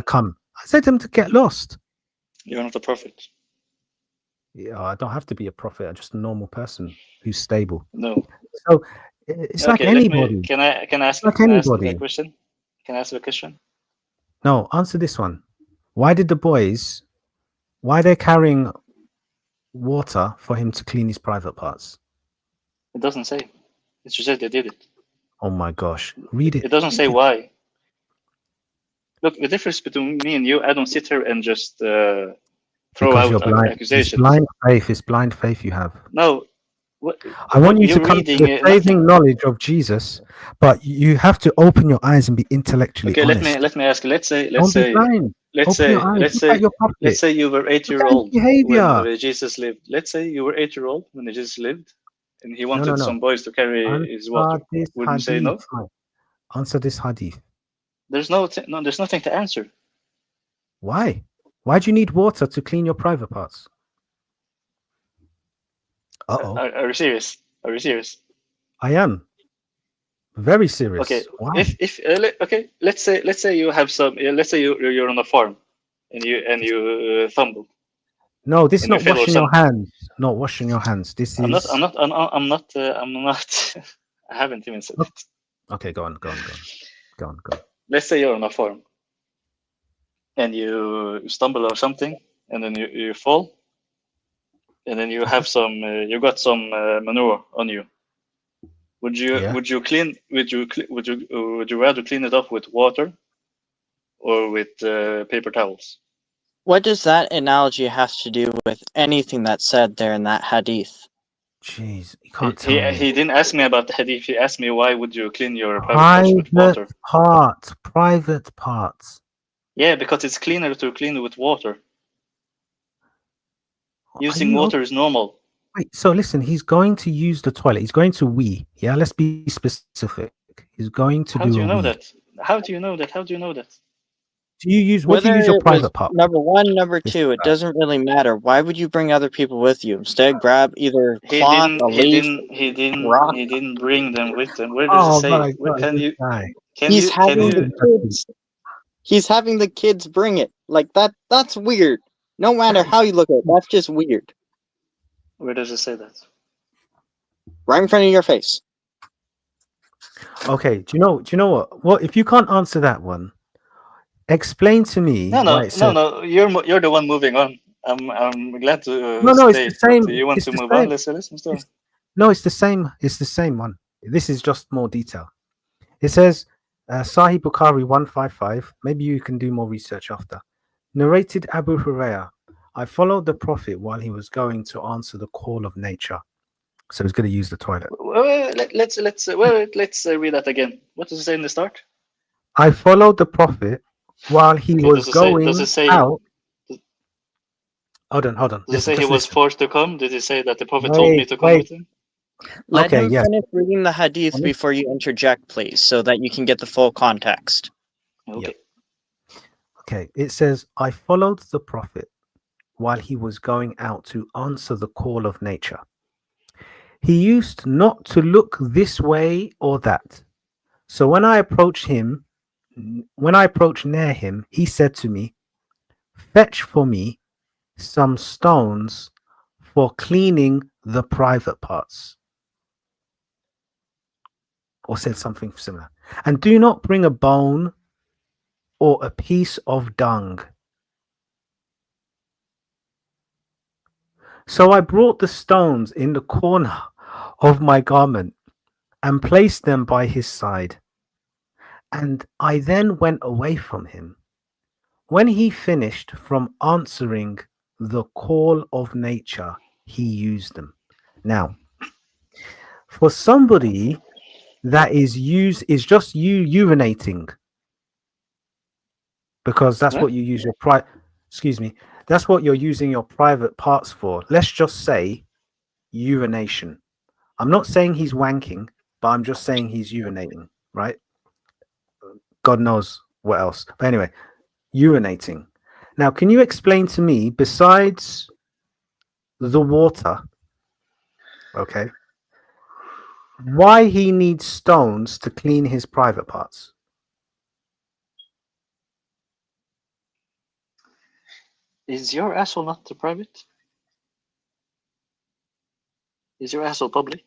Speaker 1: come? I said to them to get lost.
Speaker 2: You're not a prophet.
Speaker 1: Yeah, I don't have to be a prophet. I'm just a normal person who's stable.
Speaker 2: No.
Speaker 1: So it's like anybody.
Speaker 2: Can I ask
Speaker 1: like
Speaker 2: a
Speaker 1: anybody.
Speaker 2: question? Can I ask a question?
Speaker 1: No, answer this one. Why did the boys? Why they're carrying water for him to clean his private parts?
Speaker 2: It doesn't say. It just said they did it.
Speaker 1: Oh my gosh! Read it.
Speaker 2: It doesn't say why. Look, the difference between me and you, I don't sit here and just throw
Speaker 1: Because
Speaker 2: out
Speaker 1: you're blind.
Speaker 2: accusations.
Speaker 1: It's blind faith. It's blind faith you have.
Speaker 2: No.
Speaker 1: I want you to
Speaker 2: You're
Speaker 1: come to
Speaker 2: reading
Speaker 1: the saving knowledge of Jesus, but you have to open your eyes and be intellectually
Speaker 2: Okay,
Speaker 1: honest.
Speaker 2: let me ask. Let's say
Speaker 1: Don't be blind. Open your eyes. Look at your prophet.
Speaker 2: let's say you were 8 year
Speaker 1: Look at his
Speaker 2: old
Speaker 1: behavior.
Speaker 2: when Jesus lived. Let's say you were 8 year old when Jesus lived, and he wanted
Speaker 1: No.
Speaker 2: some boys to carry his water. Wouldn't you say no?
Speaker 1: Answer this hadith.
Speaker 2: There's there's nothing to answer.
Speaker 1: Why? Why do you need water to clean your private parts?
Speaker 2: Are you serious? Are you serious?
Speaker 1: I am very serious.
Speaker 2: Okay.
Speaker 1: Why?
Speaker 2: Okay, let's say you have some. Let's say you're on a farm, and you fumble.
Speaker 1: No, this is
Speaker 2: and
Speaker 1: not
Speaker 2: you fell or
Speaker 1: washing your
Speaker 2: something.
Speaker 1: hands. Not washing your hands. This
Speaker 2: I'm
Speaker 1: is.
Speaker 2: not. I haven't even said it.
Speaker 1: Okay, go on.
Speaker 2: Let's say you're on a farm, and you stumble or something, and then you fall, and then you have some. You got some manure on you. Would you
Speaker 1: Yeah.
Speaker 2: would you rather clean it up with water or with paper towels?
Speaker 3: What does that analogy have to do with anything that's said there in that hadith?
Speaker 1: Jeez, you can't tell me.
Speaker 2: He didn't ask me about the hadith. He asked me why would you clean your private parts with water?
Speaker 1: Private parts.
Speaker 2: Yeah, because it's cleaner to clean it with water. Using water is normal.
Speaker 1: Wait, so listen, he's going to use the toilet. He's going to wee. Yeah, let's be specific. He's going to
Speaker 2: How
Speaker 1: do
Speaker 2: do you
Speaker 1: a
Speaker 2: know
Speaker 1: wee.
Speaker 2: that? How do you know that? How do you know that?
Speaker 1: Do you use what do you use your private part?
Speaker 3: Number one, number two, it doesn't really matter. Why would you bring other people with you? Instead, grab either cloth, a leaf, rock.
Speaker 2: He didn't bring them with him. Where does it say?
Speaker 1: My God,
Speaker 2: Can you?
Speaker 3: He's having the kids. He's having the kids bring it. Like that. That's weird. No matter how you look at it, that's just weird.
Speaker 2: Where does it say that?
Speaker 3: Right in front of your face.
Speaker 1: Okay, do you know what? What if you can't answer that one? Explain to me.
Speaker 2: No. You're the one moving on. I'm glad to.
Speaker 1: No, it's the same.
Speaker 2: You want to move on? Listen.
Speaker 1: No, it's the same. It's the same one. This is just more detail. It says Sahih Bukhari 155. Maybe you can do more research after. Narrated Abu Hurairah. I followed the Prophet while he was going to answer the call of nature. So he's going to use the toilet.
Speaker 2: Let's read that again. What does it say in the start?
Speaker 1: I followed the Prophet while he was going out. Hold on.
Speaker 2: Does he
Speaker 1: Listen,
Speaker 2: say he
Speaker 1: just
Speaker 2: was
Speaker 1: listen.
Speaker 2: forced to come? Did he say that the Prophet told me to come with him?
Speaker 3: Let
Speaker 1: Okay,
Speaker 3: him
Speaker 1: yes.
Speaker 3: finish reading the hadith
Speaker 1: Mhm.
Speaker 3: before you interject, please, so that you can get the full context.
Speaker 2: Okay.
Speaker 1: Okay, it says, I followed the Prophet while he was going out to answer the call of nature. He used not to look this way or that. So when I approached near him, he said to me, fetch for me some stones for cleaning the private parts. Or said something similar. And do not bring a bone or a piece of dung. So I brought the stones in the corner of my garment and placed them by his side. And I then went away from him. When he finished from answering the call of nature, he used them. Now, for somebody that is just you urinating, because that's
Speaker 2: What?
Speaker 1: what you use your that's what you're using your private parts for. Let's just say urination. I'm not saying he's wanking, but I'm just saying he's urinating, right? God knows what else. But anyway, urinating. Now, can you explain to me, besides the water, okay, why he needs stones to clean his private parts?
Speaker 2: Is your asshole not private? Is your asshole public?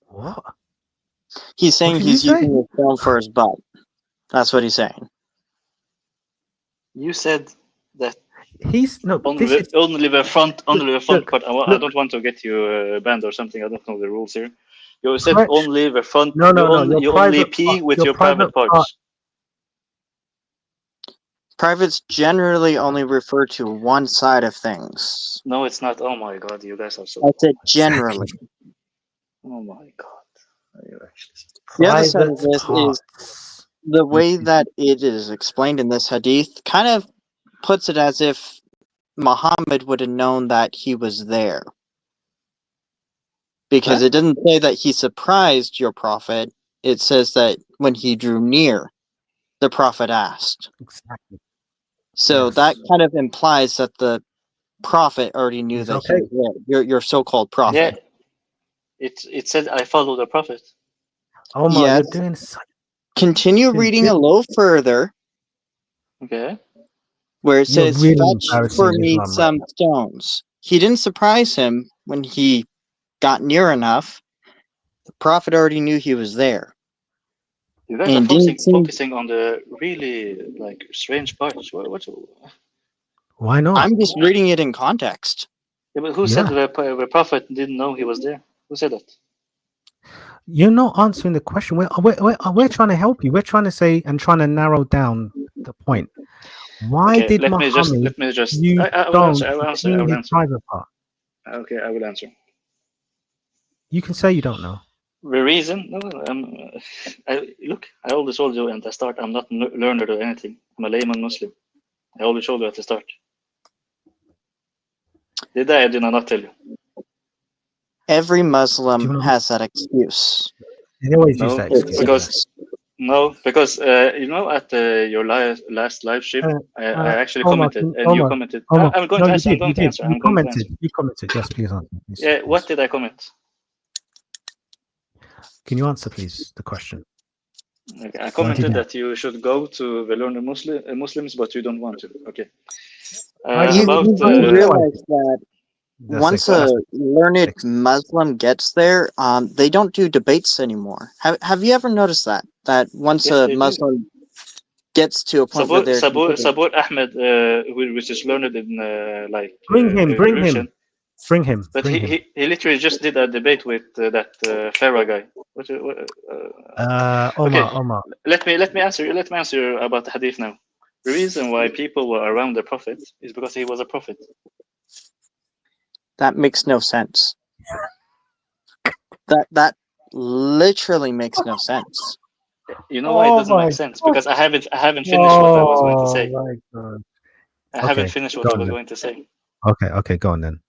Speaker 1: What?
Speaker 3: He's saying
Speaker 1: What did you
Speaker 3: he's
Speaker 1: say?
Speaker 3: using his phone for his butt. That's what he's saying.
Speaker 2: You said that
Speaker 1: He's no. This is
Speaker 2: only the front
Speaker 1: look,
Speaker 2: part. I
Speaker 1: look.
Speaker 2: don't want to get you banned or something. I don't know the rules here. You said
Speaker 1: Stretch.
Speaker 2: only the front.
Speaker 1: No. Your
Speaker 2: You only
Speaker 1: private
Speaker 2: pee
Speaker 1: part.
Speaker 2: with
Speaker 1: Your
Speaker 2: your
Speaker 1: private
Speaker 2: private
Speaker 1: part.
Speaker 2: parts.
Speaker 3: Privates generally only refer to one side of things.
Speaker 2: No, it's not. Oh my god, you guys are so.
Speaker 3: I said generally.
Speaker 2: Oh my god, are you actually?
Speaker 3: The other side of
Speaker 1: Private
Speaker 3: this is
Speaker 1: parts.
Speaker 3: the way that it is explained in this hadith kind of puts it as if Muhammad would have known that he was there. Because
Speaker 2: Huh?
Speaker 3: it doesn't say that he surprised your prophet. It says that when he drew near, the prophet asked.
Speaker 1: Exactly.
Speaker 3: So
Speaker 1: Yes.
Speaker 3: that kind of implies that the prophet already knew
Speaker 1: He's
Speaker 3: that he
Speaker 1: okay.
Speaker 3: was there. Your so-called prophet.
Speaker 2: Yeah, it said I follow the prophet.
Speaker 1: Omar,
Speaker 3: Yes.
Speaker 1: you're doing such.
Speaker 3: Continue reading a little further
Speaker 2: Okay.
Speaker 3: where it
Speaker 1: You're
Speaker 3: says,
Speaker 1: really
Speaker 3: fetch for
Speaker 1: embarrassing
Speaker 3: me
Speaker 1: Islam right
Speaker 3: some
Speaker 1: now.
Speaker 3: stones. He didn't surprise him when he got near enough. The prophet already knew he was there.
Speaker 2: You guys are
Speaker 3: And didn't seem,
Speaker 2: focusing on the really like strange parts.
Speaker 1: Why not?
Speaker 3: I'm just reading it in context.
Speaker 2: Yeah, but who said
Speaker 1: Yeah.
Speaker 2: the prophet didn't know he was there? Who said that?
Speaker 1: You're not answering the question. We're trying to help you. We're trying to say and trying to narrow down the point. Why
Speaker 2: Okay,
Speaker 1: did Muhammad
Speaker 2: let me just.
Speaker 1: use
Speaker 2: I will
Speaker 1: stones
Speaker 2: answer. I will
Speaker 1: to
Speaker 2: answer. I
Speaker 1: clean
Speaker 2: will
Speaker 1: his
Speaker 2: answer.
Speaker 1: private part?
Speaker 2: Okay, I will answer.
Speaker 1: You can say you don't know.
Speaker 2: The reason, no, look, I always told you at the start, I'm not learned or anything. I'm a layman Muslim. I always told you at the start. Did I? I did not tell you.
Speaker 3: Every
Speaker 1: Do you
Speaker 3: Muslim
Speaker 1: want
Speaker 3: has that excuse.
Speaker 1: They always use
Speaker 2: No,
Speaker 1: that excuse.
Speaker 2: because you know, at your last live stream, I actually
Speaker 1: Omar,
Speaker 2: commented, and you
Speaker 1: Omar,
Speaker 2: commented.
Speaker 1: Omar.
Speaker 2: I'm going
Speaker 1: No,
Speaker 2: to
Speaker 1: you
Speaker 2: answer. I'm
Speaker 1: did.
Speaker 2: going
Speaker 1: You
Speaker 2: to
Speaker 1: did.
Speaker 2: answer.
Speaker 1: You
Speaker 2: I'm going to answer.
Speaker 1: commented. You commented. Yes, please answer. Please,
Speaker 2: Yeah, what
Speaker 1: please.
Speaker 2: did I comment?
Speaker 1: Can you answer, please, the question?
Speaker 2: Okay, I
Speaker 1: Write it
Speaker 2: commented
Speaker 1: down.
Speaker 2: that you should go to the learned Muslims, but you don't want to. Okay.
Speaker 3: You
Speaker 2: About
Speaker 3: do realize that
Speaker 1: That's
Speaker 3: once a learned
Speaker 1: ex-
Speaker 3: Muslim gets there, they don't do debates anymore. Have you ever noticed that? That once
Speaker 2: yes,
Speaker 3: a
Speaker 2: they do.
Speaker 3: Muslim gets to a point where they're
Speaker 2: Sabur Ahmed, which is learned in
Speaker 1: Bring him.
Speaker 2: evolution, but
Speaker 1: Bring him.
Speaker 2: he literally just did a debate with that Farah guy. Okay,
Speaker 1: Omar.
Speaker 2: let me answer. Let me answer about the hadith now. The reason why people were around the prophet is because he was a prophet.
Speaker 3: that makes no sense. That literally makes no sense.
Speaker 2: You know why it doesn't make sense? Because I haven't finished what I was going to say.
Speaker 1: My God.
Speaker 2: I haven't finished what I was going to say.
Speaker 1: Okay, go on then.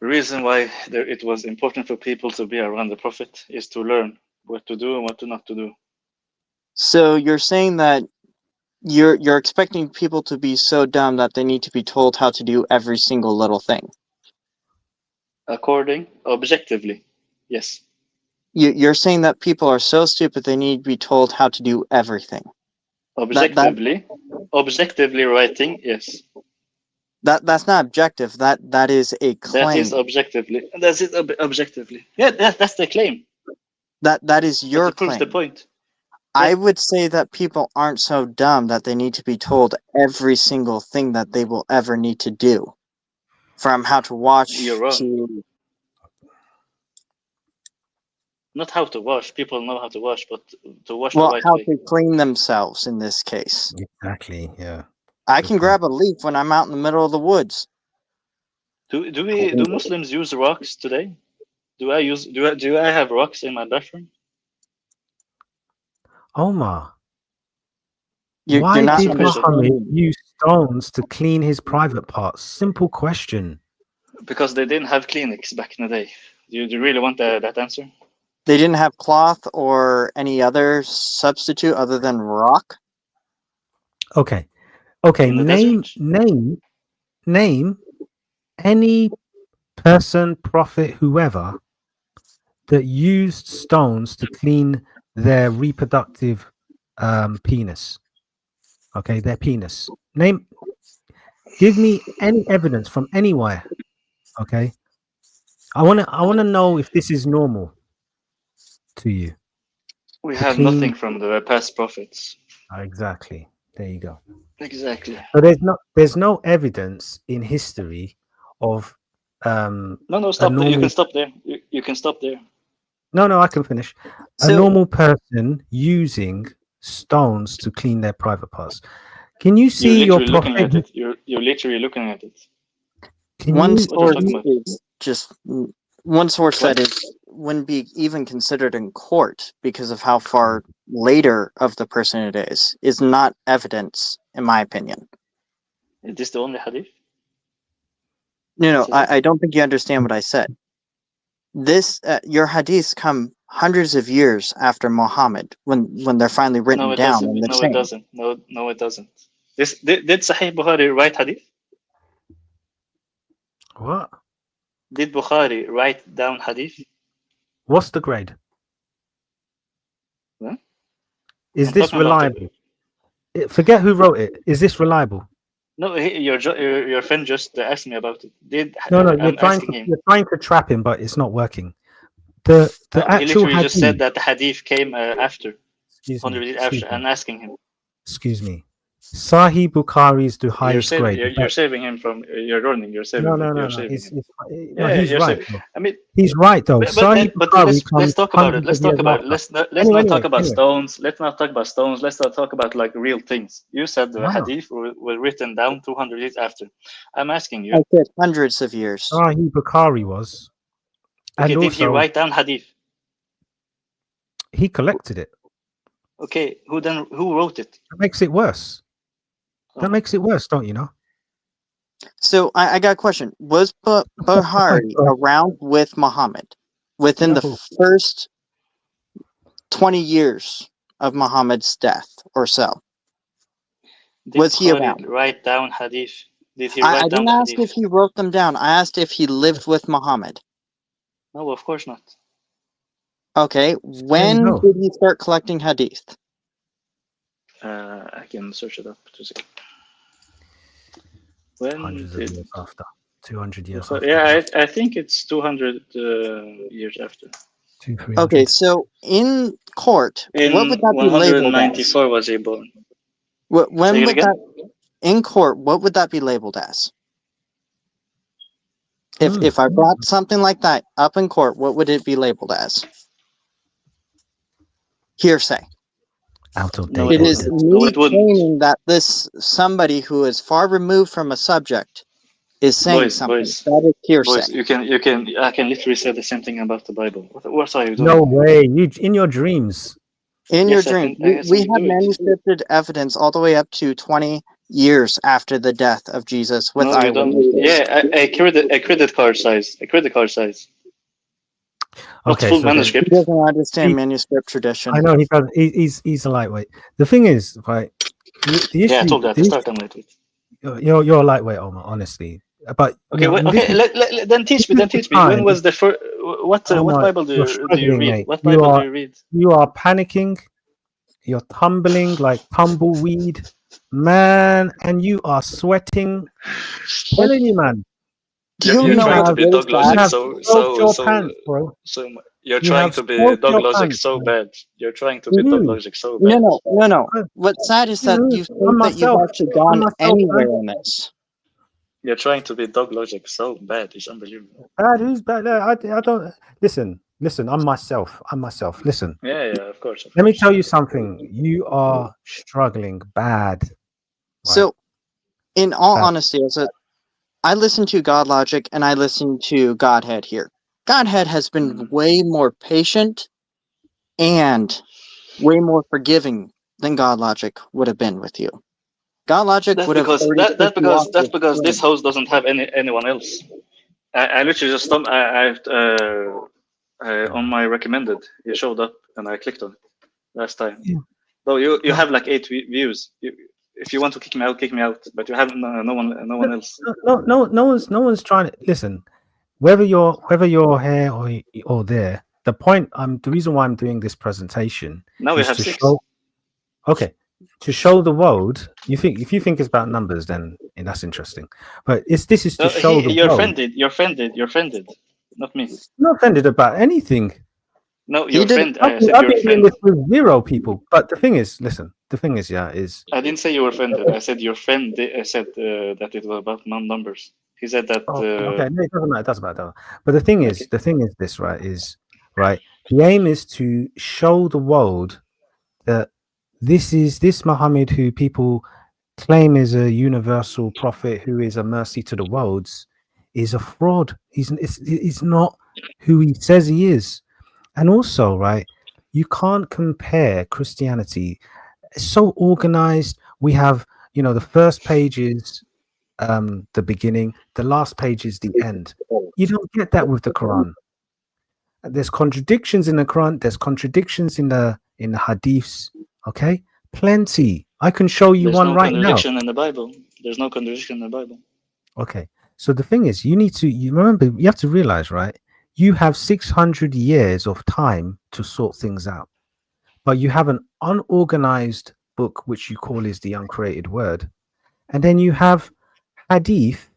Speaker 2: The reason why it was important for people to be around the Prophet is to learn what to do and what to not to do.
Speaker 3: So you're saying that you're expecting people to be so dumb that they need to be told how to do every single little thing.
Speaker 2: Objectively, yes.
Speaker 3: You're saying that people are so stupid they need to be told how to do everything.
Speaker 2: Objectively writing, yes.
Speaker 3: That's not objective. That is a claim.
Speaker 2: That is objectively. That's it objectively. Yeah, that's the claim.
Speaker 3: That is your
Speaker 2: that proves
Speaker 3: claim.
Speaker 2: the point.
Speaker 3: I would say that people aren't so dumb that they need to be told every single thing that they will ever need to do, from how to wash
Speaker 2: You're wrong.
Speaker 3: to
Speaker 2: not how to wash. People know how to wash, but to wash the right
Speaker 3: how
Speaker 2: way.
Speaker 3: to clean themselves in this case.
Speaker 1: Exactly. Yeah.
Speaker 3: I can grab a leaf when I'm out in the middle of the woods.
Speaker 2: Do Muslims use rocks today? Do I have rocks in my bathroom?
Speaker 1: Omar,
Speaker 3: You're
Speaker 1: why
Speaker 3: not
Speaker 1: did
Speaker 3: understanding.
Speaker 1: Muhammad use stones to clean his private parts? Simple question.
Speaker 2: Because they didn't have Kleenex back in the day. Do you really want that answer?
Speaker 3: They didn't have cloth or any other substitute other than rock.
Speaker 1: Okay.
Speaker 2: In the
Speaker 1: Name any person, prophet, whoever that used stones to clean their reproductive penis. Okay, their penis. Give me any evidence from anywhere. Okay. I wanna know if this is normal to you.
Speaker 2: We have nothing from the past prophets.
Speaker 1: Exactly. There you go.
Speaker 2: Exactly.
Speaker 1: So there's no evidence in history of
Speaker 2: No, stop there. You can stop there. You can stop there.
Speaker 1: No, I can finish. A normal person using stones to clean their private parts. Can you see your prophet?
Speaker 2: Looking at it. You're literally looking at it.
Speaker 3: One source said it wouldn't be even considered in court because of how far later of the person it is not evidence, in my opinion.
Speaker 2: Is this the only hadith?
Speaker 3: No, I don't think you understand what I said. This your hadiths come hundreds of years after Muhammad when they're finally written down.
Speaker 2: It doesn't. No, it doesn't. Did Sahih Bukhari write hadith?
Speaker 1: What?
Speaker 2: Did Bukhari write down hadith?
Speaker 1: What's the grade?
Speaker 2: Huh?
Speaker 1: Is this reliable? Forget who wrote it. Is this reliable?
Speaker 2: No, your friend just asked me about it.
Speaker 1: You're trying to trap him, but it's not working. The actual
Speaker 2: he literally
Speaker 1: hadith,
Speaker 2: just said that the hadith came after.
Speaker 1: Excuse me.
Speaker 2: I'm asking him.
Speaker 1: Excuse me. Sahih Bukhari is the highest grade.
Speaker 2: You're saving him from. You're running. You're saving.
Speaker 1: No.
Speaker 2: He's
Speaker 1: right.
Speaker 2: I mean,
Speaker 1: he's right though.
Speaker 2: But let's talk about it. Let's not talk about stones. Let's not talk about stones. Let's not talk about like real things. You said the hadith were written down 200 years after. I'm asking you.
Speaker 3: I said hundreds of years.
Speaker 1: Sahih Bukhari was.
Speaker 2: Okay, did he write down hadith?
Speaker 1: He collected it.
Speaker 2: Okay, who wrote it?
Speaker 1: That makes it worse. That makes it worse, don't you know?
Speaker 3: So I got a question. Was Bukhari around with Muhammad within the first 20 years of Muhammad's death or so? Was he around?
Speaker 2: Write down hadith. Did he write down
Speaker 3: I didn't ask if he wrote them down. I asked if he lived with Muhammad.
Speaker 2: No, of course not.
Speaker 3: Okay, when did he start collecting hadith?
Speaker 2: I can search it up. 2 seconds.
Speaker 1: Hundreds of years after. 200 years after.
Speaker 2: Yeah, I think it's 200 years after.
Speaker 3: Okay, so in court, what would that be labeled as?
Speaker 2: 194 was he born.
Speaker 3: When would that, in court, what would that be labeled as? If I brought something like that up in court, what would it be labeled as? Hearsay.
Speaker 1: Out of date.
Speaker 3: It is me claiming that this somebody who is far removed from a subject is saying something. That is hearsay.
Speaker 2: I can literally say the same thing about the Bible. What are you doing?
Speaker 1: No way. You in your dreams.
Speaker 3: In
Speaker 2: Yes,
Speaker 3: your
Speaker 2: I
Speaker 3: dream,
Speaker 2: can
Speaker 3: we have
Speaker 2: do it.
Speaker 3: manuscripted evidence all the way up to 20 years after the death of Jesus with
Speaker 2: No, you don't.
Speaker 3: eyewitnesses.
Speaker 2: Yeah, a credit card size. A credit card size. Not
Speaker 1: Okay,
Speaker 2: full
Speaker 1: so then
Speaker 3: He
Speaker 2: manuscript.
Speaker 3: doesn't understand
Speaker 1: he,
Speaker 3: manuscript tradition.
Speaker 1: I know he does. He's a lightweight. The thing is, right? The
Speaker 2: Yeah, I told
Speaker 1: issue,
Speaker 2: you at the start I'm lightweight.
Speaker 1: you're a lightweight, Omar. Honestly, but
Speaker 2: Okay,
Speaker 1: this
Speaker 2: okay.
Speaker 1: is
Speaker 2: Then teach me.
Speaker 1: this is
Speaker 2: Then
Speaker 1: the
Speaker 2: teach me. When
Speaker 1: time.
Speaker 2: was the first? What
Speaker 1: Omar,
Speaker 2: Bible
Speaker 1: you're
Speaker 2: do you
Speaker 1: struggling,
Speaker 2: read?
Speaker 1: mate.
Speaker 2: What Bible do you read?
Speaker 1: You are panicking. You're tumbling like tumbleweed, man, and you are sweating. Telling you, man,
Speaker 3: Do you
Speaker 2: You're
Speaker 1: you
Speaker 3: know
Speaker 2: trying
Speaker 3: what's
Speaker 2: to
Speaker 1: have
Speaker 2: be
Speaker 3: really
Speaker 2: dog
Speaker 1: you
Speaker 3: sad?
Speaker 2: logic
Speaker 1: have soaked your pants, bro.
Speaker 2: so you're
Speaker 1: You
Speaker 2: trying
Speaker 1: have
Speaker 2: to be
Speaker 1: soaked
Speaker 2: dog
Speaker 1: your
Speaker 2: logic
Speaker 1: pants,
Speaker 2: so
Speaker 1: man.
Speaker 2: bad. You're trying to
Speaker 1: To
Speaker 2: be dog
Speaker 1: who?
Speaker 2: logic so
Speaker 3: No,
Speaker 2: bad.
Speaker 3: no, no, no.
Speaker 1: Uh,
Speaker 3: What's sad is that you
Speaker 1: I'm
Speaker 3: think that you've
Speaker 1: myself.
Speaker 3: actually
Speaker 1: I'm
Speaker 3: gone
Speaker 1: myself, man.
Speaker 3: anywhere in this.
Speaker 2: You're trying to be dog logic so bad. It's unbelievable.
Speaker 1: Bad? Who's bad? I don't listen. Listen, I'm myself. I'm myself. Listen.
Speaker 2: Yeah, yeah, of course, of
Speaker 1: Let me
Speaker 2: course.
Speaker 1: tell you something. You are struggling bad, right?
Speaker 3: So, in all
Speaker 1: Bad.
Speaker 3: honesty, I listen to God Logic and I listen to Godhead here. Godhead has been way more patient and way more forgiving than God Logic would have been with you. God Logic
Speaker 2: That's
Speaker 3: would have
Speaker 2: because
Speaker 3: already put you off
Speaker 2: that's
Speaker 3: your
Speaker 2: because this
Speaker 3: stream.
Speaker 2: house doesn't have anyone else. I literally just on my recommended. It showed up and I clicked on it last time.
Speaker 1: Yeah.
Speaker 2: So you
Speaker 1: No,
Speaker 2: have like 8 views. If you want to kick me out, kick me out. But you have no one else.
Speaker 1: no one's trying to listen. Whether you're here or there, the reason why I'm doing this presentation
Speaker 2: Now we
Speaker 1: is
Speaker 2: have
Speaker 1: to
Speaker 2: 6.
Speaker 1: show. Okay, to show the world. If you think it's about numbers, then that's interesting. But this is to show the
Speaker 2: You're
Speaker 1: world.
Speaker 2: offended. You're offended. You're offended. Not me.
Speaker 1: I'm not offended about anything.
Speaker 2: No,
Speaker 3: He
Speaker 2: your
Speaker 3: did.
Speaker 2: friend. I said
Speaker 1: I've
Speaker 2: your
Speaker 1: been doing
Speaker 2: friend.
Speaker 1: this with 0 people. But the thing is, listen. The thing is, yeah, is
Speaker 2: I didn't say you were offended. I said your friend. I said that it was about numbers. He said that.
Speaker 1: okay. No, it doesn't matter. It doesn't matter. But the thing
Speaker 2: Okay.
Speaker 1: is this, right? Right. The aim is to show the world that this Muhammad who people claim is a universal prophet who is a mercy to the worlds is a fraud. He's not who he says he is. And also, right, you can't compare Christianity. It's so organized. We have, the first page is the beginning, the last page is the end. You don't get that with the Quran. There's contradictions in the Quran, there's contradictions in the Hadiths, okay? Plenty. I can show you
Speaker 2: There's
Speaker 1: one
Speaker 2: no
Speaker 1: right now.
Speaker 2: contradiction in the Bible. There's no contradiction in the Bible.
Speaker 1: Okay. So the thing is, you remember, you have to realize, right? You have 600 years of time to sort things out. But you have an unorganized book, which you call is the uncreated word. And then you have Hadith,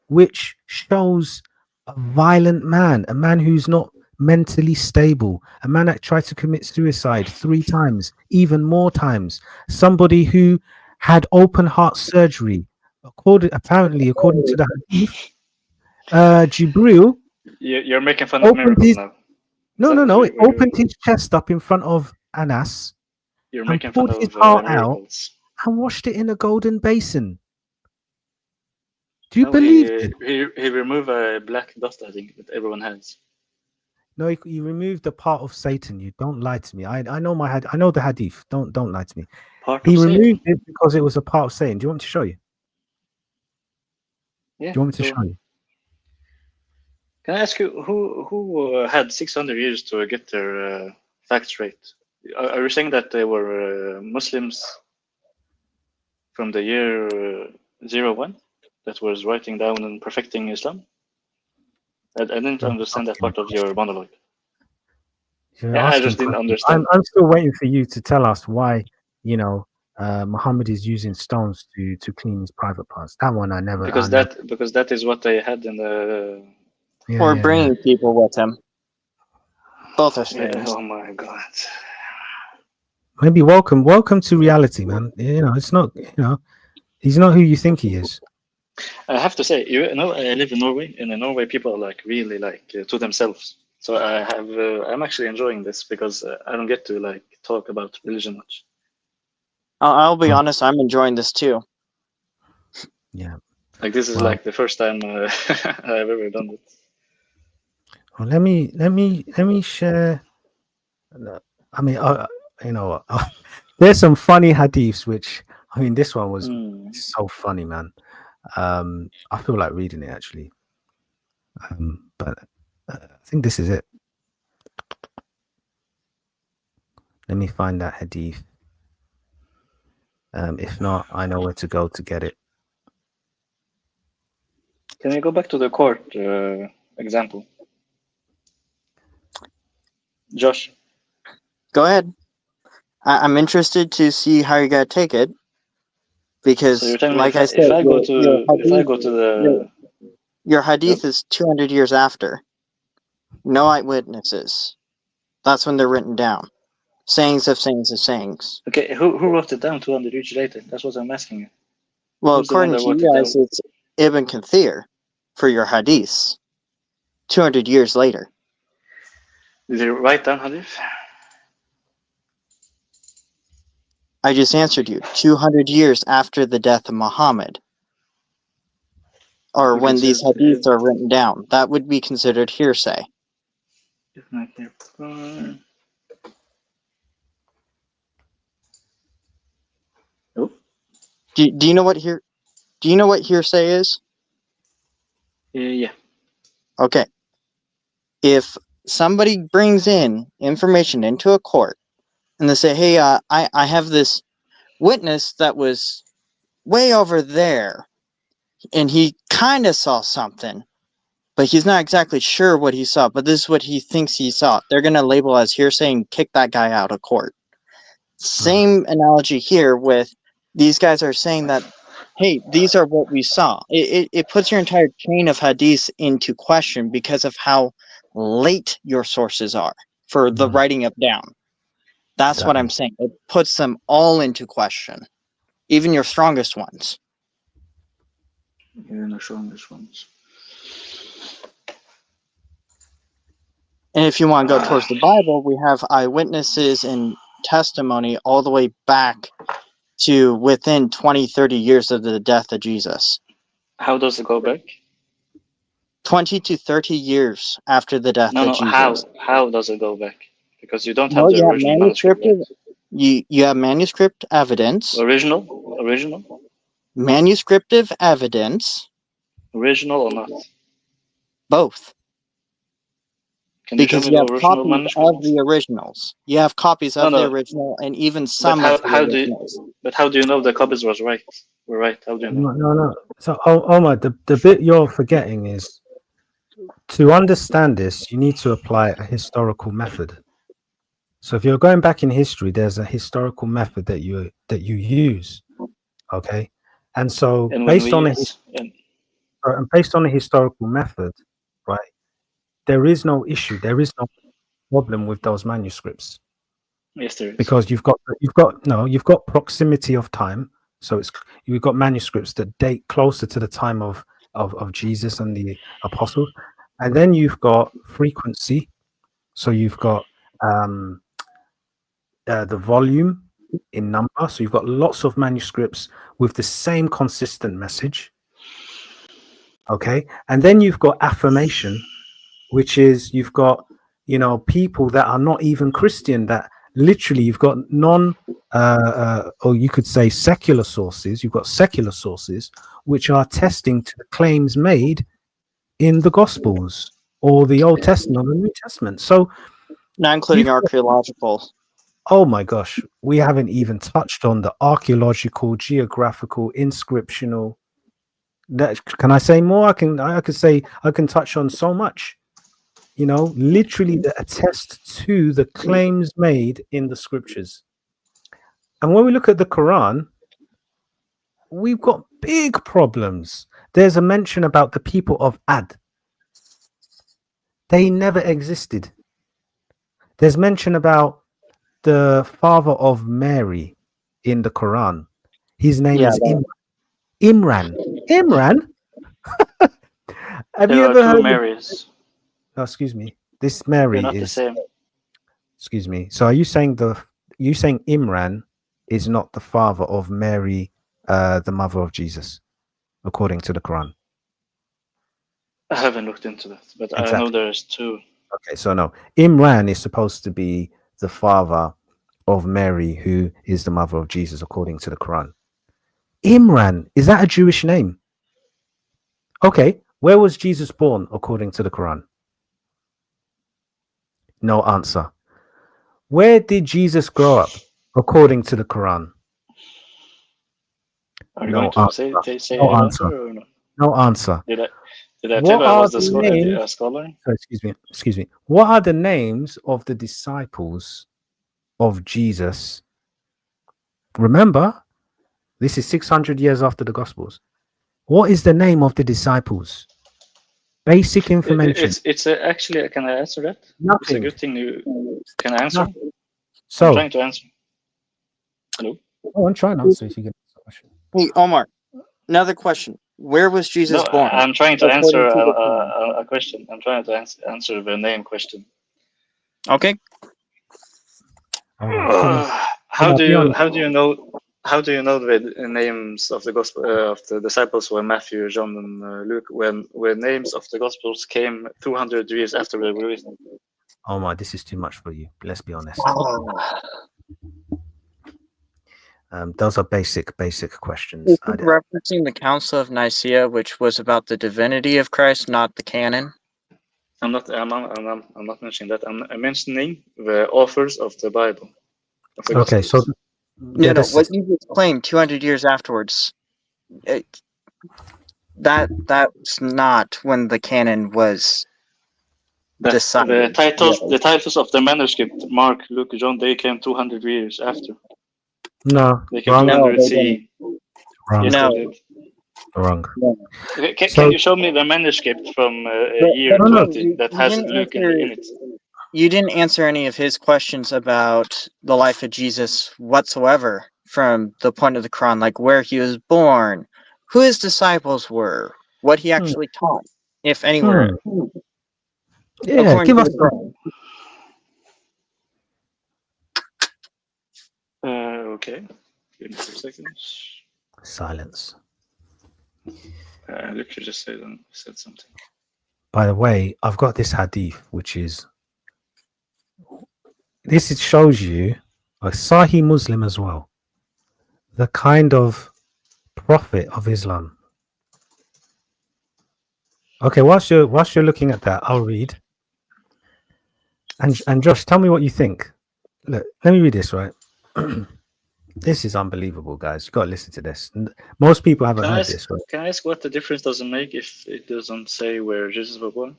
Speaker 1: which shows a violent man, a man who's not mentally stable, a man that tried to commit suicide 3 times, even more times, somebody who had open heart surgery. Apparently, according to the Hadith, Jibril
Speaker 2: You're making fun of
Speaker 1: opened
Speaker 2: miracles
Speaker 1: his
Speaker 2: now.
Speaker 1: no, it opened his chest up in front of Anas
Speaker 2: You're
Speaker 1: and
Speaker 2: making fun
Speaker 1: pulled his
Speaker 2: of
Speaker 1: heart out
Speaker 2: miracles.
Speaker 1: and washed it in a golden basin. Do you
Speaker 2: No,
Speaker 1: believe it?
Speaker 2: he removed a black dust. I think that everyone has.
Speaker 1: No, he removed the part of Satan. You don't lie to me. I know I know the Hadith. Don't lie to me.
Speaker 2: Part
Speaker 1: He
Speaker 2: of Satan.
Speaker 1: removed it because it was a part of Satan. Do you want me to show you?
Speaker 2: Yeah.
Speaker 1: Do you want me to
Speaker 2: go
Speaker 1: show
Speaker 2: on.
Speaker 1: you?
Speaker 2: Can I ask you who had 600 years to get their facts straight? Are you saying that they were Muslims from the year 01 that was writing down and perfecting Islam? I didn't
Speaker 1: You're
Speaker 2: understand that
Speaker 1: asking
Speaker 2: part of your monologue.
Speaker 1: You're
Speaker 2: Yeah, I
Speaker 1: asking
Speaker 2: just didn't
Speaker 1: questions.
Speaker 2: understand.
Speaker 1: I'm still waiting for you to tell us why, Muhammad is using stones to clean his private parts. That one I never.
Speaker 2: Because that is what they had in the.
Speaker 1: Yeah,
Speaker 3: Or
Speaker 1: yeah, yeah.
Speaker 3: bringing people with him. Both are
Speaker 2: Yeah,
Speaker 3: strange.
Speaker 2: oh my god.
Speaker 1: Maybe welcome to reality, man. It's not. He's not who you think he is.
Speaker 2: I have to say, I live in Norway, and in Norway, people are like really like to themselves. So I'm actually enjoying this because I don't get to like talk about religion much.
Speaker 3: I'll be honest, I'm enjoying this too.
Speaker 1: Yeah.
Speaker 2: Like this is
Speaker 1: Wow.
Speaker 2: like the first time I've ever done it.
Speaker 1: Well, let me share. I mean, you know, there's some funny hadiths. Which I mean, this one was so funny, man. I feel like reading it actually, but I think this is it. Let me find that hadith. If not, I know where to go to get it.
Speaker 2: Can we go back to the court example? Josh?
Speaker 3: Go ahead. I'm interested to see how you're gonna take it, because,
Speaker 2: So you're telling
Speaker 3: like
Speaker 2: me
Speaker 3: I said,
Speaker 2: if I go to the
Speaker 3: your hadith is 200 years after. No eyewitnesses. That's when they're written down. Sayings of sayings of sayings.
Speaker 2: Okay, who wrote it down 200 years later? That's what I'm asking you.
Speaker 3: Well,
Speaker 2: Who's the one
Speaker 3: according
Speaker 2: that
Speaker 3: to
Speaker 2: wrote
Speaker 3: you
Speaker 2: it
Speaker 3: guys,
Speaker 2: down?
Speaker 3: it's Ibn Kathir for your hadiths. 200 years later.
Speaker 2: Did they write down hadith?
Speaker 3: I just answered you. 200 years after the death of Muhammad. Or when these hadiths are written down. That would be considered hearsay.
Speaker 2: Oh.
Speaker 3: Do you know what hearsay is?
Speaker 2: Yeah.
Speaker 3: Okay. If somebody brings in information into a court and they say, hey, I have this witness that was way over there and he kind of saw something, but he's not exactly sure what he saw, but this is what he thinks he saw. They're going to label as hearsay and kick that guy out of court. Same analogy here with these guys are saying that, hey, these are what we saw. It puts your entire chain of hadiths into question because of how late your sources are for the writing of down. That's what I'm saying. It puts them all into question, even your strongest ones.
Speaker 2: Even the strongest ones.
Speaker 3: And if you want to go towards the Bible, we have eyewitnesses and testimony all the way back to within 20, 30 years of the death of Jesus.
Speaker 2: How does it go back?
Speaker 3: 20 to 30 years after the death of Jesus.
Speaker 2: How does it go back? Because you don't have the original manuscript, right?
Speaker 3: You have manuscript evidence.
Speaker 2: Original?
Speaker 3: Manuscriptive evidence.
Speaker 2: Original or not?
Speaker 3: Both.
Speaker 2: Can you
Speaker 3: because
Speaker 2: show me
Speaker 3: you
Speaker 2: the
Speaker 3: have
Speaker 2: original
Speaker 3: copies
Speaker 2: manuscript?
Speaker 3: of the originals. You have copies of the original and even some of the originals.
Speaker 2: But how do you know the copies were right? How do you know?
Speaker 1: No. So, Omar, the bit you're forgetting is to understand this, you need to apply a historical method. So if you're going back in history, there's a historical method that you use. Okay. And so based on a historical method, right, there is no issue. There is no problem with those manuscripts.
Speaker 2: Yes, there is.
Speaker 1: Because you've got proximity of time. So you've got manuscripts that date closer to the time of Jesus and the apostles. And then you've got frequency. So you've got the volume in number. So you've got lots of manuscripts with the same consistent message. Okay. And then you've got affirmation, which is you've got, people that are not even Christian, that literally you've got or you could say secular sources. You've got secular sources which are attesting to the claims made in the Gospels or the Old Testament or the New Testament. So,
Speaker 3: not including archaeological.
Speaker 1: Oh my gosh, we haven't even touched on the archaeological, geographical, inscriptional. Can I say more? I can touch on so much. Literally that attest to the claims made in the scriptures. And when we look at the Quran, we've got big problems. There's a mention about the people of Ad. They never existed. There's mention about the father of Mary in the Quran. His name is Imran. Imran? Have you ever heard
Speaker 2: Marys?
Speaker 1: Oh, excuse me. This Mary
Speaker 2: not
Speaker 1: is
Speaker 2: the same.
Speaker 1: Excuse me. So are you saying Imran is not the father of Mary, the mother of Jesus, according to the Quran?
Speaker 2: I haven't looked into that, but exactly. I know there's two.
Speaker 1: Okay, so no. Imran is supposed to be the father of Mary, who is the mother of Jesus according to the Quran? Imran, is that a Jewish name? Okay, where was Jesus born according to the Quran? No answer. Where did Jesus grow up according to the Quran?
Speaker 2: Are you
Speaker 1: No
Speaker 2: going to say
Speaker 1: No
Speaker 2: your
Speaker 1: answer.
Speaker 2: answer or no?
Speaker 1: No answer.
Speaker 2: Did I tell
Speaker 1: What
Speaker 2: you I
Speaker 1: are
Speaker 2: was
Speaker 1: the
Speaker 2: a
Speaker 1: names?
Speaker 2: scholar?
Speaker 1: Excuse me. What are the names of the disciples of Jesus? Remember, this is 600 years after the Gospels. What is the name of the disciples? Basic information.
Speaker 2: It's actually, can I answer that? It's a
Speaker 1: Nothing.
Speaker 2: good thing you can answer.
Speaker 1: Nothing.
Speaker 2: I'm
Speaker 1: So,
Speaker 2: trying to answer. Hello?
Speaker 1: I'm trying to answer if you get the question.
Speaker 3: Hey, Omar, another question. Where was Jesus
Speaker 2: No,
Speaker 3: born?
Speaker 2: I'm trying to
Speaker 3: according
Speaker 2: answer
Speaker 3: to the Quran?
Speaker 2: a question. I'm trying to answer the name question.
Speaker 3: Okay.
Speaker 2: How do you know the names of the gospel of the disciples were Matthew, John, and Luke when names of the gospels came 200 years after they were written?
Speaker 1: Oh my, this is too much for you. Let's be honest. Those are basic questions.
Speaker 3: Is it referencing the Council of Nicaea, which was about the divinity of Christ, not the canon?
Speaker 2: I'm not mentioning that. I'm mentioning the authors of the Bible. Of the
Speaker 1: Okay, so
Speaker 2: Gospels.
Speaker 3: No. What you just claimed 200 years afterwards, that's not when the canon was decided.
Speaker 2: The titles of the manuscript, Mark, Luke, John, they came 200 years after.
Speaker 1: no,
Speaker 2: They came
Speaker 1: wrong.
Speaker 2: 200 CE.
Speaker 1: Wrong.
Speaker 2: Yes,
Speaker 3: No.
Speaker 2: they did.
Speaker 1: Wrong.
Speaker 2: Okay, can
Speaker 1: So-
Speaker 2: you show me the manuscript from year
Speaker 3: No,
Speaker 2: 20 that
Speaker 3: you
Speaker 2: has
Speaker 3: didn't
Speaker 2: Luke
Speaker 3: answer-
Speaker 2: in it?
Speaker 3: You didn't answer any of his questions about the life of Jesus whatsoever from the point of the Quran, like where he was born, who his disciples were, what he actually taught, if anywhere.
Speaker 1: Yeah,
Speaker 3: according
Speaker 1: give
Speaker 3: to
Speaker 1: us.
Speaker 3: the Quran.
Speaker 2: Okay. Give me 2 seconds.
Speaker 1: Silence.
Speaker 2: I literally just said something.
Speaker 1: By the way, I've got this hadith, which is this. It shows you a Sahih Muslim as well, the kind of prophet of Islam. Okay, whilst you're looking at that, I'll read. And Josh, tell me what you think. Look, let me read this, right? This is unbelievable, guys. You got to listen to this. Most people haven't heard this. Right?
Speaker 2: Can I ask what the difference does it make if it doesn't say where Jesus was born?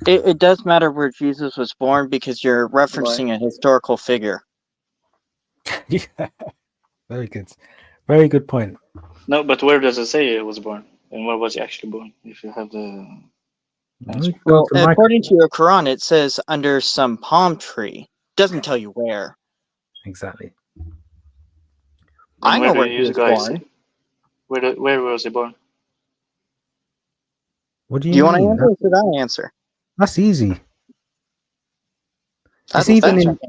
Speaker 3: It does matter where Jesus was born because you're referencing a historical figure.
Speaker 1: Yeah, very good. Very good point.
Speaker 2: No, but where does it say he was born? And where was he actually born? If you have the answer.
Speaker 3: Well, according to your Quran, it says under some palm tree. Doesn't tell you where.
Speaker 1: Exactly.
Speaker 3: I know where he was born.
Speaker 2: Where was he born?
Speaker 1: What do
Speaker 3: Do you want to
Speaker 1: mean?
Speaker 3: answer or should I answer?
Speaker 1: That's easy.
Speaker 3: That's
Speaker 1: It's even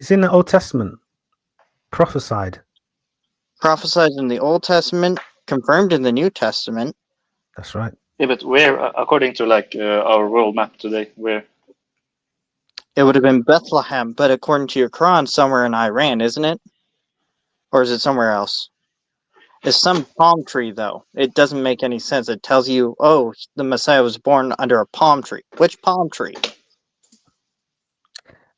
Speaker 1: it's in the Old Testament. Prophesied.
Speaker 3: prophesied in the Old Testament, confirmed in the New Testament.
Speaker 1: That's right.
Speaker 2: Yeah, but where, according to like our world map today, where?
Speaker 3: It would have been Bethlehem, but according to your Quran, somewhere in Iran, isn't it? Or is it somewhere else? It's some palm tree, though. It doesn't make any sense. It tells you, oh, the Messiah was born under a palm tree. Which palm tree?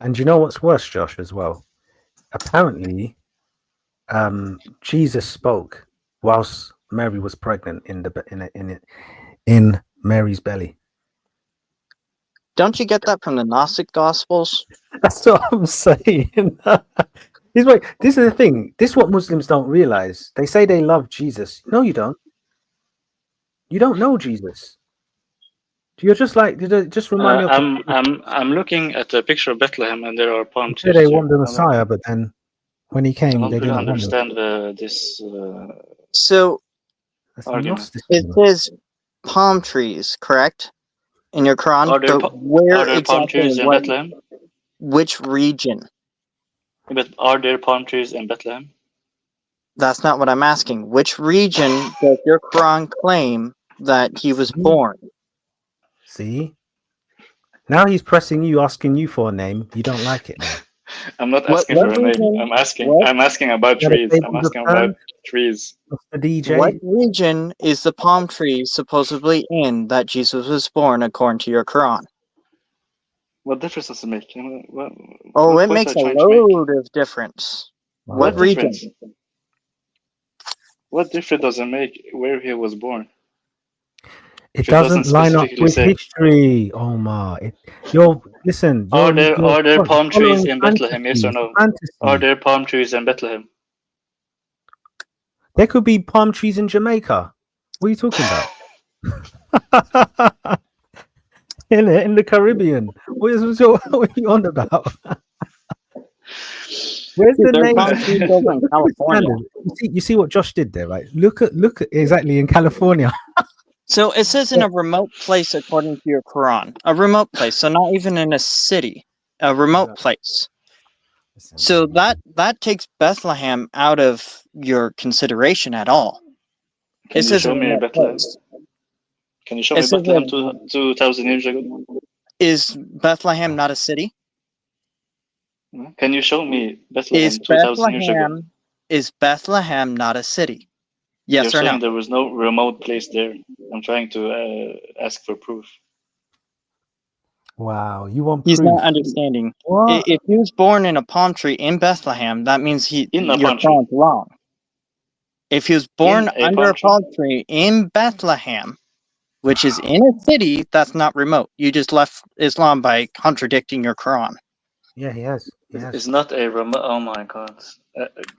Speaker 1: And you know what's worse, Josh, as well? Apparently, Jesus spoke whilst Mary was pregnant in Mary's belly.
Speaker 3: Don't you get that from the Gnostic Gospels?
Speaker 1: That's what I'm saying. This is the thing. This is what Muslims don't realize. They say they love Jesus. No, you don't. You don't know Jesus. You're just like, just remind me of.
Speaker 2: I'm looking at a picture of Bethlehem, and there are palm trees.
Speaker 1: They want the Messiah, but then when he came,
Speaker 2: I
Speaker 1: they
Speaker 2: don't
Speaker 1: didn't
Speaker 2: understand this.
Speaker 3: So
Speaker 2: argument.
Speaker 3: It says palm trees, correct? In your Quran,
Speaker 2: Are there,
Speaker 3: where
Speaker 2: are there palm
Speaker 3: exactly
Speaker 2: trees in Bethlehem?
Speaker 3: Which region?
Speaker 2: But are there palm trees in Bethlehem?
Speaker 3: That's not what I'm asking. Which region does your Quran claim that he was born?
Speaker 1: See? Now he's pressing you, asking you for a name. You don't like it now.
Speaker 2: I'm not
Speaker 3: What
Speaker 2: asking for a name.
Speaker 3: region?
Speaker 2: I'm asking.
Speaker 3: What
Speaker 2: I'm asking about
Speaker 1: Got a
Speaker 2: trees. I'm
Speaker 1: table of
Speaker 2: asking about
Speaker 1: sand,
Speaker 2: trees.
Speaker 1: Mr.
Speaker 3: what
Speaker 1: DJ.
Speaker 3: region is the palm tree supposedly in that Jesus was born according to your Quran?
Speaker 2: What difference does it make?
Speaker 3: Oh,
Speaker 2: What
Speaker 3: it
Speaker 2: point are
Speaker 3: makes
Speaker 2: you
Speaker 3: a
Speaker 2: trying to make?
Speaker 3: load of difference. What
Speaker 2: What
Speaker 1: Wow.
Speaker 3: region?
Speaker 2: difference? What difference does it make where he was born?
Speaker 1: It
Speaker 2: If it doesn't
Speaker 1: doesn't line up
Speaker 2: specifically
Speaker 1: with
Speaker 2: say.
Speaker 1: history, Omar. Listen.
Speaker 2: Are
Speaker 1: You're
Speaker 2: there palm trees
Speaker 1: following
Speaker 2: in Bethlehem? Yes or
Speaker 1: fantasies.
Speaker 2: no? Are
Speaker 1: Fantasy.
Speaker 2: there palm trees in Bethlehem?
Speaker 1: There could be palm trees in Jamaica. What are you talking about? in the Caribbean. What are you on about? Where's the
Speaker 3: There are
Speaker 1: name?
Speaker 3: palm trees over in California.
Speaker 1: Standard. You see what Josh did there, right? Look at exactly in California.
Speaker 3: So it says in a remote place according to your Quran. A remote place, so not even in a city. A remote
Speaker 1: Exactly.
Speaker 3: place. So that takes Bethlehem out of your consideration at all.
Speaker 2: Can
Speaker 3: It
Speaker 2: you
Speaker 3: says a
Speaker 2: show me
Speaker 3: remote
Speaker 2: Bethlehem?
Speaker 3: place.
Speaker 2: Can you show
Speaker 3: It
Speaker 2: me
Speaker 3: says
Speaker 2: Bethlehem 2,000 years ago?
Speaker 3: is Bethlehem not a city?
Speaker 2: Can you show me
Speaker 3: Is
Speaker 2: Bethlehem 2,000 years ago?
Speaker 3: Bethlehem not a city?
Speaker 2: You're
Speaker 3: Yes or no?
Speaker 2: saying there was no remote place there. I'm trying to ask for proof.
Speaker 1: Wow, you want
Speaker 3: He's
Speaker 1: proof?
Speaker 3: not understanding.
Speaker 1: What?
Speaker 3: If he was born in a palm tree in Bethlehem, that means
Speaker 2: In a
Speaker 3: your
Speaker 2: palm tree.
Speaker 3: Quran's wrong. If he was born
Speaker 2: In a
Speaker 3: under
Speaker 2: palm
Speaker 3: a
Speaker 2: tree?
Speaker 3: palm tree in Bethlehem, which is in a city, that's not remote. You just left Islam by contradicting your Quran.
Speaker 1: Yeah, he has.
Speaker 2: It's not a remote. Oh my god.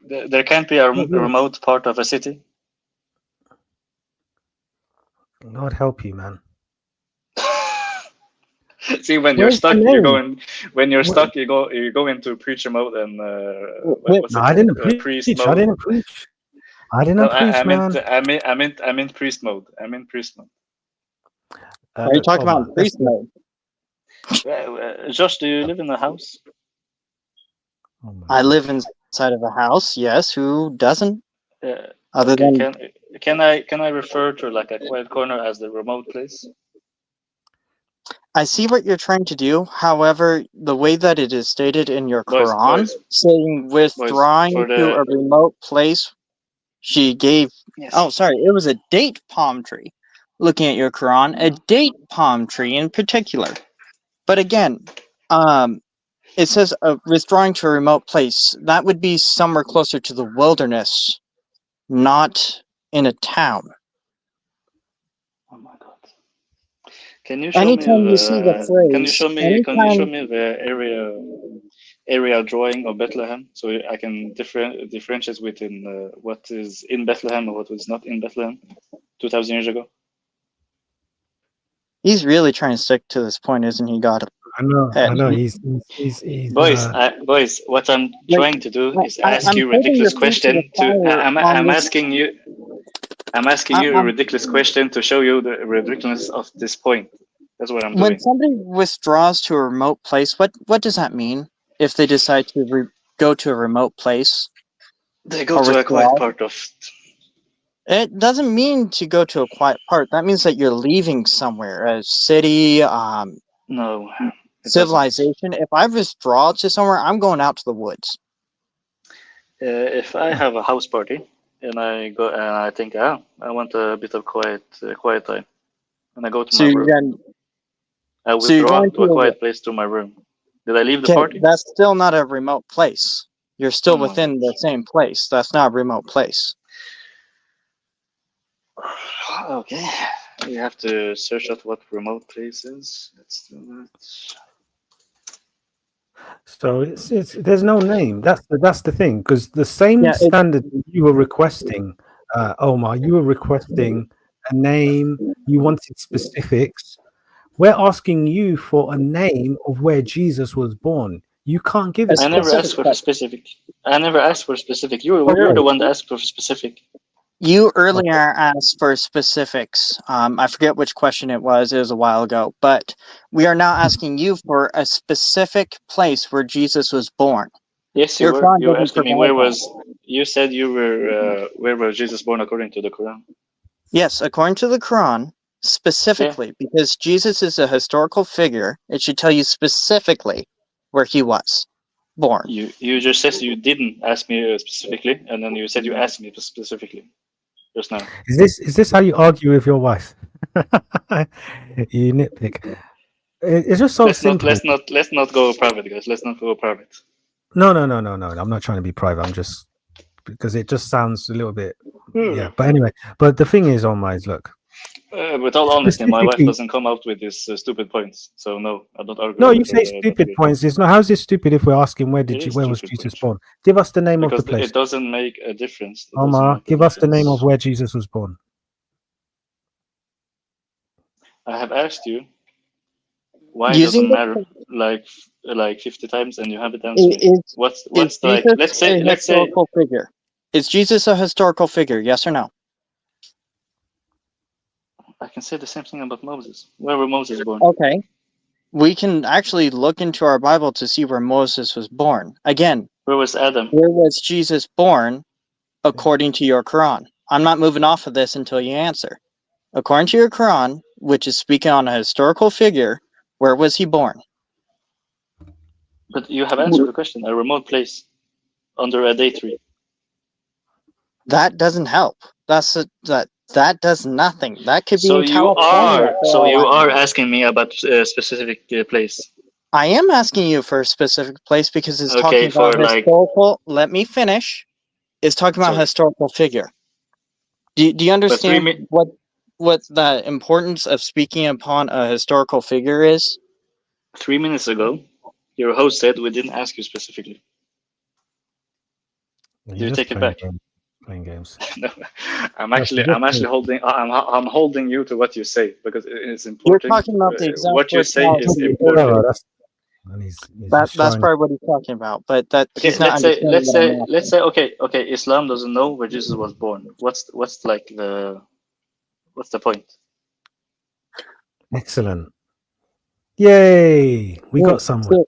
Speaker 2: There can't be a remote part of a city.
Speaker 1: God help you, man.
Speaker 2: See, when
Speaker 1: Where's
Speaker 2: you're stuck,
Speaker 1: the
Speaker 2: you're
Speaker 1: name?
Speaker 2: going. When you're
Speaker 1: Where-
Speaker 2: stuck, you go into preacher mode and what's
Speaker 1: No,
Speaker 2: it
Speaker 1: I
Speaker 2: called?
Speaker 1: didn't preach.
Speaker 2: Priest
Speaker 1: I
Speaker 2: mode.
Speaker 1: didn't preach. I
Speaker 2: No,
Speaker 1: didn't preach, man.
Speaker 2: I meant priest mode. I meant priest mode.
Speaker 3: Are you talking
Speaker 1: Omar,
Speaker 3: about priest mode?
Speaker 2: Josh, do you live in a house?
Speaker 1: Oh my
Speaker 3: I live
Speaker 1: gosh.
Speaker 3: inside of a house, yes. Who doesn't? Other
Speaker 2: Okay,
Speaker 3: than
Speaker 2: can I refer to like a quiet corner as the remote place?
Speaker 3: I see what you're trying to do. However, the way that it is stated in your
Speaker 2: Boys,
Speaker 3: Quran, saying withdrawing
Speaker 2: for
Speaker 3: to a
Speaker 2: the
Speaker 3: remote place, she gave.
Speaker 2: yes.
Speaker 3: Oh, sorry, it was a date palm tree. Looking at your Quran, a date palm tree in particular. But again, it says withdrawing to a remote place. That would be somewhere closer to the wilderness, not in a town.
Speaker 2: Oh my god. Can you show me
Speaker 3: Anytime you see the
Speaker 2: the
Speaker 3: phrase,
Speaker 2: can you show
Speaker 3: anytime
Speaker 2: me the area drawing of Bethlehem so I can differentiate between what is in Bethlehem and what was not in Bethlehem 2,000 years ago?
Speaker 3: he's really trying to stick to this point, isn't he? God,
Speaker 1: I know. He's
Speaker 2: Boys, what I'm
Speaker 3: Like,
Speaker 2: trying to do is
Speaker 3: I'm
Speaker 2: ask you
Speaker 3: holding your
Speaker 2: ridiculous
Speaker 3: feet to the
Speaker 2: question to
Speaker 3: fire on
Speaker 2: I'm
Speaker 3: this.
Speaker 2: asking you a
Speaker 3: I'm,
Speaker 2: ridiculous question to show you the ridiculousness of this point. That's what I'm
Speaker 3: when
Speaker 2: doing.
Speaker 3: somebody withdraws to a remote place, what does that mean? If they decide to go to a remote place
Speaker 2: They go
Speaker 3: or
Speaker 2: to a quiet
Speaker 3: withdraw,
Speaker 2: part of
Speaker 3: it doesn't mean to go to a quiet part. That means that you're leaving somewhere, a city,
Speaker 2: no, it doesn't.
Speaker 3: civilization. If I withdraw to somewhere, I'm going out to the woods.
Speaker 2: If I have a house party and I go and I think, I want a bit of quiet time, and I go to
Speaker 3: So
Speaker 2: my
Speaker 3: you're
Speaker 2: room,
Speaker 3: going,
Speaker 2: I
Speaker 3: so you're
Speaker 2: withdraw
Speaker 3: going
Speaker 2: to a
Speaker 3: to
Speaker 2: quiet place to my room. Did I leave the
Speaker 3: okay,
Speaker 2: party?
Speaker 3: that's still not a remote place. You're still
Speaker 2: Oh my
Speaker 3: within the
Speaker 2: God.
Speaker 3: same place. That's not a remote place.
Speaker 2: Okay, we have to search out what remote place is. Let's do that.
Speaker 1: So it's there's no name. That's the thing, because the same
Speaker 3: Yeah,
Speaker 1: standard you were requesting, Omar, you were requesting a name. You wanted specifics. We're asking you for a name of where Jesus was born. You can't give
Speaker 3: a
Speaker 1: it
Speaker 2: I
Speaker 1: to
Speaker 2: never
Speaker 1: us.
Speaker 2: asked for specific. I never asked for specific. You're
Speaker 1: Okay.
Speaker 2: the one that asked for specific.
Speaker 3: You earlier asked for specifics. I forget which question it was. It was a while ago. But we are now asking you for a specific place where Jesus was born.
Speaker 2: Yes, you
Speaker 3: Your
Speaker 2: were.
Speaker 3: Quran
Speaker 2: You were
Speaker 3: doesn't
Speaker 2: asking me
Speaker 3: provide
Speaker 2: where
Speaker 3: that.
Speaker 2: was. You said you were. Where was Jesus born according to the Quran?
Speaker 3: Yes, according to the Quran, specifically, because Jesus is a historical figure, it should tell you specifically where he was. born?
Speaker 2: You just said you didn't ask me specifically, and then you said you asked me specifically just now.
Speaker 1: Is this how you argue with your wife? You nitpick. It's just so
Speaker 2: let's
Speaker 1: simple.
Speaker 2: let's not go private, guys. Let's not go private.
Speaker 1: No. I'm not trying to be private. I'm just because it just sounds a little bit. Yeah. But anyway, but the thing is, on my look.
Speaker 2: With all honesty, my wife
Speaker 1: Specifically-
Speaker 2: doesn't come out with these stupid points. So no, I don't argue.
Speaker 1: No,
Speaker 2: with
Speaker 1: you say
Speaker 2: that
Speaker 1: stupid
Speaker 2: way.
Speaker 1: points. It's not. How's it stupid if we're asking where
Speaker 2: It is
Speaker 1: was
Speaker 2: stupid
Speaker 1: Jesus
Speaker 2: point.
Speaker 1: born? Give us the name
Speaker 2: Because
Speaker 1: of the place.
Speaker 2: it doesn't make a difference. It doesn't
Speaker 1: Omar,
Speaker 2: make a
Speaker 1: give us the name of
Speaker 2: difference.
Speaker 1: where Jesus was born.
Speaker 2: I have asked you why it
Speaker 3: Using
Speaker 2: doesn't
Speaker 3: the-
Speaker 2: matter like 50 times, and you haven't answered.
Speaker 3: Is
Speaker 2: What's like?
Speaker 3: Jesus
Speaker 2: Let's
Speaker 3: a
Speaker 2: say
Speaker 3: historical figure? Is Jesus a historical figure? Yes or no?
Speaker 2: I can say the same thing about Moses. Where was Moses born?
Speaker 3: Okay. We can actually look into our Bible to see where Moses was born. Again,
Speaker 2: Where was Adam?
Speaker 3: where was Jesus born according to your Quran? I'm not moving off of this until you answer. According to your Quran, which is speaking on a historical figure, where was he born?
Speaker 2: But you have answered the question. A remote place under a day tree.
Speaker 3: That doesn't help. That does nothing. That could be
Speaker 2: So
Speaker 3: in
Speaker 2: you
Speaker 3: California.
Speaker 2: are. So you are asking me about a specific place.
Speaker 3: I am asking you for a specific place because it's
Speaker 2: Okay,
Speaker 3: talking about
Speaker 2: for like-
Speaker 3: historical. Let me finish. It's talking about
Speaker 2: Sorry.
Speaker 3: historical figure. Do you understand
Speaker 2: mi-
Speaker 3: what the importance of speaking upon a historical figure is?
Speaker 2: 3 minutes ago, your host said we didn't ask you specifically.
Speaker 1: You're
Speaker 2: you take it back?
Speaker 1: Playing games.
Speaker 2: No, I'm actually holding. I'm holding you to what you say because it's
Speaker 3: You're
Speaker 2: important.
Speaker 3: talking about the example.
Speaker 2: What you say is
Speaker 3: itself.
Speaker 2: important.
Speaker 1: And he's
Speaker 3: That's
Speaker 1: just showing-
Speaker 3: probably what he's talking about. But that
Speaker 2: Okay,
Speaker 3: he's not understanding what I'm asking.
Speaker 2: okay. Islam doesn't know where Jesus was born. What's the point?
Speaker 1: Excellent. Yay! We got someone.
Speaker 3: So,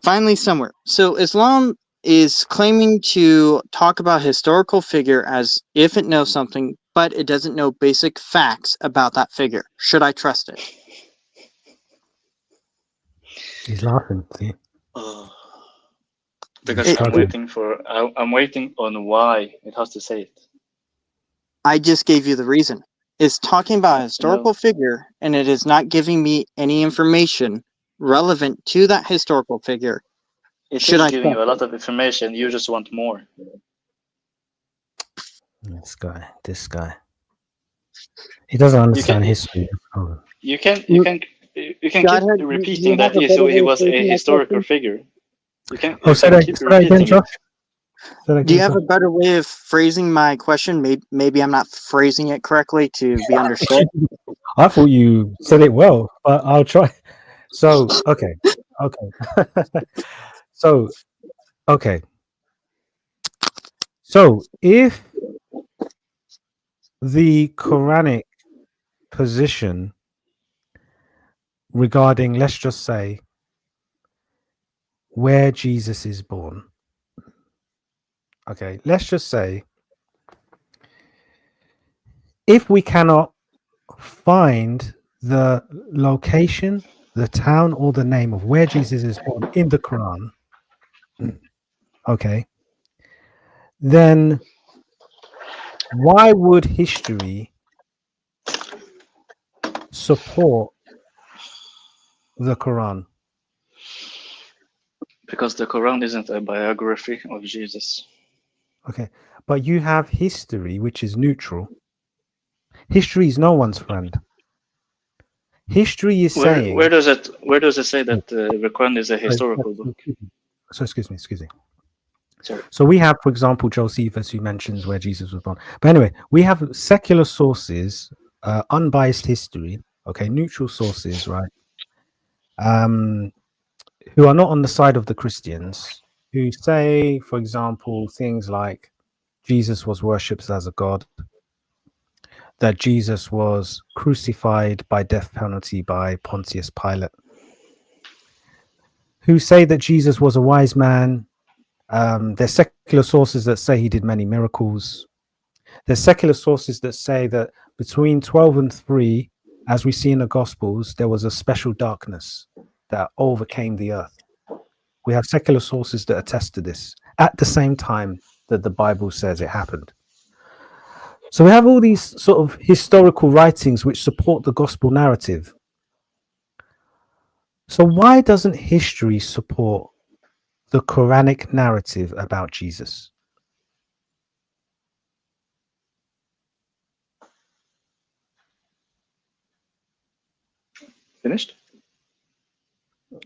Speaker 3: finally, somewhere. So Islam is claiming to talk about historical figure as if it knows something, but it doesn't know basic facts about that figure. Should I trust it?
Speaker 1: He's laughing. See?
Speaker 2: Because
Speaker 1: It-
Speaker 2: I'm waiting on why it has to say it.
Speaker 3: I just gave you the reason. It's talking about a historical figure, and it is not giving me any information relevant to that historical figure.
Speaker 2: It
Speaker 3: Should
Speaker 2: is
Speaker 3: I
Speaker 2: giving you a
Speaker 3: trust
Speaker 2: lot of information. You just want more.
Speaker 1: This guy. He doesn't understand
Speaker 2: can-
Speaker 1: history. Oh.
Speaker 2: You can
Speaker 3: GodHead,
Speaker 2: keep repeating
Speaker 3: you
Speaker 2: that
Speaker 3: have a better way
Speaker 2: he
Speaker 3: of
Speaker 2: was a
Speaker 3: phrasing my
Speaker 2: historical
Speaker 3: question?
Speaker 2: figure. You can
Speaker 1: Say that
Speaker 2: keep
Speaker 1: again,
Speaker 2: repeating
Speaker 1: Josh.
Speaker 2: it.
Speaker 1: Say that
Speaker 3: Do you
Speaker 1: again,
Speaker 3: have a
Speaker 1: Josh.
Speaker 3: better way of phrasing my question? Maybe I'm not phrasing it correctly to be understood.
Speaker 1: I thought you said it well, but I'll try. So, okay. So, okay. So, if the Quranic position regarding, let's just say, where Jesus is born, okay, let's just say, if we cannot find the location, the town, or the name of where Jesus is born in the Quran, okay, then why would history support the Quran?
Speaker 2: Because the Quran isn't a biography of Jesus.
Speaker 1: Okay, but you have history, which is neutral. History is no one's friend. History is saying.
Speaker 2: Where does it say that the Quran is a historical book?
Speaker 1: So excuse me.
Speaker 2: Sorry.
Speaker 1: So we have, for example, Josephus, who mentions where Jesus was born. But anyway, we have secular sources, unbiased history, okay, neutral sources, right? Who are not on the side of the Christians, who say, for example, things like Jesus was worshipped as a god, that Jesus was crucified by death penalty by Pontius Pilate, who say that Jesus was a wise man. There's secular sources that say he did many miracles. There's secular sources that say that between 12 and 3, as we see in the Gospels, there was a special darkness that overcame the earth, We have secular sources that attest to this at the same time that the Bible says it happened. So we have all these sort of historical writings which support the gospel narrative. So why doesn't history support the Quranic narrative about Jesus?
Speaker 2: Finished?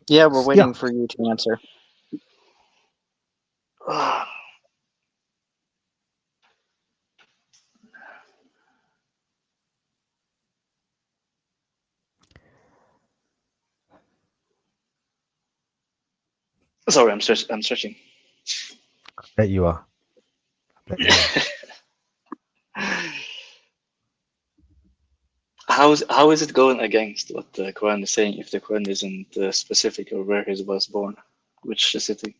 Speaker 3: Yeah, we're waiting
Speaker 1: Yeah.
Speaker 3: for you to answer.
Speaker 2: Sorry, I'm searching.
Speaker 1: I bet you are. I bet you are.
Speaker 2: How is it going against what the Quran is saying if the Quran isn't specific or where he was born, which city?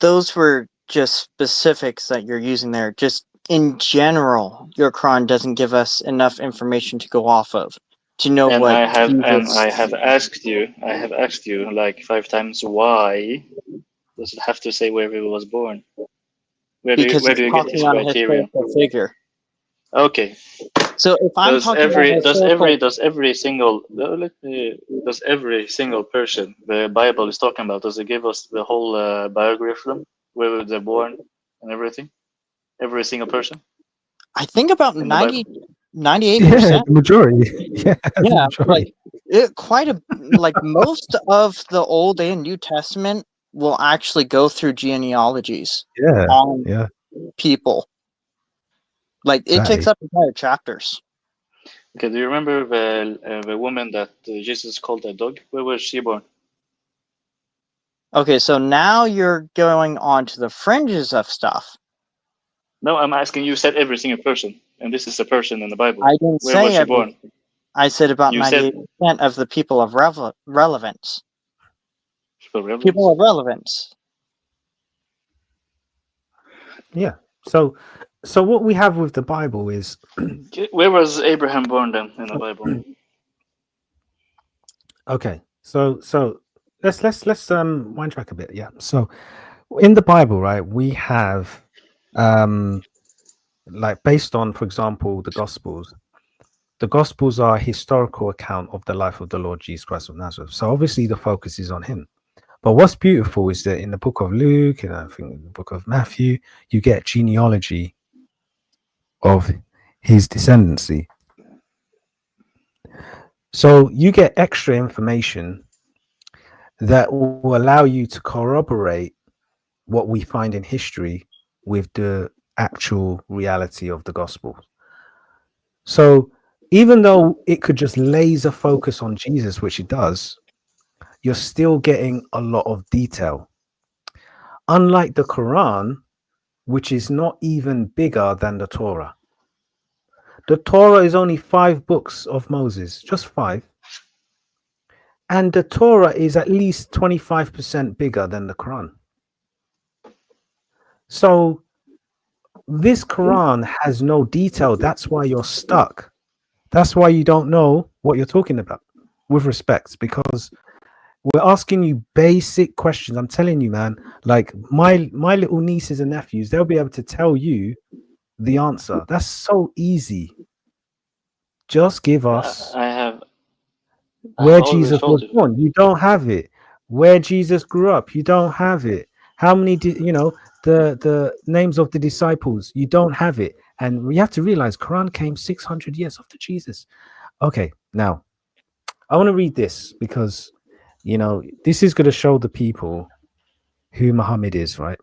Speaker 3: Those were just specifics that you're using there. Just in general, your Quran doesn't give us enough information to go off of to know
Speaker 2: And
Speaker 3: what
Speaker 2: I
Speaker 3: Jesus.
Speaker 2: have asked you like 5 times, why does it have to say where he was born?
Speaker 3: Because
Speaker 2: Where
Speaker 3: it's
Speaker 2: do you get
Speaker 3: talking
Speaker 2: his
Speaker 3: on a
Speaker 2: criterion?
Speaker 3: historical figure.
Speaker 2: Okay.
Speaker 3: So if I'm talking about
Speaker 2: Does every single person the Bible is talking about, does it give us the whole biography of them, where they're born and everything? Every single person
Speaker 3: I think about
Speaker 2: in the Bible?
Speaker 3: 98%.
Speaker 1: Yeah, the majority. Yeah, the
Speaker 3: Yeah,
Speaker 1: majority.
Speaker 3: like most of the Old and New Testament will actually go through genealogies
Speaker 1: Yeah,
Speaker 3: on
Speaker 1: yeah,
Speaker 3: people. Like it takes
Speaker 1: exactly.
Speaker 3: up entire chapters.
Speaker 2: Okay, do you remember the woman that Jesus called a dog? Where was she born?
Speaker 3: Okay, so now you're going on to the fringes of stuff.
Speaker 2: No, I'm asking you. Said every single person, and this is a person in the Bible.
Speaker 3: I didn't
Speaker 2: Where was
Speaker 3: say
Speaker 2: she born?
Speaker 3: I said about
Speaker 2: You said
Speaker 3: 98% of the people of relevance.
Speaker 2: for reverence.
Speaker 3: People of relevance.
Speaker 1: Yeah. So what we have with the Bible is
Speaker 2: Okay, where was Abraham born then in the Bible?
Speaker 1: okay. So let's wind track a bit. Yeah. So in the Bible, right, we have like based on, for example, the Gospels. The Gospels are a historical account of the life of the Lord Jesus Christ of Nazareth. So obviously the focus is on him. But what's beautiful is that in the book of Luke and I think in the book of Matthew, you get genealogy of his descendancy. So you get extra information that will allow you to corroborate what we find in history with the actual reality of the gospel. So even though it could just laser focus on Jesus, which it does, you're still getting a lot of detail. Unlike the Quran, which is not even bigger than the Torah. The Torah is only 5 books of Moses, just 5. And the Torah is at least 25% bigger than the Quran. So this Quran has no detail. That's why you're stuck. That's why you don't know what you're talking about, with respect, because we're asking you basic questions. I'm telling you, man, like my little nieces and nephews, they'll be able to tell you the answer. That's so easy. Just give us
Speaker 2: I have
Speaker 1: where
Speaker 2: always
Speaker 1: Jesus
Speaker 2: told
Speaker 1: was
Speaker 2: you.
Speaker 1: born. You don't have it. Where Jesus grew up. You don't have it. How many the names of the disciples? You don't have it. And we have to realize Quran came 600 years after Jesus. Okay, now I want to read this because this is going to show the people who Muhammad is, right?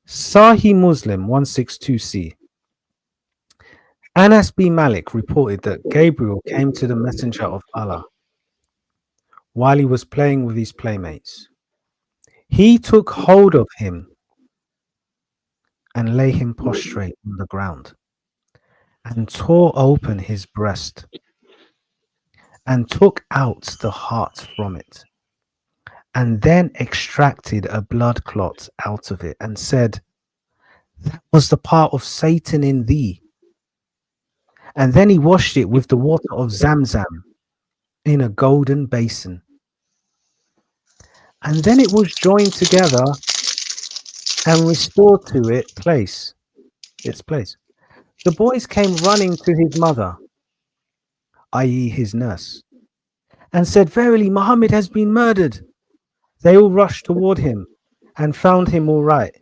Speaker 1: Sahih Muslim 162c. Anas bin Malik reported that Gabriel came to the Messenger of Allah while he was playing with his playmates. He took hold of him and lay him prostrate on the ground and tore open his breast and took out the heart from it and then extracted a blood clot out of it and said, "That was the part of Satan in thee." And then he washed it with the water of Zamzam in a golden basin and then it was joined together and restored to its place. The boys came running to his mother, i.e., his nurse, and said, "Verily, Muhammad has been murdered." They all rushed toward him and found him all right.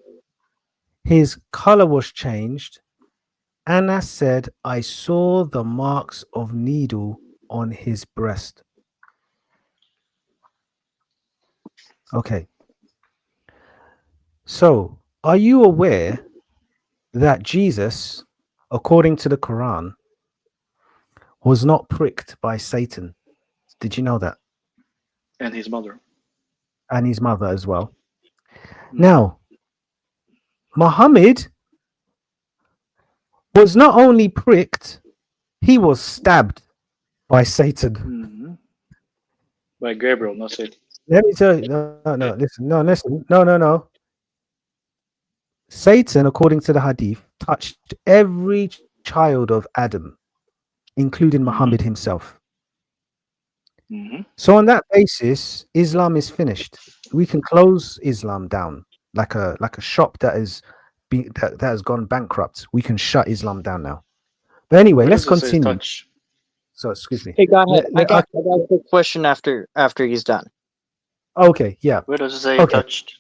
Speaker 1: His color was changed. Anas said, "I saw the marks of needle on his breast." Okay. So, are you aware that Jesus, according to the Quran, was not pricked by Satan? Did you know that?
Speaker 2: And his mother.
Speaker 1: And his mother as well. Now, Muhammad was not only pricked, he was stabbed by Satan.
Speaker 2: Mm-hmm. By Gabriel, not Satan.
Speaker 1: Let me tell you, no. Satan, according to the Hadith, touched every child of Adam, including Muhammad himself.
Speaker 2: Mm-hmm.
Speaker 1: So on that basis, Islam is finished. We can close Islam down like a shop that has gone bankrupt. We can shut Islam down now. But anyway,
Speaker 2: Where
Speaker 1: let's
Speaker 2: does it say
Speaker 1: continue.
Speaker 2: touch?
Speaker 1: So excuse me.
Speaker 3: Hey, GodHead, I
Speaker 1: Let-
Speaker 3: got a quick question after he's done.
Speaker 1: Okay, yeah.
Speaker 2: Where does it say
Speaker 1: Okay.
Speaker 2: touched?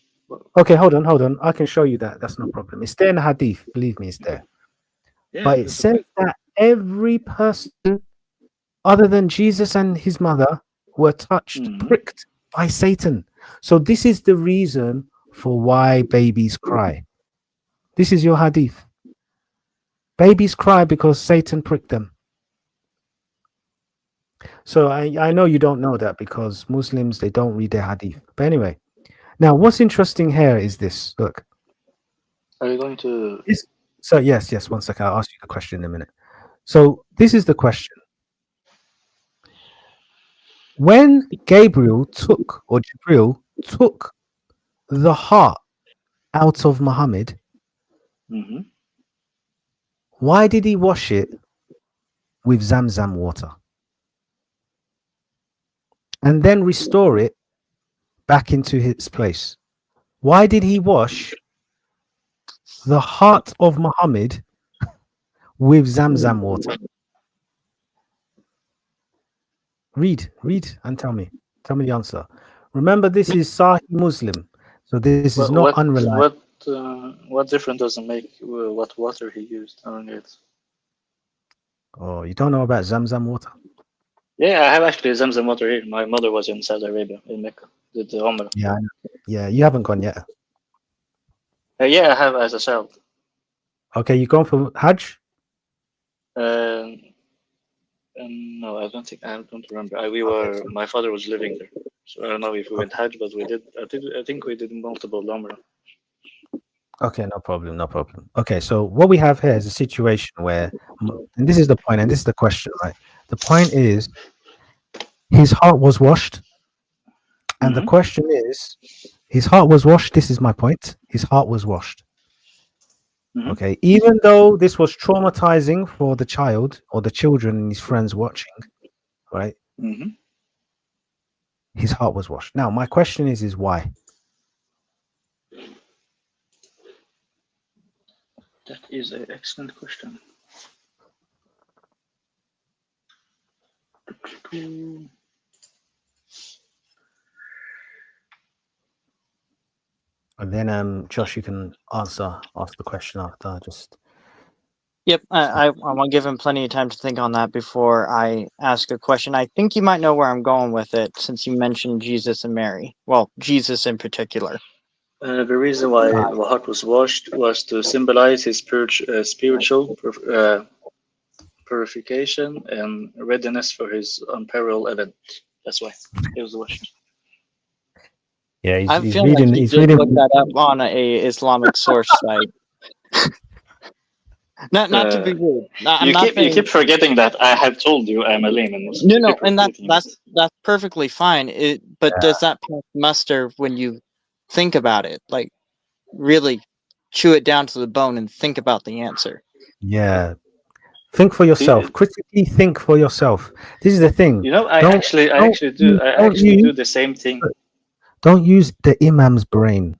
Speaker 1: Okay, hold on. I can show you that. That's no problem. It's there in the Hadith. Believe me, it's there.
Speaker 2: Yeah,
Speaker 1: But it says that every person other than Jesus and his mother were touched, pricked by Satan. So this is the reason for why babies cry. This is your Hadith. Babies cry because Satan pricked them. So I know you don't know that because Muslims, they don't read their Hadith. But anyway, now what's interesting here is this. Look.
Speaker 2: Are you going to...
Speaker 1: So yes, 1 second. I'll ask you the question in a minute. So this is the question. When Gabriel took, or Jibril took the heart out of Muhammad, why did he wash it with Zamzam water and then restore it back into its place? Why did he wash the heart of Muhammad with Zamzam water? Read and tell me the answer. Remember, this is Sahih Muslim, so this is not unreliable.
Speaker 2: What difference does it make what water he used on it?
Speaker 1: Oh, you don't know about Zamzam water?
Speaker 2: Yeah, I have actually Zamzam water here. My mother was in Saudi Arabia, in Mecca, did the Umrah.
Speaker 1: Yeah, you haven't gone yet.
Speaker 2: Yeah, I have as a child.
Speaker 1: Okay, you gone for Hajj?
Speaker 2: No, I don't remember. My father was living there, so I don't know if we went Hajj, but we did. I think we did multiple Umrah.
Speaker 1: Okay, no problem. Okay, so what we have here is a situation where, and this is the point, and this is the question, right? The point is, his heart was washed, and the question is, his heart was washed. This is my point. His heart was washed. Okay, even though this was traumatizing for the child or the children and his friends watching, right? His heart was washed. Now, my question is why?
Speaker 2: That is an excellent question.
Speaker 1: And then, Josh, you can ask the question after. Just.
Speaker 3: Yep, I want to give him plenty of time to think on that before I ask a question. I think you might know where I'm going with it, since you mentioned Jesus and Mary. Well, Jesus in particular.
Speaker 2: The reason why the heart was washed was to symbolize his spiritual purification and readiness for his unparalleled event. That's why it was washed.
Speaker 1: Yeah,
Speaker 3: I
Speaker 1: he's
Speaker 3: feel
Speaker 1: reading.
Speaker 3: like
Speaker 1: He's
Speaker 3: did
Speaker 1: reading.
Speaker 3: look that up on a Islamic source site. Not to be rude.
Speaker 2: You keep forgetting that I have told you I'm a layman.
Speaker 3: No, and that's perfectly fine. But does that pass muster when you think about it? Like, really chew it down to the bone and think about the answer.
Speaker 1: Yeah. Think for yourself. Critically think for yourself. This is the thing.
Speaker 2: You know, I actually do the same thing.
Speaker 1: Don't use the imam's brain.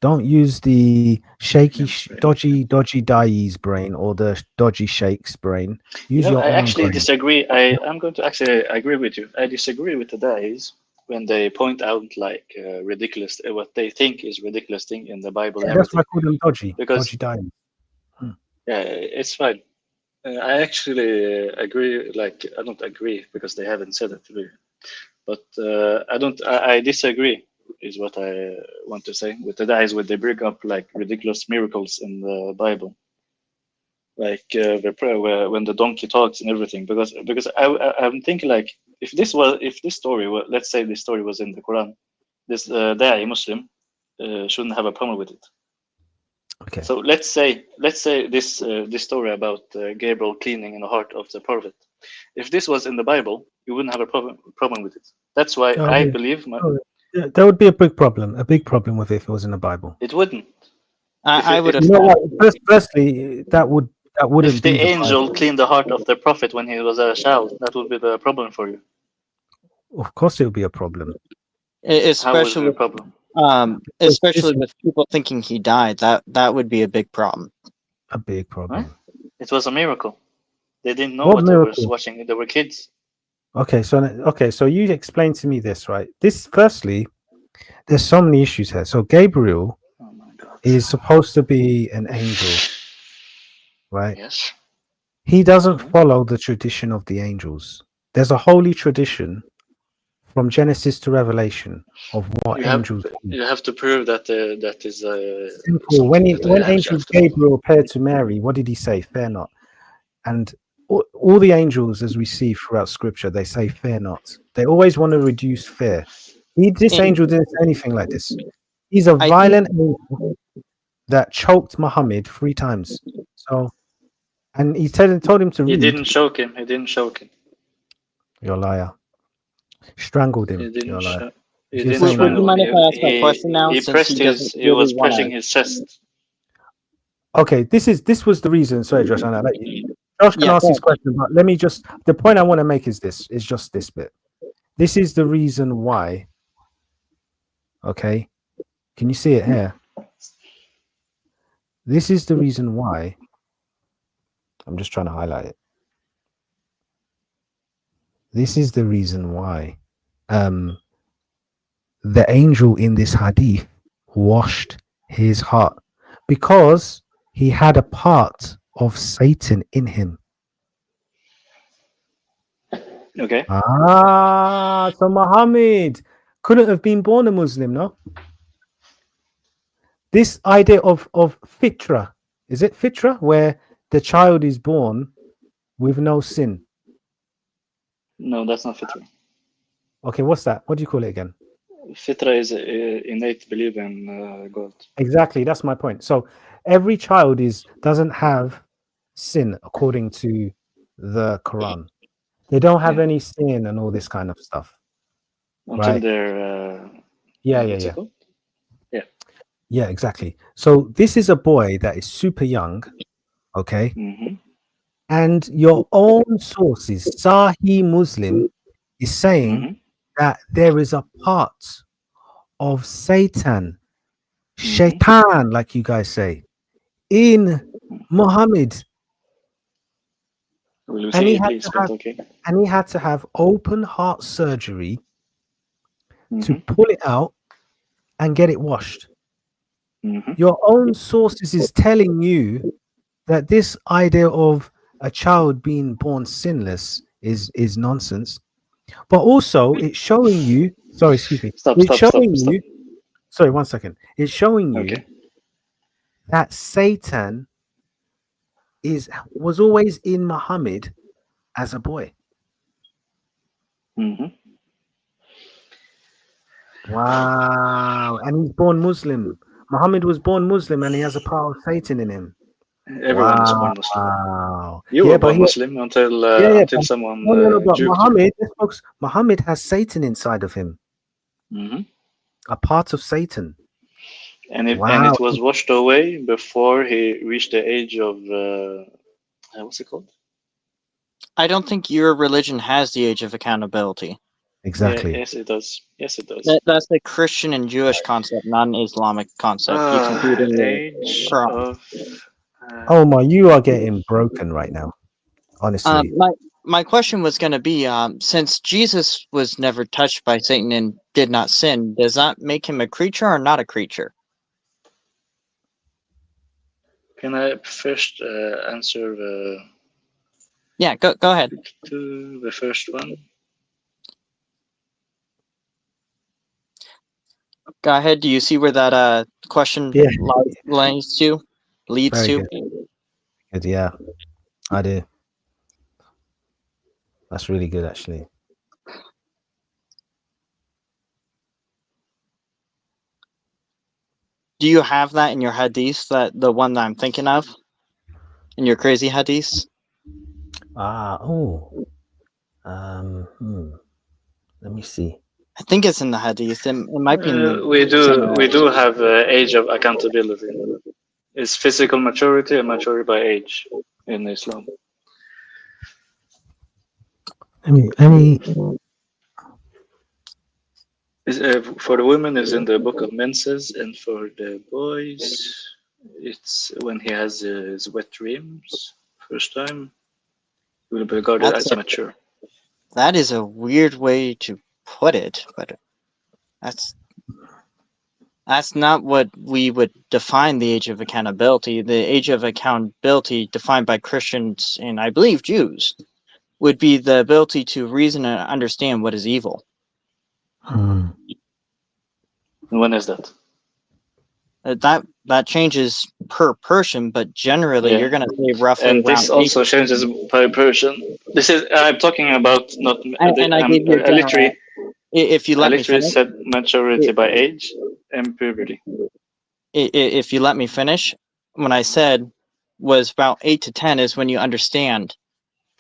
Speaker 1: Don't use the shaky,
Speaker 2: Imam's brain.
Speaker 1: dodgy Dai's brain or the dodgy Sheikh's brain. Use
Speaker 2: You know,
Speaker 1: your
Speaker 2: I
Speaker 1: own
Speaker 2: actually
Speaker 1: brain.
Speaker 2: disagree. I'm going to actually agree with you. I disagree with the guys when they point out like ridiculous, what they think is ridiculous thing in the Bible and
Speaker 1: Yeah, that's why
Speaker 2: everything.
Speaker 1: I call them dodgy,
Speaker 2: Because
Speaker 1: Dai.
Speaker 2: yeah, it's fine. I actually agree. Like I don't agree because they haven't said it really, but I don't. I disagree. Is what I want to say with the guys when they bring up like ridiculous miracles in the Bible, like the prayer when the donkey talks and everything. Because I'm thinking like if this story let's say this story was in the Quran, this Da'i Muslim shouldn't have a problem with it.
Speaker 1: Okay.
Speaker 2: So let's say this story about Gabriel cleaning in the heart of the prophet. If this was in the Bible, you wouldn't have a problem with it. That's why
Speaker 1: Oh,
Speaker 2: I
Speaker 1: yeah.
Speaker 2: believe
Speaker 1: There would be a big problem with it if it was in the Bible.
Speaker 2: it wouldn't.
Speaker 3: I would have
Speaker 1: You know
Speaker 3: thought.
Speaker 1: what? Firstly, that wouldn't
Speaker 2: If the
Speaker 1: be the
Speaker 2: angel
Speaker 1: Bible.
Speaker 2: cleaned the heart of the prophet when he was a child, that would be the problem for you.
Speaker 1: Of course, it would be a problem.
Speaker 2: How would it be
Speaker 3: Especially
Speaker 2: a problem?
Speaker 1: Because this
Speaker 3: especially
Speaker 1: is
Speaker 3: with people thinking he died. That would be a big problem.
Speaker 1: a big
Speaker 2: Huh?
Speaker 1: problem.
Speaker 2: It was a miracle. They didn't know
Speaker 1: What
Speaker 2: what they were
Speaker 1: miracle?
Speaker 2: watching. They were kids.
Speaker 1: Okay, so you explain to me this, right? Firstly, there's so many issues here. So Gabriel
Speaker 2: Oh my god.
Speaker 1: is supposed to be an angel, right?
Speaker 2: Yes.
Speaker 1: He doesn't
Speaker 2: Mhm.
Speaker 1: follow the tradition of the angels. There's a holy tradition from Genesis to Revelation of what
Speaker 2: You have
Speaker 1: angels do.
Speaker 2: you have to prove that that is
Speaker 1: Simple.
Speaker 2: something that I
Speaker 1: When
Speaker 2: actually
Speaker 1: angel
Speaker 2: have to know.
Speaker 1: Gabriel appeared to Mary, what did he say? Fear not. And all the angels, as we see throughout Scripture, they say, "Fear not." They always want to reduce fear. This
Speaker 3: And
Speaker 1: angel didn't say anything like this. He's a
Speaker 3: I think
Speaker 1: violent angel that choked Muhammad 3 times. So, and he told him to
Speaker 2: He
Speaker 1: read.
Speaker 2: didn't choke him. He didn't choke him.
Speaker 1: You're a liar. Strangled
Speaker 2: He
Speaker 1: him. You're
Speaker 2: didn't.
Speaker 1: a liar. If
Speaker 2: He
Speaker 1: you're
Speaker 2: didn't
Speaker 1: saying
Speaker 3: would
Speaker 1: that,
Speaker 3: you
Speaker 2: strangle him.
Speaker 3: mind if I ask that question now,
Speaker 2: He
Speaker 3: since
Speaker 2: pressed
Speaker 3: he
Speaker 2: his.
Speaker 3: doesn't
Speaker 2: He
Speaker 3: really
Speaker 2: was
Speaker 3: want
Speaker 2: pressing
Speaker 3: to?
Speaker 2: his chest.
Speaker 1: okay, this was the reason. Sorry, Josh, and I let you. Josh can
Speaker 3: Yeah,
Speaker 1: ask
Speaker 3: go
Speaker 1: this
Speaker 3: ahead.
Speaker 1: question, but let me just. The point I want to make is just this bit. This is the reason why. Okay, can you see it here? This is the reason why. I'm just trying to highlight it. This is the reason why the angel in this hadith washed his heart, because he had a part of Satan in him.
Speaker 2: Okay.
Speaker 1: So Muhammad couldn't have been born a Muslim, no? This idea of fitra, is it fitra, where the child is born with no sin?
Speaker 2: No, that's not fitra.
Speaker 1: Okay, what's that? What do you call it again?
Speaker 2: Fitra is innate belief in God.
Speaker 1: Exactly, that's my point. So every child doesn't have sin according to the Quran. They don't have
Speaker 2: Yeah.
Speaker 1: any sin and all this kind of stuff,
Speaker 2: Until
Speaker 1: right?
Speaker 2: they're what's it
Speaker 1: Yeah.
Speaker 2: called? Yeah.
Speaker 1: Yeah, exactly. So this is a boy that is super young, okay?
Speaker 2: Mm-hmm.
Speaker 1: And your own sources, Sahih Muslim, is saying
Speaker 2: Mm-hmm.
Speaker 1: that there is a part of Satan,
Speaker 2: Mm-hmm.
Speaker 1: shaitan, like you guys say, in Muhammad,
Speaker 2: Will you
Speaker 1: and
Speaker 2: say Iblis? But okay.
Speaker 1: he had to have open heart surgery to
Speaker 2: Mm-hmm.
Speaker 1: pull it out and get it washed.
Speaker 2: Mm-hmm.
Speaker 1: Your own sources is telling you that this idea of a child being born sinless is nonsense. But also, it's showing you. Sorry, excuse me.
Speaker 2: Stop.
Speaker 1: It's
Speaker 2: Stop. Stop.
Speaker 1: showing
Speaker 2: Stop.
Speaker 1: you. Sorry, 1 second. It's showing you
Speaker 2: Okay.
Speaker 1: that Satan was always in Muhammad as a boy.
Speaker 2: Mm-hmm.
Speaker 1: Wow. And he's born Muslim. Muhammad was born Muslim and he has a power of Satan in him.
Speaker 2: Everyone is born Muslim.
Speaker 1: Wow.
Speaker 2: You
Speaker 1: Yeah,
Speaker 2: were
Speaker 1: but
Speaker 2: born Muslim until
Speaker 1: yeah,
Speaker 2: until
Speaker 1: but
Speaker 2: someone
Speaker 1: no, but
Speaker 2: juked you.
Speaker 1: Muhammad, folks, Muhammad has Satan inside of him,
Speaker 2: Mm-hmm.
Speaker 1: a part of Satan.
Speaker 2: And
Speaker 1: Wow.
Speaker 2: it was washed away before he reached the age of what's it called?
Speaker 3: I don't think your religion has the age of accountability.
Speaker 1: Exactly.
Speaker 2: Yes, it does. Yes, it does.
Speaker 3: That's a Christian and Jewish concept, not an Islamic concept. You can see it in the
Speaker 2: Age
Speaker 3: Quran.
Speaker 2: of.
Speaker 1: Omar, you are getting broken right now. Honestly.
Speaker 3: My question was going to be, since Jesus was never touched by Satan and did not sin, does that make him a creature or not a creature?
Speaker 2: Can I first answer
Speaker 3: Yeah, go ahead.
Speaker 2: the first one?
Speaker 3: Go ahead. Do you see where that question
Speaker 1: Yeah.
Speaker 3: leads to?
Speaker 1: Very good. Good. Yeah, I do. That's really good, actually.
Speaker 3: Do you have that in your hadith? That the one that I'm thinking of in your crazy hadith?
Speaker 1: Let me see.
Speaker 3: I think it's in the hadith. It might be in the
Speaker 2: We
Speaker 3: somewhere else.
Speaker 2: do have age of accountability. It's physical maturity and maturity by age in Islam.
Speaker 1: Let me.
Speaker 2: For the women, is in the book of menses, and for the boys, it's when he has his wet dreams first time. He will be regarded as mature.
Speaker 3: That is a weird way to put it, but that's not what we would define the age of accountability. The age of accountability defined by Christians and I believe Jews would be the ability to reason and understand what is evil.
Speaker 2: And when is that?
Speaker 3: That changes per person, but generally you're going to say roughly
Speaker 2: and this
Speaker 3: around
Speaker 2: also 8. changes per person. This is I'm talking about not.
Speaker 3: And I gave you a general. If you let me finish,
Speaker 2: said maturity by age and puberty.
Speaker 3: If you let me finish, when I said was about 8 to 10 is when you understand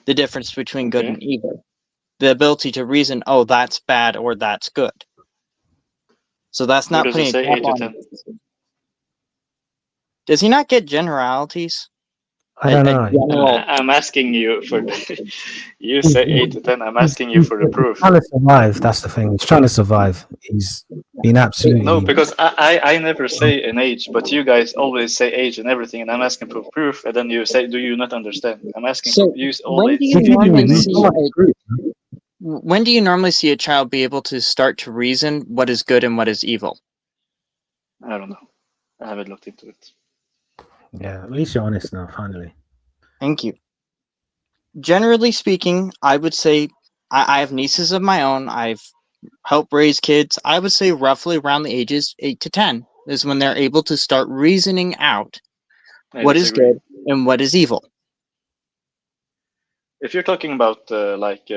Speaker 3: the difference between good and evil, the ability to reason, oh, that's bad or that's good. So that's not putting a cap on. Does he not get generalities?
Speaker 1: I don't know.
Speaker 2: I'm asking you for. You say 8 to 10. I'm asking you for the proof.
Speaker 1: He's trying to survive. That's the thing. He's trying to survive. He's been absolutely.
Speaker 2: No, because I never say an age, but you guys always say age and everything, and I'm asking for proof, and then you say, "Do you not understand?" I'm asking for you always.
Speaker 3: When do you normally see a child be able to start to reason what is good and what is evil?
Speaker 2: I don't know. I haven't looked into it.
Speaker 1: Yeah, at least you're honest now, finally.
Speaker 3: Thank you. Generally speaking, I would say I have nieces of my own. I've helped raise kids. I would say roughly around the ages 8 to 10 is when they're able to start reasoning out what is good and what is evil.
Speaker 2: If you're talking about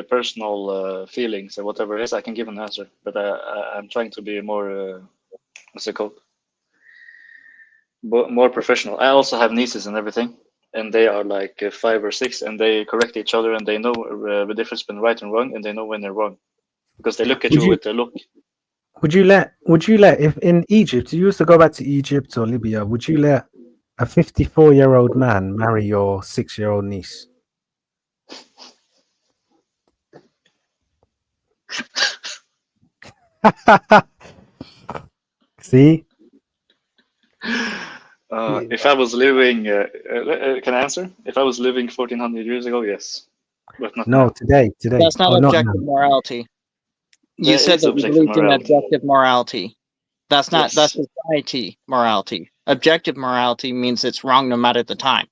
Speaker 2: personal feelings or whatever it is, I can give an answer. But I'm trying to be more, what's it called? More professional. I also have nieces and everything, and they are like 5 or 6, and they correct each other, and they know the difference between right and wrong, and they know when they're wrong because they look at you with their look.
Speaker 1: Would you let if in Egypt, you used to go back to Egypt or Libya, would you let a 54-year-old man marry your 6-year-old niece? See?
Speaker 2: If I was living, can I answer? If I was living 1400 years ago, yes, but not now.
Speaker 1: Today.
Speaker 3: That's not objective morality. You said that you believed in objective morality. That's not that's society morality. Objective morality means it's wrong no matter the time.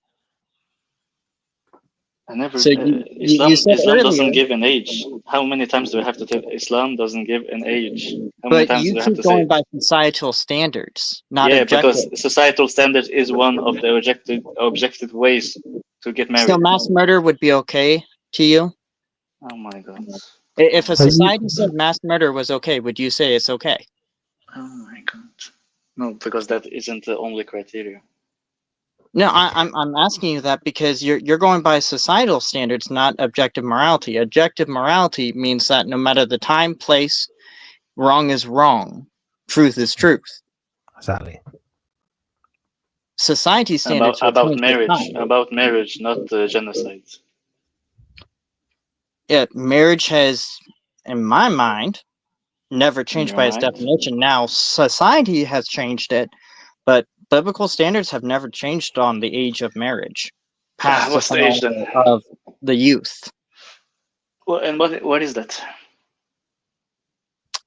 Speaker 2: I never.
Speaker 3: So
Speaker 2: Islam
Speaker 3: earlier,
Speaker 2: doesn't give an age. How many times do we have to tell Islam doesn't give an age? How
Speaker 3: but
Speaker 2: many times
Speaker 3: you
Speaker 2: do we have
Speaker 3: keep
Speaker 2: to
Speaker 3: going
Speaker 2: say
Speaker 3: by societal standards, not objective.
Speaker 2: Because societal standards is one of the objective ways to get married.
Speaker 3: So mass murder would be okay to you?
Speaker 2: Oh my god!
Speaker 3: If a society said mass murder was okay, would you say it's okay?
Speaker 2: Oh my god! No, because that isn't the only criteria.
Speaker 3: No, I'm asking you that because you're going by societal standards, not objective morality. Objective morality means that no matter the time, place, wrong is wrong, truth is truth.
Speaker 1: Exactly.
Speaker 3: Society standards
Speaker 2: about marriage, not genocide.
Speaker 3: Yeah, marriage has in my mind, never
Speaker 2: In
Speaker 3: changed
Speaker 2: your
Speaker 3: by its
Speaker 2: mind?
Speaker 3: definition. Now, society has changed it, but biblical standards have never changed on the age of marriage, past the
Speaker 2: What's the age then?
Speaker 3: flower of the youth,
Speaker 2: Well, and what is that?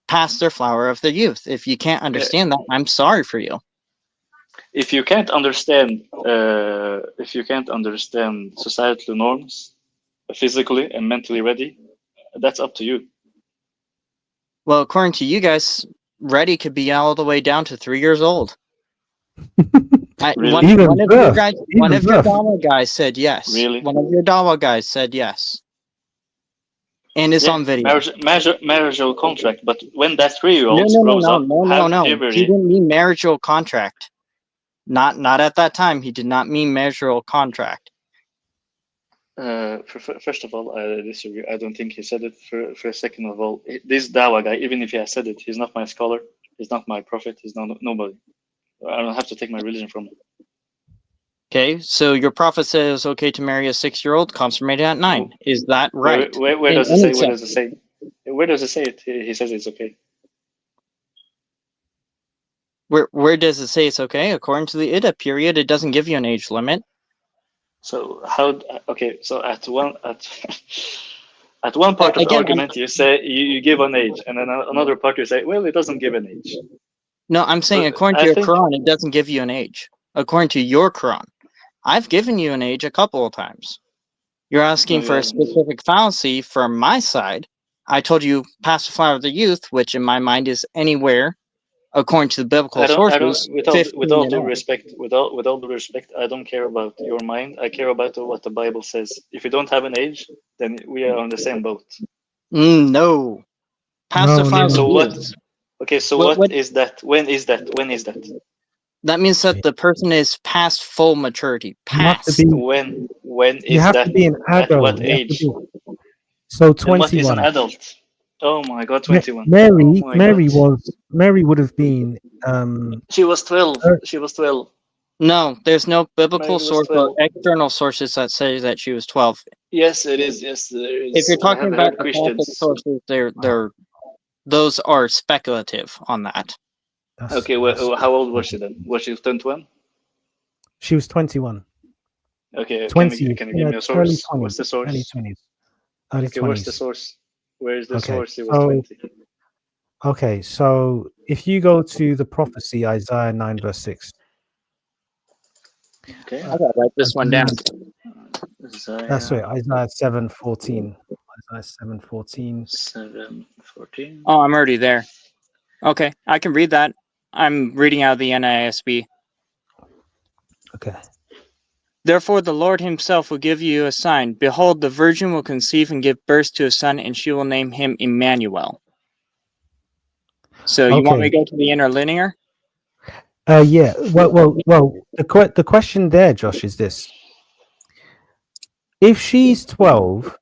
Speaker 3: past their flower of the youth. If you can't understand that, I'm sorry for you.
Speaker 2: If you can't understand, societal norms, physically and mentally ready, that's up to you.
Speaker 3: Well, according to you guys, ready could be all the way down to 3 years old.
Speaker 2: Really?
Speaker 1: Even
Speaker 3: One of
Speaker 1: birth,
Speaker 3: your
Speaker 1: even birth.
Speaker 3: Dawa guys said yes.
Speaker 2: Really?
Speaker 3: One of your Dawa guys said yes. And it's on video.
Speaker 2: Marriageal contract, but when that 3-year-old
Speaker 3: No,
Speaker 2: grows up, have
Speaker 3: no.
Speaker 2: puberty,
Speaker 3: He didn't mean marriageal contract. Not at that time. He did not mean marriageal contract.
Speaker 2: first of all, I disagree. I don't think he said it. For second of all, this Dawa guy, even if he has said it, he's not my scholar. He's not my prophet. He's not nobody. I don't have to take my religion from him.
Speaker 3: Okay, so your prophet says it's okay to marry a 6-year-old consummated at 9. Is that right?
Speaker 2: Where does it say? Where does it say? Where does it say it? He says it's okay.
Speaker 3: Where does it say it's okay? According to the Ida period, it doesn't give you an age limit.
Speaker 2: So how? Okay, so at one part of the argument, you say you give an age, and then another part you say, well, it doesn't give an age.
Speaker 3: No, I'm saying according to your Quran, it doesn't give you an age. According to your Quran, I've given you an age a couple of times. You're asking for a specific fallacy from my side. I told you past the flower of the youth, which in my mind is anywhere, according to the biblical sources.
Speaker 2: With all due respect, I don't care about your mind. I care about what the Bible says. If you don't have an age, then we are on the same boat.
Speaker 3: No. Past the flower of the youth.
Speaker 2: Okay, so what is that? When is that? When is that?
Speaker 3: That means that the person is past full maturity. Past.
Speaker 2: When is that?
Speaker 1: To be an adult.
Speaker 2: At what age?
Speaker 1: So 21.
Speaker 2: What is an adult? Oh my God, 21.
Speaker 1: Mary would have been.
Speaker 2: She was 12. She was 12.
Speaker 3: No, there's no biblical source or external sources that say that she was 12.
Speaker 2: Yes, it is. Yes, there is.
Speaker 3: If you're talking about Christians, sources, those are speculative on that.
Speaker 2: Okay, well, how old was she then? Was she 21?
Speaker 1: She was 21.
Speaker 2: Okay,
Speaker 1: 20.
Speaker 2: Can you give me a source? What's the source?
Speaker 1: Early 20s. Early 20s.
Speaker 2: Where's the source? Where is the source? It was 20.
Speaker 1: Okay, so if you go to the prophecy, Isaiah 9 verse 6.
Speaker 2: Okay.
Speaker 3: I gotta write this one down.
Speaker 1: That's right, Isaiah 7:14. Isaiah 7:14.
Speaker 2: 7:14.
Speaker 3: Oh, I'm already there. Okay, I can read that. I'm reading out of the NISB.
Speaker 1: Okay.
Speaker 3: Therefore, the Lord himself will give you a sign. Behold, the virgin will conceive and give birth to a son, and she will name him Emmanuel. So you want me to go to the interlinear?
Speaker 1: Yeah. Well. The question there, Josh, is this: if she's 12,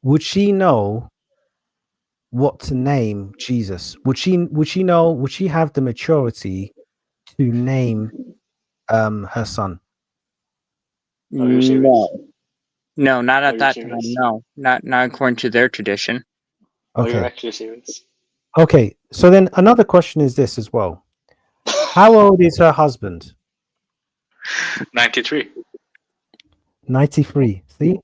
Speaker 1: would she know what to name Jesus? Would she know? Would she have the maturity to name her son?
Speaker 3: No, not at that time. No, not according to their tradition.
Speaker 2: Okay. Are you actually serious?
Speaker 1: Okay. So then another question is this as well: how old is her husband?
Speaker 2: 93.
Speaker 1: 93. See?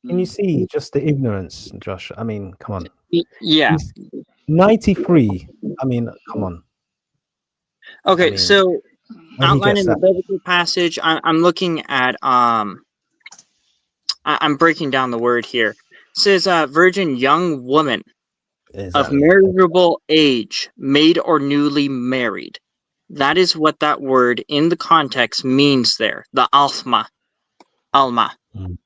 Speaker 1: Can you see just the ignorance, Josh? I mean, come on.
Speaker 3: Yeah.
Speaker 1: 93. I mean, come on.
Speaker 3: Okay, so outlining the biblical passage, I'm looking at I'm breaking down the word here. It says virgin young woman of marriageable age, made or newly married. That is what that word in the context means there. The alma.
Speaker 1: Exactly.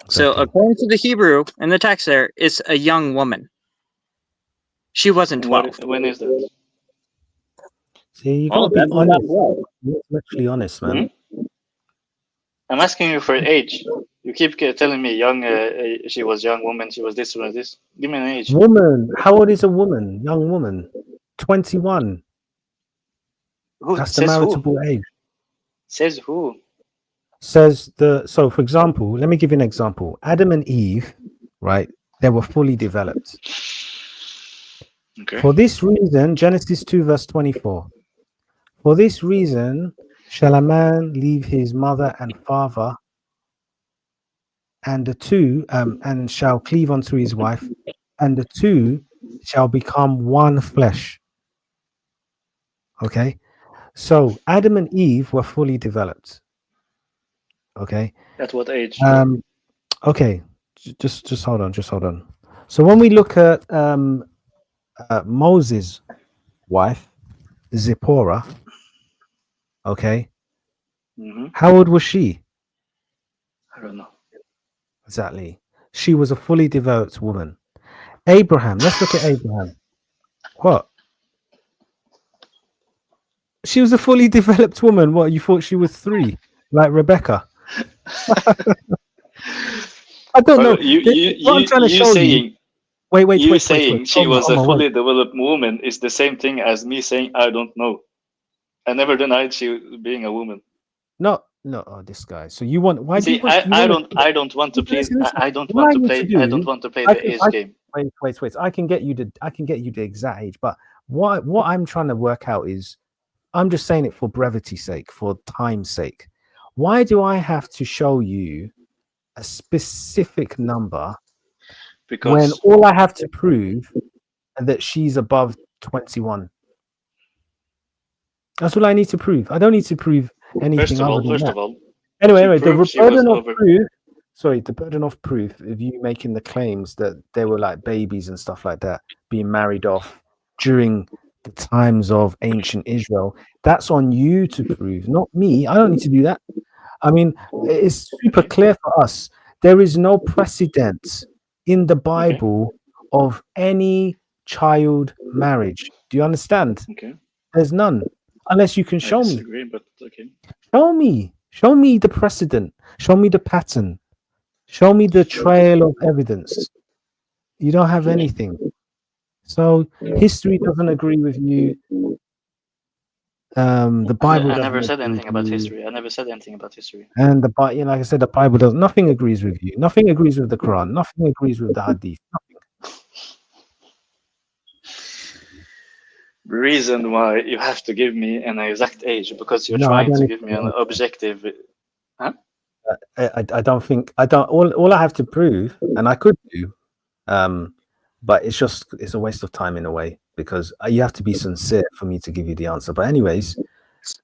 Speaker 3: So according to the Hebrew in the text there, it's a young woman. She wasn't 12.
Speaker 2: When is that?
Speaker 1: See, you gotta be honest. You're actually honest, man.
Speaker 2: Mm-hmm. I'm asking you for age. You keep telling me young. She was young woman. She was this or this. Give me an age.
Speaker 1: Woman. How old is a woman? Young woman. 21. That's the marriageable age.
Speaker 2: Says who?
Speaker 1: Says the. So, for example, let me give you an example. Adam and Eve, right? They were fully developed.
Speaker 2: Okay.
Speaker 1: For this reason, Genesis 2 verse 24. For this reason shall a man leave his mother and father, and the two and shall cleave unto his wife, and the two shall become one flesh. Okay, so Adam and Eve were fully developed. Okay.
Speaker 2: At what age?
Speaker 1: Okay, just hold on, So when we look at Moses' wife, Zipporah, okay, how old was she?
Speaker 2: I don't know.
Speaker 1: Exactly. She was a fully developed woman. Abraham, let's look at Abraham. What? She was a fully developed woman. What, you thought she was 3, like Rebecca? I don't know. What I'm trying to show you. Wait.
Speaker 2: Saying she was a fully developed woman is the same thing as me saying I don't know. I never denied she being a woman.
Speaker 1: No. Oh, this guy. So you want? Why do you want?
Speaker 2: I don't want to play. I don't want to play the age game.
Speaker 1: Wait. I can get you the exact age, but what I'm trying to work out is, I'm just saying it for brevity's sake, for time's sake. Why do I have to show you a specific number
Speaker 2: because
Speaker 1: when all I have to prove is that she's above 21? That's all I need to prove. I don't need to prove anything
Speaker 2: First of all,
Speaker 1: anyway, the burden of proof of you making the claims that they were like babies and stuff like that, being married off during the times of ancient Israel, that's on you to prove, not me. I don't need to do that. I mean, it's super clear for us. There is no precedent in the Bible of any child marriage. Do you understand?
Speaker 2: Okay.
Speaker 1: There's none, unless you can show me.
Speaker 2: Disagree, but okay.
Speaker 1: Show me the precedent. Show me the pattern. Show me the trail of evidence. You don't have anything. So history doesn't agree with you. The Bible.
Speaker 2: I never said anything about history. And
Speaker 1: like I said, the Bible does. Nothing agrees with you. Nothing agrees with the Quran. Nothing agrees with the Hadith. Nothing.
Speaker 2: The reason why you have to give me an exact age because you're trying to give me an objective. Huh?
Speaker 1: I don't think all I have to prove, and I could do, but it's a waste of time in a way, because you have to be sincere for me to give you the answer. But anyways,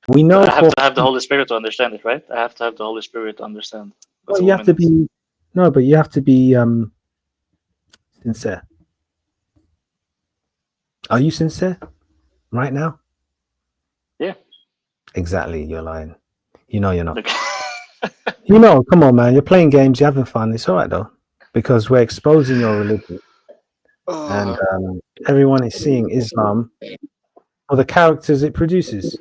Speaker 1: we know
Speaker 2: I have to have the Holy Spirit to understand it, right? I have to have the Holy Spirit to understand.
Speaker 1: Well, you have to be but you have to be sincere. Are you sincere right now?
Speaker 2: Yeah.
Speaker 1: Exactly, you're lying. You know you're not. Come on, man. You're playing games. You're having fun. It's all right though, because we're exposing your religion, and everyone is seeing Islam for the characters it produces.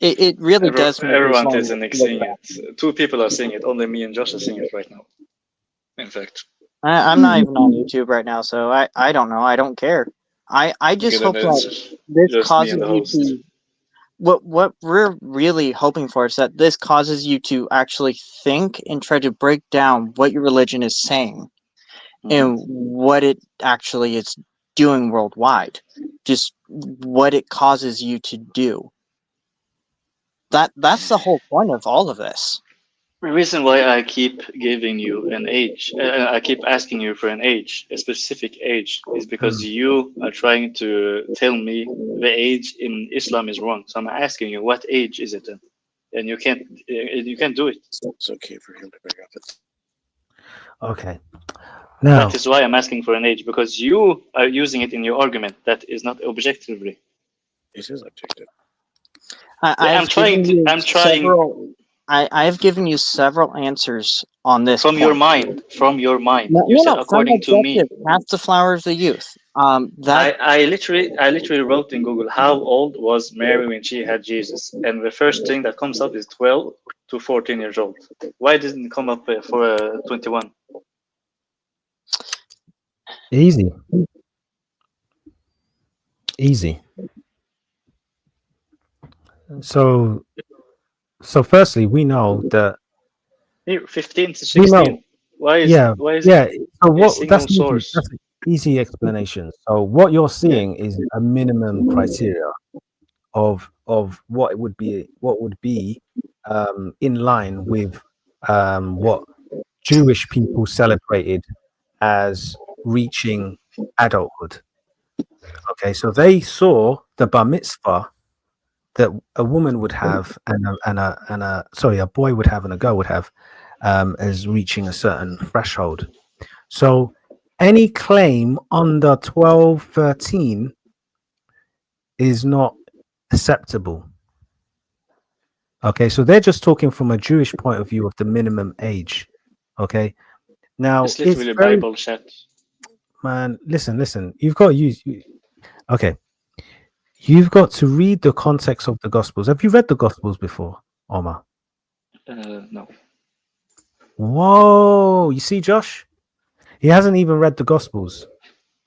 Speaker 3: It really does.
Speaker 2: Everyone isn't seeing it. 2 people are seeing it. Only me and Josh are seeing it right now. In fact,
Speaker 3: I'm not even on YouTube right now, so I don't know. I don't care. I just hope that this causes you to. What we're really hoping for is that this causes you to actually think and try to break down what your religion is saying and what it actually is doing worldwide. Just what it causes you to do. That's the whole point of all of this.
Speaker 2: The reason why I keep giving you an age, I keep asking you for an age, a specific age, is because you are trying to tell me the age in Islam is wrong. So I'm asking you, what age is it then? And you can't do it.
Speaker 3: It's okay for him to bring up it.
Speaker 1: Okay. Now,
Speaker 2: that is why I'm asking for an age, because you are using it in your argument that is not objectively.
Speaker 3: This is objective.
Speaker 2: I'm trying.
Speaker 3: I've given you several answers on this
Speaker 2: from your mind. You said according to me.
Speaker 3: That's the flower of the youth.
Speaker 2: I literally wrote in Google, how old was Mary when she had Jesus, and the first thing that comes up is 12 to 14 years old. Why didn't it come up for 21?
Speaker 1: Easy. So firstly, we know that
Speaker 2: 15 to 16. Why is
Speaker 1: So
Speaker 2: A
Speaker 1: what?
Speaker 2: single source.
Speaker 1: That's an easy explanation. So what you're seeing is a minimum criteria of what it would be, in line with what Jewish people celebrated as reaching adulthood. Okay, so they saw the bar mitzvah that a woman would have, a boy would have, and a girl would have, as reaching a certain threshold. So any claim under 12, 13 is not acceptable. Okay, so they're just talking from a Jewish point of view of the minimum age. Okay, now
Speaker 2: It's
Speaker 1: it's
Speaker 2: literally
Speaker 1: very,
Speaker 2: Bible chat.
Speaker 1: man. Listen. You've got to use. Okay, you've got to read the context of the Gospels. Have you read the Gospels before, Omar?
Speaker 2: No.
Speaker 1: Whoa, you see, Josh, he hasn't even read the Gospels.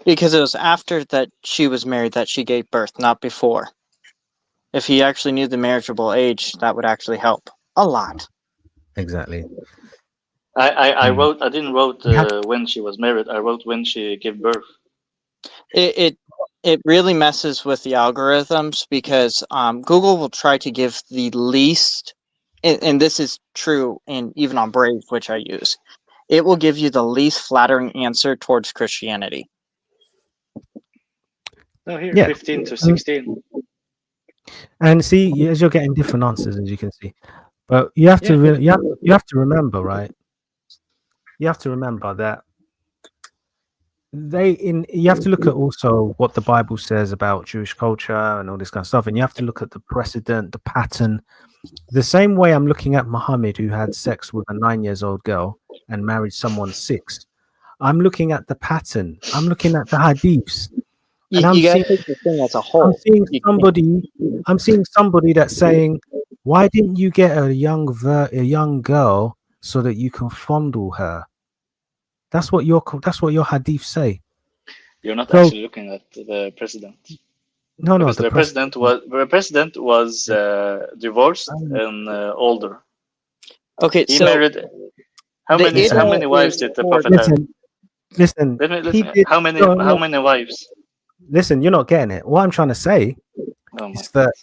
Speaker 3: Because it was after that she was married that she gave birth, not before. If he actually knew the marriageable age, that would actually help a lot.
Speaker 1: Exactly.
Speaker 2: I wrote. I didn't wrote
Speaker 1: You have-
Speaker 2: when she was married. I wrote when she gave birth.
Speaker 3: It really messes with the algorithms because Google will try to give the least, and this is true, and even on Brave, which I use, it will give you the least flattering answer towards Christianity.
Speaker 2: No, here,
Speaker 1: Yeah.
Speaker 2: 15 to 16.
Speaker 1: And see, as you're getting different answers, as you can see, but you have to you have to remember, right? You have to remember that you have to look at also what the Bible says about Jewish culture and all this kind of stuff, and you have to look at the precedent, the pattern. The same way I'm looking at Muhammad, who had sex with a 9-year-old girl and married someone 6. I'm looking at the pattern. I'm looking at the hadiths, and
Speaker 3: You gotta take the thing as a whole.
Speaker 1: I'm seeing somebody that's saying, "Why didn't you get a young girl so that you can fondle her?" That's what your hadiths say.
Speaker 2: You're not
Speaker 1: So
Speaker 2: actually looking at the president.
Speaker 1: no,
Speaker 2: Because
Speaker 1: the
Speaker 2: the president was divorced
Speaker 1: Um,
Speaker 2: and older.
Speaker 3: Okay,
Speaker 2: He
Speaker 3: so
Speaker 2: married. How
Speaker 3: the
Speaker 2: many wives
Speaker 3: is
Speaker 2: did the
Speaker 3: for
Speaker 2: prophet have?
Speaker 1: listen. He
Speaker 2: Listen.
Speaker 1: did.
Speaker 2: How many
Speaker 1: No.
Speaker 2: wives?
Speaker 1: Listen, you're not getting it. What I'm trying to say
Speaker 2: Oh my
Speaker 1: is that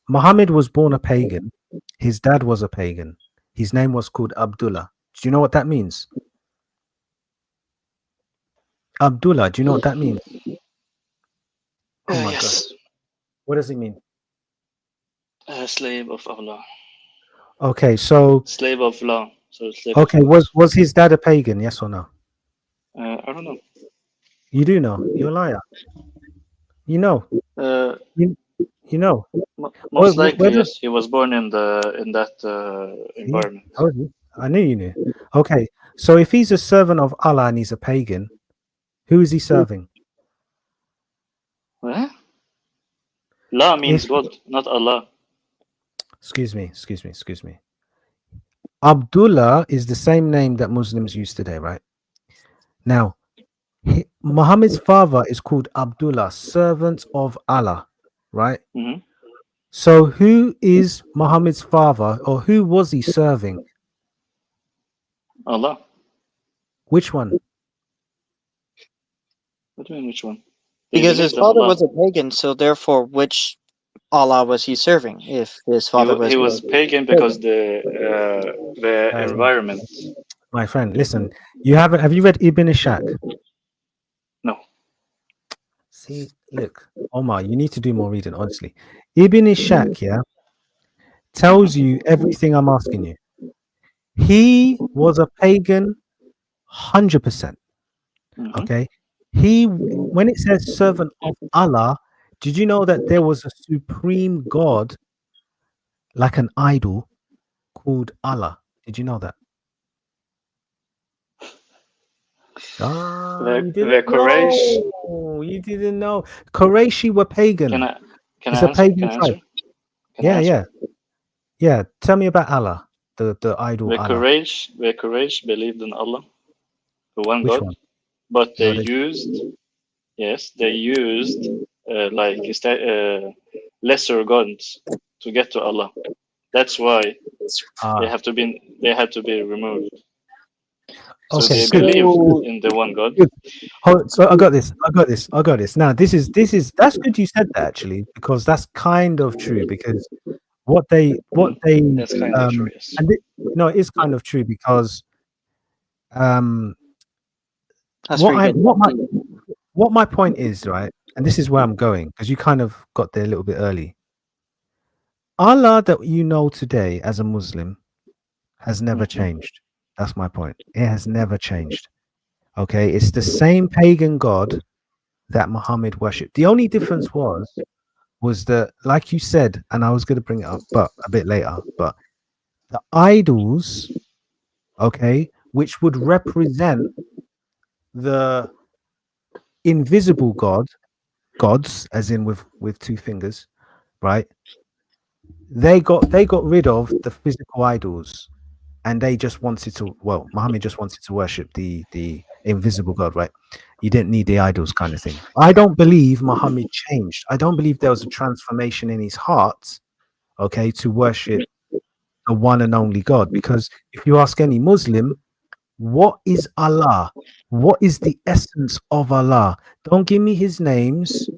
Speaker 1: Muhammad was born a pagan. His dad was a pagan. His name was called Abdullah. Do you know what that means? Abdullah. Do you know what that means? Oh my
Speaker 2: yes.
Speaker 1: gosh. What does it mean?
Speaker 2: Slave of Allah.
Speaker 1: Okay, so
Speaker 2: Slave of law. So slave
Speaker 1: okay,
Speaker 2: of Allah.
Speaker 1: was his dad a pagan? Yes or no?
Speaker 2: I don't know.
Speaker 1: You do know. You're a liar. You know. You, you know.
Speaker 2: Most
Speaker 1: Where
Speaker 2: likely,
Speaker 1: does
Speaker 2: yes. He was born in that
Speaker 1: see?
Speaker 2: environment.
Speaker 1: Told you. I knew you knew. Okay, so if he's a servant of Allah and he's a pagan, who is he serving?
Speaker 2: Huh? La means
Speaker 1: If
Speaker 2: God, not Allah.
Speaker 1: excuse me. Abdullah is the same name that Muslims use today, right? Now, Muhammad's father is called Abdullah, servant of Allah, right?
Speaker 2: Hmm.
Speaker 1: So who is Muhammad's father, or who was he serving?
Speaker 2: Allah.
Speaker 1: Which one?
Speaker 2: What do you mean, which one? They
Speaker 3: because his
Speaker 2: believed in
Speaker 3: father
Speaker 2: Allah.
Speaker 3: was a pagan, so therefore, which Allah was he serving? If his father was
Speaker 2: He was pagan because the environment.
Speaker 1: My friend, listen. Have you read Ibn Ishaq?
Speaker 2: No.
Speaker 1: See, look, Omar, you need to do more reading, honestly. Ibn Ishaq, yeah, tells you everything I'm asking you. He was a pagan, 100%.
Speaker 2: Mm-hmm.
Speaker 1: Okay. When it says servant of Allah, did you know that there was a supreme God, like an idol, called Allah? Did you know that? Ah, you didn't
Speaker 2: The Quraysh.
Speaker 1: know. You didn't know. Qurayshi were
Speaker 2: Can
Speaker 1: pagan.
Speaker 2: I can
Speaker 1: It's
Speaker 2: I
Speaker 1: a
Speaker 2: answer?
Speaker 1: pagan tribe.
Speaker 2: Can I answer?
Speaker 1: Yeah. Tell me about Allah, the idol Allah.
Speaker 2: The Quraysh believed in Allah, the one
Speaker 1: Which
Speaker 2: God,
Speaker 1: one?
Speaker 2: but
Speaker 1: No,
Speaker 2: they used lesser gods to get to Allah. That's why
Speaker 1: ah,
Speaker 2: they had to be removed. So
Speaker 1: Okay,
Speaker 2: they
Speaker 1: good.
Speaker 2: believe
Speaker 3: So
Speaker 2: in the one God.
Speaker 1: Good. So I got this. Now this is that's good you said that actually, because that's kind of true, because what they
Speaker 2: That's kind of true, yes.
Speaker 1: and no, it is kind of true, because um
Speaker 3: that's
Speaker 1: what
Speaker 3: pretty
Speaker 1: I
Speaker 3: good.
Speaker 1: what my point is, right, and this is where I'm going, because you kind of got there a little bit early. Allah that you know today as a Muslim has never changed. That's my point. It has never changed. Okay, it's the same pagan god that Muhammad worshipped. The only difference was that, like you said, and I was going to bring it up, but a bit later, but the idols, okay, which would represent the invisible gods, as in with two fingers, right? They got rid of the physical idols, and they just wanted to. Well, Muhammad just wanted to worship the invisible God, right? You didn't need the idols, kind of thing. I don't believe Muhammad changed. I don't believe there was a transformation in his heart, okay, to worship the one and only God. Because if you ask any Muslim, what is Allah? What is the essence of Allah? Don't give me his names.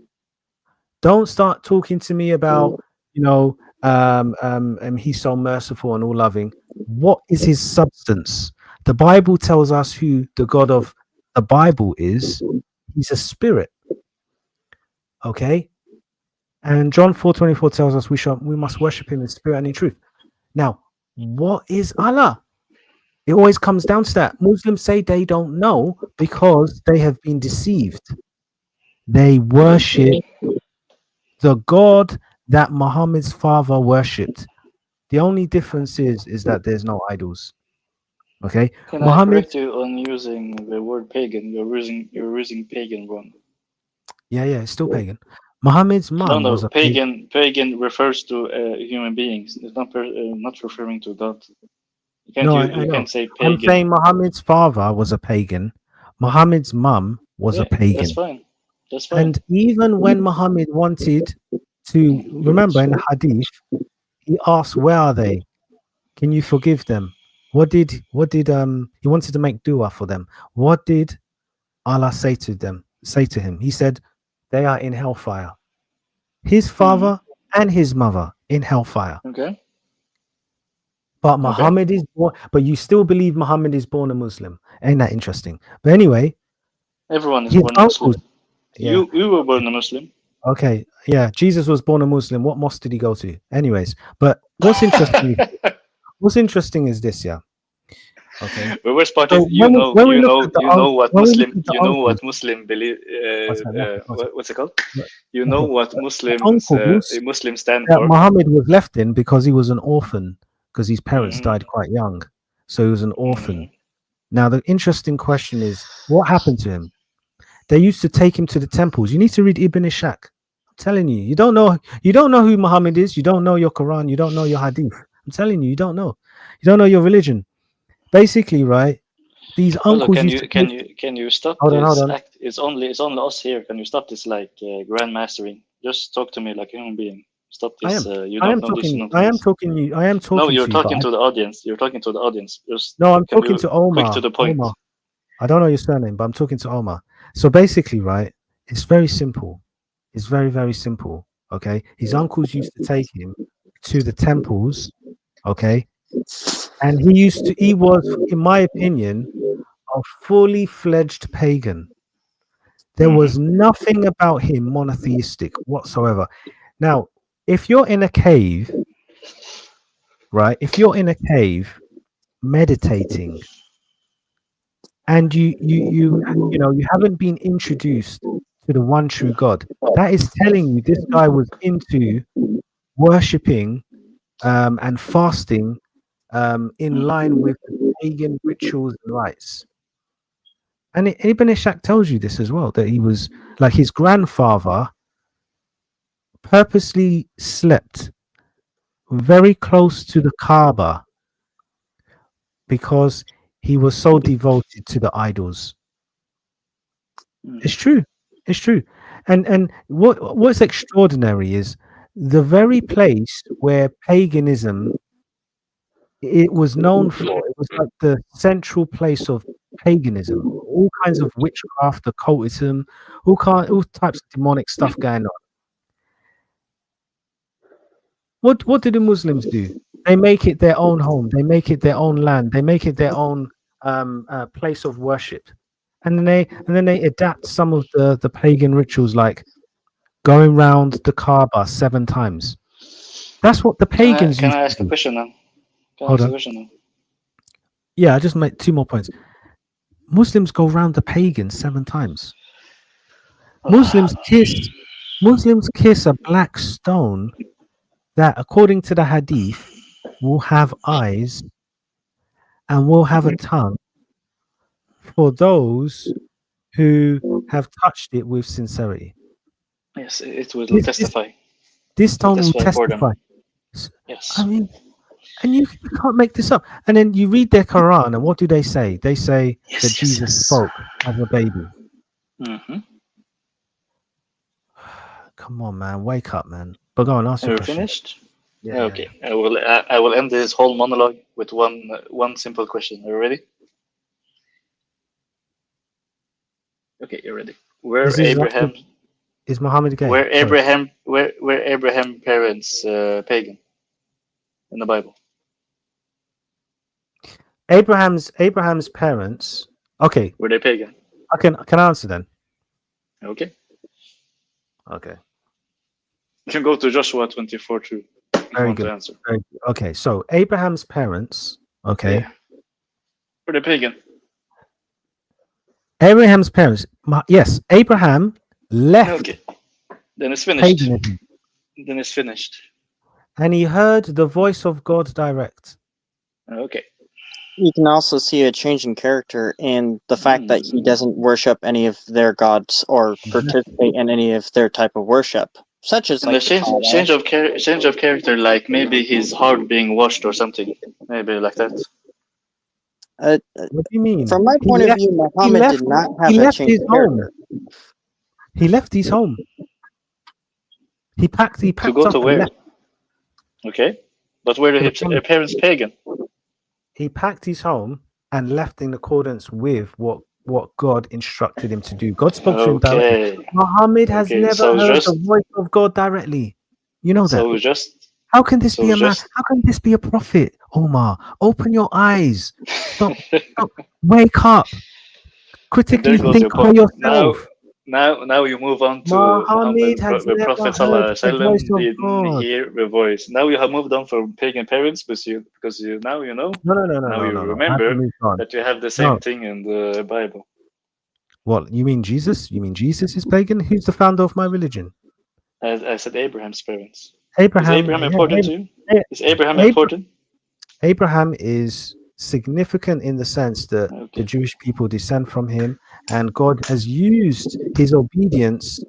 Speaker 1: Don't start talking to me about, you know, he's so merciful and all loving. What is his substance? The Bible tells us who the God of the Bible is. He's a spirit. Okay. And John 4:24 tells us we must worship him in spirit and in truth. Now, what is Allah? It always comes down to that. Muslims say they don't know because they have been deceived. They worship the God that Muhammad's father worshipped. The only difference is that there's no idols. Okay,
Speaker 2: Can I
Speaker 1: Muhammad.
Speaker 2: correct you on using the word pagan? You're using pagan wrong.
Speaker 1: Yeah, it's still pagan. Muhammad's mom
Speaker 2: No,
Speaker 1: was a pagan.
Speaker 2: pagan refers to human beings. It's not referring to God.
Speaker 1: No, I
Speaker 2: You
Speaker 1: know.
Speaker 2: can't say
Speaker 1: I'm
Speaker 2: pagan.
Speaker 1: saying Muhammad's father was a pagan. Muhammad's mum was a
Speaker 2: Yeah, that's
Speaker 1: pagan.
Speaker 2: fine. That's fine.
Speaker 1: And even when Muhammad wanted to, remember in the hadith, he asked, "Where are they? Can you forgive them?" What did he wanted to make dua for them? What did Allah say to him? He said, "They are in hellfire." His father and his mother in hellfire.
Speaker 2: Okay.
Speaker 1: But
Speaker 2: Okay.
Speaker 1: Muhammad is born, but you still believe Muhammad is born a Muslim. Ain't that interesting? But anyway,
Speaker 2: Everyone is
Speaker 1: his
Speaker 2: born a
Speaker 1: uncles,
Speaker 2: Muslim.
Speaker 1: yeah,
Speaker 2: You were born a Muslim.
Speaker 1: okay, yeah, Jesus was born a Muslim. What mosque did he go to? Anyways, but what's interesting is this, yeah. Okay.
Speaker 2: The worst part
Speaker 1: So
Speaker 2: is
Speaker 1: when we look at the when we look at the
Speaker 2: you know
Speaker 1: uncles,
Speaker 2: what Muslim believe
Speaker 1: what's that?
Speaker 2: what's it called?
Speaker 1: What-
Speaker 2: You know
Speaker 1: Okay.
Speaker 2: what
Speaker 1: The
Speaker 2: Muslims
Speaker 1: uncles
Speaker 2: Muslims stand
Speaker 1: that
Speaker 2: for?
Speaker 1: Muhammad was left in because he was an orphan, because his parents
Speaker 2: hmm
Speaker 1: died quite young. So he was an
Speaker 2: hmm
Speaker 1: orphan. Now, the interesting question is, what happened to him? They used to take him to the temples. You need to read Ibn Ishaq. I'm telling you, you don't know who Muhammad is. You don't know your Quran. You don't know your Hadith. I'm telling you, you don't know. You don't know your religion. Basically, right? These
Speaker 2: Also,
Speaker 1: uncles used to take.
Speaker 2: can you stop
Speaker 1: Hold
Speaker 2: this
Speaker 1: on.
Speaker 2: act? It's only us here. Can you stop this like grandmastering? Just talk to me like a human being. Stop
Speaker 1: I
Speaker 2: this.
Speaker 1: am.
Speaker 2: You
Speaker 1: I
Speaker 2: don't
Speaker 1: am
Speaker 2: know this. You
Speaker 1: talking.
Speaker 2: don't know
Speaker 1: I am
Speaker 2: this.
Speaker 1: talking you. I am
Speaker 2: No,
Speaker 1: talking
Speaker 2: you're
Speaker 1: to you, but
Speaker 2: talking to the audience. You're talking to the audience. Just
Speaker 1: no, I'm
Speaker 2: can
Speaker 1: talking
Speaker 2: you
Speaker 1: to
Speaker 2: quick to
Speaker 1: Omar.
Speaker 2: the point?
Speaker 1: Omar. I don't know your surname, but I'm talking to Omar. So basically, right, it's very simple. It's very, very simple. Okay. His uncles used to take him to the temples. Okay. And he was, in my opinion, a fully fledged pagan. There
Speaker 2: hmm
Speaker 1: was nothing about him monotheistic whatsoever. Now, if you're in a cave, right, if you're in a cave meditating, and you haven't been introduced to the one true God, that is telling you this guy was into worshipping and fasting in line with the pagan rituals and rites. And Ibn Ishaq tells you this as well, that he was like his grandfather purposely slept very close to the Kaaba because he was so devoted to the idols. It's true. It's true. And what's extraordinary is the very place where paganism it was known for. It was like the central place of paganism, all kinds of witchcraft, occultism, all types of demonic stuff going on. What do the Muslims do? They make it their own home. They make it their own land. They make it their own place of worship, and then they adapt some of the pagan rituals, like going round the Kaaba 7 times. That's what the pagans
Speaker 2: Can
Speaker 1: used
Speaker 2: I
Speaker 1: to
Speaker 2: ask a
Speaker 1: do.
Speaker 2: question now?
Speaker 1: Hold on. Yeah, I just made 2 more points. Muslims go round the pagans 7 times. Muslims kiss a black stone that, according to the Hadith, will have eyes and will have a tongue for those who have touched it with sincerity.
Speaker 2: Yes, it will
Speaker 1: This
Speaker 2: testify.
Speaker 1: This stone will
Speaker 2: Testify for them.
Speaker 1: testify.
Speaker 2: Yes.
Speaker 1: I mean, and you can't make this up. And then you read their Quran, and what do they say? They say that Jesus spoke as a baby.
Speaker 2: Mm-hmm.
Speaker 1: Come on, man, wake up, man. But go on, ask your
Speaker 2: Are you
Speaker 1: question.
Speaker 2: finished?
Speaker 1: Yeah,
Speaker 2: Okay. Yeah. I will end this whole monologue with one simple question. Are you ready? Okay, you're ready.
Speaker 1: Is Muhammad gay?
Speaker 2: Were Abraham parents pagan in the Bible?
Speaker 1: Abraham's parents. Okay.
Speaker 2: Were they pagan?
Speaker 1: I can answer then.
Speaker 2: Okay.
Speaker 1: Okay.
Speaker 2: You can go to Joshua 24 too.
Speaker 1: Very good.
Speaker 2: Answer.
Speaker 1: Very good. Okay, so Abraham's parents. Okay.
Speaker 2: Yeah. Were they pagan?
Speaker 1: Abraham's parents. Yes, Abraham left.
Speaker 2: Okay. Then it's finished.
Speaker 1: Paganism.
Speaker 2: Then it's finished.
Speaker 1: And he heard the voice of God direct.
Speaker 2: Okay.
Speaker 3: You can also see a change in character in the fact that he doesn't worship any of their gods or participate in any of their type of worship, such as
Speaker 2: and
Speaker 3: like
Speaker 2: the change of character, like maybe his heart being washed or something, maybe like that.
Speaker 1: What do you mean?
Speaker 3: From my point of view, Muhammad did not have a change of character.
Speaker 1: He left his home. He packed
Speaker 2: to go
Speaker 1: up
Speaker 2: to where?
Speaker 1: left.
Speaker 2: Okay, but were his parents pagan?
Speaker 1: He packed his home and left in accordance with what God instructed him to do. God spoke to him directly. Muhammad has never heard the voice of God directly. You know that. How can this be a man? How can this be a prophet? Omar, open your eyes. Stop. Wake up. Critically think for yourself.
Speaker 2: Now you move on to
Speaker 1: Muhammad has
Speaker 2: the
Speaker 1: never
Speaker 2: Prophet
Speaker 1: heard the voice of
Speaker 2: didn't
Speaker 1: God.
Speaker 2: hear the voice. Now you have moved on from pagan parents because you now you know.
Speaker 1: No.
Speaker 2: Now you remember that you have the same thing in the Bible.
Speaker 1: What, you mean Jesus? You mean Jesus is pagan? Who's the founder of my religion?
Speaker 2: I said Abraham's parents.
Speaker 1: Abraham.
Speaker 2: Is Abraham important to you? Is Abraham important?
Speaker 1: Abraham is significant in the sense that the Jewish people descend from him, and God has used his obedience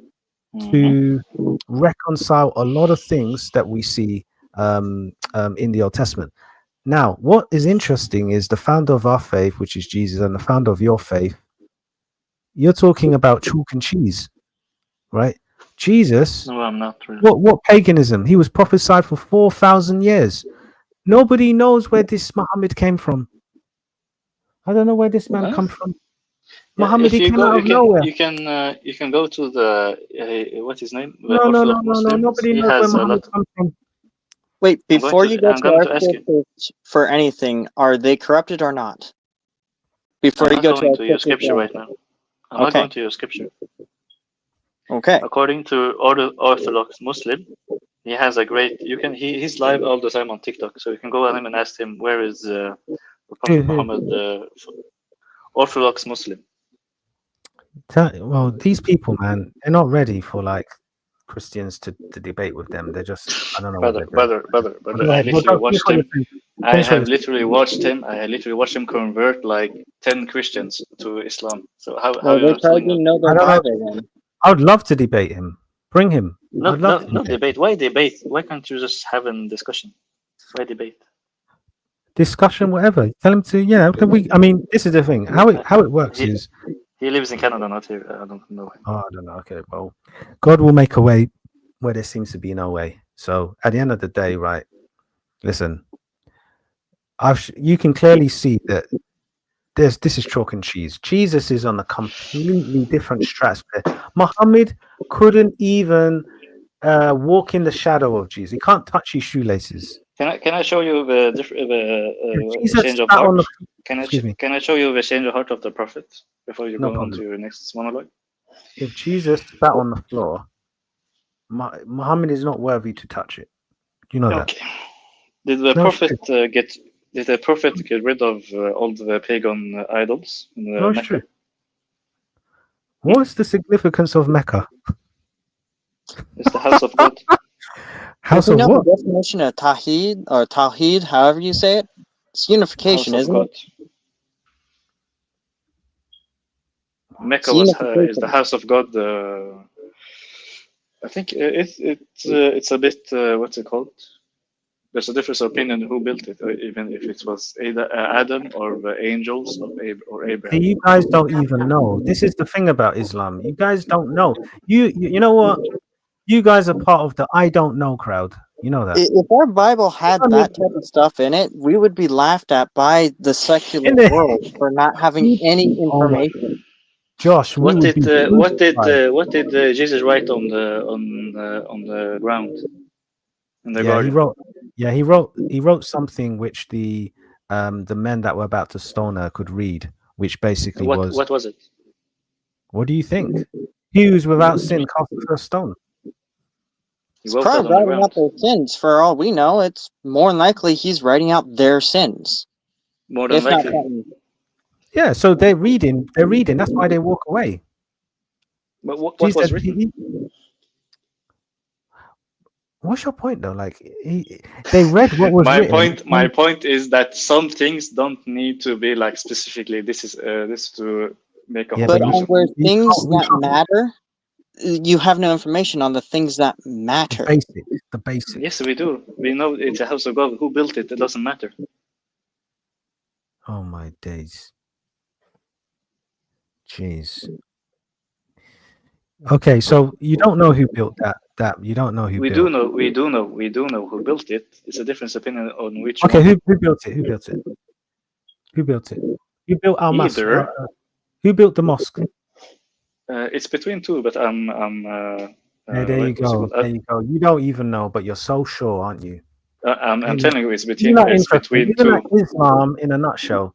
Speaker 1: to reconcile a lot of things that we see in the Old Testament. Now, what is interesting is the founder of our faith, which is Jesus, and the founder of your faith. You're talking about chalk and cheese, right? Jesus.
Speaker 2: No, I'm not really.
Speaker 1: What paganism? He was prophesied for 4,000 years. Nobody knows where this Muhammad came from. I don't know where this man come from.
Speaker 2: Yeah,
Speaker 1: Muhammad, he came out of nowhere.
Speaker 2: You can go to the what's his name?
Speaker 1: No. Nobody knows where Muhammad comes from.
Speaker 3: Wait, before you go to our scriptures for anything, are they corrupted or not? Before you go to
Speaker 2: your scripture right now. I'm not going to your scripture.
Speaker 3: Okay.
Speaker 2: According to Orthodox Muslim, he has a great. He's live all the time on TikTok, so you can go on him and ask him where is Prophet Muhammad, Orthodox Muslim.
Speaker 1: Well, these people, man, they're not ready for like Christians to debate with them. They're just, I don't know.
Speaker 2: Brother. I have literally watched him. I literally watched him convert like 10 Christians to Islam. So how
Speaker 3: they probably know their Bible.
Speaker 1: I would love to debate him. Bring him.
Speaker 2: No debate. Why debate? Why can't you just have a discussion? Why debate?
Speaker 1: Discussion, whatever. Tell him to, I mean, this is the thing. How it works is.
Speaker 2: He lives in Canada, not here. I don't know.
Speaker 1: Oh, I don't know. Okay, well, God will make a way where there seems to be no way. So at the end of the day, right? Listen, you can clearly see that this is chalk and cheese. Jesus is on a completely different stratosphere. Muhammad couldn't even walk in the shadow of Jesus. He can't touch his shoelaces.
Speaker 2: Can I show you the
Speaker 1: Jesus
Speaker 2: change of
Speaker 1: sat on
Speaker 2: heart?
Speaker 1: the excuse me.
Speaker 2: Can I show you the change of heart of the prophet before you
Speaker 1: No
Speaker 2: go on
Speaker 1: problem.
Speaker 2: to your next monologue?
Speaker 1: If Jesus sat on the floor, Muhammad is not worthy to touch it. You know that.
Speaker 2: Okay. Did the
Speaker 1: No, it's
Speaker 2: prophet
Speaker 1: true.
Speaker 2: Did the prophet get rid of all the pagan idols in
Speaker 1: No, it's
Speaker 2: Mecca?
Speaker 1: true. What's the significance of Mecca?
Speaker 2: It's the house of God.
Speaker 1: House
Speaker 3: Do you
Speaker 1: of
Speaker 3: know
Speaker 1: what?
Speaker 3: the definition of Tawheed or Tawheed, however you say it? It's unification,
Speaker 2: House of
Speaker 3: isn't
Speaker 2: God.
Speaker 3: it?
Speaker 2: Mecca
Speaker 3: It's
Speaker 2: is the
Speaker 3: unification.
Speaker 2: house of God. I think it's a bit what's it called? There's a difference of opinion who built it, even if it was Adam or the angels or
Speaker 1: See,
Speaker 2: Abraham.
Speaker 1: you guys don't even know. This is the thing about Islam. You guys don't know. You know what? You guys are part of the I don't know crowd. You know that.
Speaker 3: If our Bible had
Speaker 1: Muhammad,
Speaker 3: that type of stuff in it, we would be laughed at by the secular
Speaker 1: in the
Speaker 3: world for not having any
Speaker 1: oh my
Speaker 3: information.
Speaker 1: Josh, we would be crucified.
Speaker 2: What did Jesus write on the ground in the
Speaker 1: Yeah, he
Speaker 2: garden?
Speaker 1: wrote. Yeah, he wrote something which the men that were about to stone her could read, which basically was,
Speaker 2: What was it?
Speaker 1: what do you think? He who's without sin cast the first stone.
Speaker 2: He
Speaker 3: It's
Speaker 2: wrote that
Speaker 3: probably
Speaker 2: on the
Speaker 3: writing out
Speaker 2: ground.
Speaker 3: their sins. For all we know, it's more than likely he's writing out their sins,
Speaker 2: More than
Speaker 3: if not
Speaker 2: likely.
Speaker 3: something.
Speaker 1: Yeah, so they're reading. They're reading. That's why they walk away.
Speaker 2: But what
Speaker 1: Jesus
Speaker 2: was
Speaker 1: said,
Speaker 2: written?
Speaker 1: what's your point though? Like they read what was written.
Speaker 2: My point is that some things don't need to be like specifically this to make a
Speaker 1: Yeah,
Speaker 2: whole
Speaker 3: But
Speaker 1: but
Speaker 3: on
Speaker 2: person.
Speaker 3: where
Speaker 1: you
Speaker 3: things
Speaker 1: can't,
Speaker 3: that matter, you have no information on the things that
Speaker 1: the
Speaker 3: matter.
Speaker 1: basics. The basics.
Speaker 2: Yes, we do. We know it's a house of God. Who built it? It doesn't matter.
Speaker 1: Oh my days. Jeez. Okay, so you don't know who built that you don't know who
Speaker 2: We
Speaker 1: built.
Speaker 2: do know who built it. It's a different opinion on which
Speaker 1: Okay,
Speaker 2: one.
Speaker 1: who built it? Who built it? Who built it? Who built Al Mas?
Speaker 2: Either
Speaker 1: Who built the mosque?
Speaker 2: it's between two, but
Speaker 1: Hey, there you
Speaker 2: what's it
Speaker 1: go.
Speaker 2: called?
Speaker 1: There you go. You don't even know, but you're so sure, aren't you?
Speaker 2: I'm telling you,
Speaker 1: Isn't that
Speaker 2: it's
Speaker 1: interesting?
Speaker 2: between
Speaker 1: Isn't that
Speaker 2: two.
Speaker 1: Islam in a nutshell?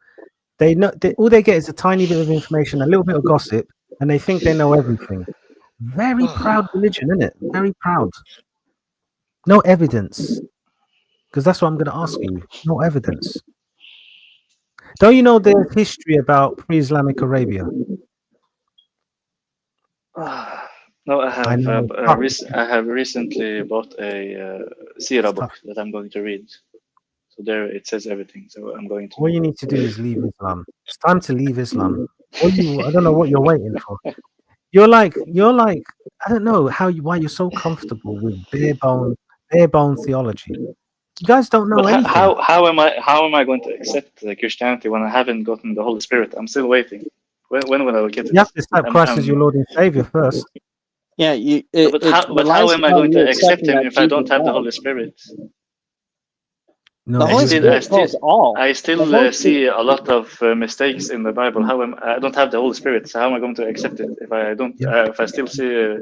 Speaker 1: They know all they get is a tiny bit of information, a little bit of gossip, and they think they know everything. Very proud religion, isn't it? Very proud. No evidence, because that's what I'm going to ask you. No evidence. Don't you know there's history about pre-Islamic Arabia?
Speaker 2: No,
Speaker 1: I know it's tough.
Speaker 2: I have recently bought a
Speaker 1: It's
Speaker 2: Sira book
Speaker 1: tough.
Speaker 2: that I'm going to read. So there it says everything. So I'm going
Speaker 1: All you
Speaker 2: to.
Speaker 1: need to do is leave Islam. It's time to leave Islam. I don't know what you're waiting for. You're like, I don't know why you're so comfortable with bare bone theology. You guys don't know
Speaker 2: But
Speaker 1: anything.
Speaker 2: how am I going to accept Christianity when I haven't gotten the Holy Spirit? I'm still waiting. When will I get
Speaker 1: You
Speaker 2: it?
Speaker 1: have to accept Christ as your Lord and Savior first.
Speaker 3: Yeah,
Speaker 2: But
Speaker 3: it
Speaker 2: how
Speaker 3: relies
Speaker 2: am I
Speaker 3: upon
Speaker 2: going
Speaker 3: you
Speaker 2: to accept
Speaker 3: accepting
Speaker 2: Him
Speaker 3: that
Speaker 2: if I don't
Speaker 3: Jesus
Speaker 2: have the
Speaker 3: died.
Speaker 2: Holy Spirit?
Speaker 1: No,
Speaker 3: The Holy
Speaker 1: you
Speaker 3: Spirit knows all.
Speaker 2: I
Speaker 3: The
Speaker 2: still
Speaker 3: Holy Spirit,
Speaker 2: see a lot of mistakes in the Bible. I don't have the Holy Spirit, so how am I going to accept it if I don't?
Speaker 1: yeah.
Speaker 2: If I still see.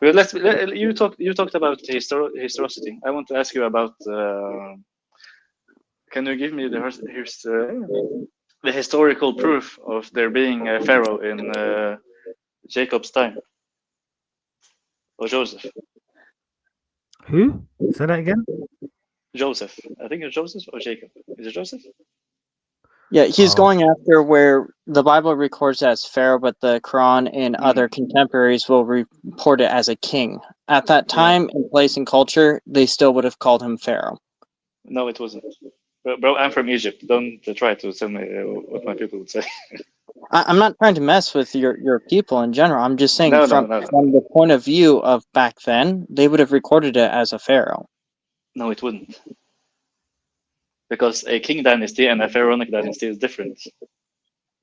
Speaker 2: Well, you talked about historicity. I want to ask you about. Can you give me the historical proof of there being a pharaoh in Jacob's time or Joseph?
Speaker 1: Who? Say that again.
Speaker 2: Joseph, I think it's Joseph or Jacob. Is it Joseph?
Speaker 3: yeah, he's
Speaker 1: Oh,
Speaker 3: going after where the Bible records as Pharaoh, but the Quran and other contemporaries will report it as a king. At that time, in place and culture, they still would have called him Pharaoh.
Speaker 2: No, it wasn't. Bro, I'm from Egypt. Don't try to tell me what my people would say.
Speaker 3: I'm not trying to mess with your people in general. I'm just saying
Speaker 2: No.
Speaker 3: from the point of view of back then, they would have recorded it as a Pharaoh.
Speaker 2: No, it wouldn't. Because a king dynasty and a pharaonic dynasty is different.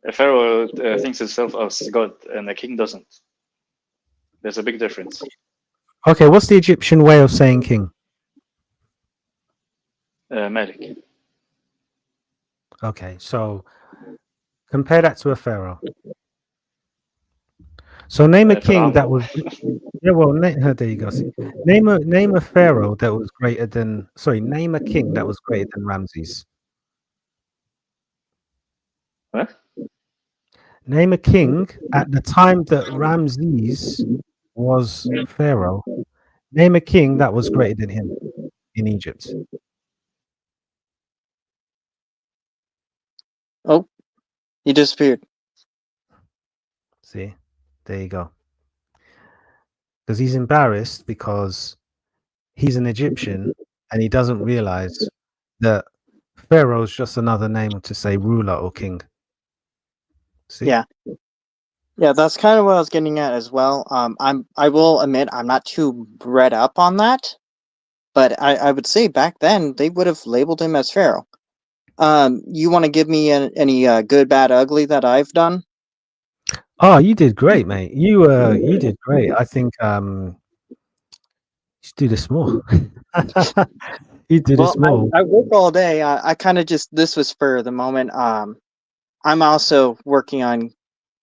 Speaker 2: A pharaoh thinks himself as God, and a king doesn't. There's a big difference.
Speaker 1: okay. What's the Egyptian way of saying king?
Speaker 2: Malik.
Speaker 1: Okay, so compare that to a pharaoh. So name a king that was yeah. Well, there you go. See, name a pharaoh that was greater than. Sorry, name a king that was greater than Ramses.
Speaker 2: What?
Speaker 1: Name a king at the time that Ramses was pharaoh. Name a king that was greater than him in Egypt.
Speaker 3: Oh, he disappeared.
Speaker 1: See, there you go. Because he's embarrassed because he's an Egyptian and he doesn't realize that pharaoh's just another name to say ruler or king. See?
Speaker 3: Yeah. Yeah, that's kind of what I was getting at as well. I will admit I'm not too read up on that, but I would say back then they would have labeled him as Pharaoh. You want to give me any good, bad, ugly that I've done?
Speaker 1: Oh, you did great, mate. You did great. I think you should do this more. You do
Speaker 3: Well,
Speaker 1: this more.
Speaker 3: I work all day. I kind of just this was for the moment. I'm also working on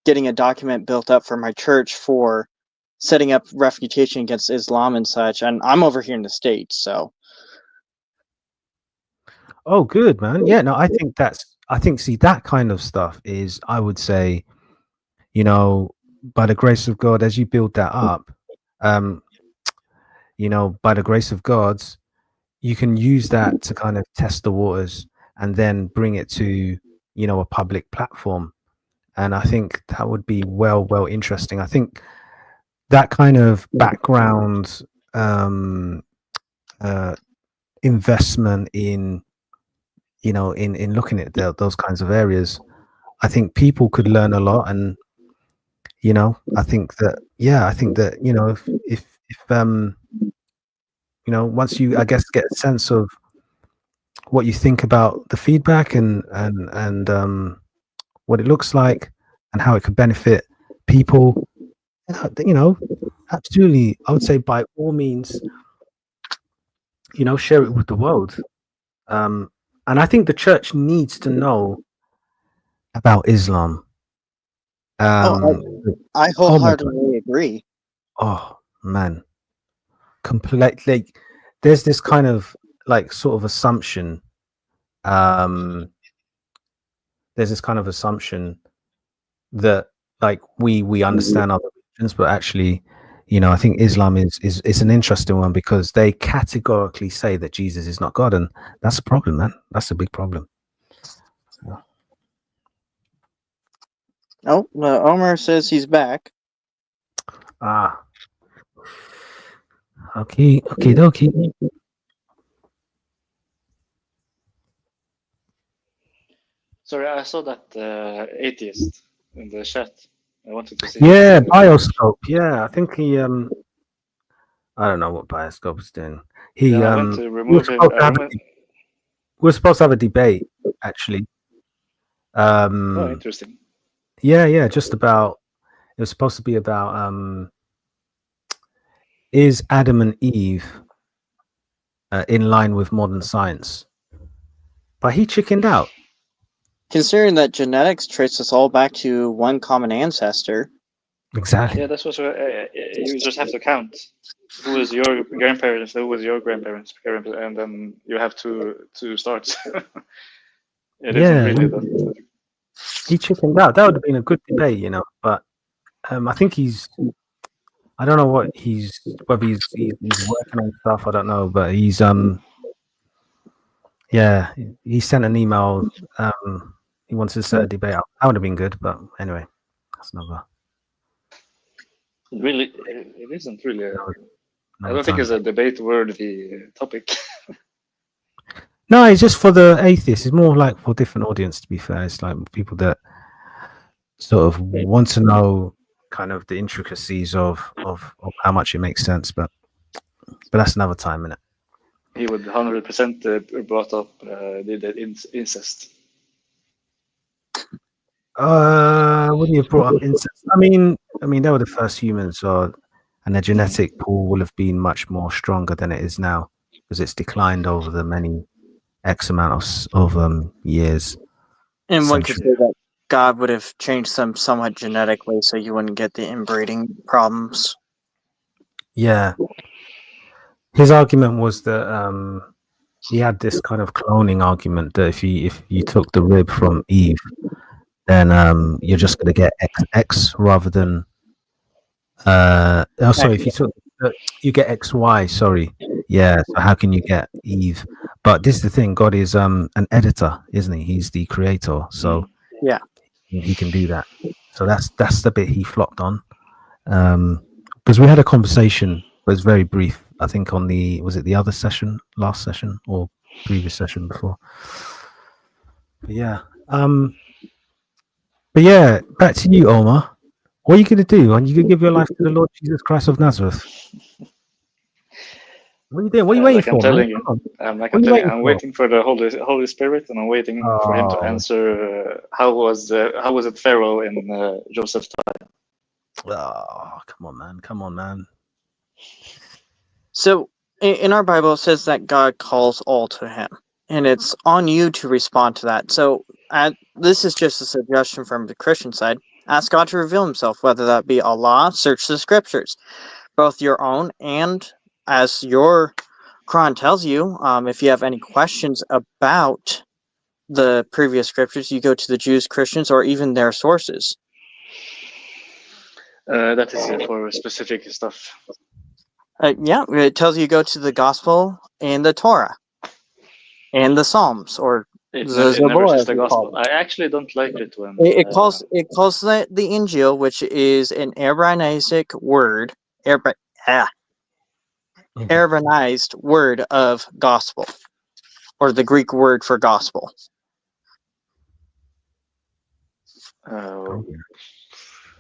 Speaker 3: getting a document built up for my church for setting up refutation against Islam and such, and I'm over here in the States, so
Speaker 1: Oh, good, man. Yeah, no, I think see that kind of stuff is I would say, you know, by the grace of God, as you build that up, um, by the grace of God, you can use that to kind of test the waters and then bring it to, a public platform. And I think that would be well interesting. I think that kind of background uh, investment in in looking at those kinds of areas, I think people could learn a lot. And I think that if once you, I guess, get a sense of what you think about the feedback and what it looks like and how it could benefit people, you know absolutely, I would say by all means, share it with the world. And I think the church needs to know about Islam.
Speaker 3: oh,
Speaker 1: Um,
Speaker 3: I
Speaker 1: oh my God.
Speaker 3: wholeheartedly agree.
Speaker 1: Oh man. Completely. There's this kind of like sort of assumption. Um, there's this kind of assumption that like we understand other religions, but actually, I think Islam is an interesting one because they categorically say that Jesus is not God, and that's a problem, man. That's a big problem.
Speaker 3: Oh, Omar says he's back.
Speaker 1: Ah, okay, dokie.
Speaker 2: Sorry, I saw that atheist in the chat. I wanted to see.
Speaker 1: Yeah, Bioscope. Yeah, I think he I don't know what Bioscope is doing. He
Speaker 2: Then I went to
Speaker 1: we
Speaker 2: remove him.
Speaker 1: were supposed to have a debate actually.
Speaker 2: Oh, interesting.
Speaker 1: Yeah, just about, it was supposed to be about is Adam and Eve in line with modern science? But he chickened out.
Speaker 3: Considering that genetics traces us all back to one common ancestor.
Speaker 1: Exactly.
Speaker 2: Yeah, that's what you just have to count. Who is your grandparents? Who was your grandparents? And then you have to start. It isn't really that.
Speaker 1: He chickened out. That would have been a good debate, But I think I don't know whether he's working on stuff. I don't know, but he's yeah, he sent an email. He wanted to set a debate up. That would have been good, but anyway, that's another.
Speaker 2: Really, it isn't really. I don't
Speaker 1: time.
Speaker 2: think it's a debate-worthy topic.
Speaker 1: No, it's just for the atheists. It's more like for different audience. To be fair, it's like people that sort of want to know kind of the intricacies of how much it makes sense. But that's another time, innit?
Speaker 2: He would 100% brought up the incest.
Speaker 1: Wouldn't you have brought up incest? I mean, they were the first humans, and their genetic pool will have been much more stronger than it is now because it's declined over the many X amount of years.
Speaker 3: And one could
Speaker 1: essentially.
Speaker 3: say that God would have changed them somewhat genetically, so you wouldn't get the inbreeding problems.
Speaker 1: Yeah. His argument was that he had this kind of cloning argument that if you took the rib from Eve, then you're just going to get XX rather than sorry, if you took you get XY, sorry. Yeah, so how can you get Eve? But this is the thing, God is an editor, isn't he? He's the creator, so
Speaker 3: Yeah.
Speaker 1: he can do that. So that's the bit he flopped on. Because we had a conversation, but it's very brief. I think on was it the other session, last session, or previous session before? But yeah, back to you, Omar. What are you gonna do? And you gonna give your life to the Lord Jesus Christ of Nazareth? What are you doing? What are you waiting
Speaker 2: Like I'm
Speaker 1: for, man?
Speaker 2: telling you,
Speaker 1: Come on.
Speaker 2: like
Speaker 1: What
Speaker 2: I'm
Speaker 1: are you
Speaker 2: telling you,
Speaker 1: waiting
Speaker 2: I'm
Speaker 1: for?
Speaker 2: waiting for the Holy Spirit, and I'm waiting for him to
Speaker 1: Oh,
Speaker 2: answer. How was it Pharaoh in Joseph's time?
Speaker 1: come on, man. Come on, man.
Speaker 3: So in our Bible, it says that God calls all to Him, and it's on you to respond to that. So this is just a suggestion from the Christian side. Ask God to reveal Himself, whether that be Allah, search the Scriptures, both your own and as your Quran tells you. If you have any questions about the previous scriptures, you go to the Jews, Christians, or even their sources.
Speaker 2: That is for specific stuff.
Speaker 3: Yeah, it tells you go to the Gospel and the Torah and the Psalms, or
Speaker 2: It
Speaker 3: the
Speaker 2: never
Speaker 3: Zabur,
Speaker 2: says
Speaker 3: as
Speaker 2: the
Speaker 3: we call
Speaker 2: gospel.
Speaker 3: them.
Speaker 2: I actually don't like it when
Speaker 3: It calls the Injil, which is an Aramaic word, Arabanized word of gospel, or the Greek word for gospel.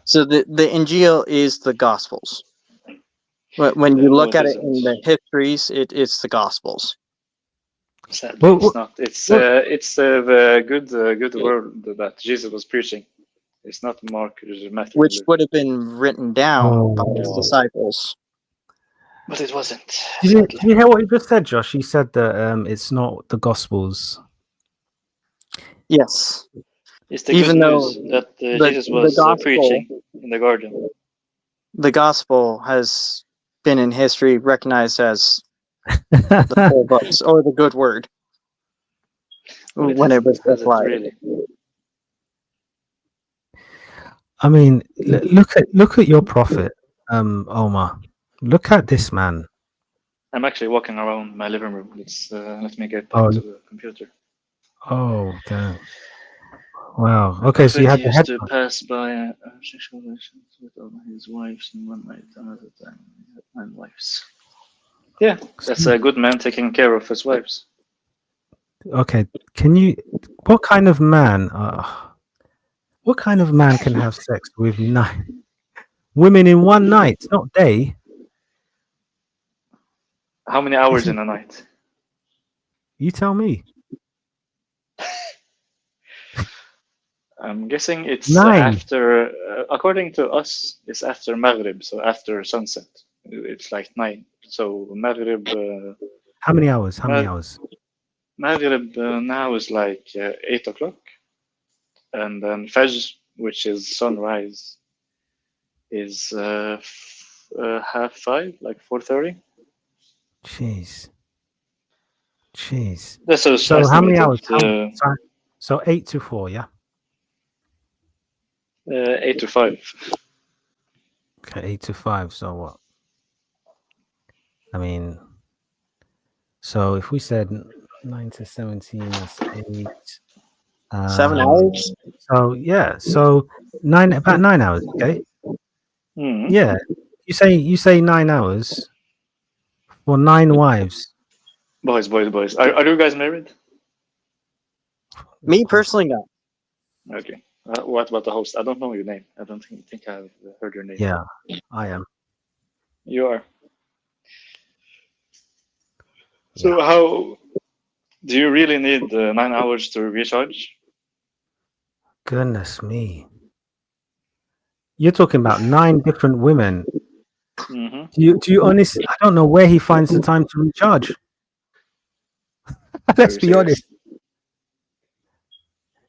Speaker 3: So the Injil is the Gospels. When you look at it in the histories, it's the Gospels.
Speaker 2: Sadly, it's not. It's
Speaker 1: what-
Speaker 2: the good word that Jesus was preaching. It's not Mark or Matthew.
Speaker 3: Which would have been written down by his
Speaker 1: Oh.
Speaker 3: disciples.
Speaker 2: But it wasn't.
Speaker 1: Did you hear what he just said, Josh? He said that it's not the Gospels.
Speaker 3: Yes.
Speaker 2: It's the
Speaker 3: Even
Speaker 2: good
Speaker 3: though
Speaker 2: news that Jesus was preaching in the garden.
Speaker 3: The Gospel has been in history recognized as the full books, or the good word, when it was applied.
Speaker 2: Really?
Speaker 1: I mean, look at your prophet, Omar. Look at this man.
Speaker 2: I'm actually walking around my living room. Let me get back to the computer.
Speaker 1: Oh, damn. Wow. Okay, so you had
Speaker 2: used to pass by sexual relations with all his wives in one night. Another time, he had 9 wives. Yeah, that's a good man taking care of his wives.
Speaker 1: Okay, what kind of man? What kind of man can have sex with 9 women in one night, not day?
Speaker 2: How many hours in a night?
Speaker 1: You tell me.
Speaker 2: I'm guessing it's
Speaker 1: 9.
Speaker 2: after, according to us, it's after Maghrib, so after sunset. It's like 9. So Maghrib.
Speaker 1: How many hours? How many hours?
Speaker 2: Maghrib now is like 8 o'clock. And then Fajr, which is sunrise, is 4:30, like 4:30.
Speaker 1: Jeez.
Speaker 2: That's
Speaker 1: So how many hours?
Speaker 2: estimated.
Speaker 1: So 8 to 4, yeah?
Speaker 2: 8 to 5.
Speaker 1: Okay, 8 to 5. So what? I mean, so if we said 9 to 17, that's 8.
Speaker 3: 7 hours?
Speaker 1: So yeah, so about 9 hours. Okay.
Speaker 2: Mm-hmm.
Speaker 1: Yeah. You say 9 hours for 9 wives.
Speaker 2: Boys. Are you guys married?
Speaker 3: Me personally, no.
Speaker 2: Okay. What about the host? I don't know your name. I don't think I've heard your name.
Speaker 1: Yeah, I am.
Speaker 2: You are. So how do you really need 9 hours to recharge?
Speaker 1: Goodness me. You're talking about 9 different women.
Speaker 2: Mm-hmm.
Speaker 1: Do you honestly? I don't know where he finds the time to recharge. Let's be honest.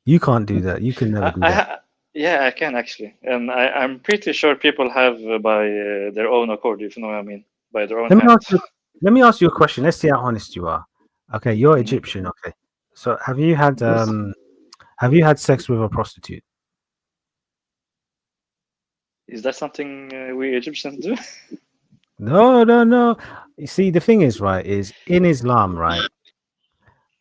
Speaker 1: You can't do that. You can never do that.
Speaker 2: Yeah, I can actually, and I'm pretty sure people have by their own accord, if you know what I mean, by their own
Speaker 1: Let me
Speaker 2: hand.
Speaker 1: ask you. Let me ask you a question. Let's see how honest you are. Okay, you're
Speaker 2: Mhm.
Speaker 1: Egyptian. Okay, so have you had sex with a prostitute?
Speaker 2: Is that something we Egyptians do?
Speaker 1: No, no, no. You see, the thing is, right, is in Islam, right?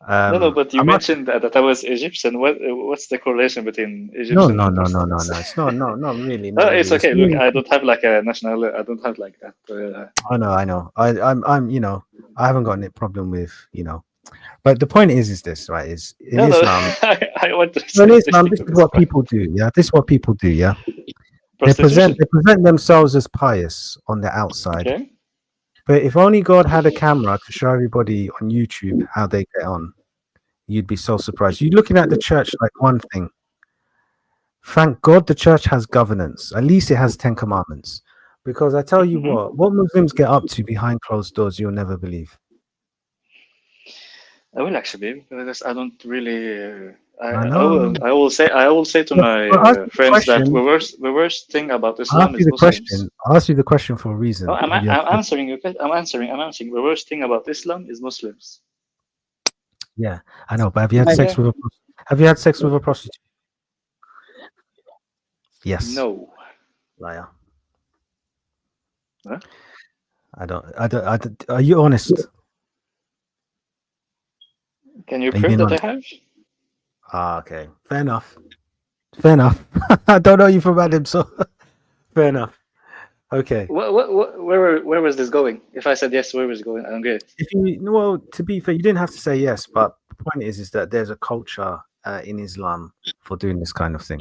Speaker 2: No, but you
Speaker 1: I'm not.
Speaker 2: mentioned that I was Egyptian. What's the correlation between
Speaker 1: No,
Speaker 2: Egyptian
Speaker 1: no,
Speaker 2: and
Speaker 1: no, no, no,
Speaker 2: prostitutes?
Speaker 1: no. It's not. No, not really.
Speaker 2: No,
Speaker 1: Not
Speaker 2: it's
Speaker 1: really. It's
Speaker 2: okay. Look,
Speaker 1: really.
Speaker 2: I don't have like a nationality. I don't have like that.
Speaker 1: I know. I know. I'm. I haven't got any problem with. But the point is this, right? Is in
Speaker 2: No, no.
Speaker 1: Islam.
Speaker 2: I want to
Speaker 1: In
Speaker 2: say
Speaker 1: Islam,
Speaker 2: stick
Speaker 1: this
Speaker 2: to
Speaker 1: is
Speaker 2: this
Speaker 1: what
Speaker 2: point.
Speaker 1: people do. Yeah, this is what people do. Yeah,
Speaker 2: Prostitution.
Speaker 1: they present themselves as pious on the outside.
Speaker 2: Okay.
Speaker 1: But if only God had a camera to show everybody on YouTube how they get on, you'd be so surprised. You're looking at the church like one thing. Thank God the church has governance. At least it has 10 commandments. Because I tell you
Speaker 2: Mhm.
Speaker 1: what Muslims get up to behind closed doors, you'll never believe.
Speaker 2: I will actually because I don't really.
Speaker 1: I know.
Speaker 2: I will say to
Speaker 1: Look,
Speaker 2: my
Speaker 1: I'll ask you the
Speaker 2: friends that
Speaker 1: question.
Speaker 2: the worst thing about
Speaker 1: I'll ask
Speaker 2: Islam
Speaker 1: you
Speaker 2: is
Speaker 1: the
Speaker 2: Muslims.
Speaker 1: question. I'll ask you the question for a
Speaker 2: Oh,
Speaker 1: reason. Have you had
Speaker 2: I'm
Speaker 1: sex?
Speaker 2: answering you. I'm answering. The worst thing about Islam is Muslims.
Speaker 1: Yeah, I know, but have you had sex
Speaker 2: Yeah.
Speaker 1: with a prostitute? Yes.
Speaker 2: No.
Speaker 1: Liar.
Speaker 2: Huh?
Speaker 1: Are you honest?
Speaker 2: Can you
Speaker 1: Are you
Speaker 2: prove
Speaker 1: being
Speaker 2: that I
Speaker 1: honest?
Speaker 2: have?
Speaker 1: Ah, okay. Fair enough. Fair enough. I don't know you from Adam, so fair enough. Okay.
Speaker 2: Where was this going? If I said yes, where was it going? I don't get it.
Speaker 1: Well, to be fair, you didn't have to say yes, but the point is that there's a culture in Islam for doing this kind of thing,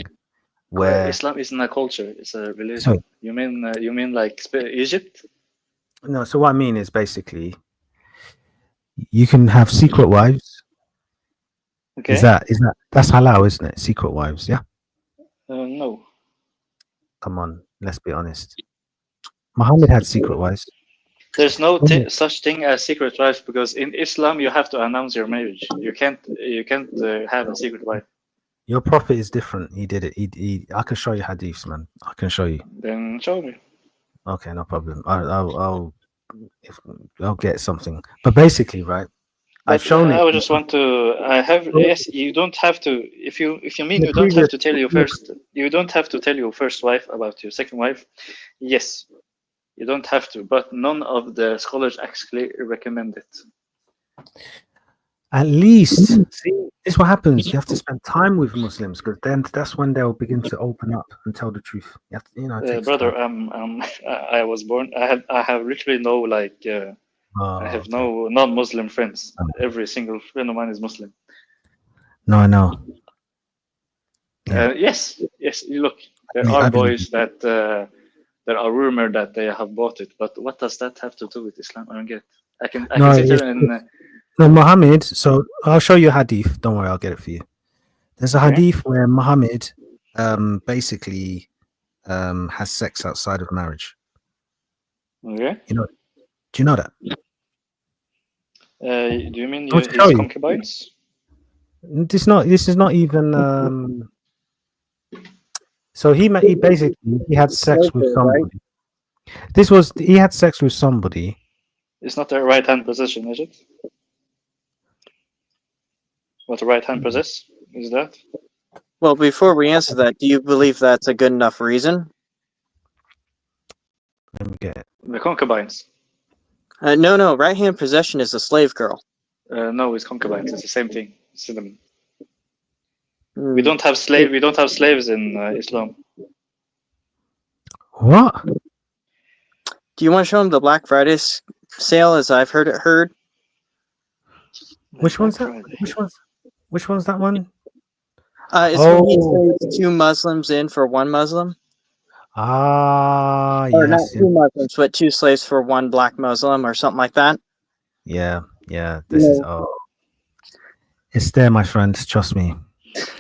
Speaker 1: where
Speaker 2: Islam isn't a culture; it's a
Speaker 1: so
Speaker 2: religion. You mean like Egypt?
Speaker 1: no. So what I mean is basically you can have secret wives.
Speaker 2: Okay.
Speaker 1: That's halal, isn't it? Secret wives, yeah.
Speaker 2: No.
Speaker 1: Come on, let's be honest. Muhammad had secret wives.
Speaker 2: There's no
Speaker 1: When
Speaker 2: such thing as secret wife because in Islam you have to announce your marriage. You can't have a secret wife.
Speaker 1: Your prophet is different. He did it. I can show you hadiths, man. I can show you.
Speaker 2: Then show me.
Speaker 1: Okay, no problem. I'll get something. But basically, right? I've
Speaker 2: But
Speaker 1: shown it
Speaker 2: I would just want to. I have
Speaker 1: in
Speaker 2: yes. You don't have to. If you mean
Speaker 1: the
Speaker 2: you don't have
Speaker 1: previous.
Speaker 2: to tell your first. You don't have to tell your first wife about your second wife. Yes, you don't have to. But none of the scholars actually recommend it.
Speaker 1: At least, see, this is what happens. You have to spend time with Muslims because then that's when they'll begin to open up and tell the truth. You have to, it takes time.
Speaker 2: Brother, I was born. I have literally no like. I
Speaker 1: Oh,
Speaker 2: have
Speaker 1: okay.
Speaker 2: no non-Muslim friends. Every single friend of mine is Muslim.
Speaker 1: No, I know. Yeah.
Speaker 2: Yes, yes. Look, there are
Speaker 1: I believe.
Speaker 2: boys that there are rumored that they have bought it, but what does that have to do with Islam? I don't get. I
Speaker 1: No,
Speaker 2: can sit here and
Speaker 1: no, Muhammad. So I'll show you a hadith. Don't worry, I'll get it for you. There's a
Speaker 2: okay.
Speaker 1: hadith where Muhammad basically has sex outside of marriage.
Speaker 2: Okay.
Speaker 1: Do you know that?
Speaker 2: Do you mean
Speaker 1: I want to
Speaker 2: his
Speaker 1: show you.
Speaker 2: concubines?
Speaker 1: This is not even so he basically he had sex with somebody. He had sex with somebody.
Speaker 2: It's not the right hand position, is it? What the right hand possess? Is that?
Speaker 3: Well, before we answer that, do you believe that's a good enough reason?
Speaker 1: Let me get it.
Speaker 2: The concubines.
Speaker 3: No. Right hand possession is a slave girl.
Speaker 2: No, it's concubines. It's the same thing. Synonym.
Speaker 3: Mm.
Speaker 2: We don't have slave. We don't have slaves in Islam.
Speaker 1: What?
Speaker 3: Do you want to show him the Black Friday sale as I've heard it?
Speaker 1: Which one's that? Which one's that one?
Speaker 3: It's when he trades 2 Muslims in for 1 Muslim.
Speaker 1: Ah,
Speaker 3: Or not
Speaker 1: yes.
Speaker 3: 2 Muslims, but 2 slaves for 1 black Muslim or something like that.
Speaker 1: Yeah. This is it's there, my friends. Trust me.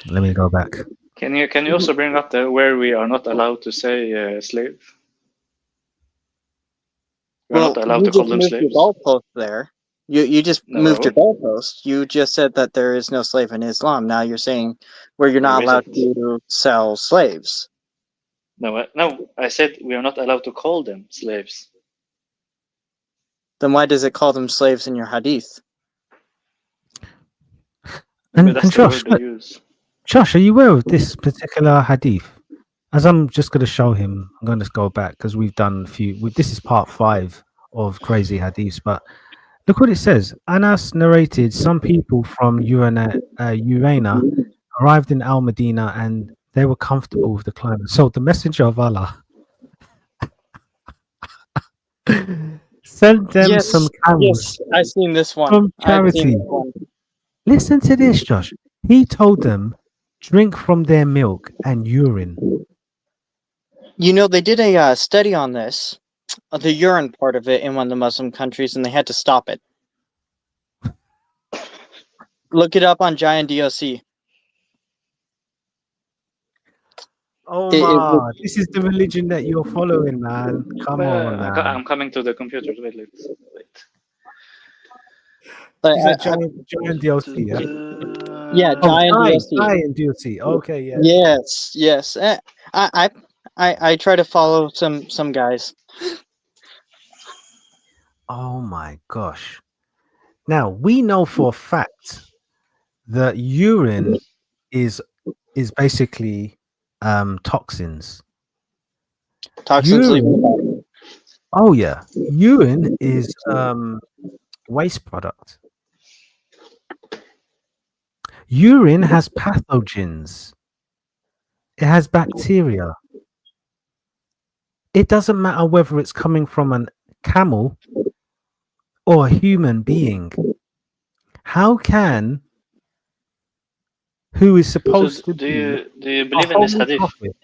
Speaker 1: Let me go back.
Speaker 2: Can you also bring up where we are not allowed to say slave? We're not allowed to call them slaves.
Speaker 3: Goalpost there. You just
Speaker 2: No, I
Speaker 3: moved your
Speaker 2: won't.
Speaker 3: goalpost. You just said that there is no slave in Islam. Now you're saying where you're
Speaker 2: There
Speaker 3: not allowed
Speaker 2: isn't.
Speaker 3: to sell slaves.
Speaker 2: No, I said we are not allowed to call them slaves.
Speaker 3: Then why does it call them slaves in your hadith?
Speaker 2: Maybe
Speaker 1: And
Speaker 2: that's the
Speaker 1: Josh,
Speaker 2: word they use.
Speaker 1: Josh, are you aware of this particular hadith? As I'm just going to show him, I'm going to go back because we've done a few. This is part 5 of crazy hadiths, but look what it says. Anas narrated some people from Urana arrived in Al Medina and they were comfortable with the climate. So the messenger of Allah sent them some camels
Speaker 3: I've seen this one.
Speaker 1: from
Speaker 3: I've seen
Speaker 1: charity.
Speaker 3: this one.
Speaker 1: Listen to this, Josh. He told them, drink from their milk and urine.
Speaker 3: You know, they did a study on this, the urine part of it in one of the Muslim countries, and they had to stop it. Look it up on Giant DOC.
Speaker 1: Oh
Speaker 3: It
Speaker 1: my, this is the religion that you're following, man. Come on, man.
Speaker 2: I'm coming to the computer. Wait.
Speaker 1: Is that
Speaker 3: I-
Speaker 1: giant DLC, yeah?
Speaker 3: yeah,
Speaker 1: Oh,
Speaker 3: Giant DOC.
Speaker 1: giant DLC. Okay, yeah.
Speaker 3: Yes. I try to follow some guys.
Speaker 1: Oh my gosh. Now, we know for a fact that urine is basically toxins.
Speaker 3: Toxins leaving the
Speaker 1: Urine,
Speaker 3: body.
Speaker 1: oh yeah. Urine is waste product. Urine has pathogens. It has bacteria. It doesn't matter whether it's coming from a camel or a human being. How can who is supposed to
Speaker 2: do
Speaker 1: be
Speaker 2: you
Speaker 1: a
Speaker 2: believe in this
Speaker 1: holy
Speaker 2: hadith?
Speaker 1: prophet?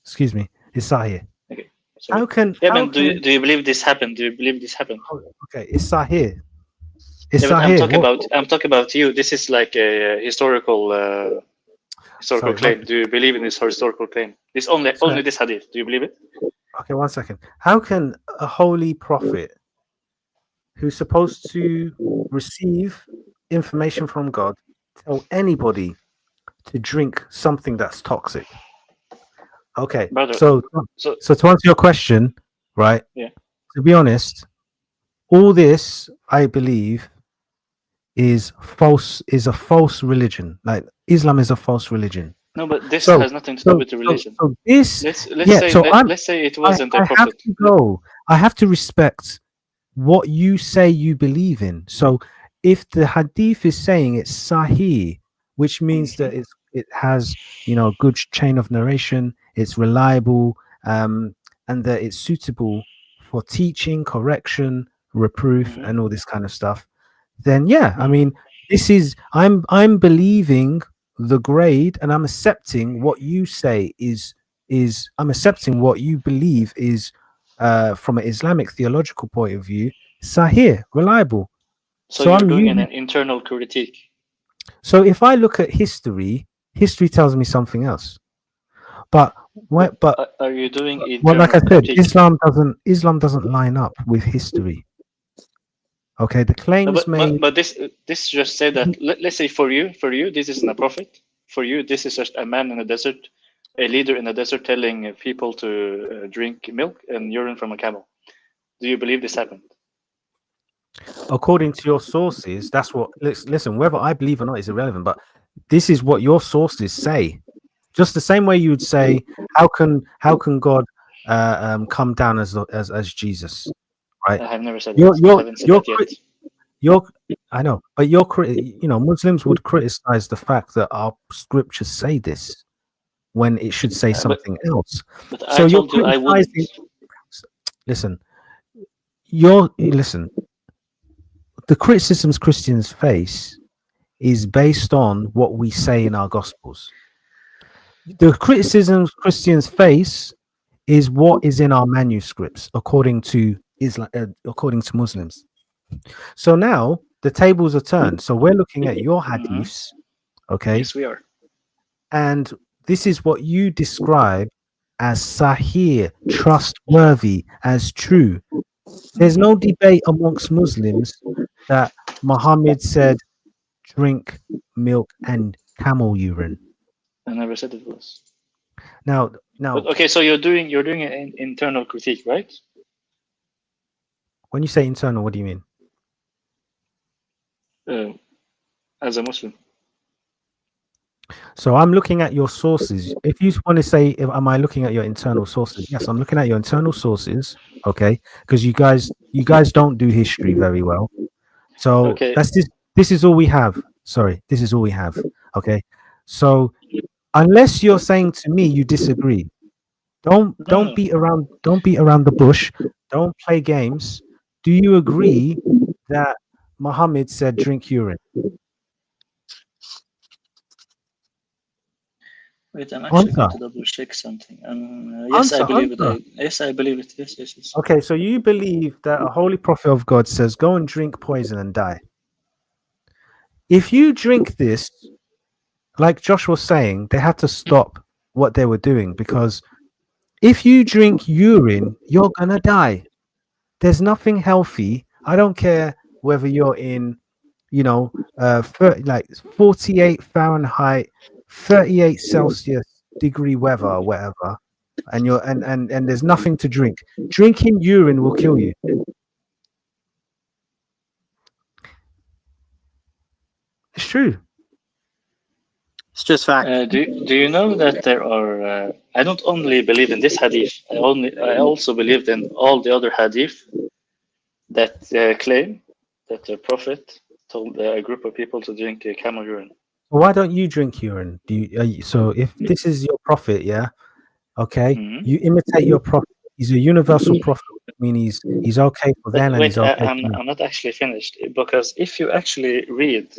Speaker 1: Excuse me, Isahir.
Speaker 2: Okay, sorry.
Speaker 1: How can
Speaker 2: Yeah,
Speaker 1: how
Speaker 2: man.
Speaker 1: can
Speaker 2: Do you believe this happened? Do you believe this happened?
Speaker 1: okay, Isahir.
Speaker 2: Yeah, but
Speaker 1: Isahir.
Speaker 2: I'm talking about you. This is like a historical
Speaker 1: Sorry,
Speaker 2: claim. Do you believe in this historical claim? This only this hadith. Do you believe it?
Speaker 1: Okay, 1 second. How can a holy prophet who's supposed to receive information from God tell anybody to drink something that's toxic? Okay,
Speaker 2: Brother,
Speaker 1: so to answer your question, right?
Speaker 2: Yeah.
Speaker 1: To be honest, all this I believe is false. Is a false religion. Like Islam is a false religion.
Speaker 2: No, but this
Speaker 1: So-
Speaker 2: has nothing to do with the religion.
Speaker 1: So this,
Speaker 2: Let's say it wasn't a
Speaker 1: I have
Speaker 2: prophet.
Speaker 1: to go. I have to respect what you say you believe in. So if the hadith is saying it's sahih, which means that it has a good chain of narration, it's reliable, and that it's suitable for teaching, correction, reproof, and all this kind of stuff, then yeah, I mean, this is I'm believing the grade, and I'm accepting what you say is I'm accepting what you believe is from an Islamic theological point of view, sahih, reliable.
Speaker 2: So
Speaker 1: So
Speaker 2: you're
Speaker 1: I'm
Speaker 2: doing
Speaker 1: using,
Speaker 2: an internal critique.
Speaker 1: so if I look at history tells me something else. But
Speaker 2: Are you doing internal
Speaker 1: well, like I said,
Speaker 2: critique?
Speaker 1: Islam doesn't line up with history. Okay, the
Speaker 2: No,
Speaker 1: claims made.
Speaker 2: but this just say that let's say for you this isn't a prophet. For you, this is just a man in the desert, a leader in the desert telling people to drink milk and urine from a camel. Do you believe this happened?
Speaker 1: According to your sources, that's what. Listen, whether I believe or not is irrelevant. But this is what your sources say. Just the same way you would say, how can God come down as Jesus, right?
Speaker 2: I have never said that. I haven't said that yet.
Speaker 1: I know, but Muslims would criticize the fact that our scriptures say this when it should say something else.
Speaker 2: But
Speaker 1: So
Speaker 2: I told you I wouldn't.
Speaker 1: Listen, listen. The criticisms Christians face is based on what we say in our Gospels. The criticisms Christians face is what is in our manuscripts, according to Islam, according to Muslims. So now the tables are turned. So we're looking at your hadiths, okay?
Speaker 2: Yes, we are.
Speaker 1: And this is what you describe as sahih, trustworthy, as true. There's no debate amongst Muslims that Muhammad said drink milk and camel urine?
Speaker 2: I never said it was.
Speaker 1: Now,
Speaker 2: But okay, so you're doing an internal critique, right?
Speaker 1: when you say internal, what do you mean?
Speaker 2: As a Muslim.
Speaker 1: So I'm looking at your sources. If you want to say, am I looking at your internal sources? Yes, I'm looking at your internal sources. Okay, because you guys don't do history very well. So
Speaker 2: Okay.
Speaker 1: that's this. This is all we have. Sorry, this is all we have. Okay, so unless you're saying to me you disagree, don't
Speaker 2: No.
Speaker 1: beat around the bush. Don't play games. Do you agree that Muhammad said drink urine?
Speaker 2: Wait, I'm actually going
Speaker 1: Answer.
Speaker 2: to double check something. Yes, I
Speaker 1: Answer.
Speaker 2: believe it.
Speaker 1: Answer.
Speaker 2: Yes, I believe it. Yes, yes, yes.
Speaker 1: Okay, so you believe that a holy prophet of God says, go and drink poison and die. If you drink this, like Josh was saying, they had to stop what they were doing, because if you drink urine, you're going to die. There's nothing healthy. I don't care whether you're in, 48 Fahrenheit, 38 Celsius degree weather or whatever, and you're and there's nothing to drink. Drinking urine will kill you. It's true.
Speaker 3: It's just fact.
Speaker 2: Do you know that there are? I don't only believe in this hadith. I also believed in all the other hadith that claim that the prophet told a group of people to drink camel urine.
Speaker 1: Why don't you drink urine? So if this is your prophet, yeah, okay, you imitate your prophet. He's a universal prophet. I mean, he's okay for them, and
Speaker 2: Wait,
Speaker 1: he's okay.
Speaker 2: I'm not actually finished, because if you actually read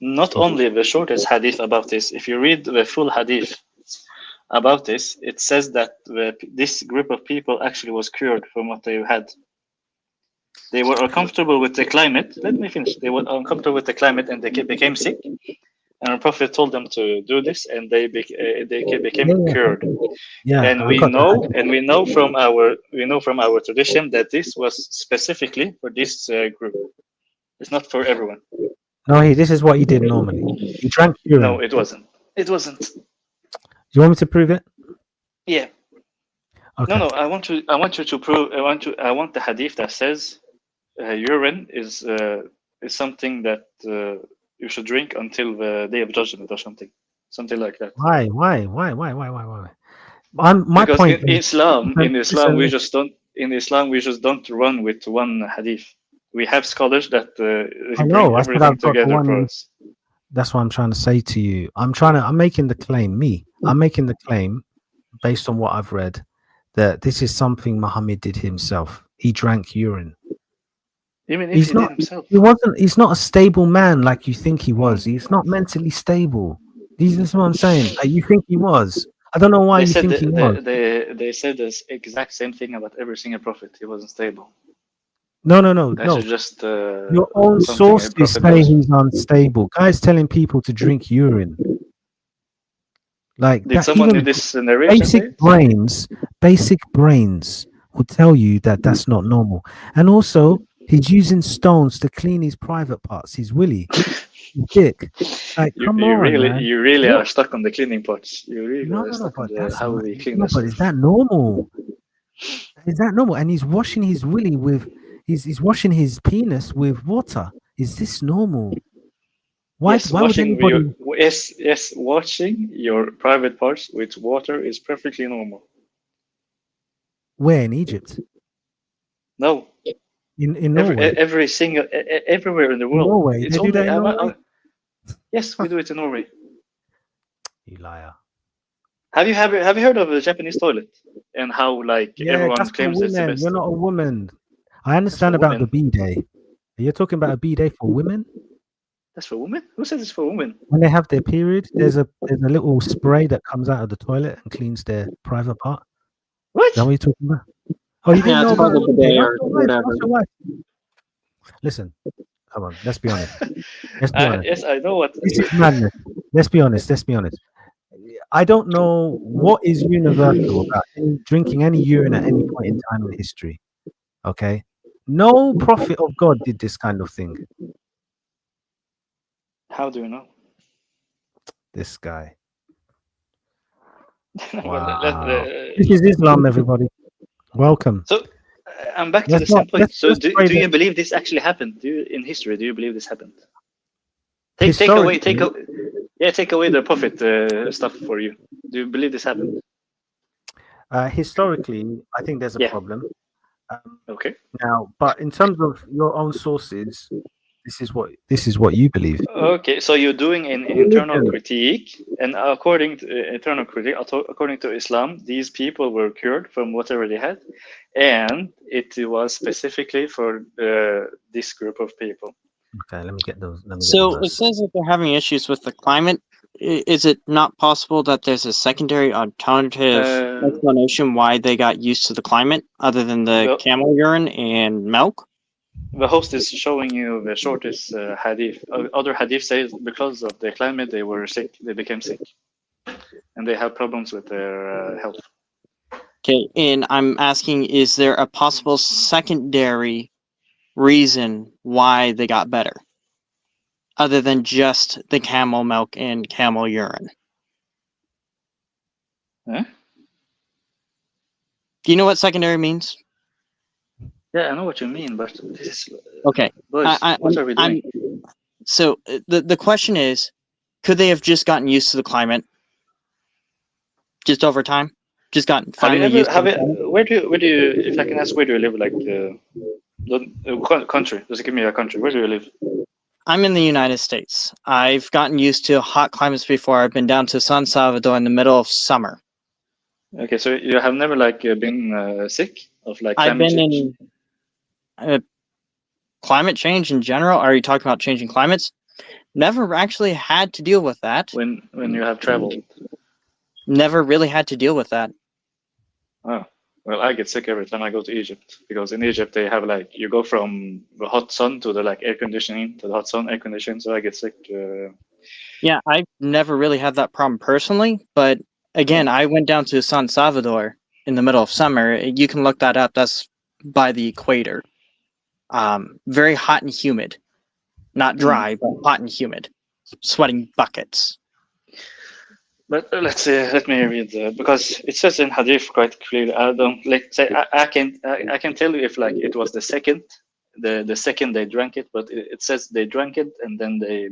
Speaker 2: not only the shortest hadith about this, if you read the full hadith about this, it says that this group of people actually was cured from what they had. They were uncomfortable with the climate. Let me finish. They were uncomfortable with the climate, and they became sick. And the prophet told them to do this, and they became cured.
Speaker 1: Yeah,
Speaker 2: And we know from our tradition that this was specifically for this group. It's not for everyone.
Speaker 1: No, this is what he did normally. He drank urine.
Speaker 2: No, it wasn't. It wasn't.
Speaker 1: Do you want me to prove it?
Speaker 2: Yeah.
Speaker 1: Okay.
Speaker 2: No. I want you to prove. I want the hadith that says urine is something that you should drink until the day of judgment or something like that.
Speaker 1: Why? My
Speaker 2: because
Speaker 1: point
Speaker 2: in Islam,
Speaker 1: listen,
Speaker 2: we just don't. In Islam, we just don't run with one hadith. We have scholars that bring everything together for us.
Speaker 1: That's what I'm trying to say to you. I'm making the claim. I'm making the claim based on what I've read that this is something Muhammad did himself. He drank urine.
Speaker 2: Even if he did himself.
Speaker 1: He's not a stable man like you think he was. He's not mentally stable. This is what I'm saying. Like, you think he was. I don't know why you think he was.
Speaker 2: They said this exact same thing about every single prophet. He wasn't stable.
Speaker 1: No.
Speaker 2: That's just
Speaker 1: your own sources say he's unstable. Guys telling people to drink urine. Like,
Speaker 2: did someone do this narration?
Speaker 1: Basic brains will tell you that that's not normal. And also, he's using stones to clean his private parts. His willy, his dick. Like,
Speaker 2: you really are stuck on the cleaning parts. You really are stuck on how we clean this.
Speaker 1: But is that normal? Is that normal? And he's washing his willy with. He's washing his penis with water. Is this normal? Why would anybody...
Speaker 2: Yes, washing your private parts with water is perfectly normal.
Speaker 1: Where, in Egypt?
Speaker 2: No.
Speaker 1: In Norway?
Speaker 2: Everywhere in the world.
Speaker 1: Norway? They do that in Norway?
Speaker 2: Yes, we do it in Norway.
Speaker 1: You liar.
Speaker 2: Have you heard of the Japanese toilet and how everyone claims it's the best?
Speaker 1: You're not a woman. I understand about the bidet. You're talking about a bidet for women?
Speaker 2: That's for women? Who says it's for women?
Speaker 1: When they have their period, there's a little spray that comes out of the toilet and cleans their private part.
Speaker 2: What?
Speaker 1: Is that what you're talking about? Oh, you didn't know about the bidet or whatever. Listen, come on, let's be honest.
Speaker 2: Yes, I know what.
Speaker 1: This is madness. Let's be honest. I don't know what is universal about drinking any urine at any point in time in history. Okay. No prophet of God did this kind of thing.
Speaker 2: How do you know?
Speaker 1: This guy.
Speaker 2: Well,
Speaker 1: Wow. This is Islam, everybody. Welcome.
Speaker 2: so I'm back to
Speaker 1: Let's
Speaker 2: the same
Speaker 1: not-
Speaker 2: point.
Speaker 1: let's-
Speaker 2: So
Speaker 1: let's pray
Speaker 2: do you
Speaker 1: that-
Speaker 2: believe this actually happened? In history, do you believe this happened? Take away the prophet stuff for you. Do you believe this happened?
Speaker 1: historically, I think there's a
Speaker 2: Yeah.
Speaker 1: problem.
Speaker 2: Okay.
Speaker 1: Now, but in terms of your own sources, this is what you believe.
Speaker 2: Okay, so you're doing an internal critique, and according to according to Islam, these people were cured from whatever they had, and it was specifically for this group of people.
Speaker 1: Okay, let me get those.
Speaker 3: So it says that they're having issues with the climate. Is it not possible that there's a secondary alternative explanation why they got used to the climate other than the
Speaker 2: Well-
Speaker 3: camel urine and milk?
Speaker 2: The host is showing you the shortest hadith. Other hadith says because of the climate they were sick, they became sick, and they have problems with their health.
Speaker 3: Okay, and I'm asking, is there a possible secondary reason why they got better other than just the camel milk and camel urine?
Speaker 2: Huh?
Speaker 3: Do you know what secondary means?
Speaker 2: Yeah, I know what you mean, but this is
Speaker 3: Okay.
Speaker 2: boys, what are we doing?
Speaker 3: So the question is, could they have just gotten used to the climate just over time? Just gotten finally used to the climate?
Speaker 2: Where do you, if I can ask, where do you live? Like country? Just give me a country. Where do you live?
Speaker 3: I'm in the United States. I've gotten used to hot climates before. I've been down to San Salvador in the middle of summer.
Speaker 2: Okay, so you have never been sick of like
Speaker 3: I've
Speaker 2: climate
Speaker 3: been
Speaker 2: change?
Speaker 3: in climate change in general. Are you talking about changing climates? Never actually had to deal with that.
Speaker 2: When you have traveled?
Speaker 3: Never really had to deal with that.
Speaker 2: Oh, well, I get sick every time I go to Egypt because in Egypt they have you go from the hot sun to the air conditioning to the hot sun, air conditioning, so I get sick.
Speaker 3: Yeah, I've never really had that problem personally, but again, I went down to San Salvador in the middle of summer. You can look that up. That's by the equator. Very hot and humid. Not dry, but hot and humid. Sweating buckets.
Speaker 2: But let me read because it says in Hadith quite clearly. I don't I can tell you if it was the second they drank it, but it says they drank it and then they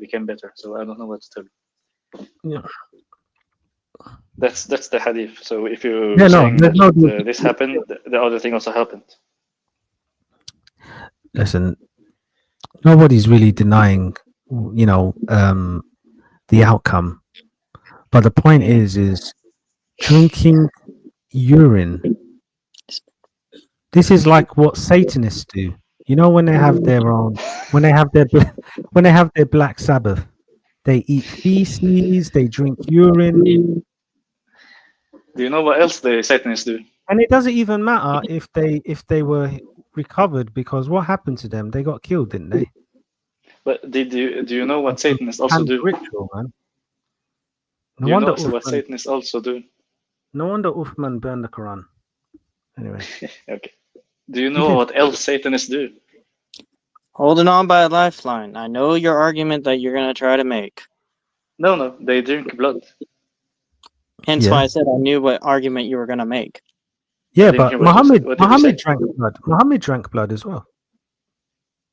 Speaker 2: became better. So I don't know what to tell you.
Speaker 1: Yeah.
Speaker 2: That's the Hadith. So if you're
Speaker 1: Yeah,
Speaker 2: saying
Speaker 1: that
Speaker 2: this happened, the other thing also happened.
Speaker 1: Listen, nobody's really denying, the outcome. But the point is drinking urine. This is like what Satanists do. You know, when they have their Black Sabbath, they eat feces, they drink urine,
Speaker 2: Do you know what else the Satanists do?
Speaker 1: and it doesn't even matter if they were recovered, because what happened to them? They got killed, didn't they?
Speaker 2: But do you know what Satanists also do?
Speaker 1: Ritual, man.
Speaker 2: Do you know what Satanists also do?
Speaker 1: No wonder Uthman burned the Quran. Anyway.
Speaker 2: Okay. Do you know what else Satanists do?
Speaker 3: Holding on by a lifeline. I know your argument that you're going to try to make.
Speaker 2: No, they drink blood.
Speaker 3: Hence why I said I knew what argument you were going to make.
Speaker 1: Yeah, but Muhammad drank blood. Muhammad drank blood as well.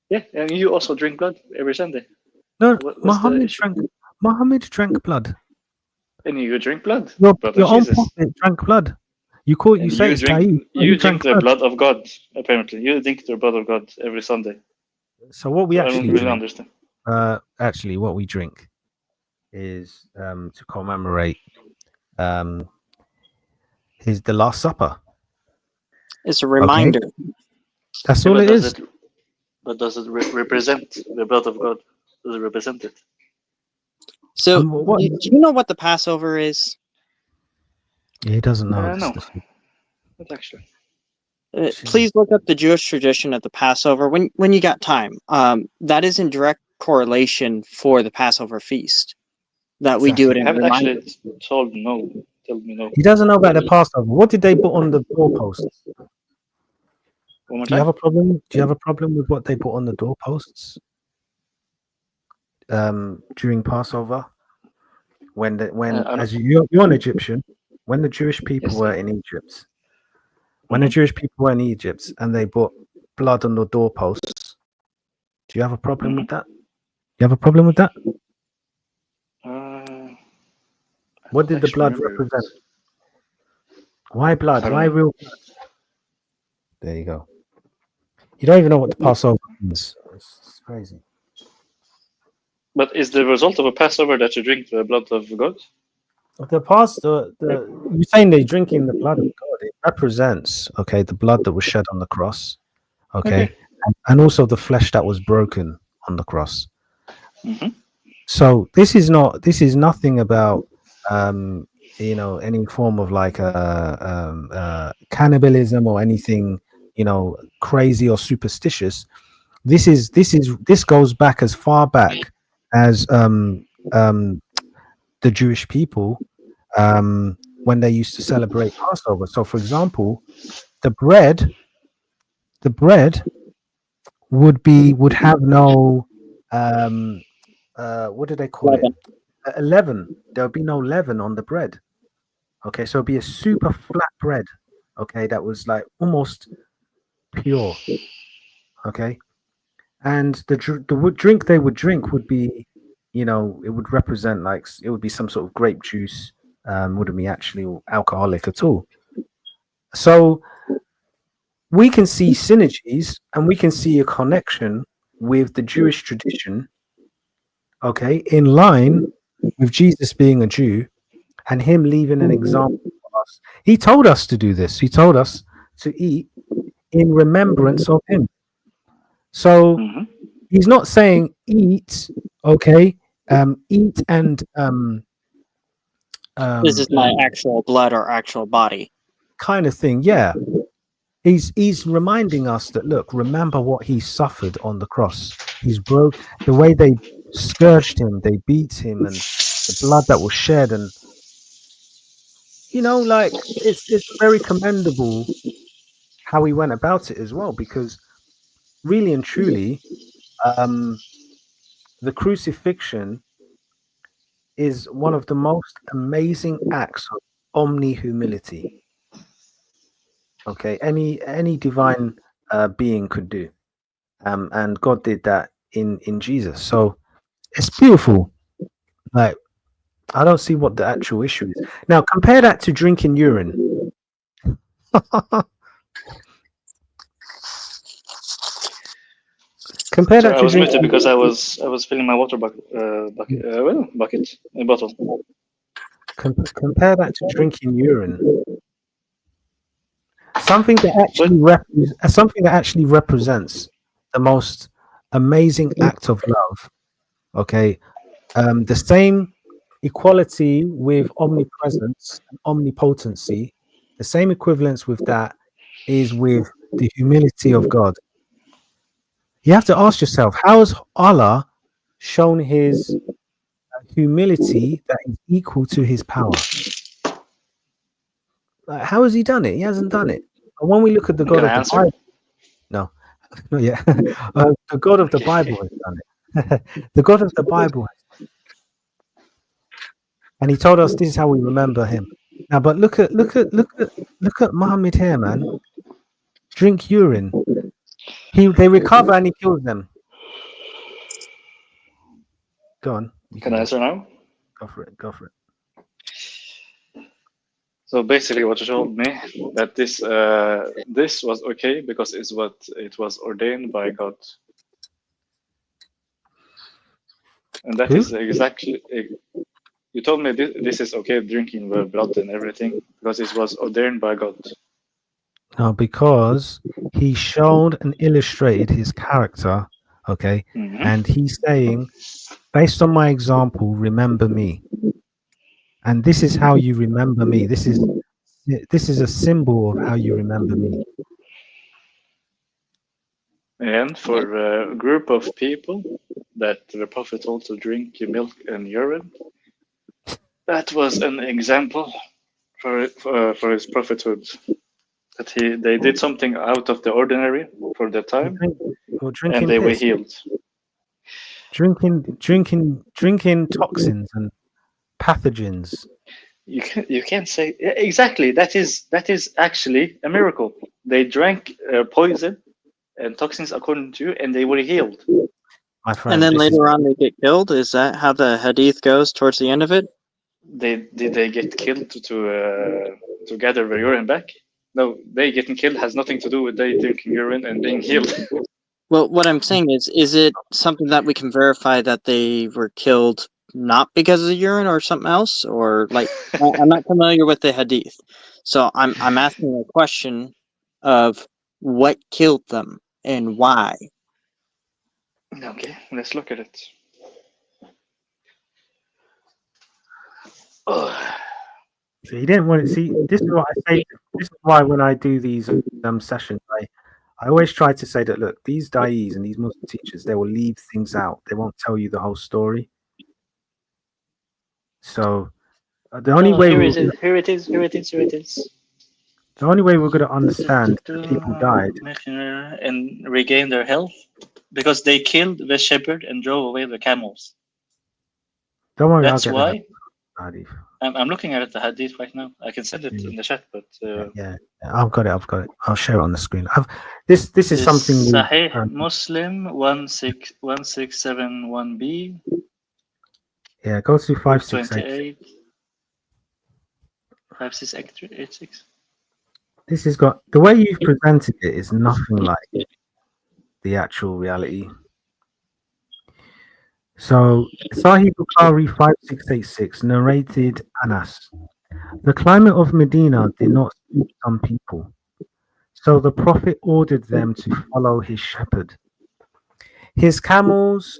Speaker 2: Yeah, and you also drink blood every Sunday.
Speaker 1: No, Muhammad drank blood.
Speaker 2: And you drink blood.
Speaker 1: Your own prophet drank blood. You say it's
Speaker 2: you drink the blood of God. Apparently, you drink the blood of God every Sunday.
Speaker 1: So what we actually
Speaker 2: I don't really understand.
Speaker 1: Actually, what we drink is to commemorate the Last Supper.
Speaker 3: It's a reminder.
Speaker 1: Okay. That's all it is.
Speaker 2: But does it represent the blood of God? Does it represent it?
Speaker 3: So, do you know what the Passover is?
Speaker 1: Yeah, he doesn't know.
Speaker 2: No, not actually.
Speaker 3: Please look up the Jewish tradition of the Passover when you got time. That is in direct correlation for the Passover feast that we do it in.
Speaker 2: I haven't actually told no. Tell me no.
Speaker 1: He doesn't know about the Passover. What did they put on the doorposts?
Speaker 2: One more
Speaker 1: Do you have
Speaker 2: time.
Speaker 1: a problem? Do you have a problem with what they put on the doorposts during Passover? When
Speaker 2: I
Speaker 1: as you're an Egyptian, when the Jewish people
Speaker 2: Yes.
Speaker 1: were in Egypt, when the
Speaker 2: Mhm.
Speaker 1: Jewish people were in Egypt and they put blood on the doorposts, do you have a problem with that? You have a problem with that?
Speaker 2: I
Speaker 1: What
Speaker 2: don't
Speaker 1: did the
Speaker 2: actually
Speaker 1: blood
Speaker 2: remember it.
Speaker 1: represent? Why blood?
Speaker 2: I don't
Speaker 1: Why
Speaker 2: know.
Speaker 1: real blood? There you go. You don't even know what the Passover means. It's crazy.
Speaker 2: But is the result of a Passover that you drink the blood of God?
Speaker 1: You're saying they're drinking the blood of God. It represents, okay, the blood that was shed on the cross, okay,
Speaker 2: Okay.
Speaker 1: and also the flesh that was broken on the cross.
Speaker 2: Mhm.
Speaker 1: So this is nothing about any form of like cannibalism or anything crazy or superstitious. This goes back as far back as the Jewish people when they used to celebrate Passover. So, for example, the bread would have no what do they call it?
Speaker 3: Leaven.
Speaker 1: Leaven. There would be no leaven on the bread. Okay, so it'd be a super flat bread. Okay, that was like almost pure. Okay, and the drink they would drink would be, it would represent like it would be some sort of grape juice. Wouldn't be actually alcoholic at all. So we can see synergies and we can see a connection with the Jewish tradition, okay, in line with Jesus being a Jew and him leaving an example for us. He told us to do this. He told us to eat in remembrance of him. So
Speaker 2: Mhm.
Speaker 1: he's not saying eat, okay, eat and
Speaker 3: This is my
Speaker 1: um,
Speaker 3: actual blood or actual body.
Speaker 1: kind of thing. Yeah, he's reminding us that look, remember what he suffered on the cross. He's broke the way they scourged him, they beat him, and the blood that was shed, and like it's very commendable how he went about it as well, because really and truly, um, the crucifixion is one of the most amazing acts of omni humility. Okay, any divine being could do, and God did that in Jesus. So it's beautiful. Like I don't see what the actual issue is. Now compare that to drinking urine. Compare
Speaker 2: Sorry,
Speaker 1: that
Speaker 2: I
Speaker 1: to
Speaker 2: was muted
Speaker 1: drinking.
Speaker 2: because I was filling my water
Speaker 1: Compare that to drinking urine.
Speaker 2: But
Speaker 1: Something that actually represents the most amazing act of love. Okay, the same equality with omnipresence and omnipotency. The same equivalence with that is with the humility of God. You have to ask yourself, how has Allah shown his humility that is equal to his power? Like, how has he done it? He hasn't done it. And when we look at the God
Speaker 2: can I
Speaker 1: of the
Speaker 2: answer?
Speaker 1: Bible, no, not yet. The God of the
Speaker 2: Okay.
Speaker 1: Bible has done it. The God of the Bible, and he told us this is how we remember him. Now, but look at Muhammad here, man. Drink urine. They recover and he kills them. Go on, you
Speaker 2: Can
Speaker 1: can
Speaker 2: I
Speaker 1: go.
Speaker 2: answer now?
Speaker 1: Go for it. Go for it.
Speaker 2: So basically, what you told me that this was okay because it's what it was ordained by God, and that
Speaker 1: Who?
Speaker 2: is exactly. You told me this is okay drinking the blood and everything because it was ordained by God.
Speaker 1: No, because he showed and illustrated his character. Okay,
Speaker 2: Hmm.
Speaker 1: and he's saying, based on my example, remember me. And this is how you remember me. This is a symbol of how you remember me.
Speaker 2: And for a group of people that the prophet told to drink milk and urine, that was an example for his prophethood. that they did something out of the ordinary for the time,
Speaker 1: Or
Speaker 2: and
Speaker 1: drinking
Speaker 2: they were
Speaker 1: piss,
Speaker 2: healed.
Speaker 1: drinking toxins and pathogens.
Speaker 2: You can't say exactly. That is actually a miracle. They drank poison and toxins according to you, and they were healed.
Speaker 1: My
Speaker 3: And
Speaker 1: friend,
Speaker 3: then
Speaker 1: this is
Speaker 3: later on they get killed. Is that how the hadith goes towards the end of it?
Speaker 2: They get killed to gather their urine back? No, they getting killed has nothing to do with they drinking urine and being healed.
Speaker 3: Well, what I'm saying is it something that we can verify that they were killed not because of the urine or something else? Or like I'm not familiar with the hadith. So I'm asking a question of what killed them and why.
Speaker 2: Okay, let's look at it. Oh,
Speaker 1: so he didn't want to see. This is what I say. This is why when I do these sessions, I always try to say that look, these da'is and these Muslim teachers, they will leave things out. They won't tell you the whole story. So the only way
Speaker 2: here
Speaker 1: we're
Speaker 2: it is. Here it is. Here it is. Here it is.
Speaker 1: the only way we're going to understand that people died.
Speaker 2: And regain their health because they killed the shepherd and drove away the camels.
Speaker 1: Don't worry,
Speaker 2: That's
Speaker 1: I'll get
Speaker 2: why.
Speaker 1: that hadith.
Speaker 2: I'm looking at the hadith right now. I can send it in the chat, but
Speaker 1: Yeah, I've got it. I'll share it on the screen. This is something.
Speaker 2: Sahih Muslim 16671b.
Speaker 1: Yeah, go to 568.
Speaker 2: 28. 5686.
Speaker 1: This has got the way you've presented it is nothing like the actual reality. So Sahih Bukhari 5686 narrated Anas. The climate of Medina did not suit some people, so the Prophet ordered them to follow his shepherd, his camels,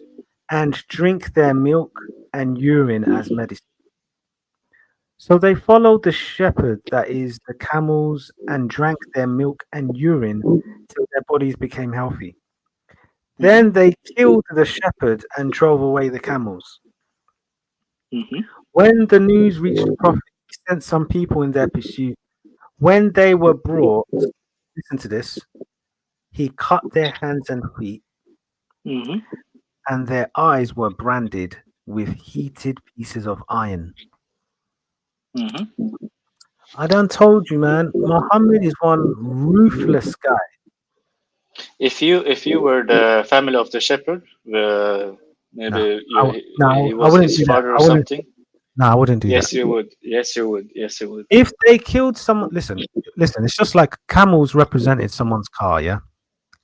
Speaker 1: and drink their milk and urine as medicine. So they followed the shepherd, that is, the camels, and drank their milk and urine till their bodies became healthy. Then they killed the shepherd and drove away the camels. When the news reached the Prophet, he sent some people in their pursuit. When they were brought, listen to this, he cut their hands and feet, and their eyes were branded with heated pieces of iron. I done told you, man. Muhammad is one ruthless guy.
Speaker 2: If you were the family of the shepherd, maybe he was his father or something.
Speaker 1: No, I wouldn't do that.
Speaker 2: Yes, you would. Yes, you would. Yes, you would.
Speaker 1: If they killed someone, listen. It's just like camels represented someone's car, yeah,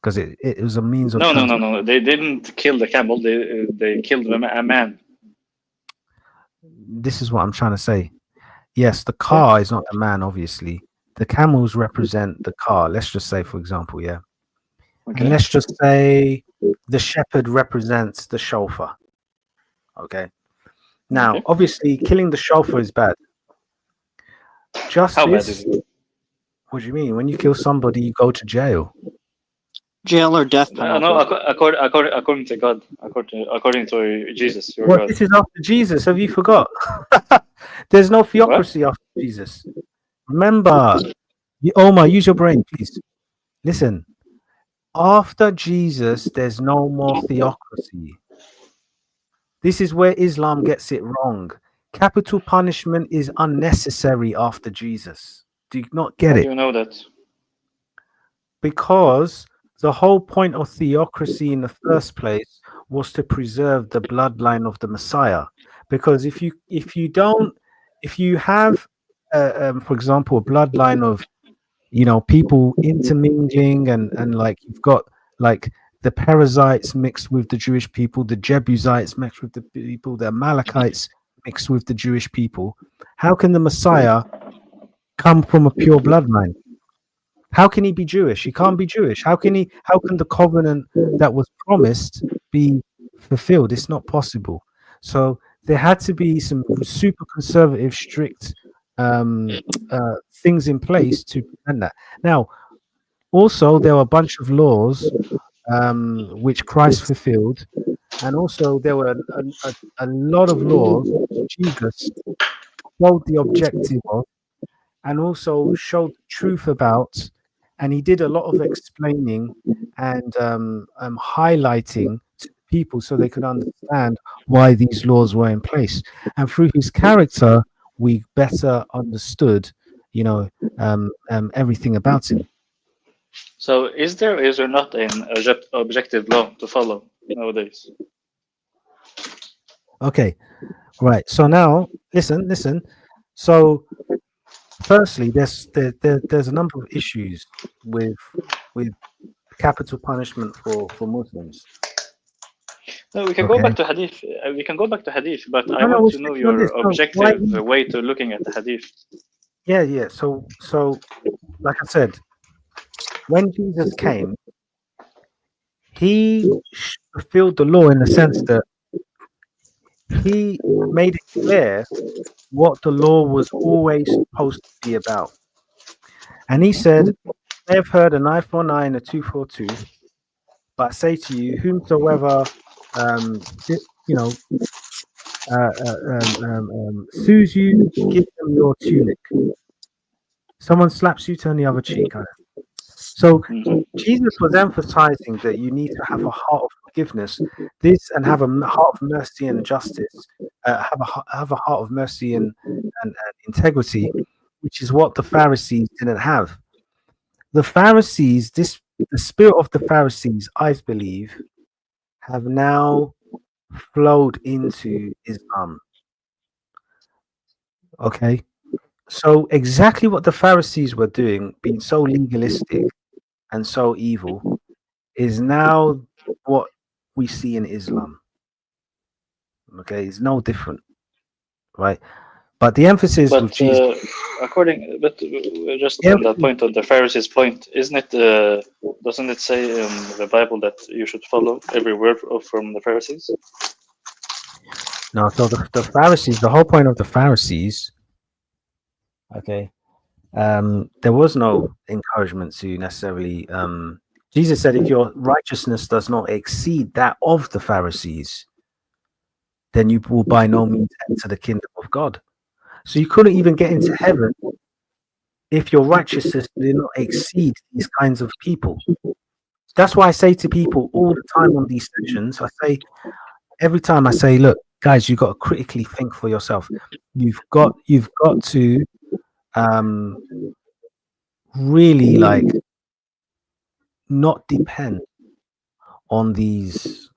Speaker 1: because it was a means of.
Speaker 2: No. They didn't kill the camel. They killed a man.
Speaker 1: This is what I'm trying to say. Yes, the car is not the man, obviously. The camels represent the car. Let's just say, for example, yeah. Okay. And let's just say the shepherd represents the chauffeur. Okay. Now, obviously, killing the chauffeur is bad. Justice. How bad is it? What do you mean? When you kill somebody, you go to jail.
Speaker 3: Jail or death penalty.
Speaker 2: No, according to God, according to Jesus.
Speaker 1: What? God. This is after Jesus. Have you forgot? There's no theocracy after Jesus. Remember, Omar, use your brain, please. Listen. After Jesus, there's no more theocracy. This is where Islam gets it wrong. Capital punishment is unnecessary after Jesus. Do you not get it?
Speaker 2: How do you know that?
Speaker 1: Because the whole point of theocracy in the first place was to preserve the bloodline of the Messiah. Because if you have, for example, a bloodline of, people intermingling and like you've got like the Perizzites mixed with the Jewish people, the Jebusites mixed with the people, the Amalekites mixed with the Jewish people. How can the Messiah come from a pure bloodline? How can he be Jewish? He can't be Jewish. How can the covenant that was promised be fulfilled? It's not possible. So there had to be some super conservative, strict things in place to prevent that. Now, also there were a bunch of laws which Christ fulfilled, and also there were a lot of laws which Jesus showed the objective of, and also showed the truth about and he did a lot of explaining and highlighting to people so they could understand why these laws were in place. And through his character, we better understood, everything about him.
Speaker 2: So is there not an objective law to follow nowadays?
Speaker 1: Okay, right. So now, listen. So, firstly, there's a number of issues with capital punishment for Muslims.
Speaker 2: No, we can go
Speaker 1: Okay.
Speaker 2: back to Hadith. We can go back to Hadith, but I
Speaker 1: No,
Speaker 2: want
Speaker 1: we're
Speaker 2: to know
Speaker 1: sticking on
Speaker 2: your
Speaker 1: this. No, why?
Speaker 2: objective way to looking at the Hadith.
Speaker 1: Yeah. So, like I said, when Jesus came, he fulfilled the law in the sense that he made it clear what the law was always supposed to be about. And he said, "I have heard an eye for an eye and a tooth for a tooth, but I say to you, whomsoever, you know, sues you, give them your tunic. Someone slaps you, turn the other cheek." So Jesus was emphasizing that you need to have a heart of forgiveness, and have a heart of mercy and justice, have a heart of mercy and integrity, which is what the Pharisees didn't have. The Pharisees, the spirit of the Pharisees, I believe, have now flowed into Islam. Okay, so exactly what the Pharisees were doing, being so legalistic and so evil, is now what we see in Islam. Okay, it's no different, right? But the emphasis with
Speaker 2: But
Speaker 1: Jesus,
Speaker 2: just
Speaker 1: the
Speaker 2: on that
Speaker 1: emphasis,
Speaker 2: point, on the Pharisees' point, isn't it? Doesn't it say in the Bible that you should follow every word from the Pharisees?
Speaker 1: no. So the Pharisees, the whole point of the Pharisees, okay, there was no encouragement to necessarily. Jesus said, "If your righteousness does not exceed that of the Pharisees, then you will by no means enter the kingdom of God." So you couldn't even get into heaven if your righteousness did not exceed these kinds of people. That's why I say to people all the time on these sessions, every time I say, look, guys, you've got to critically think for yourself. You've got to really not depend on these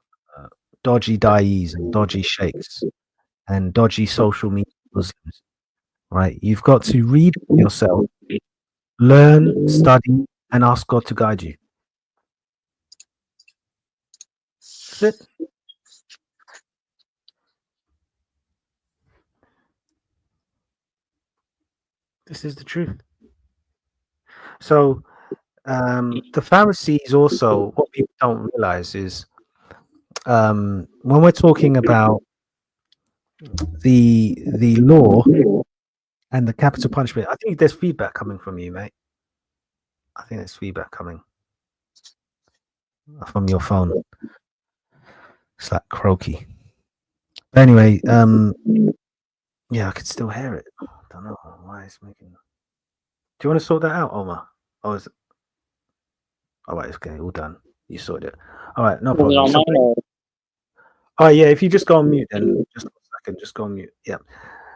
Speaker 1: dodgy dais and dodgy sheikhs and dodgy social media Muslims, right? You've got to read for yourself, learn, study, and ask God to guide you. That's it. This is the truth. So the Pharisees also, what people don't realize is when we're talking about the law and the capital punishment, I think there's feedback coming from you, mate. I think there's feedback coming from your phone. It's like croaky. But anyway, yeah, I could still hear it. I don't know why it's making. Do you want to sort that out, Omar? Oh, is it? All right, okay, all done. You sorted it. All right, no problem. So, oh yeah, if you just go on mute, then just a second, just go on mute. Yeah.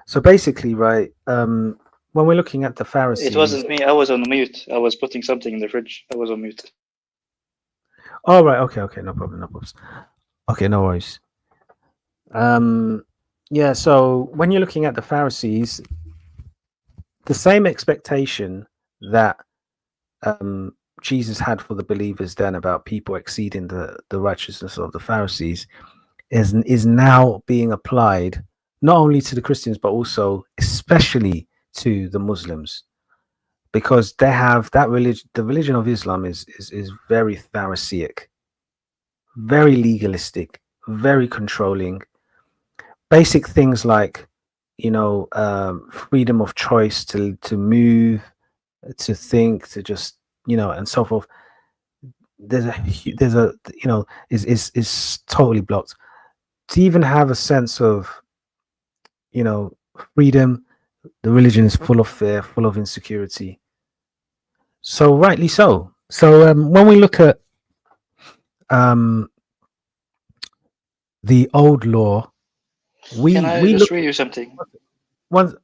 Speaker 1: So basically, right, when we're looking at the Pharisees,
Speaker 2: it wasn't me. I was on mute. I was putting something in the fridge. I was on mute.
Speaker 1: Oh right, okay, no problem, Okay, no worries. Yeah. So when you're looking at the Pharisees, the same expectation that Jesus had for the believers then about people exceeding the righteousness of the Pharisees is now being applied not only to the Christians but also especially to the Muslims, because they have that religion. The religion of Islam is very Pharisaic, very legalistic, very controlling. Basic things like freedom of choice to move, to think, to just and so forth. There's a is totally blocked. To even have a sense of freedom, the religion is full of fear, full of insecurity. So rightly so. So when we look at the old law,
Speaker 2: Can
Speaker 1: we
Speaker 2: I
Speaker 1: we
Speaker 2: just
Speaker 1: look
Speaker 2: read you something?
Speaker 1: one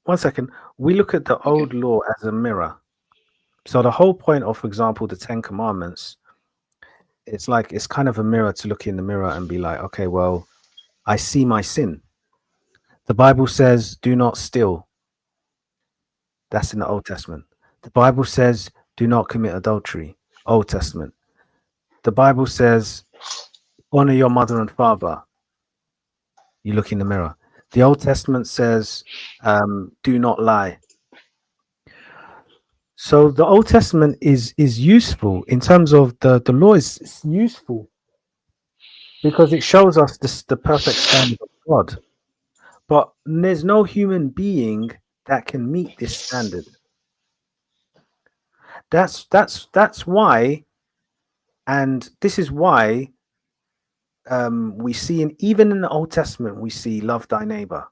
Speaker 1: one second. We look at the
Speaker 2: Okay.
Speaker 1: old law as a mirror. So the whole point of, for example, the Ten Commandments, it's like it's kind of a mirror to look in the mirror and be like, okay, well, I see my sin. The Bible says, do not steal. That's in the Old Testament. The Bible says, do not commit adultery. Old Testament. The Bible says, honor your mother and father. You look in the mirror. The Old Testament says, do not lie. So the Old Testament is useful in terms of the law is useful because it shows us the perfect standard of God. But there's no human being that can meet this standard. That's why, and this is why we see even in the Old Testament we see love thy neighbor,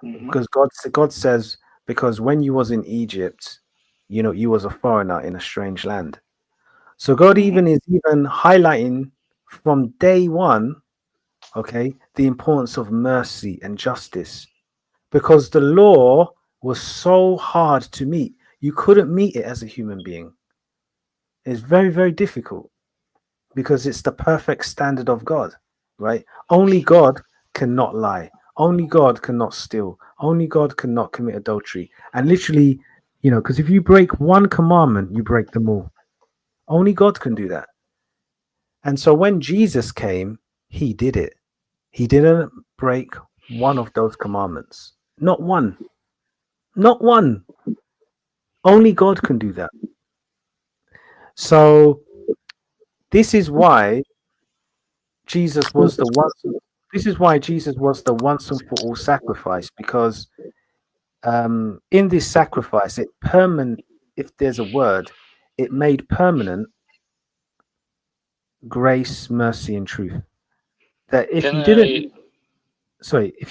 Speaker 1: because God says, because when you was in Egypt, you was a foreigner in a strange land. So God is even highlighting from day one, okay, the importance of mercy and justice, because the law was so hard to meet. You couldn't meet it as a human being. It's very, very difficult because it's the perfect standard of God, right? Only God cannot lie. Only God cannot steal. Only God cannot commit adultery. And literally, because if you break one commandment, you break them all. Only God can do that. And so when Jesus came, he did it. He didn't break one of those commandments. Not one. Not one. Only God can do that. So this is why Jesus was the one. This is why Jesus was the once and for all sacrifice, because in this sacrifice, if there's a word, it made permanent grace, mercy, and truth. That if
Speaker 2: Can
Speaker 1: you
Speaker 2: I?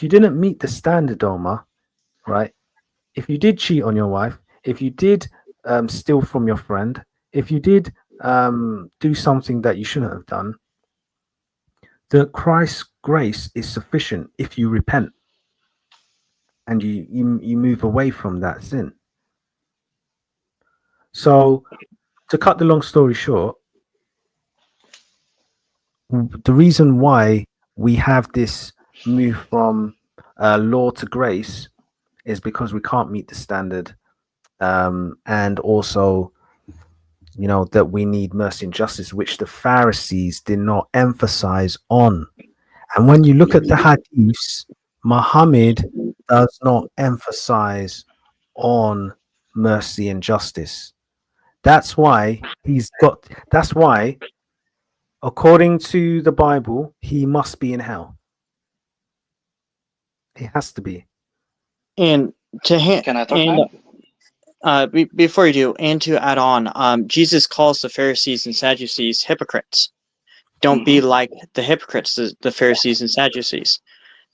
Speaker 1: didn't meet the standard, Omar, right? If you did cheat on your wife, if you did steal from your friend, if you did do something that you shouldn't have done, the Christ's grace is sufficient if you repent and you move away from that sin. So, to cut the long story short, the reason why we have this move from law to grace is because we can't meet the standard, and also, that we need mercy and justice, which the Pharisees did not emphasize on. And when you look at the Hadiths, Muhammad does not emphasize on mercy and justice. That's why according to the Bible, he must be in hell. He has to be.
Speaker 3: And
Speaker 2: Can I talk now?
Speaker 3: before you do, and to add on, Jesus calls the Pharisees and Sadducees hypocrites. Don't be like the hypocrites, the Pharisees and Sadducees.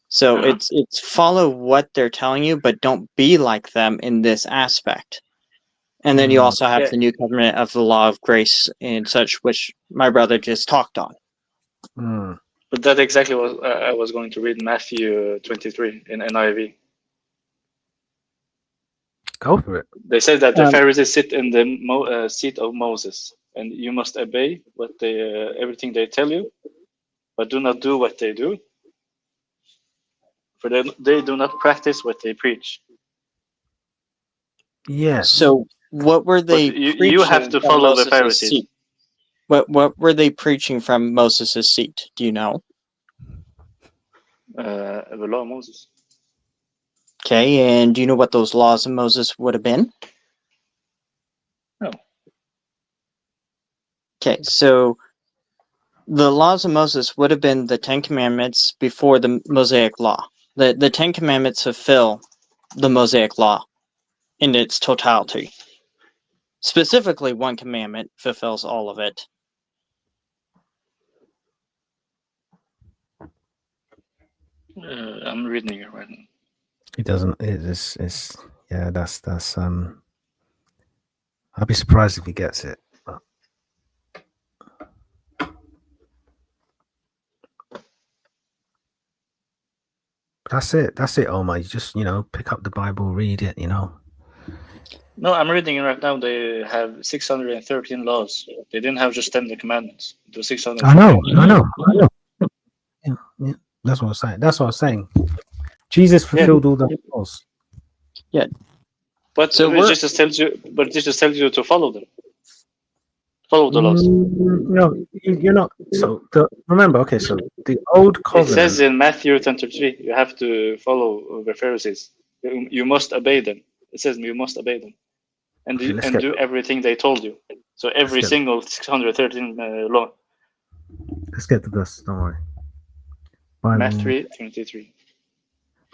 Speaker 3: So it's follow what they're telling you, but don't be like them in this aspect. And then you also have the new covenant of the law of grace and such, which my brother just talked on.
Speaker 2: But that exactly was I was going to read Matthew 23 in NIV.
Speaker 1: Go for it.
Speaker 2: They said that the Pharisees sit in the seat of Moses, and you must obey what they everything they tell you, but do not do what they do, for they do not practice what they preach.
Speaker 1: Yes.
Speaker 3: So what were they
Speaker 2: But you
Speaker 3: preaching
Speaker 2: have to
Speaker 3: from
Speaker 2: follow the
Speaker 3: Moses'
Speaker 2: Pharisees.
Speaker 3: seat? What were they preaching from Moses' seat? Do you know?
Speaker 2: The law of Moses.
Speaker 3: Okay, and do you know what those laws of Moses would have been?
Speaker 2: No.
Speaker 3: Okay, so the laws of Moses would have been the Ten Commandments before the Mosaic Law. The Ten Commandments fulfill the Mosaic Law in its totality. Specifically, one commandment fulfills all of it.
Speaker 2: I'm reading it right now.
Speaker 1: It doesn't. It's yeah. That's I'd be surprised if he gets it. But that's it. That's it, Omar. You just, pick up the Bible, read it,
Speaker 2: No, I'm reading it right now. They have 613 laws. They didn't have just 10 commandments. It was 600.
Speaker 1: I know. Yeah. That's what I'm saying. Jesus fulfilled all the laws.
Speaker 2: But
Speaker 3: So
Speaker 2: it just tells you. But it just tells you to follow them. Follow the laws.
Speaker 1: No, you're not. So remember, okay. So the old covenant.
Speaker 2: It says in Matthew 23, you have to follow the Pharisees. You must obey them. It says you must obey them, and do everything they told you. So every single 613 law.
Speaker 1: Let's get the verse. Don't worry.
Speaker 2: Matthew 23.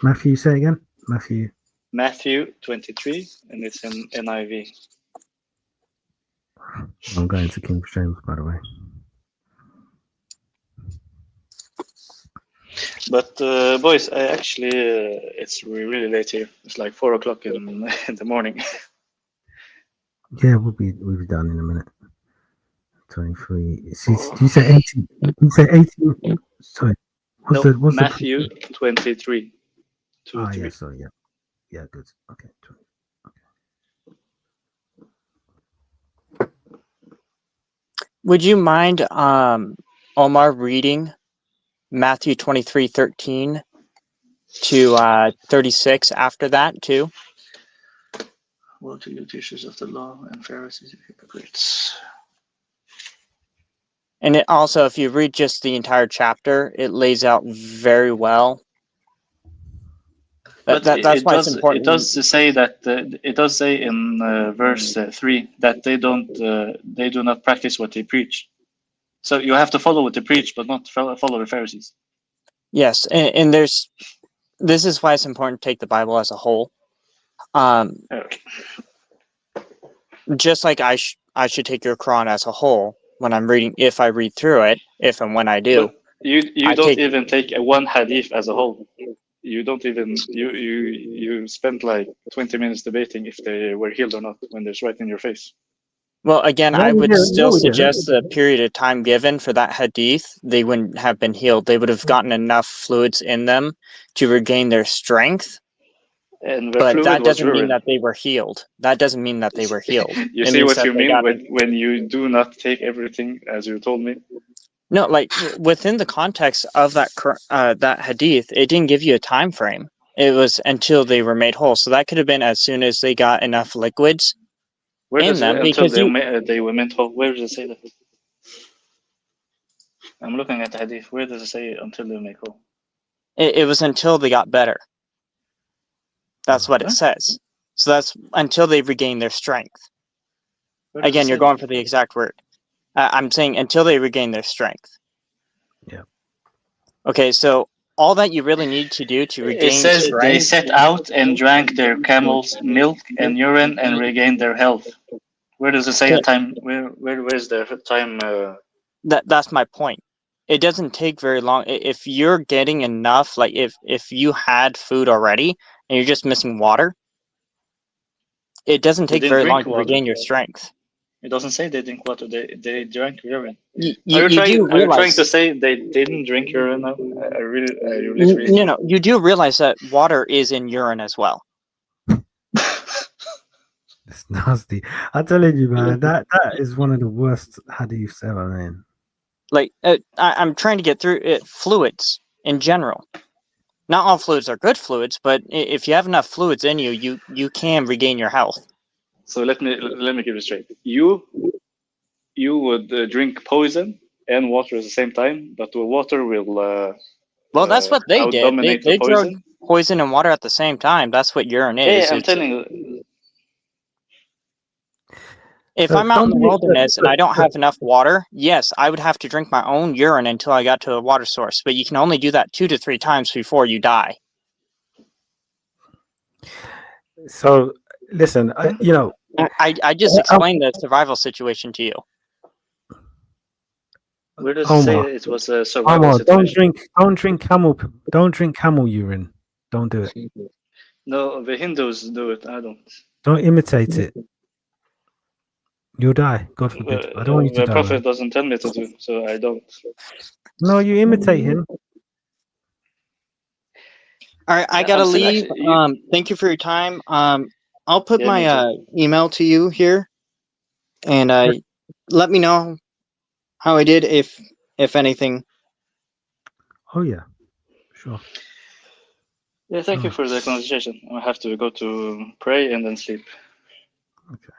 Speaker 1: Matthew, say again.
Speaker 2: Matthew 23, and it's in NIV.
Speaker 1: I'm going to King James, by the way.
Speaker 2: But boys, I actually it's really late here. It's like 4 o'clock in the morning.
Speaker 1: Yeah, we'll be done in a minute. 23. You say 18? You say 18? Sorry. What's
Speaker 2: Matthew 23.
Speaker 1: Yeah, sorry, yeah. Yeah, good. Okay.
Speaker 3: would you mind, Omar, reading Matthew 23:13 to 36 after that too?
Speaker 2: Woe to you, teachers of the law and Pharisees, hypocrites.
Speaker 3: And it also, if you read just the entire chapter, it lays out very well. That's why it's important.
Speaker 2: It does say that it does say in verse 3 that they do not practice what they preach. So you have to follow what they preach, but not follow the Pharisees.
Speaker 3: Yes, and this is why it's important to take the Bible as a whole. Just like I should take your Quran as a whole when I'm reading, if I read through it, if and when I do.
Speaker 2: But you don't even take one hadith as a whole. You don't even you spent like 20 minutes debating if they were healed or not when they're right in your face.
Speaker 3: Well, again, I would still suggest the period of time given for that hadith. They wouldn't have been healed. They would have gotten enough fluids in them to regain their strength. But that doesn't mean that they were healed. That doesn't mean that they were healed.
Speaker 2: You see what you mean when you do not take everything as you told me?
Speaker 3: No, like within the context of that hadith, it didn't give you a time frame. It was until they were made whole. So that could have been as soon as they got enough liquids in them.
Speaker 2: Until they were made whole. Where does it say that? I'm looking at the hadith. Where does it say until they were made whole?
Speaker 3: It was until they got better. That's what it says. So that's until they regain their strength. Again, you're going for the exact word. I'm saying until they regain their strength.
Speaker 1: Yeah.
Speaker 3: Okay, so all that you really need to do to regain
Speaker 2: strength. It says
Speaker 3: strength,
Speaker 2: they set out and drank their camels' milk and urine and regained their health. Where does it say a time? Where's the time?
Speaker 3: That's my point. It doesn't take very long. If you're getting enough, like if you had food already and you're just missing water, it doesn't take very long to regain your strength.
Speaker 2: It doesn't say they drink water. They drank urine.
Speaker 3: Are you
Speaker 2: trying to say they didn't drink urine now? I really.
Speaker 3: No, you do realize that water is in urine as well.
Speaker 1: It's nasty. I'm telling you, man, that is one of the worst hadiths ever, man.
Speaker 3: Like, I'm trying to get through it. Fluids in general. Not all fluids are good fluids, but if you have enough fluids in you, you can regain your health.
Speaker 2: So let me get it straight. You would drink poison and water at the same time, but the water will.
Speaker 3: Well, that's what they did. They drank poison and water at the same time. That's what urine is.
Speaker 2: Yeah, I'm telling you.
Speaker 3: If I'm out in the wilderness and I don't have enough water, yes, I would have to drink my own urine until I got to a water source. But you can only do that 2 to 3 times before you die.
Speaker 1: So, listen,
Speaker 3: I just explained the survival situation to you.
Speaker 2: Where does it say it was a survival situation?
Speaker 1: Don't drink camel urine. Don't do it.
Speaker 2: No, the Hindus do it. I don't.
Speaker 1: Don't imitate it. You'll die. God forbid. I don't want you to
Speaker 2: The
Speaker 1: die,
Speaker 2: prophet
Speaker 1: man.
Speaker 2: doesn't tell me to do, so I don't.
Speaker 1: No, you imitate him.
Speaker 3: All right, I
Speaker 2: Yeah,
Speaker 3: gotta
Speaker 2: I'm still
Speaker 3: leave.
Speaker 2: actually.
Speaker 3: Thank you for your time. I'll put
Speaker 2: Yeah, me too.
Speaker 3: my email to you here, and let me know how I did, if anything.
Speaker 1: Oh yeah, sure.
Speaker 2: Yeah, thank you
Speaker 1: Sure.
Speaker 2: for the conversation. I have to go to pray and then sleep.
Speaker 1: Okay.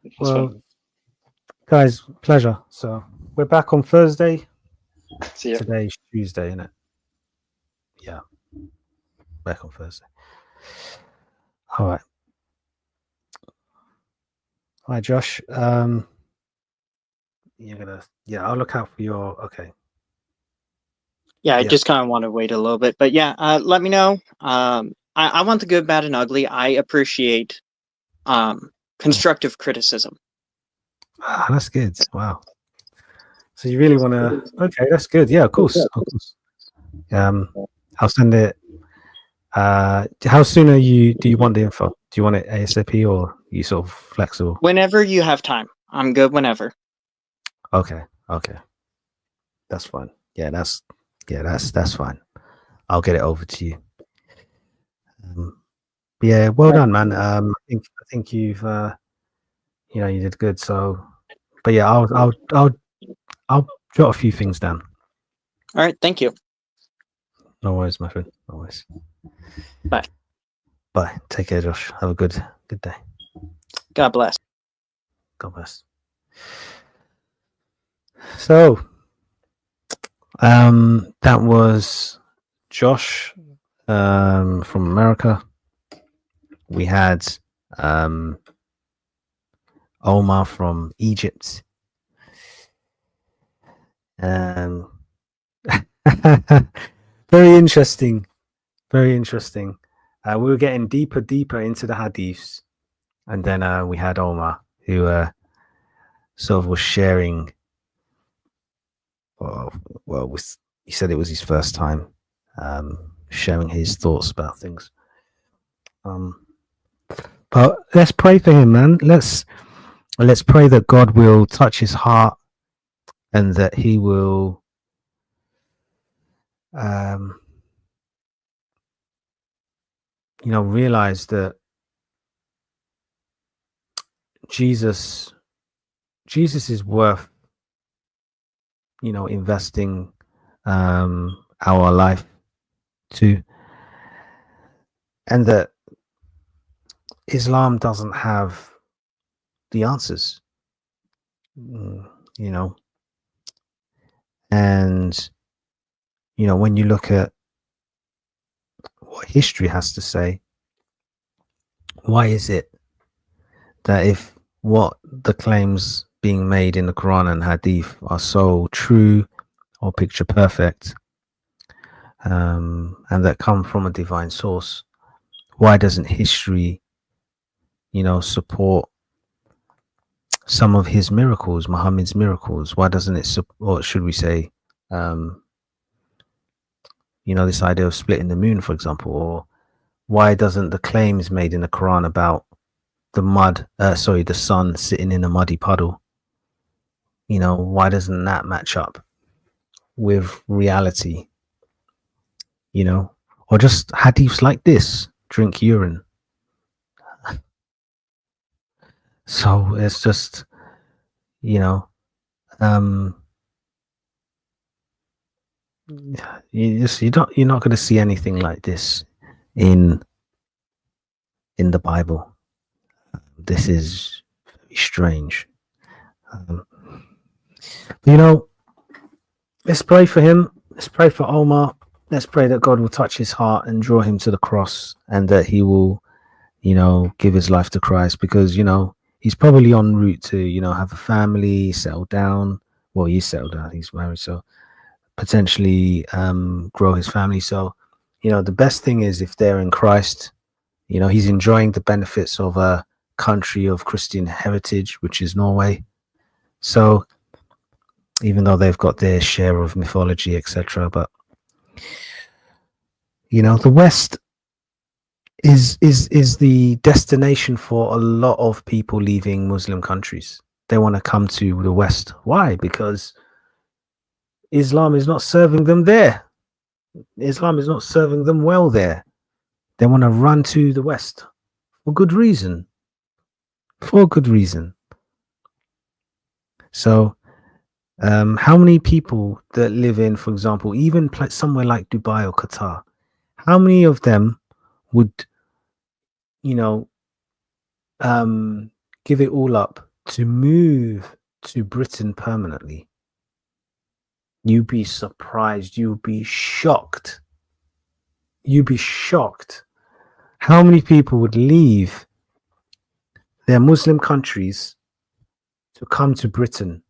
Speaker 2: It was
Speaker 1: Well,
Speaker 2: fun.
Speaker 1: guys, pleasure. So we're back on Thursday.
Speaker 2: See ya.
Speaker 1: Today's Tuesday, isn't it? Yeah, back on Thursday. All right. All right, Josh. You're gonna. Yeah, I'll look out for your. Okay.
Speaker 3: Yeah, I
Speaker 1: Yeah.
Speaker 3: just kind of want to wait a little bit, but yeah, let me know. I want the good, bad, and ugly. I appreciate constructive criticism.
Speaker 1: Ah, that's good. Wow. So you really want to? Okay, that's good. Yeah, of course, of course. I'll send it. How soon are you? Do you want the info? Do you want it ASAP or are you sort of flexible?
Speaker 3: Whenever you have time, I'm good. Whenever.
Speaker 1: Okay, okay, that's fine. That's fine. I'll get it over to you. Yeah, well done, man. I think you've you did good. So, but yeah, I'll jot a few things down.
Speaker 3: All right, thank you.
Speaker 1: No worries, my friend. No worries.
Speaker 3: Bye.
Speaker 1: Bye. Take care, Josh. Have a good day.
Speaker 3: God bless.
Speaker 1: God bless. So, that was Josh from America. We had Omar from Egypt. Very interesting. Very interesting. We were getting deeper into the hadiths, and then we had Omar, who sort of was sharing. Well, he said it was his first time sharing his thoughts about things. But let's pray for him, man. Let's pray that God will touch his heart and that he will realize that Jesus is worth investing our life to, and that Islam doesn't have the answers, and when you look at what history has to say, why is it that if what the claims being made in the Quran and Hadith are so true or picture perfect, and that come from a divine source, why doesn't history, support some of his miracles, Muhammad's miracles? Why doesn't it support, or should we say, this idea of splitting the moon, for example? Or why doesn't the claims made in the Quran about the sun sitting in a muddy puddle, why doesn't that match up with reality? Or just hadiths like this: drink urine. So it's just, you're not going to see anything like this in the Bible. This is very strange. Let's pray for him. Let's pray for Omar. Let's pray that God will touch his heart and draw him to the cross, and that he will, give his life to Christ, because, he's probably en route to, have a family, settle down. Well, he's settled down. He's married. So potentially grow his family. So, the best thing is if they're in Christ, he's enjoying the benefits of a country of Christian heritage, which is Norway. So even though they've got their share of mythology, etc., but the West is the destination for a lot of people leaving Muslim countries. They want to come to the West. Why? Because Islam is not serving them there. Islam is not serving them well there. They want to run to the West for good reason. For good reason. So, how many people that live in, for example, even somewhere like Dubai or Qatar, how many of them would, you know, give it all up to move to Britain permanently? You'd be surprised. You'd be shocked. You'd be shocked how many people would leave their Muslim countries to come to Britain.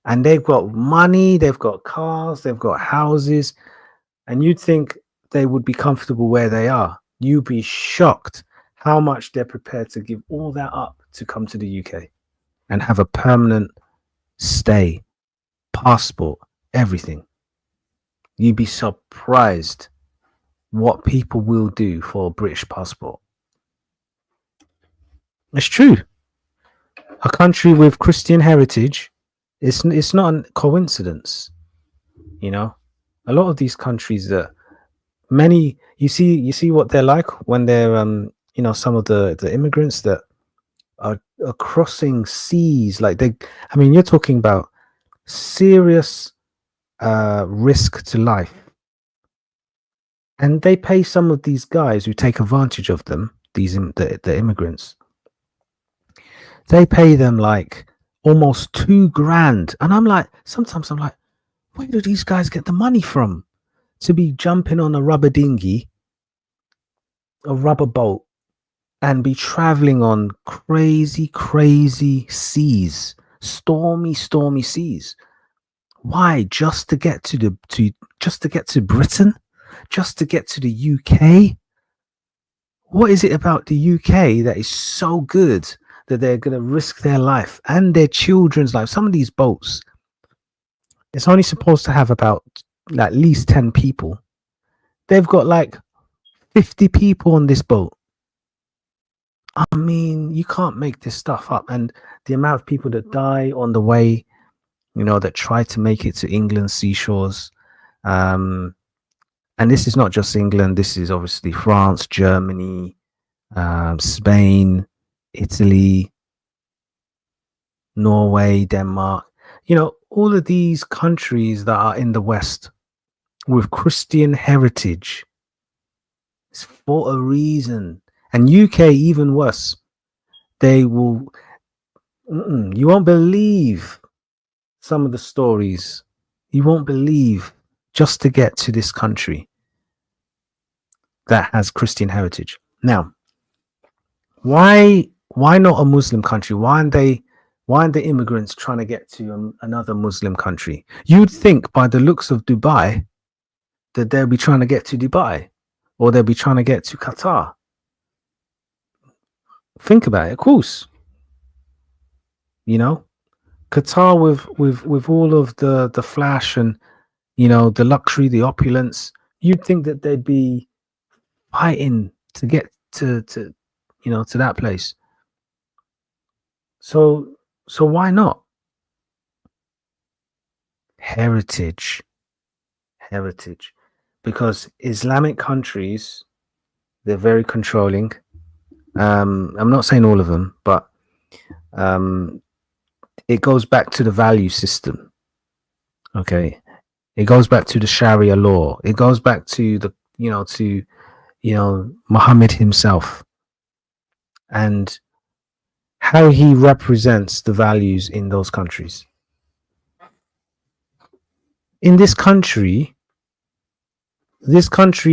Speaker 1: And they've got money, they've got cars, they've got houses, and you'd think they would be comfortable where they are. You'd be shocked how much they're prepared to give all that up to come to the UK and have a permanent stay, passport, everything. You'd be surprised what people will do for a British passport. It's true. A country with Christian heritage, it's not a coincidence. You know, a lot of these countries that you see what they're like when they're some of the immigrants that are crossing seas. Like you're talking about serious risk to life. And they pay some of these guys who take advantage of them, the immigrants. They pay them like almost $2,000. And sometimes I'm like, where do these guys get the money from to be jumping on a rubber dinghy, a rubber boat, and be traveling on crazy seas, stormy seas? Why? Just to get to Britain? Just to get to the UK? What is it about the UK that is so good that they're going to risk their life and their children's life? Some of these boats, it's only supposed to have about at least 10 people. They've got like 50 people on this boat. I mean, you can't make this stuff up. And the amount of people that die on the way, that try to make it to England's seashores. And this is not just England. This is obviously France, Germany, Spain, Italy, Norway, Denmark. All of these countries that are in the West with Christian heritage. It's for a reason. And UK, even worse. They will... you won't believe some of the stories. You won't believe just to get to this country that has Christian heritage. Now, why not a Muslim country? Why aren't the immigrants trying to get to another Muslim country? You'd think by the looks of Dubai that they'll be trying to get to Dubai, or they'll be trying to get to Qatar. Think about it, of course. Qatar with all of the flash and the luxury, the opulence, you'd think that they'd be fighting to get to that place. So why not? Heritage. Because Islamic countries, they're very controlling. I'm not saying all of them, but it goes back to the value system. Okay. It goes back to the Sharia law. It goes back to Muhammad himself and how he represents the values in those countries. In this country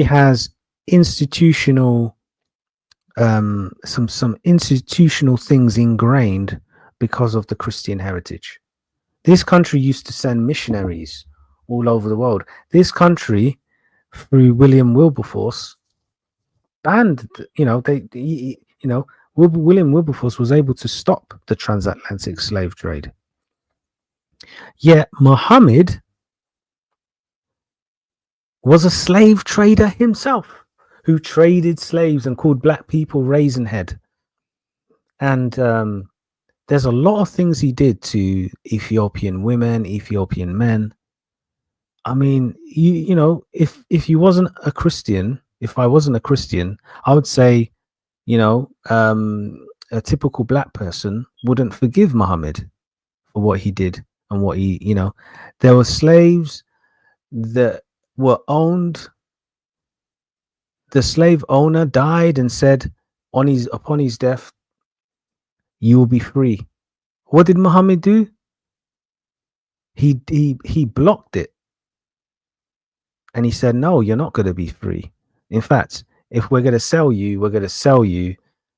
Speaker 1: has institutional some institutional things ingrained because of the Christian heritage. This country used to send missionaries all over the world. This country, through William Wilberforce, banned, William Wilberforce was able to stop the transatlantic slave trade. Yet Muhammad was a slave trader himself, who traded slaves and called black people raisin head. And there's a lot of things he did to Ethiopian women, Ethiopian men. I mean, you know, if you wasn't a Christian, if I wasn't a Christian, I would say, you know, a typical black person wouldn't forgive Muhammad for what he did and what he, you know, there were slaves that were owned. The slave owner died and said upon his death, you will be free. What did Muhammad do? He blocked it. And he said, no, you're not going to be free. In fact, if we're going to sell you, we're going to sell you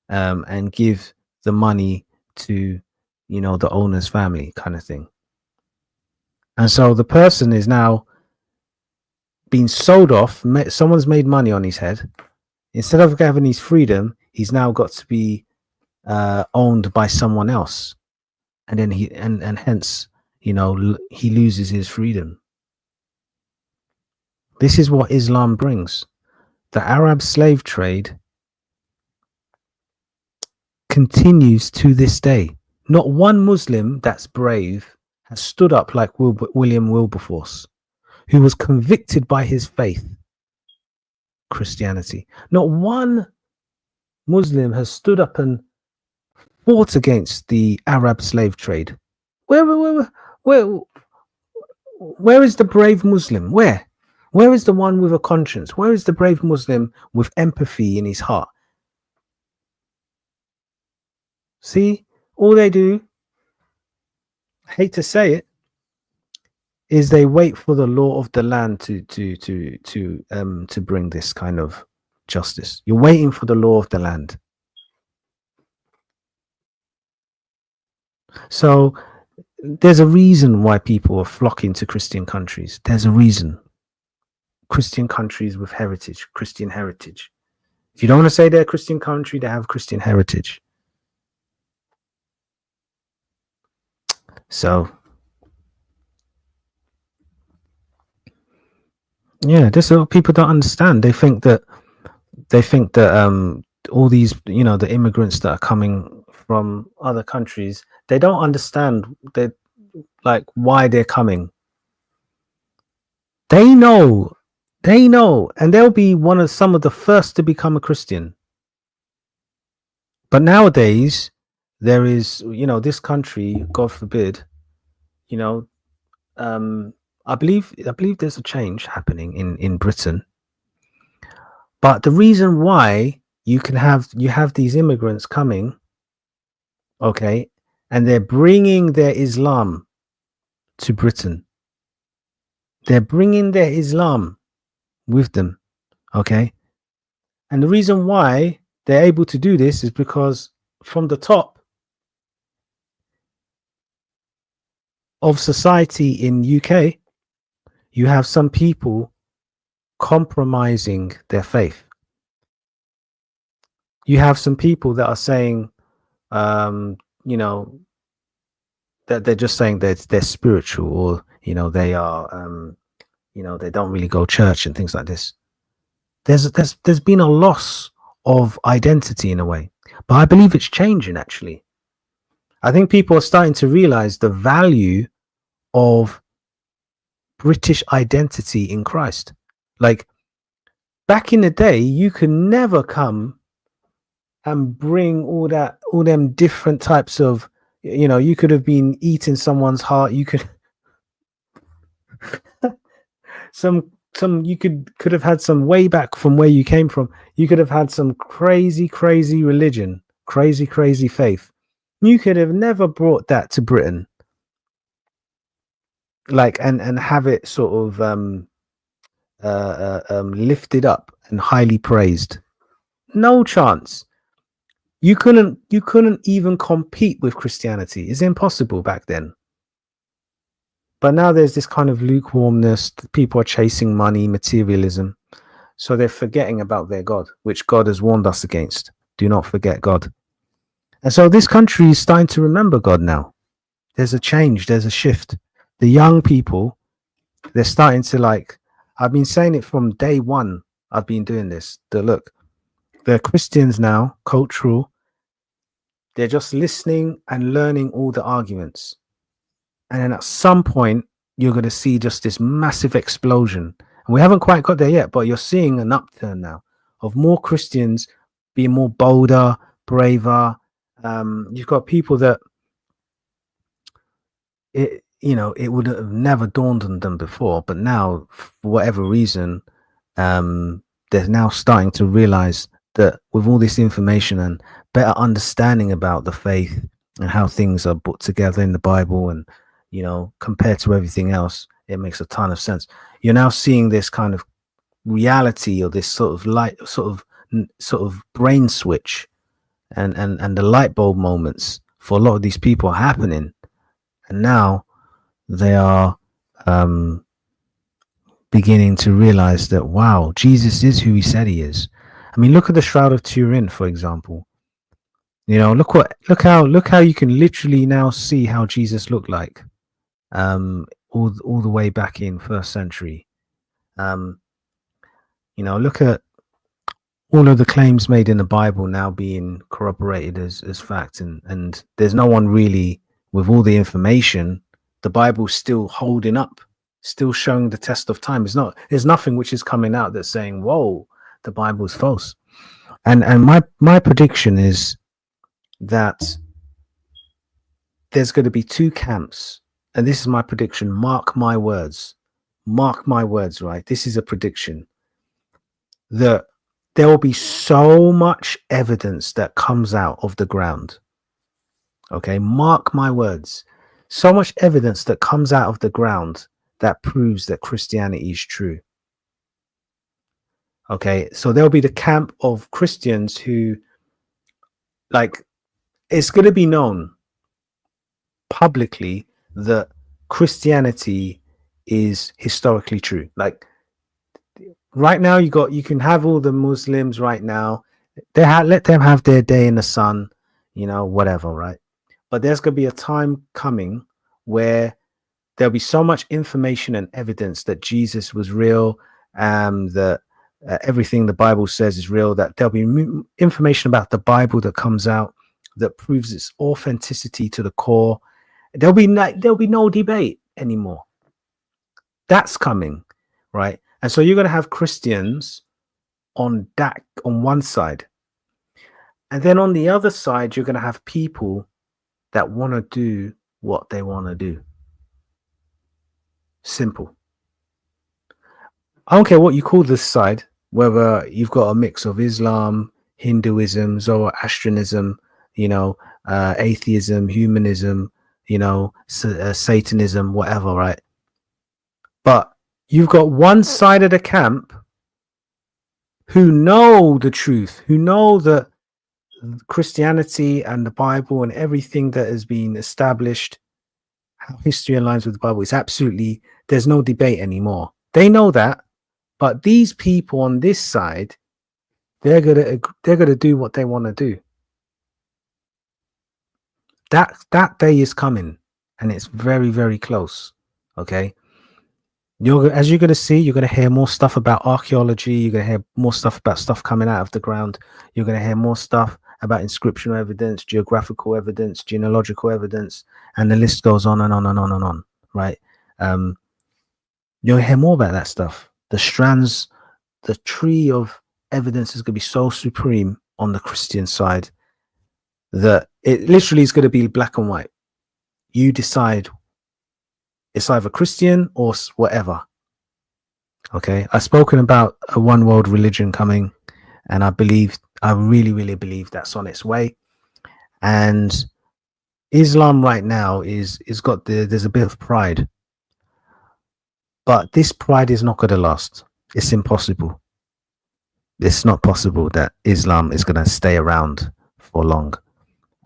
Speaker 1: and give the money to, you know, the owner's family kind of thing. And so the person is now being sold off. Someone's made money on his head. Instead of having his freedom, he's now got to be owned by someone else. And then and hence, you know, he loses his freedom. This is what Islam brings. The Arab slave trade continues to this day. Not one Muslim that's brave has stood up like William Wilberforce, who was convicted by his faith, Christianity. Not one Muslim has stood up and fought against the Arab slave trade. Where is the brave Muslim? Where is the one with a conscience? Where is the brave Muslim with empathy in his heart? See, all they do, I hate to say it, is they wait for the law of the land to bring this kind of justice. You're waiting for the law of the land. So there's a reason why people are flocking to Christian countries. There's a reason. Christian countries with heritage, Christian heritage. If you don't want to say they're a Christian country, they have Christian heritage. So, yeah, this is what people don't understand. They think that all these, you know, the immigrants that are coming from other countries, they don't understand that, like, why they're coming. They know, and they'll be some of the first to become a Christian. But nowadays, there is, you know, this country, God forbid, you know, I believe there's a change happening in Britain. But the reason why you have these immigrants coming, okay, and they're bringing their Islam to Britain. They're bringing their Islam with them, okay? And the reason why they're able to do this is because from the top of society in UK, you have some people compromising their faith. You have some people that are saying, you know, that they're just saying that they're spiritual, or, you know, they are, you know, they don't really go church and things like this. There's been a loss of identity in a way, but I believe it's changing. Actually, I think people are starting to realize the value of British identity in Christ. Like, back in the day, you could never come and bring all them different types of, you know, you could have been eating someone's heart. You could you could have had some way back from where you came from. You could have had some crazy religion, crazy faith. You could have never brought that to Britain, like, and have it sort of lifted up and highly praised. No chance. You couldn't even compete with Christianity. It's impossible back then. But now there's this kind of lukewarmness. People are chasing money, materialism. So they're forgetting about their God, which God has warned us against. Do not forget God. And so this country is starting to remember God now. There's a change. There's a shift. The young people, they're starting to, like, I've been saying it from day one. I've been doing this. Look, they're Christians now, cultural. They're just listening and learning all the arguments. And then at some point, you're going to see just this massive explosion. And we haven't quite got there yet, but you're seeing an upturn now of more Christians being more bolder, braver. You've got people that it would have never dawned on them before, but now, for whatever reason, they're now starting to realize that with all this information and better understanding about the faith and how things are put together in the Bible, and compared to everything else, it makes a ton of sense. You're now seeing this kind of reality, or this sort of light, sort of brain switch, and the light bulb moments for a lot of these people are happening, and now they are beginning to realize that, wow, Jesus is who he said he is. I mean, look at the Shroud of Turin, for example. Look how you can literally now see how Jesus looked like, all the way back in first century. Look at all of the claims made in the Bible now being corroborated as fact, and there's no one really with all the information. The Bible's still holding up, still showing the test of time. There's nothing which is coming out that's saying, whoa, the Bible's false. And my prediction is that there's going to be two camps, and this is my prediction. Mark my words, right? This is a prediction that there will be so much evidence that comes out of the ground. Okay, mark my words. So much evidence that comes out of the ground that proves that Christianity is true. Okay, so there'll be the camp of Christians who, like, it's going to be known publicly that Christianity is historically true. Like, right now, you can have all the Muslims right now. Let them have their day in the sun, whatever, right? But there's going to be a time coming where there'll be so much information and evidence that Jesus was real, that everything the Bible says is real, that there'll be information about the Bible that comes out that proves its authenticity to the core. There'll be no debate anymore. That's coming, right? And so you're going to have Christians on one side, and then on the other side, you're going to have people that want to do what they want to do. Simple. I don't care what you call this side, whether you've got a mix of Islam, Hinduism, Zoroastrianism, atheism, humanism, Satanism, whatever, right? But you've got one side of the camp who know the truth, who know that Christianity and the Bible and everything that has been established, how history aligns with the Bible, is absolutely, there's no debate anymore. They know that, but these people on this side, they're gonna do what they want to do. That day is coming, and it's very, very close. Okay. As you're going to see, you're going to hear more stuff about archaeology. You're going to hear more stuff about stuff coming out of the ground. You're going to hear more stuff about inscriptional evidence, geographical evidence, genealogical evidence, and the list goes on and on and on and on, right? You'll hear more about that stuff. The strands, the tree of evidence is going to be so supreme on the Christian side that it literally is going to be black and white. You decide. It's either Christian or whatever. Okay, I've spoken about a one world religion coming, and I really, really believe that's on its way. And Islam right now there's a bit of pride, but this pride is not going to last. It's impossible. It's not possible that Islam is going to stay around for long.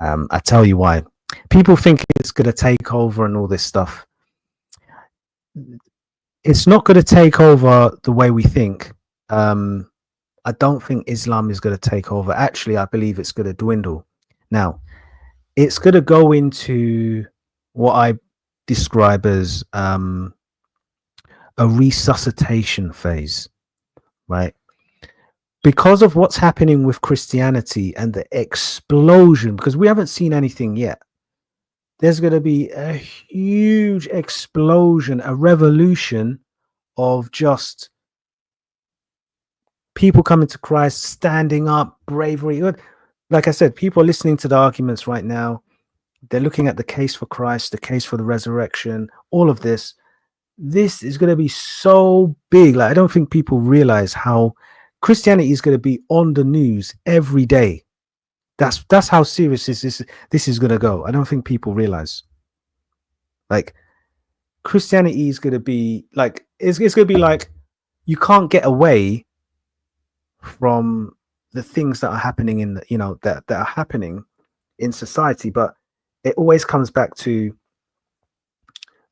Speaker 1: I tell you why. People think it's going to take over and all this stuff. It's not going to take over the way we think. I don't think Islam is going to take over. Actually, I believe it's going to dwindle. Now, it's going to go into what I describe as a resuscitation phase, right? because of what's happening with Christianity and the explosion, because we haven't seen anything yet, there's going to be a huge explosion, a revolution of just people coming to Christ, standing up, bravery. Like I said, people are listening to the arguments right now. They're looking at the case for Christ, the case for the resurrection, all of this. This is going to be so big. Like, I don't think people realize how Christianity is going to be on the news every day. That's how serious this is going to go. I don't think people realize. Like, Christianity is going to be like, it's going to be like, you can't get away from the things that are happening in the, that are happening in society, but it always comes back to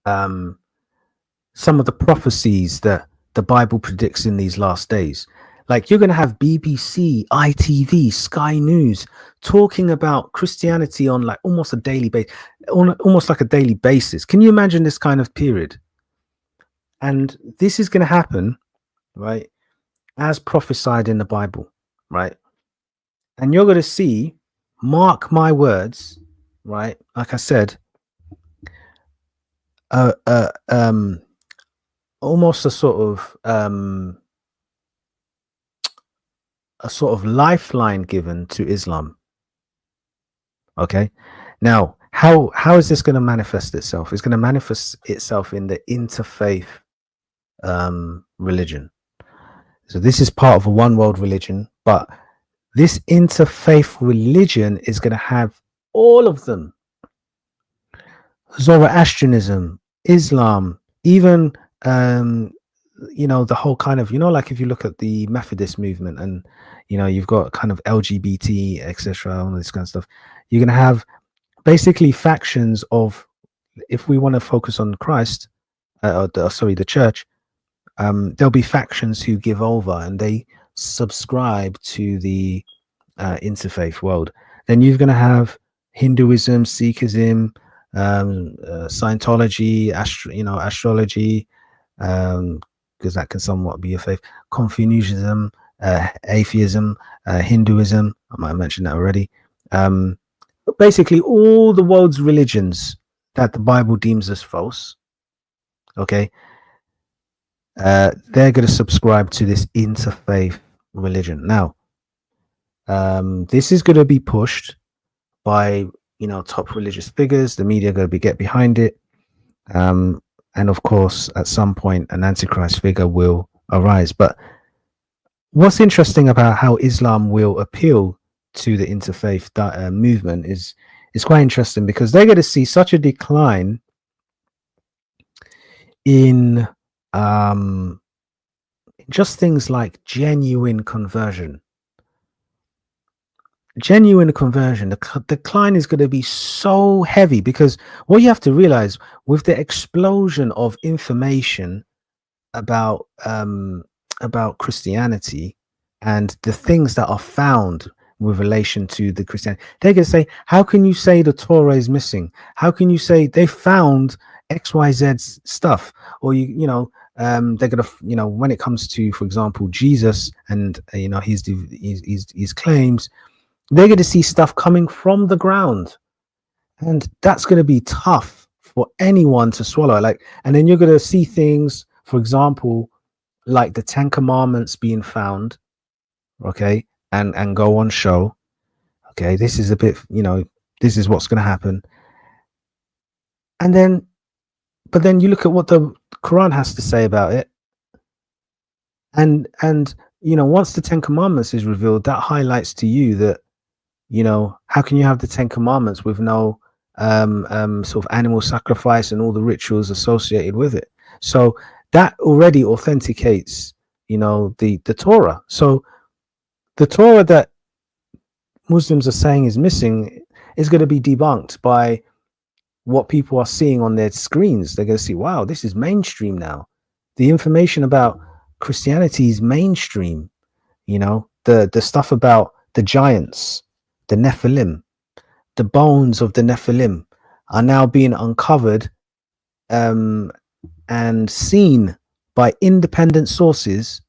Speaker 1: some of the prophecies that the Bible predicts in these last days. Like, you're going to have BBC, ITV, Sky News talking about Christianity on like almost a daily basis, almost like a daily basis. Can you imagine this kind of period? And this is going to happen, right, as prophesied in the Bible, right? And you're going to see, mark my words, right? Like I said, almost a sort of lifeline given to Islam. Okay, now how is this going to manifest itself? It's going to manifest itself in the interfaith religion. So this is part of a one world religion, but this interfaith religion is going to have all of them: Zoroastrianism, Islam, even the whole kind of, like if you look at the Methodist movement, and you've got kind of LGBT, etc., all this kind of stuff. You're going to have basically factions of, if we want to focus on Christ, the church, there'll be factions who give over and they subscribe to the interfaith world. Then you're going to have Hinduism, Sikhism, Scientology, astrology, because that can somewhat be a faith, Confucianism, atheism, Hinduism. I might have mentioned that already. Basically, all the world's religions that the Bible deems as false, okay, they're going to subscribe to this interfaith religion. Now, this is going to be pushed by top religious figures. The media are going to get behind it, and of course, at some point, an antichrist figure will arise. But what's interesting about how Islam will appeal to the interfaith movement is quite interesting, because they're going to see such a decline in just things like genuine conversion. The decline is going to be so heavy, because what you have to realize, with the explosion of information about Christianity and the things that are found with relation to the Christianity, they're going to say, how can you say the Torah is missing? How can you say they found XYZ stuff? Or they're going to, when it comes to, for example, Jesus and his claims, they're going to see stuff coming from the ground, and that's going to be tough for anyone to swallow. And then you're going to see things, for example, like the 10 Commandments being found, okay, and go on show. Okay, this is a bit, this is what's going to happen. And then, but then you look at what the Quran has to say about it, and once the 10 Commandments is revealed, that highlights to you that, how can you have the 10 Commandments with no sort of animal sacrifice and all the rituals associated with it? So that already authenticates, the Torah. So the Torah that Muslims are saying is missing is going to be debunked by what people are seeing on their screens. They're going to see, wow, this is mainstream now. The information about Christianity is mainstream. The stuff about the giants, the Nephilim, the bones of the Nephilim are now being uncovered and seen by independent sources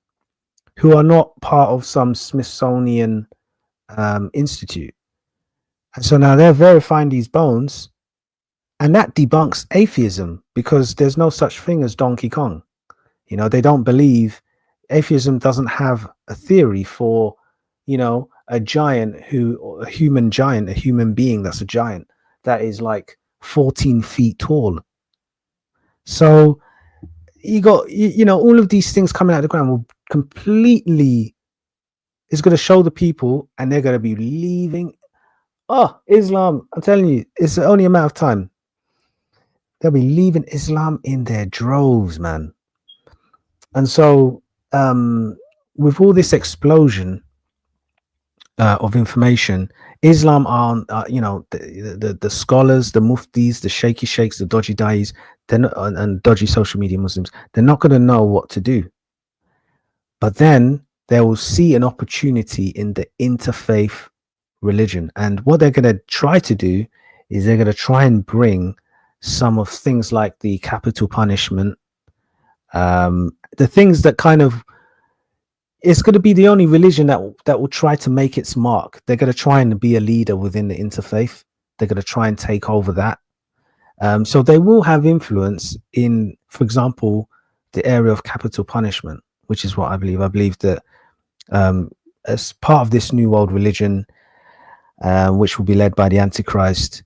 Speaker 1: who are not part of some Smithsonian institute. And so now they're verifying these bones, and that debunks atheism, because there's no such thing as Donkey Kong. You know, they don't believe, atheism doesn't have a theory for, you know, a human being that's a giant, that is like 14 feet tall. So you got, you know, all of these things coming out of the ground will completely, is going to show the people, and they're going to be leaving. Oh, Islam, I'm telling you, it's only a matter of time. They'll be leaving Islam in their droves, man. And so with all this explosion of information, Islam are, you know, the scholars, the muftis, the shaky sheikhs, the dodgy dais, and dodgy social media Muslims, they're not going to know what to do. But then they will see an opportunity in the interfaith religion. And what they're going to try to do is they're going to try and bring some of things like the capital punishment, the things that kind of, it's going to be the only religion that will try to make its mark. They're going to try and be a leader within the interfaith. They're going to try and take over that. So they will have influence in, for example, the area of capital punishment, which is what I believe. I believe that as part of this new world religion, which will be led by the Antichrist,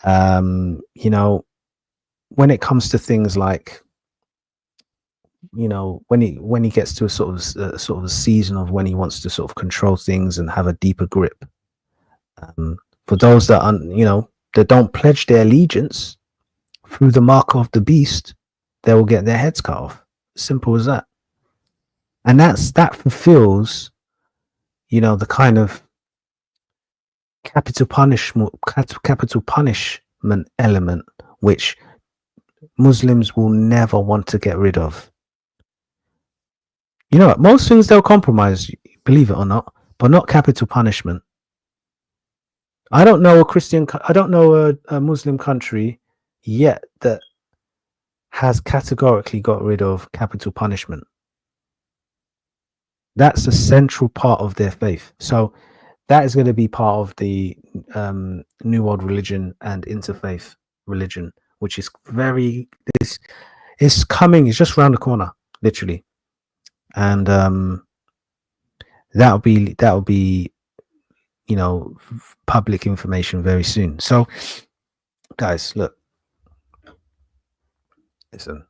Speaker 1: you know, when it comes to things like, you know, when he gets to a sort of a season of when he wants to sort of control things and have a deeper grip, for those that are, you know, that don't pledge their allegiance through the mark of the beast, they will get their heads cut off. Simple as that. And that fulfills, you know, the kind of capital punishment element which Muslims will never want to get rid of. You know, most things they'll compromise, believe it or not, but not capital punishment. I don't know a Muslim country yet that has categorically got rid of capital punishment. That's a central part of their faith. So that is going to be part of the New World religion and interfaith religion, which is it's coming, it's just around the corner, literally. And that'll be, you know, public information very soon. So guys, look, listen,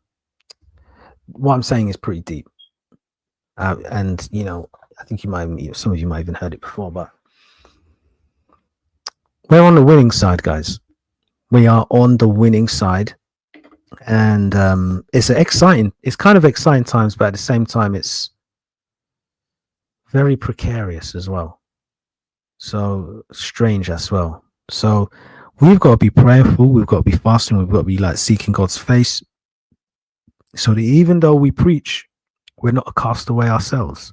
Speaker 1: what I'm saying is pretty deep, and you know, I think some of you might even heard it before, but we're on the winning side, guys. We are on the winning side, and it's kind of exciting times, but at the same time it's very precarious as well, so strange as well. So we've got to be prayerful, we've got to be fasting, we've got to be like seeking God's face, so that even though we preach, we're not a castaway ourselves.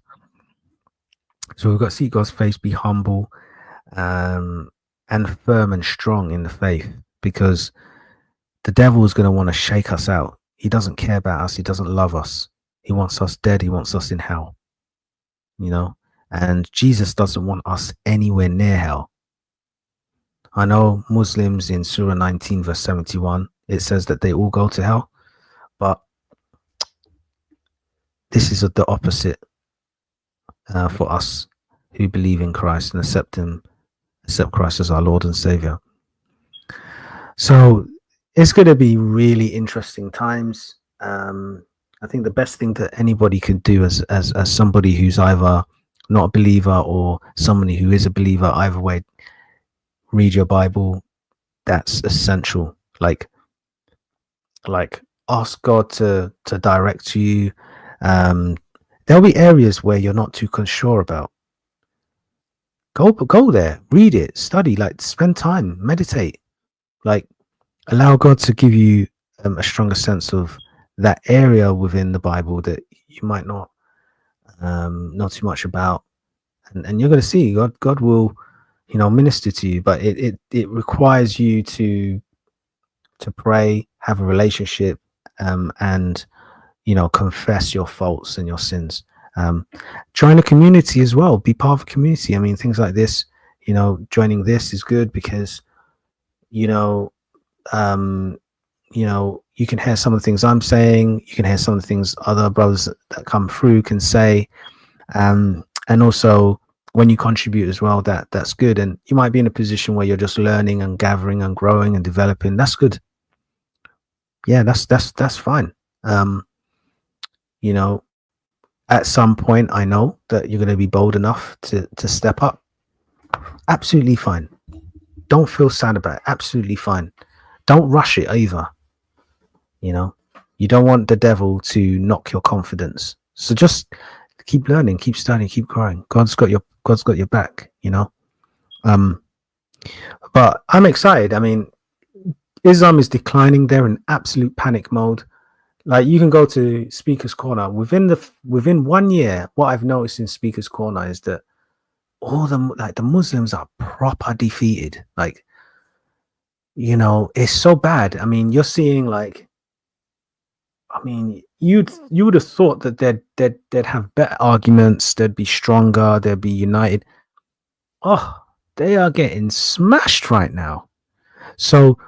Speaker 1: So we've got to seek God's face, be humble, and firm and strong in the faith, because the devil is going to want to shake us out. He doesn't care about us. He doesn't love us. He wants us dead. He wants us in hell, you know, and Jesus doesn't want us anywhere near hell. I know Muslims in Surah 19 verse 71, it says that they all go to hell, but this is the opposite for us who believe in Christ and accept Christ as our Lord and Savior. So it's going to be really interesting times. I think the best thing that anybody could do as somebody who's either not a believer or somebody who is a believer, either way, read your Bible. That's essential. Like ask God to direct you. There'll be areas where you're not too sure about. Go there, read it, study, like spend time, meditate, like allow God to give you a stronger sense of that area within the Bible that you might not know too much about, and you're going to see God will, you know, minister to you, but it requires you to pray, have a relationship, and you know, confess your faults and your sins, Join a community as well. Be part of a community. I mean, things like this, joining this is good because, you can hear some of the things I'm saying. You can hear some of the things other brothers that come through can say. And also when you contribute as well, that's good. And you might be in a position where you're just learning and gathering and growing and developing. That's good. Yeah, that's fine. At some point, I know that you're going to be bold enough to step up. Absolutely fine. Don't feel sad about it. Absolutely fine. Don't rush it either. You don't want the devil to knock your confidence. So just keep learning, keep studying, keep growing. God's got your back. But I'm excited. I mean, Islam is declining. They're in absolute panic mode. Like, you can go to Speaker's Corner within 1 year. What I've noticed in Speaker's Corner is that all the Muslims are proper defeated. Like, it's so bad. I mean, you're seeing you would have thought that they'd have better arguments. They'd be stronger. They'd be united. Oh, they are getting smashed right now. So,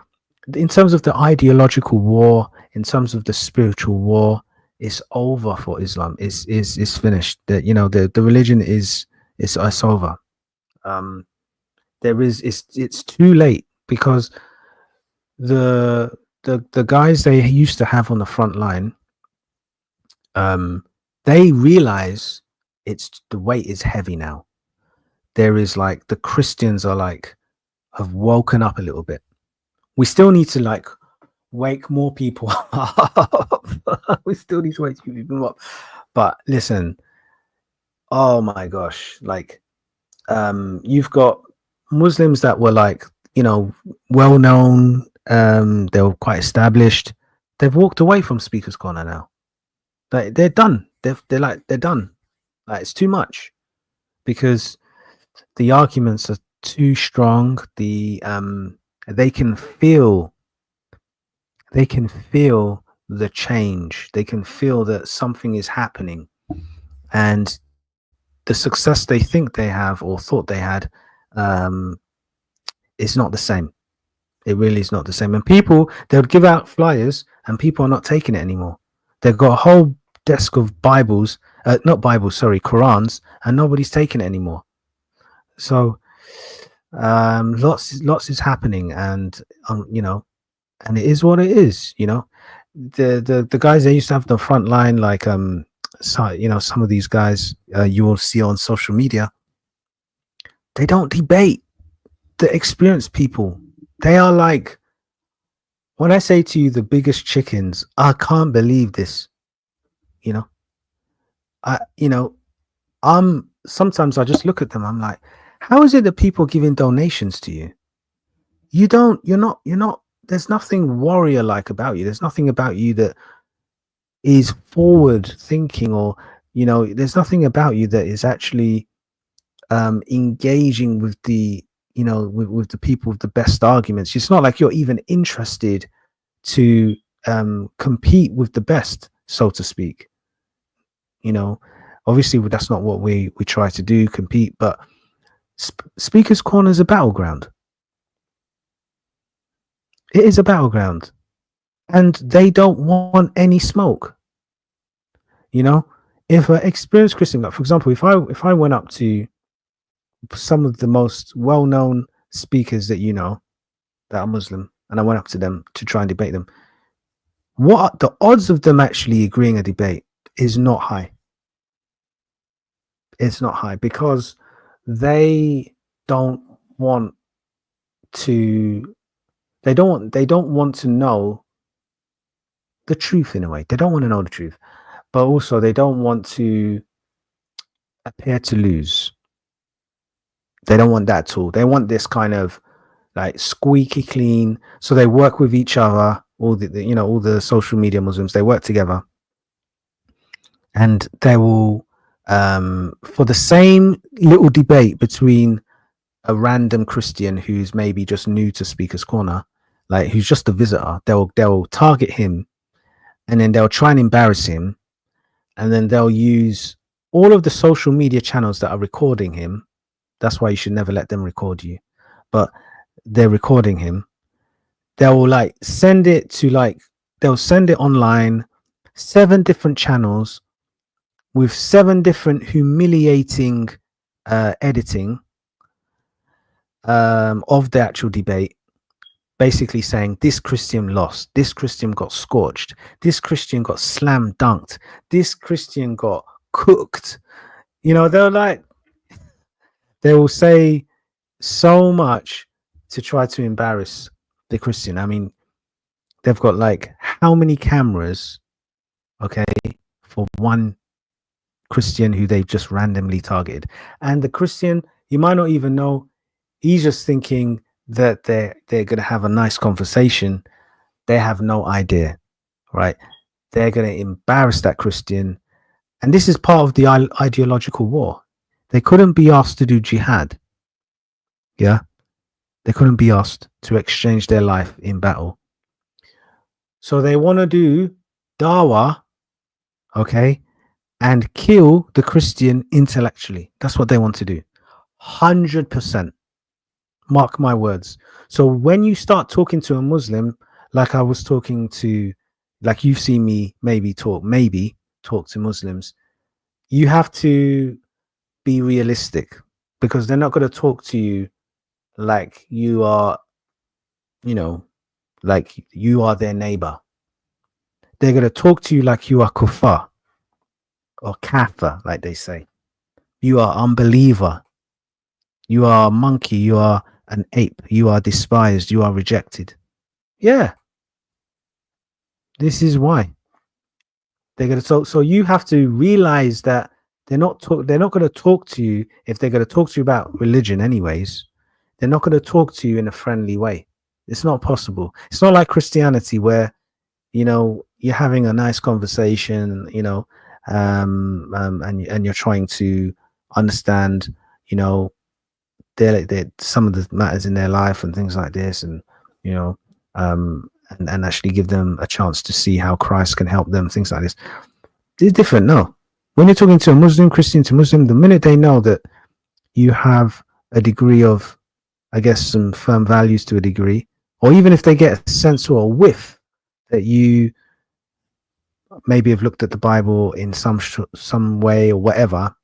Speaker 1: in terms of the ideological war, in terms of the spiritual war, it's over for Islam. It's finished. The religion is over. It's too late, because the guys they used to have on the front line, they realize the weight is heavy now. There is the Christians have woken up a little bit. We still need to wake more people up. We still need to wake people up. But listen, oh my gosh, you've got Muslims that were well known, they were quite established. They've walked away from Speaker's Corner now. They're done. They're done. It's too much, because the arguments are too strong. They can feel the change. They can feel that something is happening, and the success they think they have or thought they had is not the same. It really is not the same. And people, they would give out flyers and people are not taking it anymore. They've got a whole desk of Bibles, Qurans, and nobody's taking it anymore. So lots is happening, and and it is what it is. The guys they used to have the front line, some of these guys you will see on social media, they don't debate the experienced people. They are when I say to you, the biggest chickens. I can't believe this. Sometimes I just look at them. I'm like, how is it that people giving donations to you? You're not. There's nothing warrior like about you. There's nothing about you that is forward thinking, or there's nothing about you that is actually engaging with the with the people with the best arguments. It's not like you're even interested to compete with the best, so to speak. Obviously that's not what we try to do, compete, but Speaker's Corner is a battleground. It is a battleground, and they don't want any smoke. If an experienced Christian, for example, if I went up to some of the most well-known speakers that that are Muslim, and I went up to them to try and debate them, what the odds of them actually agreeing a debate is not high. It's not high, because they don't want to know the truth. In a way, they don't want to know the truth, but also they don't want to appear to lose. They don't want that at all. They want this kind of squeaky clean. So they work with each other. All the social media Muslims, they work together, and they will for the same little debate between a random Christian who's maybe just new to Speaker's Corner, who's just a visitor. They'll target him, and then they'll try and embarrass him, and then they'll use all of the social media channels that are recording him, that's why you should never let them record you, but they're recording him. They'll like send it to like, they'll send it online, 7 different channels with 7 different humiliating editing of the actual debate, basically saying this Christian lost, this Christian got scorched, this Christian got slam dunked, this Christian got cooked. You know, they will say so much to try to embarrass the Christian. I mean, they've got like how many cameras, okay, for one Christian who they've just randomly targeted. And the Christian, you might not even know, he's just thinking that they're going to have a nice conversation. They have no idea, right? They're going to embarrass that Christian. And this is part of the ideological war. They couldn't be asked to do jihad. Yeah. They couldn't be asked to exchange their life in battle. So they want to do dawah, okay, and kill the Christian intellectually. That's what they want to do. 100%. Mark my words. So when you start talking to a Muslim, like I was talking to, like you've seen me maybe talk to Muslims, you have to be realistic, because they're not going to talk to you like you are, you know, like you are their neighbor. They're going to talk to you like you are kuffar or kafir, like they say. You are unbeliever. You are a monkey. You are an ape. You are despised. You are rejected. Yeah. This is why they're going to talk. So you have to realize that they're not going to talk to you. If they're going to talk to you about religion anyways, they're not going to talk to you in a friendly way. It's not possible. It's not like Christianity where, you know, you're having a nice conversation, you know, and you're trying to understand, you know, their some of the matters in their life and things like this, and you know, and actually give them a chance to see how Christ can help them, things like this. It's different. No, when you're talking to a Muslim, Christian to Muslim, the minute they know that you have a degree of, I guess, some firm values to a degree, or even if they get a sense or a whiff that you maybe have looked at the Bible in some way or whatever,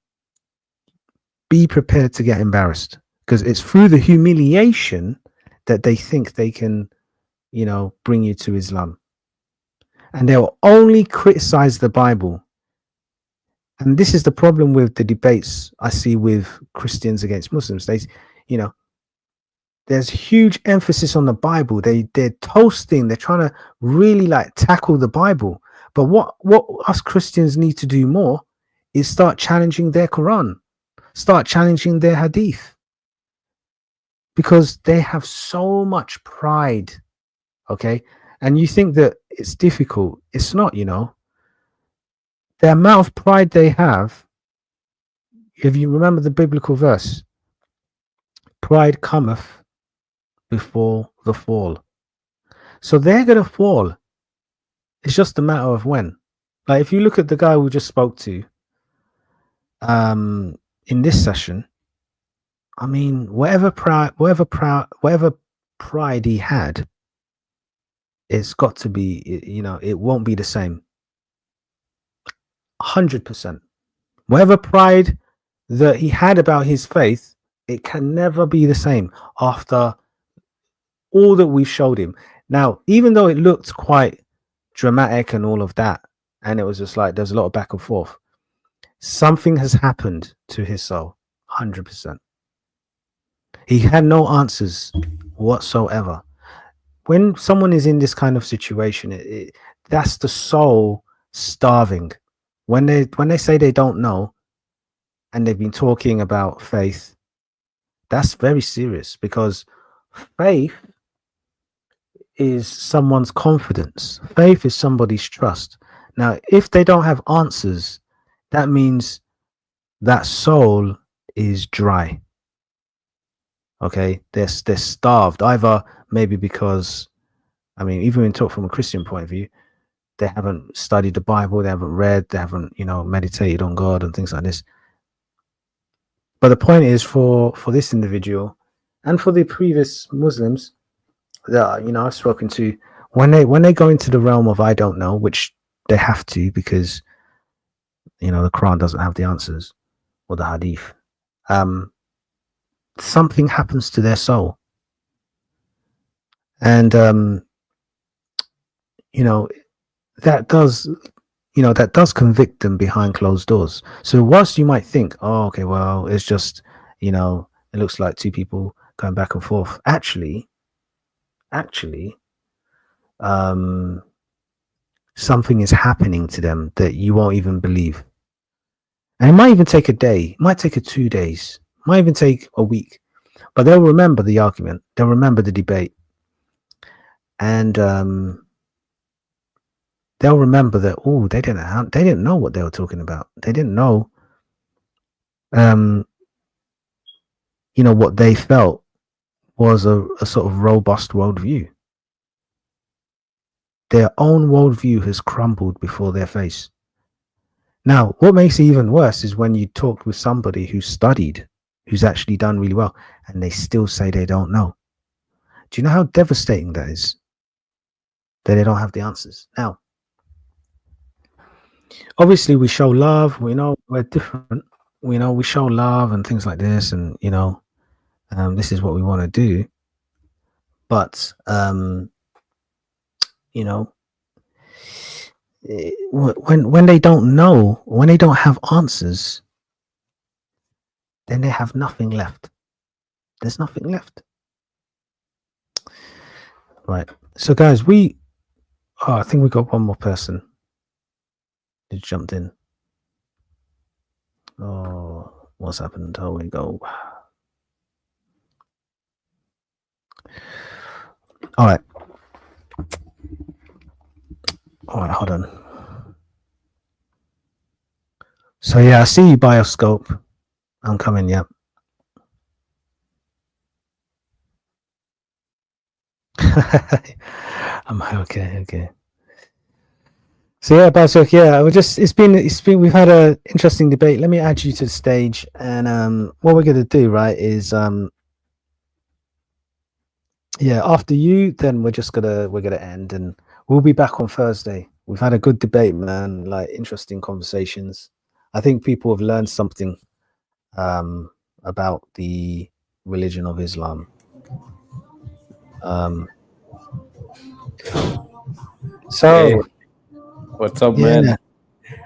Speaker 1: be prepared to get embarrassed, because it's through the humiliation that they think they can, you know, bring you to Islam. And they'll only criticize the Bible. And this is the problem with the debates I see with Christians against Muslims. They, you know, there's huge emphasis on the Bible. They're toasting. They're trying to really like tackle the Bible. But what us Christians need to do more is start challenging their Quran, start challenging their Hadith, because they have so much pride. Okay, and you think that it's difficult. It's not. You know, the amount of pride they have. If you remember the biblical verse, pride cometh before the fall. So they're going to fall. It's just a matter of when. Like if you look at the guy we just spoke to in this session, I mean, whatever pride he had, it's got to be, you know, it won't be the same. 100%. Whatever pride that he had about his faith, it can never be the same after all that we've showed him. Now, even though it looked quite dramatic and all of that, and it was just like there's a lot of back and forth, something has happened to his soul. 100%. He had no answers whatsoever. When someone is in this kind of situation, that's the soul starving. When they say they don't know, and they've been talking about faith, that's very serious, because faith is someone's confidence. Faith is somebody's trust. Now, if they don't have answers, that means that soul is dry. Okay, they're starved, either maybe because, I mean, even when talk from a Christian point of view, they haven't studied the Bible, they haven't read, they haven't, meditated on God and things like this. But the point is, for this individual and for the previous Muslims that I've spoken to, when they go into the realm of I don't know, which they have to, because the Quran doesn't have the answers, or the Hadith, something happens to their soul, and that does convict them behind closed doors. So whilst you might think, oh, okay, well, it's just it looks like two people going back and forth, actually something is happening to them that you won't even believe. And it might even take a day, it might take 2 days, it might even take a week, but they'll remember the argument, they'll remember the debate, and they'll remember that, oh, they didn't know what they were talking about. They didn't know what they felt was a sort of robust worldview. Their own worldview has crumbled before their face. Now, what makes it even worse is when you talk with somebody who's studied, who's actually done really well, and they still say they don't know. Do you know how devastating that is? That they don't have the answers. Now, obviously, we show love. We know we're different. We know we show love and things like this, and this is what we want to do. But when they don't know, when they don't have answers, then they have nothing left. There's nothing left. Right. So, guys, I think we got one more person who jumped in. Oh, what's happened? Oh, we go. All right, hold on. So yeah, I see you, Bioscope. I'm coming. Yep. I'm okay. So yeah, Bioscope. Yeah, it's been. We've had a interesting debate. Let me add you to the stage, and what we're gonna do, right, is after you, then we're gonna end, and we'll be back on Thursday. We've had a good debate, man. Like, interesting conversations. I think people have learned something about the religion of Islam. So,
Speaker 4: hey, what's up, man?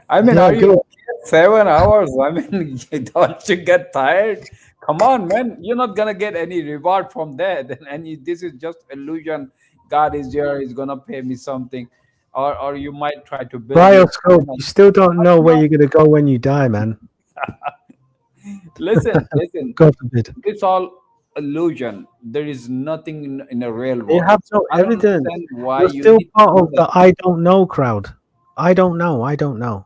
Speaker 4: I mean, are you 7 hours? I mean, don't you get tired? Come on, man. You're not gonna get any reward from that. And this is just illusion. God is here, he's gonna pay me something. Or you might try to build
Speaker 1: Bioscope, you still don't know where you're gonna go when you die, man.
Speaker 4: listen.
Speaker 1: God forbid.
Speaker 4: It's all illusion. There is nothing in a real world.
Speaker 1: You have no evidence.
Speaker 4: Why
Speaker 1: you're still part of the I don't know crowd. I don't know.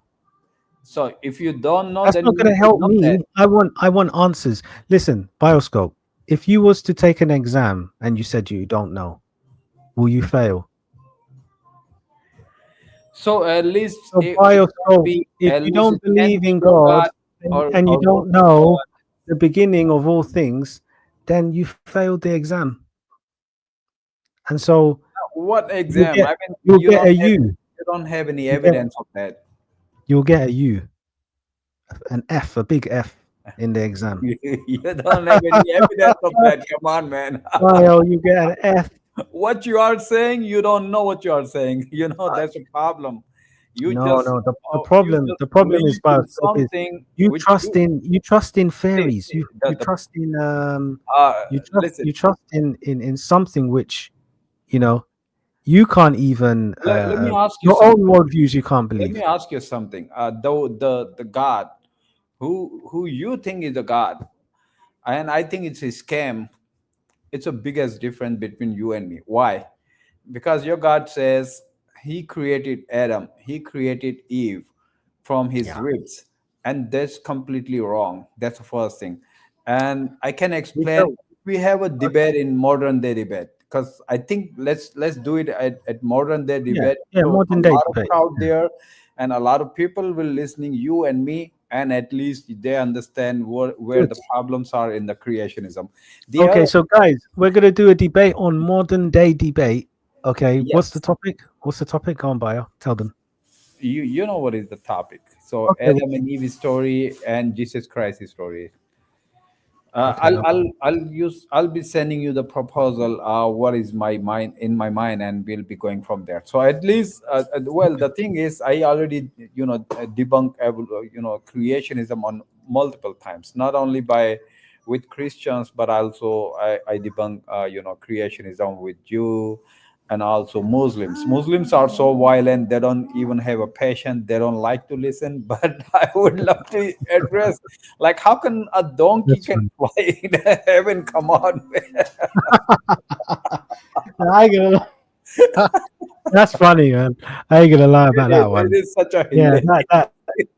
Speaker 4: So if you don't know,
Speaker 1: that's
Speaker 4: then
Speaker 1: not going to help me. I want answers. Listen, Bioscope, if you was to take an exam and you said you don't know, will you fail?
Speaker 4: So at least
Speaker 1: Bioscope, if you don't believe in God and you don't know the beginning of all things, then you failed the exam. And so
Speaker 4: what exam?
Speaker 1: You'll get a U.
Speaker 4: You don't have any evidence of that.
Speaker 1: You'll get a U, an F, a big F in the exam.
Speaker 4: You don't have any evidence of that. Come on, man.
Speaker 1: Well, you get an F.
Speaker 4: What you are saying, you don't know what you are saying. That's a problem.
Speaker 1: The problem is Bioscope is you trust in fairies. You trust in something which you can't even
Speaker 4: let me ask you
Speaker 1: your own worldviews you can't believe.
Speaker 4: Let me ask you something. The God who you think is a God, and I think it's a scam. It's the biggest difference between you and me. Why? Because your God says he created Adam, he created Eve from his ribs, and that's completely wrong. That's the first thing. And I can explain. We have a debate in modern day debate. because I think let's do it at modern day
Speaker 1: Yeah,
Speaker 4: debate.
Speaker 1: yeah,
Speaker 4: So a
Speaker 1: modern day
Speaker 4: lot of
Speaker 1: debate.
Speaker 4: crowd there, and a lot of people will listening you and me, and at least they understand where
Speaker 1: Good.
Speaker 4: the problems are in the creationism. The
Speaker 1: Okay,
Speaker 4: other,
Speaker 1: so guys, we're gonna do a debate on modern day debate. Okay, what's the
Speaker 4: yes,
Speaker 1: topic? What's the topic? Go on, bio. Tell them.
Speaker 4: you know what is the topic. So
Speaker 1: Okay,
Speaker 4: Adam and Eve story and Jesus Christ story.
Speaker 1: okay, no problem.
Speaker 4: I'll be sending you the proposal. What is my mind in my mind, and we'll be going from there. So at least, well, the thing is, I already debunk creationism on multiple times, not only by with Christians, but also I debunk creationism with Jew and also Muslims. Muslims are so violent; they don't even have a patient. They don't like to listen. But I would love to address, like, how can a donkey
Speaker 1: That's
Speaker 4: can
Speaker 1: fine.
Speaker 4: fly in heaven? Come on, man.
Speaker 1: I ain't gonna lie. That's funny, man. I ain't gonna lie about that
Speaker 4: It
Speaker 1: one.
Speaker 4: is such a
Speaker 1: Yeah,
Speaker 4: hilarious.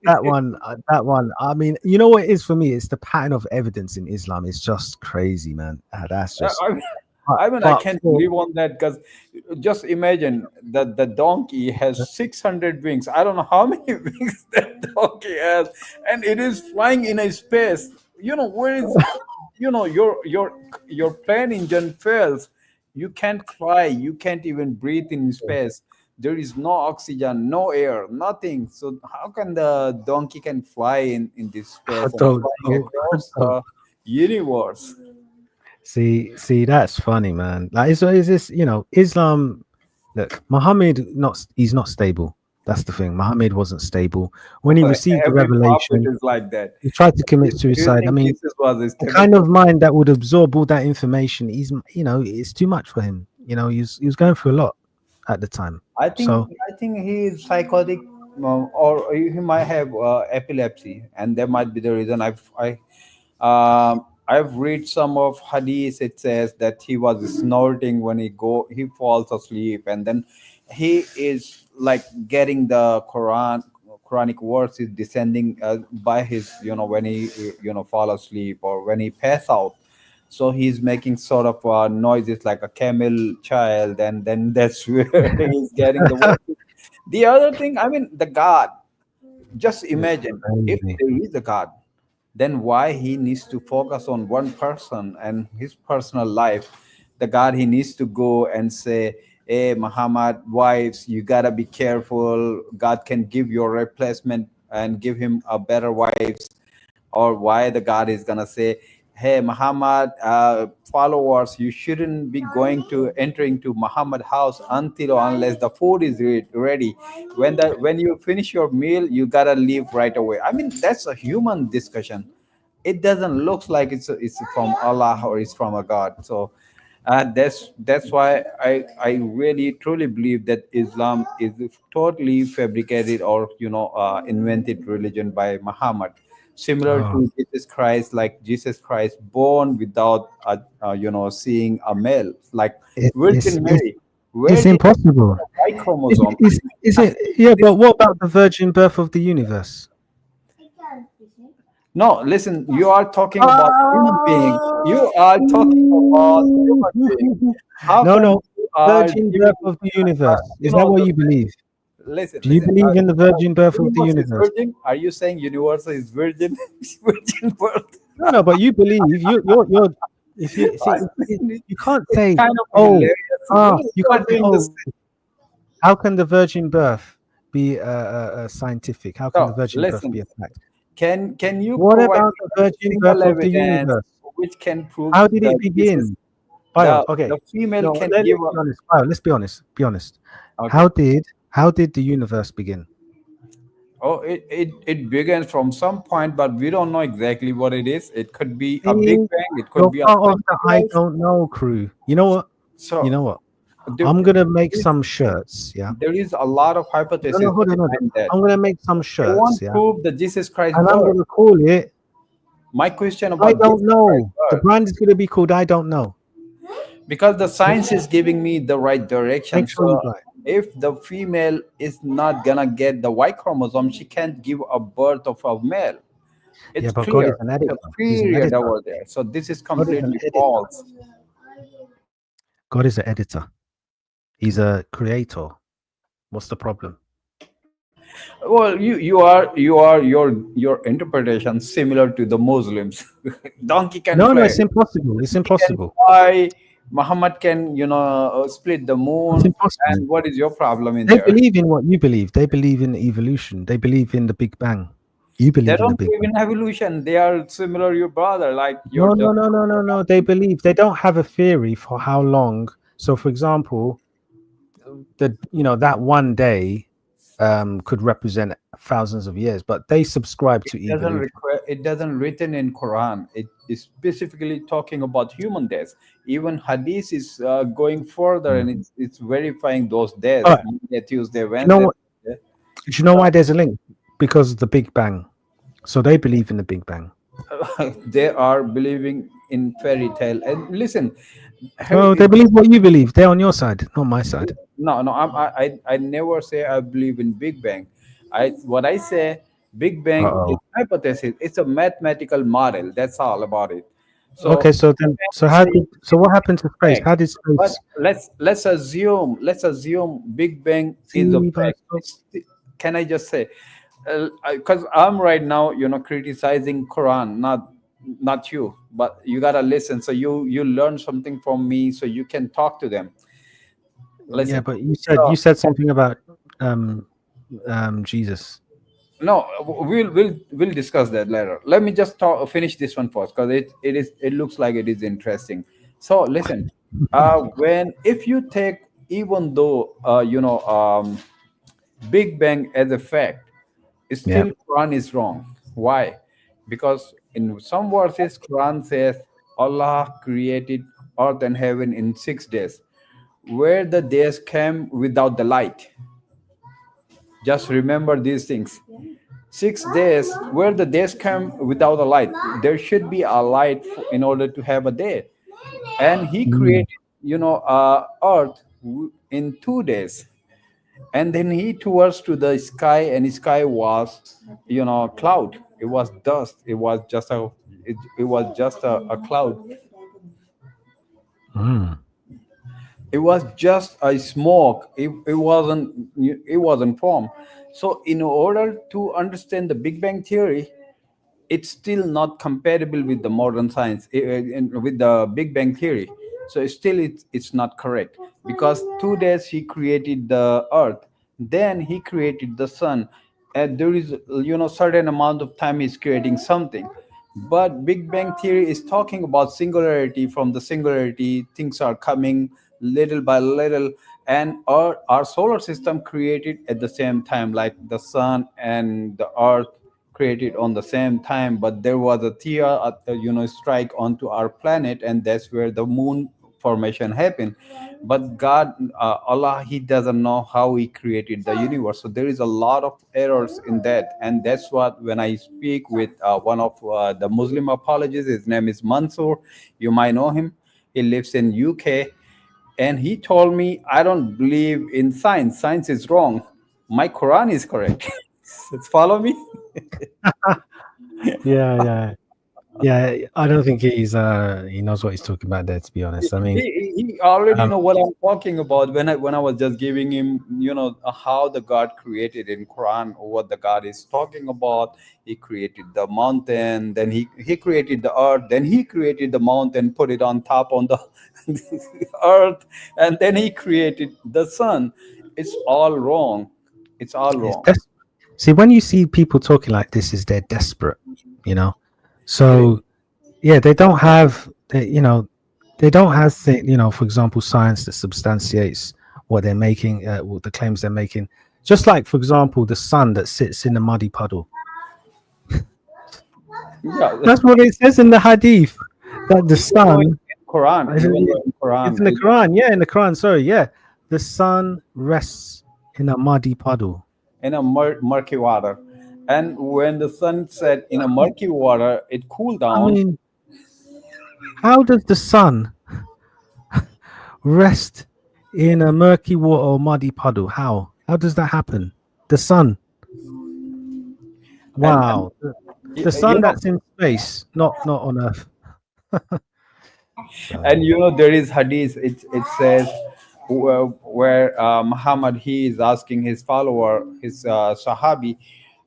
Speaker 1: that one, that one. I mean, you know what it is for me? It's the pattern of evidence in Islam. It's just crazy, man. That's just.
Speaker 4: I
Speaker 1: But,
Speaker 4: I mean, I
Speaker 1: but
Speaker 4: can't
Speaker 1: for,
Speaker 4: live on that because just imagine that the donkey has 600 wings. I don't know how many wings that donkey has, and it is flying in a space. Where is, your plane engine fails. You can't fly. You can't even breathe in space. There is no oxygen, no air, nothing. So how can the donkey can fly in this
Speaker 1: I
Speaker 4: space and
Speaker 1: don't
Speaker 4: flying
Speaker 1: know. I
Speaker 4: across
Speaker 1: don't.
Speaker 4: the universe?
Speaker 1: See, that's funny, man. Like, is this, Islam? Look, Muhammad, he's not stable. That's the thing. Muhammad wasn't stable when he received the
Speaker 4: Every prophet
Speaker 1: revelation.
Speaker 4: is like that.
Speaker 1: He tried to commit
Speaker 4: Do you
Speaker 1: suicide. I
Speaker 4: think
Speaker 1: mean,
Speaker 4: Jesus was a
Speaker 1: the
Speaker 4: stable
Speaker 1: kind of
Speaker 4: prophet?
Speaker 1: mind that would absorb all that information, it's too much for him. He was going through a lot at the time. So,
Speaker 4: I think he is psychotic, or he might have epilepsy, and that might be the reason. I've read some of hadiths. It says that he was snorting when he falls asleep, and then he is like getting the Quranic words is descending by his, when he fall asleep or when he pass out. So he's making sort of noises like a camel child, and then that's where he's getting the word. The other thing, I mean, the God. Just
Speaker 1: it's
Speaker 4: imagine if
Speaker 1: crazy.
Speaker 4: there is a God, then why he needs to focus on one person and his personal life? The God, he needs to go and say, hey, Muhammad, wives, you gotta be careful. God can give you a replacement and give him a better wives. Or why the God is gonna say, hey, Muhammad, followers, you shouldn't be going to entering to Muhammad house until or unless the food is ready. When you finish your meal, you gotta leave right away. I mean, that's a human discussion. It doesn't look like it's from Allah or it's from a God. So that's why I really truly believe that Islam is totally fabricated or invented religion by Muhammad, similar
Speaker 1: Oh,
Speaker 4: to Jesus Christ, like Jesus Christ born without seeing a male, like
Speaker 1: it, it's
Speaker 4: Virgin
Speaker 1: it's
Speaker 4: Mary. Where
Speaker 1: it's
Speaker 4: did she get
Speaker 1: impossible.
Speaker 4: the Y chromosome?
Speaker 1: Is it? Yeah, but what about the virgin birth of the universe?
Speaker 4: No, listen, you are talking about human being.
Speaker 1: Ah,
Speaker 4: You are talking about human being. How
Speaker 1: no,
Speaker 4: come
Speaker 1: no.
Speaker 4: you are
Speaker 1: Virgin
Speaker 4: giving,
Speaker 1: birth of the universe. Is that
Speaker 4: the
Speaker 1: what you believe?
Speaker 4: listen,
Speaker 1: Do you
Speaker 4: listen.
Speaker 1: believe in the virgin birth of the
Speaker 4: Universe is
Speaker 1: universe?
Speaker 4: virgin. Are you saying universe is virgin? Virgin birth?
Speaker 1: No, no. But you believe you're. If you
Speaker 4: I
Speaker 1: see,
Speaker 4: mean,
Speaker 1: you can't
Speaker 4: it's
Speaker 1: say,
Speaker 4: kind of
Speaker 1: oh,
Speaker 4: hilarious. We
Speaker 1: you
Speaker 4: are
Speaker 1: can't say,
Speaker 4: doing the
Speaker 1: oh,
Speaker 4: same.
Speaker 1: how can the virgin birth be scientific? How can the
Speaker 4: No,
Speaker 1: virgin birth
Speaker 4: listen.
Speaker 1: be a fact?
Speaker 4: Can you
Speaker 1: What
Speaker 4: provide
Speaker 1: about
Speaker 4: me
Speaker 1: the
Speaker 4: a
Speaker 1: virgin
Speaker 4: single
Speaker 1: birth of the
Speaker 4: evidence
Speaker 1: universe?
Speaker 4: which can prove
Speaker 1: How did
Speaker 4: that
Speaker 1: it
Speaker 4: this is
Speaker 1: begin? Bio, okay.
Speaker 4: the female
Speaker 1: No,
Speaker 4: can give
Speaker 1: let's
Speaker 4: a
Speaker 1: be honest. Bio, let's be honest. Be honest.
Speaker 4: okay.
Speaker 1: How did the universe begin?
Speaker 4: Oh, it begins from some point, but we don't know exactly what it is. It could be a big
Speaker 1: See,
Speaker 4: bang. It could
Speaker 1: you're
Speaker 4: be a
Speaker 1: part of the I
Speaker 4: multiverse.
Speaker 1: don't know crew. You know what? You
Speaker 4: So
Speaker 1: know what?
Speaker 4: there,
Speaker 1: I'm gonna make
Speaker 4: is,
Speaker 1: some shirts. Yeah.
Speaker 4: there is a lot of
Speaker 1: No, no,
Speaker 4: hypotheses
Speaker 1: hold on, hold on.
Speaker 4: behind that.
Speaker 1: I'm gonna make some
Speaker 4: They
Speaker 1: shirts.
Speaker 4: won't
Speaker 1: Yeah.
Speaker 4: prove the Jesus Christ
Speaker 1: And I'm
Speaker 4: birth.
Speaker 1: gonna call it
Speaker 4: My question
Speaker 1: I
Speaker 4: about
Speaker 1: don't
Speaker 4: Jesus Christ
Speaker 1: know. The
Speaker 4: birth,
Speaker 1: brand is gonna be called I don't know.
Speaker 4: because the
Speaker 1: Make,
Speaker 4: science is giving me the right direction.
Speaker 1: make sure you
Speaker 4: So
Speaker 1: buy it.
Speaker 4: if the female is not gonna get the Y chromosome, she can't give a birth of a male.
Speaker 1: Yeah,
Speaker 4: It's
Speaker 1: but God is
Speaker 4: clear.
Speaker 1: an
Speaker 4: It's a
Speaker 1: editor. He's an
Speaker 4: period
Speaker 1: editor.
Speaker 4: over there. So this is
Speaker 1: God is an
Speaker 4: completely
Speaker 1: editor.
Speaker 4: false.
Speaker 1: God is an editor. He's a creator. What's the problem?
Speaker 4: Well, your interpretation similar to the Muslims. Donkey can
Speaker 1: No,
Speaker 4: fly.
Speaker 1: it's impossible. It's
Speaker 4: Can
Speaker 1: impossible.
Speaker 4: fly. Muhammad can, split the
Speaker 1: It's
Speaker 4: moon.
Speaker 1: impossible.
Speaker 4: And what is your problem in
Speaker 1: They
Speaker 4: there?
Speaker 1: believe in what you believe. They believe in evolution. They believe in the Big Bang. You
Speaker 4: They
Speaker 1: believe in the
Speaker 4: don't
Speaker 1: Big
Speaker 4: believe
Speaker 1: Bang.
Speaker 4: in evolution. They are similar your brother, like your
Speaker 1: No,
Speaker 4: the
Speaker 1: no, no, no, no, no. They believe. They don't have a theory for how long. So, for example, that one day could represent thousands of years, but they subscribe to
Speaker 4: doesn't
Speaker 1: evolution.
Speaker 4: require, it doesn't written in Quran. It is specifically talking about human days. Even Hadith is going further, and it's verifying those days:
Speaker 1: All right.
Speaker 4: Monday, Tuesday,
Speaker 1: Do you know
Speaker 4: Wednesday.
Speaker 1: what? Do you know why there's a link? Because of the Big Bang. So they believe in the Big Bang.
Speaker 4: They are believing in fairy tale. And listen,
Speaker 1: Oh, they believe what you believe. They're on your side, not my side.
Speaker 4: no, I never say I believe in Big Bang. What I say, Big
Speaker 1: Uh
Speaker 4: Bang is
Speaker 1: oh.
Speaker 4: hypothesis. It's a mathematical model. That's all about it. So
Speaker 1: Okay, so
Speaker 4: you
Speaker 1: then,
Speaker 4: can say
Speaker 1: so what happened to space?
Speaker 4: fact,
Speaker 1: How did
Speaker 4: but
Speaker 1: space
Speaker 4: let's assume Big Bang is a
Speaker 1: see?
Speaker 4: fact. Can I just say, because I'm right now, criticizing Quran, not you, but you gotta listen. So you learn something from me, so you can talk to them.
Speaker 1: Yeah,
Speaker 4: Listen.
Speaker 1: but you said something about um Jesus.
Speaker 4: No, we'll discuss that later. Let me just finish this one first, because it looks like it is interesting. So listen, when if you take, even though Big Bang as a fact,
Speaker 1: Yeah.
Speaker 4: still Quran is wrong. Why? Because in some verses Quran says Allah created earth and heaven in 6 days, where the days came without the light. Just remember these things. 6 days, where the days come without a light, there should be a light in order to have a day. And he
Speaker 1: Mm.
Speaker 4: created, earth in 2 days. And then he towards to the sky, and the sky was, cloud. It was dust. It was just a cloud.
Speaker 1: Mm.
Speaker 4: It was just a smoke. It wasn't form. So in order to understand the Big Bang theory, it's still not compatible with the modern science, and with the Big Bang theory. So still it's not correct, because 2 days he created the earth, then he created the sun, and there is, certain amount of time he's creating something. But Big Bang theory is talking about singularity. From the singularity, things are coming little by little, and our solar system created at the same time, like the sun and the earth created on the same time. But there was a tear, strike onto our planet, and that's where the moon formation happened. But God, Allah, he doesn't know how he created the universe. So there is a lot of errors in that. And that's what, when I speak with one of the Muslim apologists, his name is Mansoor, you might know him. He lives in UK, and he told me, I don't believe in science is wrong, my Quran is correct. Follow me.
Speaker 1: Yeah, yeah, yeah. I don't think he knows what he's talking about there. To be honest, I mean,
Speaker 4: He already
Speaker 1: um,
Speaker 4: know what I'm talking about, when I was just giving him, how the God created in Quran, or what the God is talking about. He created the mountain, then he created the earth, then he created the mountain, put it on top on the earth, and then he created the sun. It's all wrong. It's all
Speaker 1: it's
Speaker 4: wrong.
Speaker 1: see, when you see people talking like this, is they're desperate, you know.
Speaker 4: It is.
Speaker 1: So yeah, they don't have, they don't have for example, science that substantiates what they're making, what the claims they're making. Just like, for example, the sun that sits in a muddy puddle.
Speaker 4: Yeah.
Speaker 1: That's what it says in the Hadith. That the
Speaker 4: Even though
Speaker 1: sun,
Speaker 4: in Quran, even though in
Speaker 1: it's
Speaker 4: Quran,
Speaker 1: in the Quran. Yeah, in the Quran. Sorry, yeah, the sun rests in a muddy puddle.
Speaker 4: in a murky water, and when the sun set in a murky water, it cooled
Speaker 1: I
Speaker 4: down.
Speaker 1: mean, how does the sun rest in a murky water or muddy puddle? How? How does that happen? The sun.
Speaker 4: And
Speaker 1: Wow. The sun
Speaker 4: you know,
Speaker 1: that's in space, not on Earth. So
Speaker 4: And there is hadith. It says where Muhammad, he is asking his follower, his Sahabi,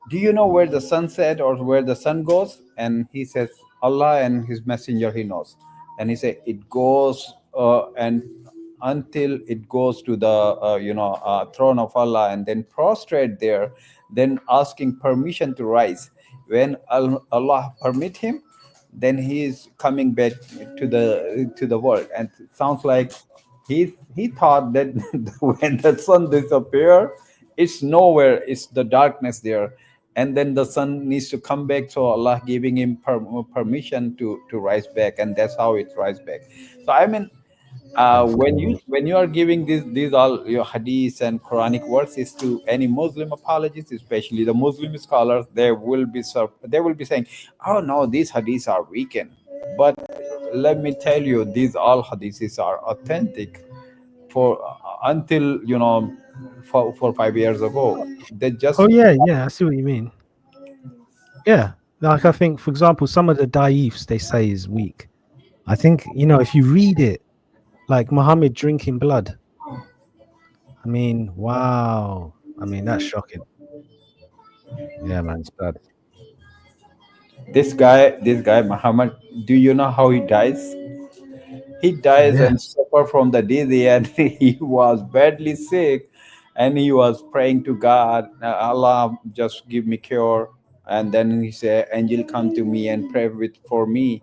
Speaker 4: do you know where the sun set or where the sun goes? And he says, Allah and His Messenger, He knows. And he said, it goes and until it goes to the throne of Allah, and then prostrate there, then asking permission to rise. When Allah permit him, then he is coming back to the world. And it sounds like he thought that when the sun disappear, it's nowhere, it's the darkness there, and then the sun needs to come back, so Allah giving him permission to rise back, and that's how it rise back. So I mean,
Speaker 1: that's cool.
Speaker 4: when you are giving these all your hadiths and Quranic verses to any Muslim apologists, especially the Muslim scholars, they will be saying, oh no, these hadiths are weakened. But let me tell you, these all hadiths are authentic. For until 5 years ago, they just
Speaker 1: Oh yeah, I see what you mean. Yeah, like I think, for example, some of the daifs they say is weak. I think if you read it, like Muhammad drinking blood. I mean, wow. I mean, that's shocking. Yeah, man, it's bad.
Speaker 4: this guy Muhammad, do you know how he dies? He dies
Speaker 1: Yeah.
Speaker 4: and suffer from the disease, and he was badly sick, and he was praying to God, Allah, just give me cure. And then he said, angel come to me and pray for me.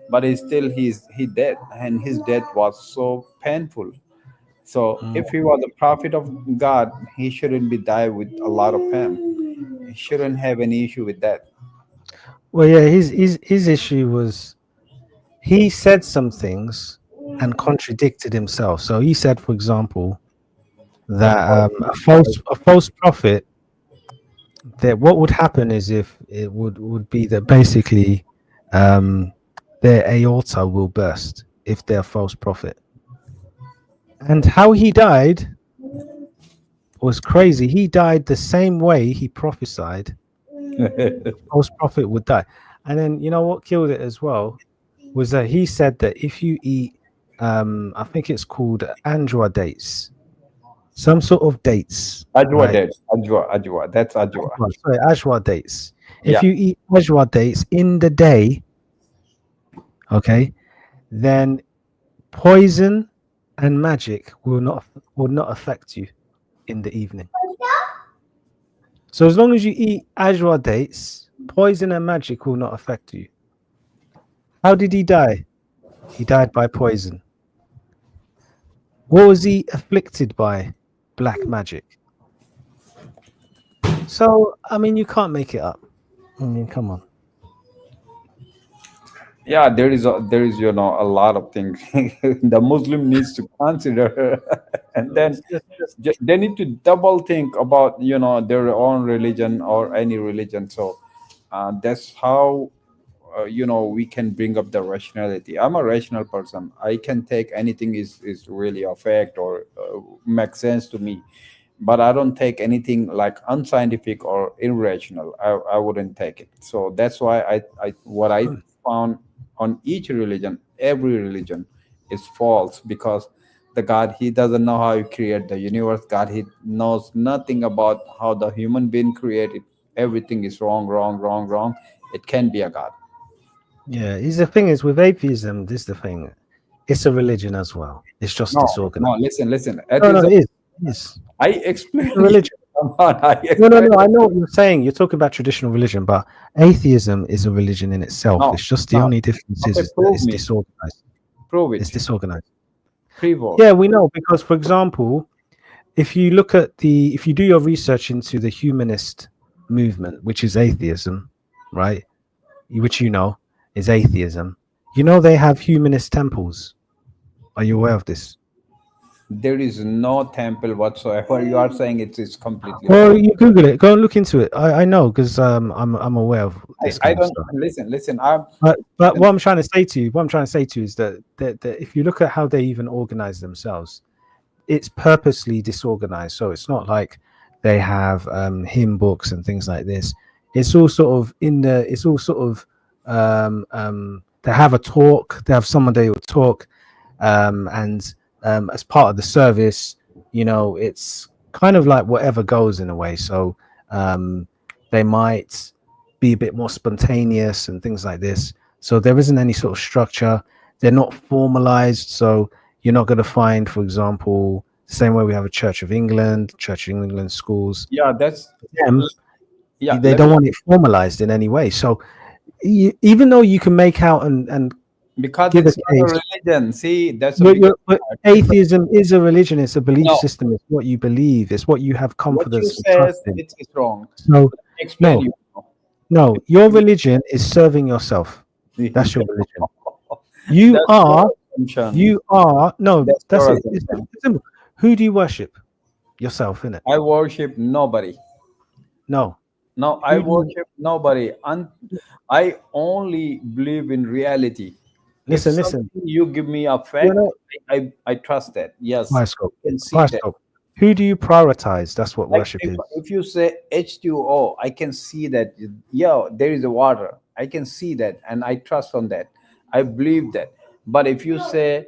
Speaker 4: But he dead, and his death was so painful. So
Speaker 1: Mm.
Speaker 4: if he was a prophet of God, he shouldn't be die with a lot of pain. He shouldn't have any issue with that.
Speaker 1: Well, yeah, his issue was he said some things and contradicted himself. So he said, for example, that a false prophet, that what would happen is if it would be that basically their aorta will burst if they're a false prophet. And how he died was crazy. He died the same way he prophesied a false prophet would die. And then what killed it as well was that he said that if you eat I think it's called anjwa dates, some sort of dates,
Speaker 4: Ajwa
Speaker 1: right?
Speaker 4: dead. Ajwa. That's Ajwa.
Speaker 1: Sorry, ajwa dates. If
Speaker 4: Yeah.
Speaker 1: you eat ajwa dates in the day, okay, then poison and magic will not affect you in the evening. So as long as you eat ajwa dates, poison and magic will not affect you. How did he die? He died by poison. What was he afflicted by? Black magic. So I mean, you can't make it up. I mean, come on.
Speaker 4: Yeah, there is a lot of things the Muslim needs to consider. And then they need to double think about their own religion or any religion. So that's how we can bring up the rationality. I'm a rational person. I can take anything is really a fact or makes sense to me, but I don't take anything like unscientific or irrational. I wouldn't take it. So that's why what I found on each religion, every religion is false, because the God, he doesn't know how he created the universe. God, he knows nothing about how the human being created. Everything is wrong, wrong, wrong, wrong. It can be a God.
Speaker 1: Yeah, the thing is with atheism. This is the thing. It's a religion as well. It's just
Speaker 4: No,
Speaker 1: disorganized.
Speaker 4: listen.
Speaker 1: No,
Speaker 4: Atheism,
Speaker 1: it is. It is.
Speaker 4: I explain
Speaker 1: It's a religion.
Speaker 4: Come on, I
Speaker 1: No,
Speaker 4: explain.
Speaker 1: I know what you're saying. You're talking about traditional religion, but atheism is a religion in itself.
Speaker 4: No,
Speaker 1: It's just the
Speaker 4: no.
Speaker 1: only difference
Speaker 4: Okay,
Speaker 1: is that
Speaker 4: prove
Speaker 1: it's
Speaker 4: me.
Speaker 1: disorganized.
Speaker 4: Prove
Speaker 1: It's
Speaker 4: it.
Speaker 1: disorganized.
Speaker 4: Prove.
Speaker 1: Yeah, we know, because, for example, if you do your research into the humanist movement, which is atheism, right? Which is atheism. They have humanist temples. Are you aware of this?
Speaker 4: There is no temple whatsoever. You are saying it is completely
Speaker 1: Well,
Speaker 4: false.
Speaker 1: you Google it. Go and look into it. I know, because I'm aware of this
Speaker 4: I
Speaker 1: kind of
Speaker 4: don't
Speaker 1: stuff.
Speaker 4: listen. I'm
Speaker 1: But what I'm trying to say to you is that if you look at how they even organize themselves, it's purposely disorganized. So it's not like they have hymn books and things like this. It's all sort of they have a talk. They have someone they will talk, and as part of the service, you know, it's kind of like whatever goes in a way. So um, they might be a bit more spontaneous and things like this. So there isn't any sort of structure. They're not formalized. So you're not going to find, for example, the same way we have a Church of England schools.
Speaker 4: Yeah, that's
Speaker 1: Them,
Speaker 4: yeah.
Speaker 1: they don't want it formalized in any way. So even though you can make out and
Speaker 4: Because
Speaker 1: give a
Speaker 4: it's not
Speaker 1: case,
Speaker 4: a religion. See, that's the biggest
Speaker 1: but
Speaker 4: part.
Speaker 1: atheism is a religion. It's a belief
Speaker 4: No,
Speaker 1: system. It's what you believe. It's what you have
Speaker 4: what you
Speaker 1: confidence and trust
Speaker 4: says
Speaker 1: in.
Speaker 4: it is wrong.
Speaker 1: So
Speaker 4: Explain
Speaker 1: no,
Speaker 4: you.
Speaker 1: no, your religion is serving yourself. That's your religion. You
Speaker 4: That's
Speaker 1: are,
Speaker 4: your assumption.
Speaker 1: you are, no,
Speaker 4: That's
Speaker 1: that's
Speaker 4: your
Speaker 1: it. It's
Speaker 4: assumption.
Speaker 1: simple. Who do you worship? Yourself, innit?
Speaker 4: I worship nobody.
Speaker 1: No.
Speaker 4: No, I
Speaker 1: Who do you,
Speaker 4: worship nobody. And I only believe in reality. If
Speaker 1: listen.
Speaker 4: something you give me a
Speaker 1: You
Speaker 4: fact,
Speaker 1: know,
Speaker 4: I trust that. Yes,
Speaker 1: horoscope.
Speaker 4: I can see that.
Speaker 1: Horoscope. Who do you prioritize? That's what
Speaker 4: Like
Speaker 1: worship is.
Speaker 4: if you say H2O, I can see that, yeah, there is a water. I can see that and I trust on that. I believe that. But if you say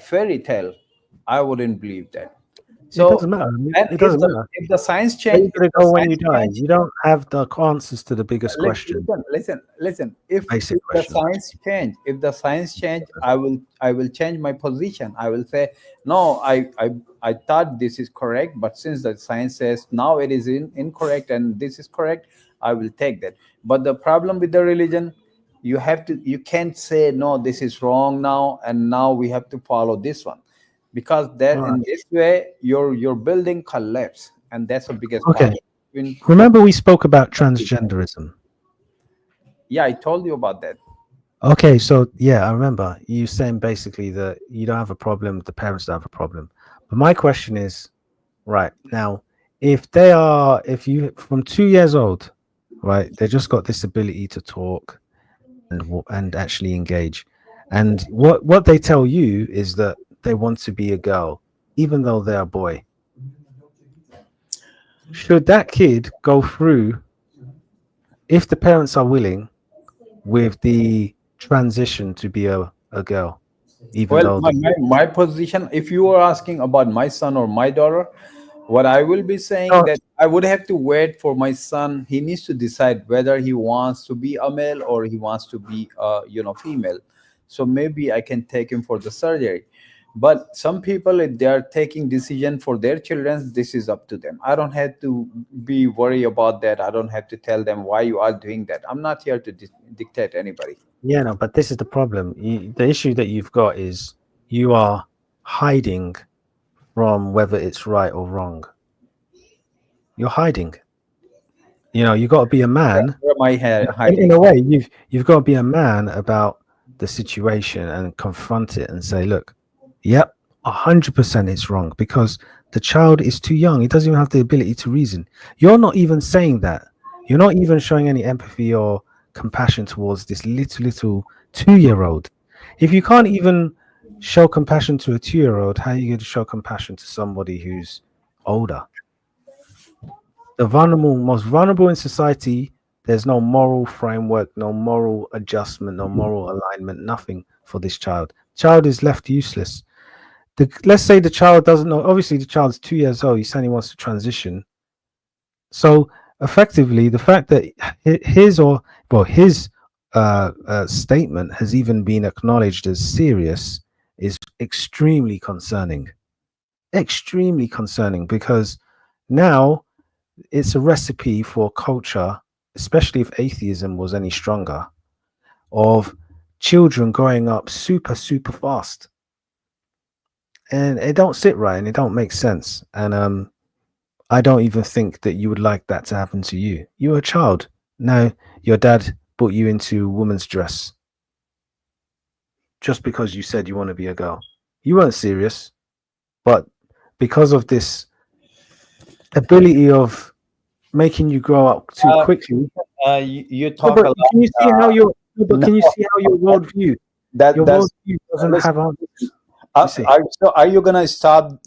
Speaker 4: fairy tale, I wouldn't believe that.
Speaker 1: It
Speaker 4: So,
Speaker 1: doesn't matter. I mean,
Speaker 4: and
Speaker 1: it doesn't matter.
Speaker 4: if the science
Speaker 1: Where are
Speaker 4: change,
Speaker 1: you going to go when you die? You don't have the answers to the biggest question,
Speaker 4: listen. If
Speaker 1: basic
Speaker 4: the
Speaker 1: question.
Speaker 4: science change, I will change my position. I will say no. I thought this is correct, but since the science says now it is incorrect and this is correct, I will take that. But the problem with the religion, you can't say no. This is wrong now, and now we have to follow this one, because
Speaker 1: All
Speaker 4: that
Speaker 1: right.
Speaker 4: in this way your building collapse, and that's the biggest
Speaker 1: Okay.
Speaker 4: problem. Between
Speaker 1: Remember we spoke about transgenderism.
Speaker 4: Yeah, I told you about that.
Speaker 1: Okay, so yeah, I remember you saying basically that you don't have a problem, the parents don't have a problem. But my question is, right now, if you from 2 years old, right, they just got this ability to talk and and actually engage, and what they tell you is that they want to be a girl, even though they're a boy. Should that kid go through, if the parents are willing, with the transition to be a girl, even
Speaker 4: Well,
Speaker 1: though
Speaker 4: my position, if you are asking about my son or my daughter, what I will be saying,
Speaker 1: no,
Speaker 4: that I would have to wait for my son. He needs to decide whether he wants to be a male or he wants to be female. So maybe I can take him for the surgery. But some people, if they are taking decision for their children, this is up to them. I don't have to be worried about that. I don't have to tell them why you are doing that. I'm not here to dictate anybody.
Speaker 1: yeah, no, but this is the problem. The issue that you've got is you are hiding from whether it's right or wrong. You're hiding. You know, you got to be a man.
Speaker 4: Where am I
Speaker 1: In
Speaker 4: hiding?
Speaker 1: a way, you've got to be a man about the situation and confront it and say, look, yep, 100% it's wrong because the child is too young. He doesn't even have the ability to reason. You're not even saying that. You're not even showing any empathy or compassion towards this little 2-year-old. If you can't even show compassion to a 2-year-old, how are you going to show compassion to somebody who's older? The most vulnerable in society, there's no moral framework, no moral adjustment, no moral alignment, nothing for this child. Child is left useless. Let's say the child doesn't know. Obviously, the child's 2 years old. He saying he wants to transition. So effectively, the fact that his statement has even been acknowledged as serious is extremely concerning. Extremely concerning because now it's a recipe for culture, especially if atheism was any stronger, of children growing up super fast, and it don't sit right and it don't make sense. And I don't even think that you would like that to happen to you. You're a child. Now your dad put you into a woman's dress just because you said you want to be a girl. You weren't serious, but because of this ability of making you grow up too
Speaker 4: Uh,
Speaker 1: quickly.
Speaker 4: you
Speaker 1: No,
Speaker 4: talk
Speaker 1: but
Speaker 4: a lot.
Speaker 1: can you see how your no, but
Speaker 4: No,
Speaker 1: can you see how
Speaker 4: that
Speaker 1: your
Speaker 4: that's
Speaker 1: worldview doesn't
Speaker 4: listen.
Speaker 1: have answers? You see,
Speaker 4: Are you gonna stop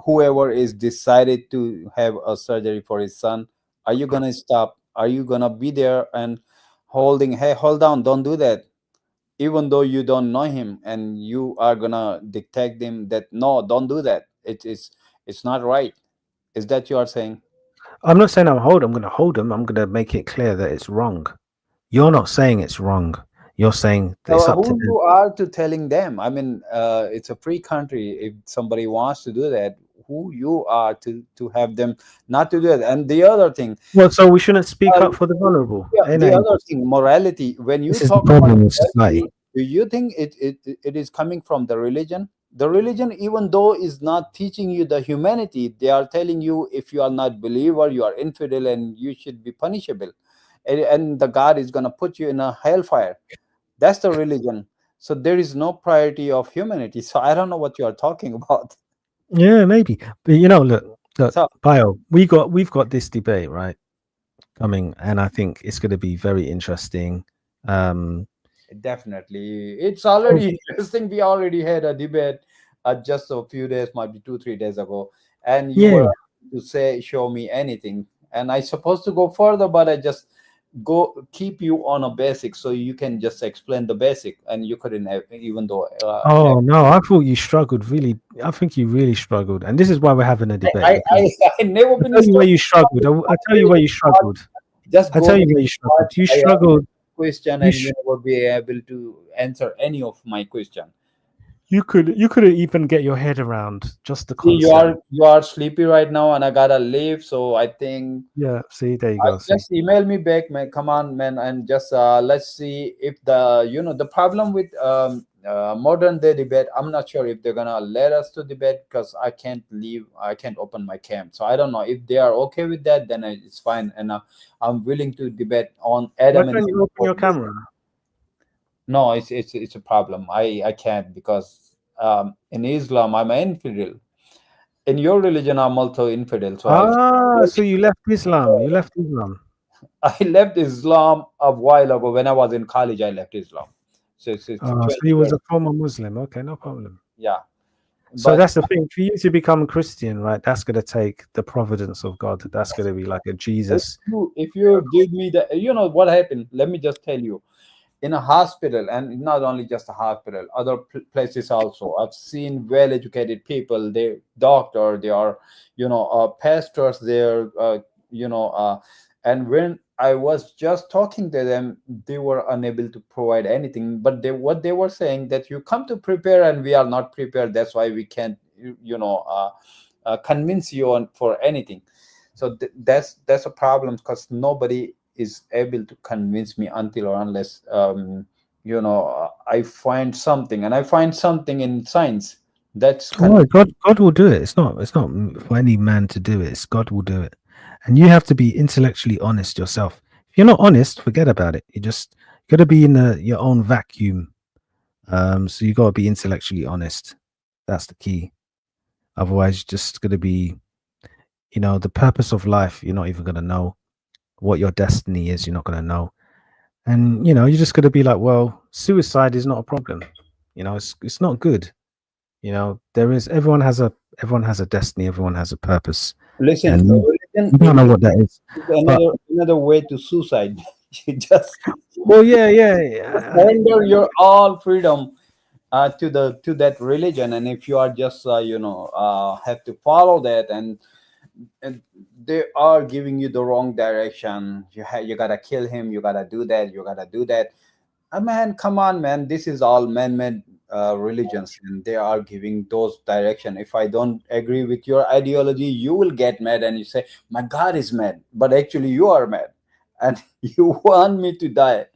Speaker 4: whoever is decided to have a surgery for his son? Are you gonna stop? Are you gonna be there and holding? Hey, hold on! Don't do that. even though you don't know him, and you are gonna dictate him that no, don't do that. It's not right. Is that you are saying?
Speaker 1: I'm not saying I'm going to hold them. I'm going to make it clear that it's wrong. You're not saying it's wrong. You're saying it's up to
Speaker 4: Who
Speaker 1: them.
Speaker 4: you are to telling them? I mean, it's a free country. If somebody wants to do that, who you are to have them not to do it? And the other thing,
Speaker 1: Well, so we shouldn't speak
Speaker 4: uh,
Speaker 1: up for the vulnerable.
Speaker 4: yeah,
Speaker 1: Ain't
Speaker 4: the
Speaker 1: that
Speaker 4: other
Speaker 1: interesting?
Speaker 4: thing, morality. When you
Speaker 1: This is the
Speaker 4: talk about
Speaker 1: problem with society.
Speaker 4: morality, do you think it is coming from the religion? The religion, even though is not teaching you the humanity, they are telling you if you are not believer, you are infidel, and you should be punishable, and the God is gonna put you in a hellfire. That's the religion. So there is no priority of humanity. So I don't know what you are talking about.
Speaker 1: Yeah, maybe. But look,
Speaker 4: So
Speaker 1: Bio, we've got this debate, right? Coming, and I think it's going to be very interesting. Um,
Speaker 4: definitely, it's
Speaker 1: so-
Speaker 4: already interesting. We already had a debate just a few days, might be 2 3 days ago, and you
Speaker 1: yeah.
Speaker 4: were to say show me anything, and I supposed to go further, but I just go keep you on a basic so you can just explain the basic, and you couldn't have, even though
Speaker 1: Oh no, I thought you struggled really. I think you really struggled, and this is why we're having a debate. Because
Speaker 4: I never
Speaker 1: I
Speaker 4: been
Speaker 1: tell you where
Speaker 4: stuck.
Speaker 1: you struggled. I tell you where you struggled.
Speaker 4: Just
Speaker 1: I
Speaker 4: go
Speaker 1: tell
Speaker 4: with
Speaker 1: you where you
Speaker 4: what
Speaker 1: struggled. You
Speaker 4: I ask
Speaker 1: struggled.
Speaker 4: question,
Speaker 1: You
Speaker 4: and
Speaker 1: sh-
Speaker 4: you never be able to answer any of my question.
Speaker 1: you couldn't even get your head around just the
Speaker 4: See,
Speaker 1: concept.
Speaker 4: you are sleepy right now, and I gotta leave. So I think
Speaker 1: Yeah. See, there you go. See.
Speaker 4: just email me back, man. Come on, man, and just let's see if the problem with modern day debate. I'm not sure if they're gonna let us to debate because I can't leave. I can't open my cam, so I don't know if they are okay with that. Then it's fine, and I'm willing to debate on
Speaker 1: Why
Speaker 4: Adam and
Speaker 1: can't
Speaker 4: Eve.
Speaker 1: you open your camera?
Speaker 4: No, it's a problem. I can't because in Islam I'm an infidel. In your religion I'm also infidel. So
Speaker 1: Ah, so you left Islam. You left Islam.
Speaker 4: I left Islam a while ago. When I was in college, I left Islam. So it's
Speaker 1: So
Speaker 4: 20
Speaker 1: you was
Speaker 4: years.
Speaker 1: a former Muslim. Okay, no problem.
Speaker 4: Yeah,
Speaker 1: So
Speaker 4: but
Speaker 1: that's the thing. For you to become a Christian, right? That's going to take the providence of God. That's going to be like a
Speaker 4: if
Speaker 1: Jesus.
Speaker 4: you give me the, you know what happened? Let me just tell you. In a hospital, and not only just a hospital, other places also, I've seen well educated people, they doctor, they are pastors, they're and when I was just talking to them, they were unable to provide anything, but what they were saying that you come to prepare and we are not prepared, that's why we can't convince you on for anything. So that's a problem because nobody is able to convince me until or unless I find something, and I find something in science that's
Speaker 1: Oh, God will do it. It's not for any man to do it. It's God will do it, and you have to be intellectually honest yourself. If you're not honest, forget about it. You just got to be in your own vacuum. So you got to be intellectually honest. That's the key. Otherwise, you're just going to be, the purpose of life. You're not even going to know what your destiny is. You're not going to know, and you're just going to be like, well, suicide is not a problem. It's not good. There is everyone has a destiny, everyone has a purpose,
Speaker 4: listen.
Speaker 1: and you don't know
Speaker 4: Religion
Speaker 1: what that is.
Speaker 4: is
Speaker 1: But
Speaker 4: another way to suicide. You just
Speaker 1: well, yeah.
Speaker 4: surrender your all freedom to that religion, and if you are just have to follow that, and they are giving you the wrong direction, you gotta kill him, you gotta do that, you gotta do that. Man, come on, man. This is all man-made religions, and they are giving those direction. If I don't agree with your ideology, you will get mad and you say, "My God is mad," but actually you are mad, and you want me to die.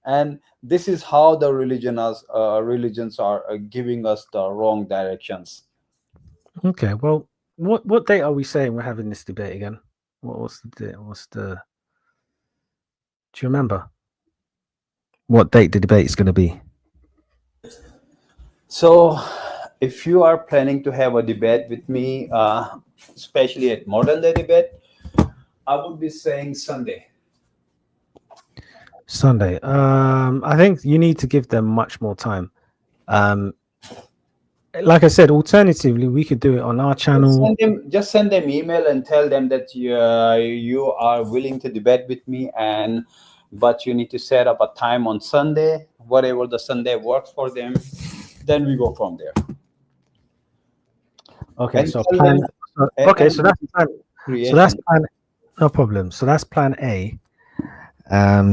Speaker 4: And this is how the religions are giving us the wrong directions.
Speaker 1: okay. Well, what date are we saying we're having this debate again? What's the date? Do you remember what date the debate is going to be?
Speaker 4: So, if you are planning to have a debate with me, especially at modern day debate, I would be saying Sunday.
Speaker 1: Sunday. I think you need to give them much more time. Like I said, alternatively, we could do it on our channel.
Speaker 4: Just send them email and tell them that you are willing to debate with me, and but you need to set up a time on Sunday, whatever the Sunday works for them. Then we go from there.
Speaker 1: Okay,
Speaker 4: And
Speaker 1: so
Speaker 4: tell
Speaker 1: plan.
Speaker 4: them-
Speaker 1: Okay,
Speaker 4: and
Speaker 1: so that's plan.
Speaker 4: creation.
Speaker 1: So that's plan. No problem. So that's plan A.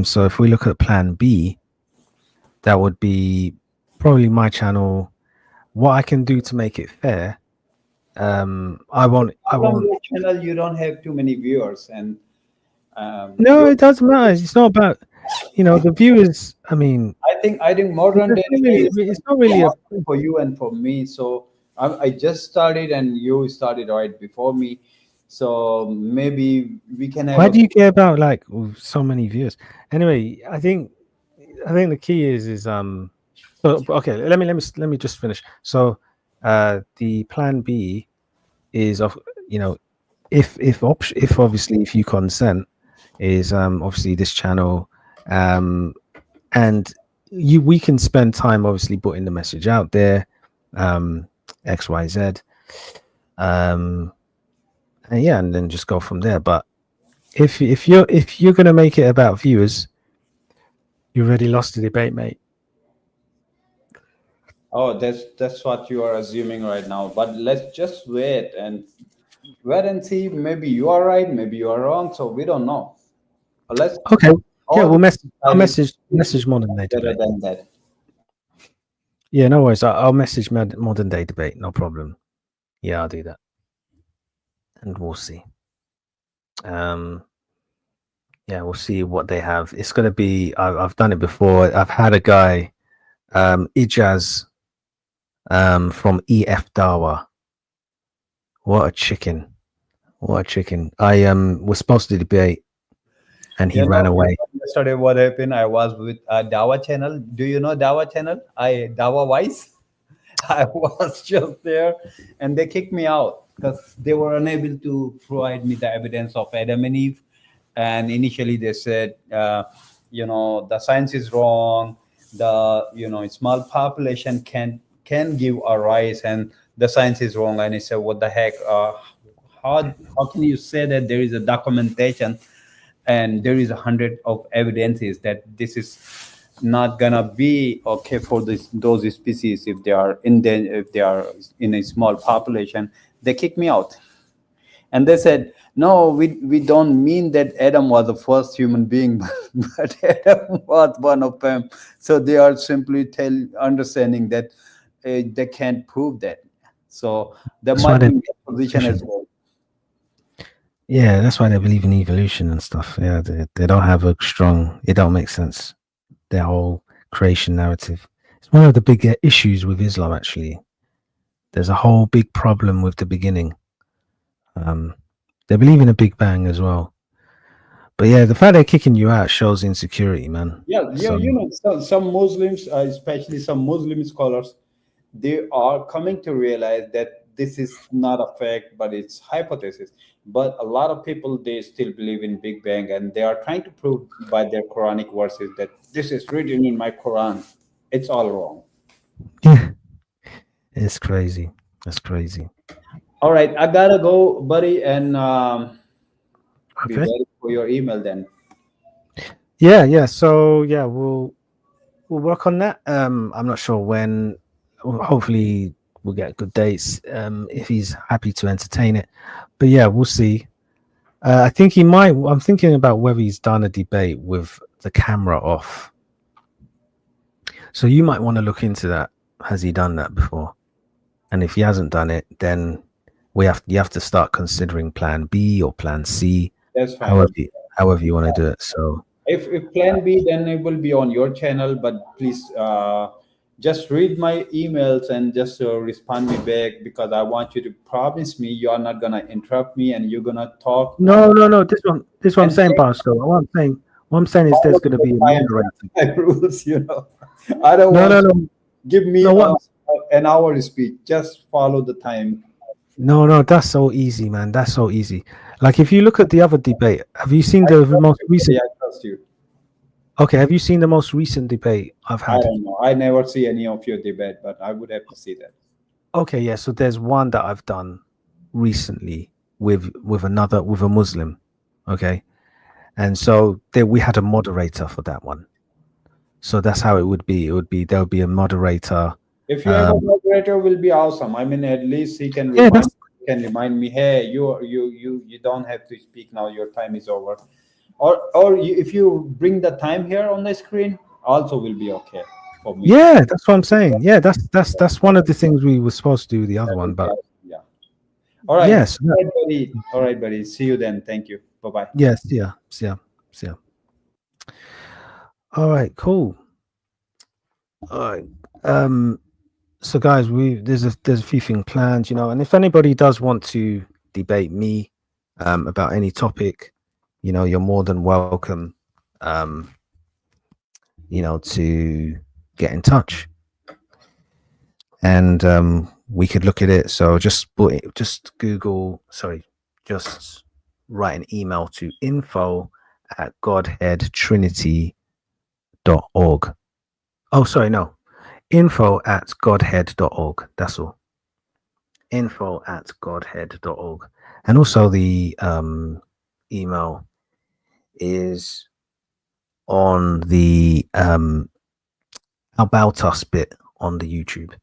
Speaker 1: So if we look at plan B, that would be probably my channel. What I can do to make it fair. I won't.
Speaker 4: On your channel, you don't have too many viewers, and
Speaker 1: No, it doesn't matter. It's not about, the viewers. I mean,
Speaker 4: I think modern day
Speaker 1: it's not really a.
Speaker 4: for you and for me. So I just started, and you started right before me. So maybe we can have.
Speaker 1: Why do you care about like so many viewers? Anyway, I think the key is So, okay, let me just finish. So, the plan B is of if obviously if you consent is obviously this channel, and we can spend time obviously putting the message out there, XYZ, and yeah, and then just go from there. But if you're gonna make it about viewers, you already lost the debate, mate.
Speaker 4: Oh, that's what you are assuming right now. But let's just wait and see. Maybe you are right, maybe you are wrong. So we don't know. Let's
Speaker 1: Okay. Yeah,
Speaker 4: all
Speaker 1: we'll I'll
Speaker 4: studies
Speaker 1: message modern day
Speaker 4: better
Speaker 1: debate.
Speaker 4: than that.
Speaker 1: Yeah, no worries. I'll message modern day debate. No problem. Yeah, I'll do that, and we'll see. Yeah, we'll see what they have. It's gonna be. I've done it before. I've had a guy, Ijaz, from EF Dawa. What a chicken! What a chicken! I was supposed to debate, and he ran away.
Speaker 4: Yesterday, what happened? I was with Dawa channel. Do you know Dawa channel? Dawa Wise. I was just there, and they kicked me out because they were unable to provide me the evidence of Adam and Eve. And initially, they said, the science is wrong. The small population can give a rise, and the science is wrong. And I said, what the heck? How can you say that there is a documentation and there is 100 of evidences that this is not gonna be okay for those species if they are in a small population? They kicked me out, and they said, no, we don't mean that Adam was the first human being, but Adam was one of them. So they are simply understanding that they can't prove that. So there
Speaker 1: That's why
Speaker 4: might be a position as well.
Speaker 1: Yeah, that's why they believe in evolution and stuff. Yeah, they don't have a strong. It don't make sense. Their whole creation narrative. It's one of the big issues with Islam. Actually, there's a whole big problem with the beginning. They believe in a Big Bang as well. But yeah, the fact they're kicking you out shows insecurity, man.
Speaker 4: Yeah,
Speaker 1: So,
Speaker 4: some Muslims, especially some Muslim scholars, they are coming to realize that this is not a fact, but it's hypothesis. But a lot of people, they still believe in Big Bang, and they are trying to prove by their Quranic verses that this is written in my Quran. It's all wrong.
Speaker 1: yeah, it's crazy. That's crazy.
Speaker 4: All right, I gotta go, buddy, and be
Speaker 1: Okay.
Speaker 4: ready for your email then.
Speaker 1: Yeah. So yeah, we'll work on that. I'm not sure when. Hopefully, we'll get good dates. If he's happy to entertain it, but yeah, we'll see. I think he might. I'm thinking about whether he's done a debate with the camera off. So you might want to look into that. Has he done that before? And if he hasn't done it, then you have to start considering plan B or plan C.
Speaker 4: That's fine.
Speaker 1: However you want to do it. So
Speaker 4: if plan B, then it will be on your channel, but please just read my emails and just respond me back, because I want you to promise me you are not gonna interrupt me and you're gonna talk.
Speaker 1: No. This one I'm saying, Pastor. What I'm saying is there's gonna be a moderator.
Speaker 4: Rules, I don't want
Speaker 1: No.
Speaker 4: give me an hour speech. Just follow the time.
Speaker 1: No, that's so easy, man. That's so easy. Like if you look at the other debate, have you seen the most recent?
Speaker 4: Yeah, I trust you.
Speaker 1: Okay, have you seen the most recent debate I've had?
Speaker 4: I don't know. I never see any of your debate, but I would have to see that.
Speaker 1: Okay, yeah. So there's one that I've done recently with a Muslim. Okay, And so there we had a moderator for that one. So that's how it would be. It would be there'll be a moderator.
Speaker 4: If you have a moderator, will be awesome. I mean, at least he can
Speaker 1: Yeah,
Speaker 4: remind me, hey, you don't have to speak now. Your time is over. If you bring the time here on the screen, also will be okay for me.
Speaker 1: yeah, that's what I'm saying. Yeah, that's one of the things we were supposed to do the other one, but
Speaker 4: yeah. All right.
Speaker 1: yes.
Speaker 4: All right, buddy. All right, buddy. See you then. Thank you. Bye-bye.
Speaker 1: Yes, yeah. All right, cool. All right. So guys, there's a few things planned, you know, and if anybody does want to debate me about any topic, you know, you're more than welcome you know, to get in touch. And we could look at it. So just write an email to info@godheadtrinity.org. Oh, sorry, no. info@godhead.org. That's all. info@godhead.org. And also the email is on the about us bit on the YouTube.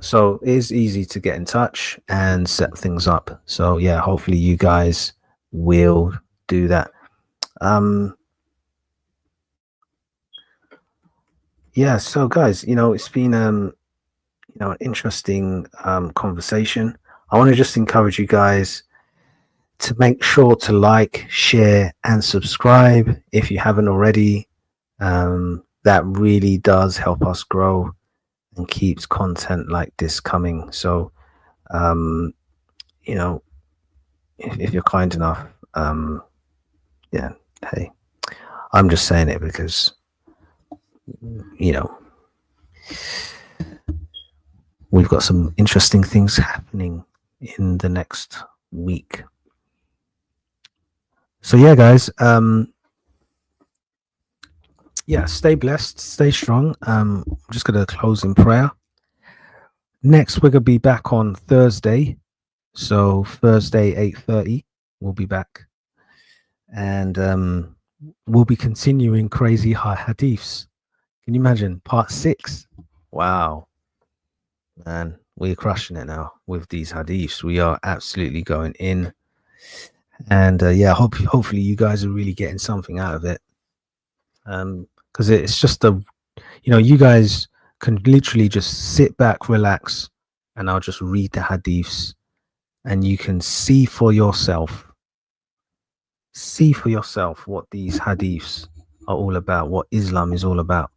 Speaker 1: So it is easy to get in touch and set things up. So yeah, hopefully you guys will do that. Yeah, so guys, you know, it's been you know, an interesting conversation. I want to just encourage you guys to make sure to like, share, and subscribe if you haven't already. That really does help us grow and keeps content like this coming. So you know, if you're kind enough, yeah, hey, I'm just saying it because, you know, we've got some interesting things happening in the next week. So yeah, guys, yeah, stay blessed, stay strong. I'm just gonna close in prayer. Next, we're gonna be back on Thursday. So Thursday 8:30, we'll be back, and we'll be continuing crazy hadiths. Can you imagine part 6? Wow, man, we're crushing it now with these hadiths. We are absolutely going in, and yeah, hopefully you guys are really getting something out of it, because it's just you know, you guys can literally just sit back, relax, and I'll just read the hadiths, and you can see for yourself what these hadiths are all about, what Islam is all about.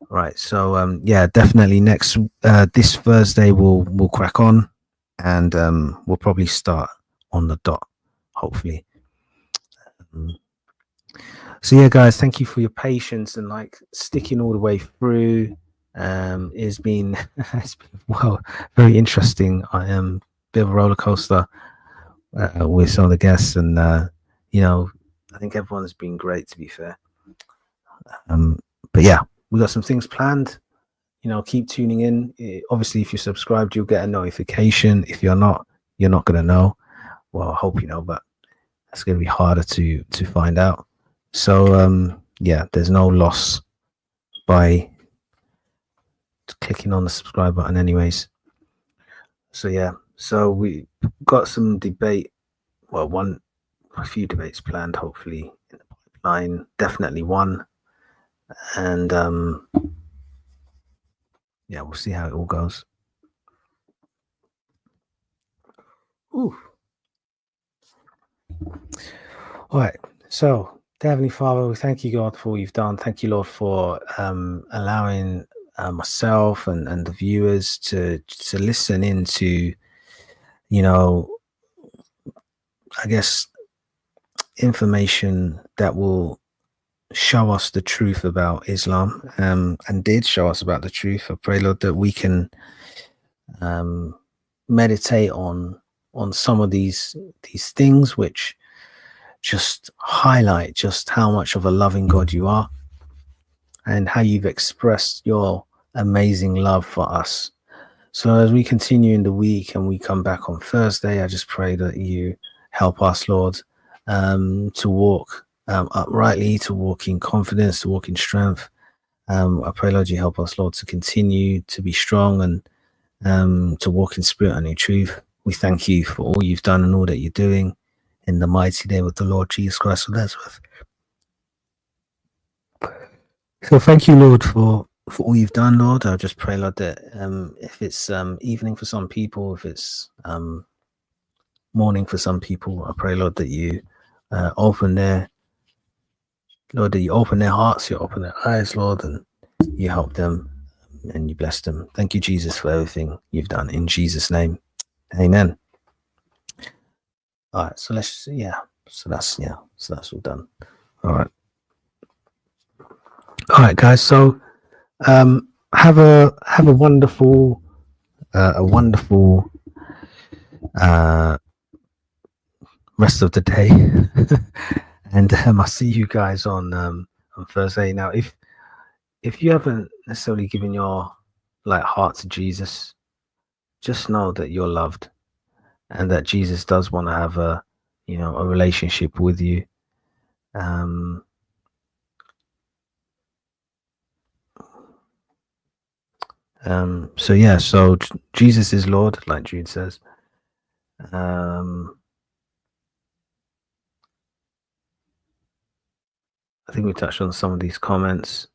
Speaker 1: Right, so yeah, definitely next this Thursday we'll crack on, and we'll probably start on the dot, hopefully. So yeah, guys, thank you for your patience and like sticking all the way through. It's been well, very interesting. I am bit of a roller coaster with some of the guests, and you know, I think everyone's been great, to be fair. But yeah, we got some things planned. You know, keep tuning in. Obviously, if you're subscribed, you'll get a notification. If you're not gonna know. Well, I hope you know, but it's gonna be harder to find out. So yeah, there's no loss by clicking on the subscribe button anyways. So yeah, so we got some debate, well, a few debates planned, hopefully in the pipeline, definitely one, and yeah, we'll see how it all goes. Ooh. All right, so Heavenly Father, we thank you, God, for all you've done. Thank you, Lord, for allowing myself and the viewers to listen into, you know, I guess information that will show us the truth about Islam, and did show us about the truth. I pray, Lord, that we can meditate on some of these things which just highlight just how much of a loving God you are, and how you've expressed your amazing love for us. So as we continue in the week and we come back on Thursday, I just pray that you help us, Lord, to walk uprightly, to walk in confidence, to walk in strength. I pray, Lord, you help us, Lord, to continue to be strong and to walk in spirit and in truth. We thank you for all you've done and all that you're doing in the mighty name of the Lord Jesus Christ of Nazareth. So thank you, Lord, for all you've done, Lord. I just pray, Lord, that if it's evening for some people, if it's morning for some people, I pray, Lord, that you open their hearts, you open their eyes, Lord, and you help them and you bless them. Thank you, Jesus, for everything you've done. In Jesus' name, amen. All right, so so that's all done. All right, guys. So have a wonderful rest of the day, and I'll see you guys on Thursday. Now, if you haven't necessarily given your heart to Jesus, just know that you're loved, and that Jesus does want to have a relationship with you. So Jesus is Lord, like Jude says. I think we touched on some of these comments.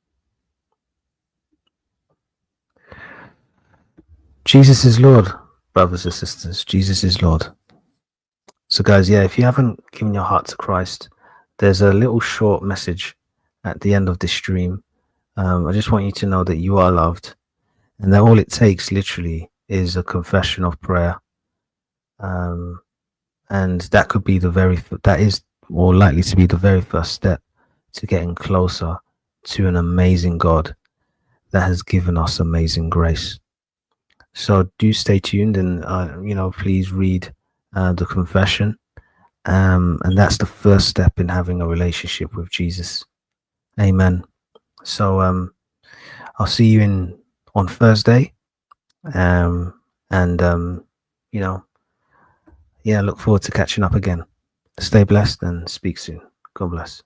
Speaker 1: Jesus is Lord, brothers and sisters. Jesus is Lord. So guys, if you haven't given your heart to Christ, there's a little short message at the end of this stream. I just want you to know that you are loved, and that all it takes literally is a confession of prayer. And that could be that is more likely to be the very first step to getting closer to an amazing God that has given us amazing grace. So do stay tuned, and please read the confession, and that's the first step in having a relationship with Jesus. Amen. So I'll see you on Thursday, look forward to catching up again. Stay blessed and speak soon. God bless.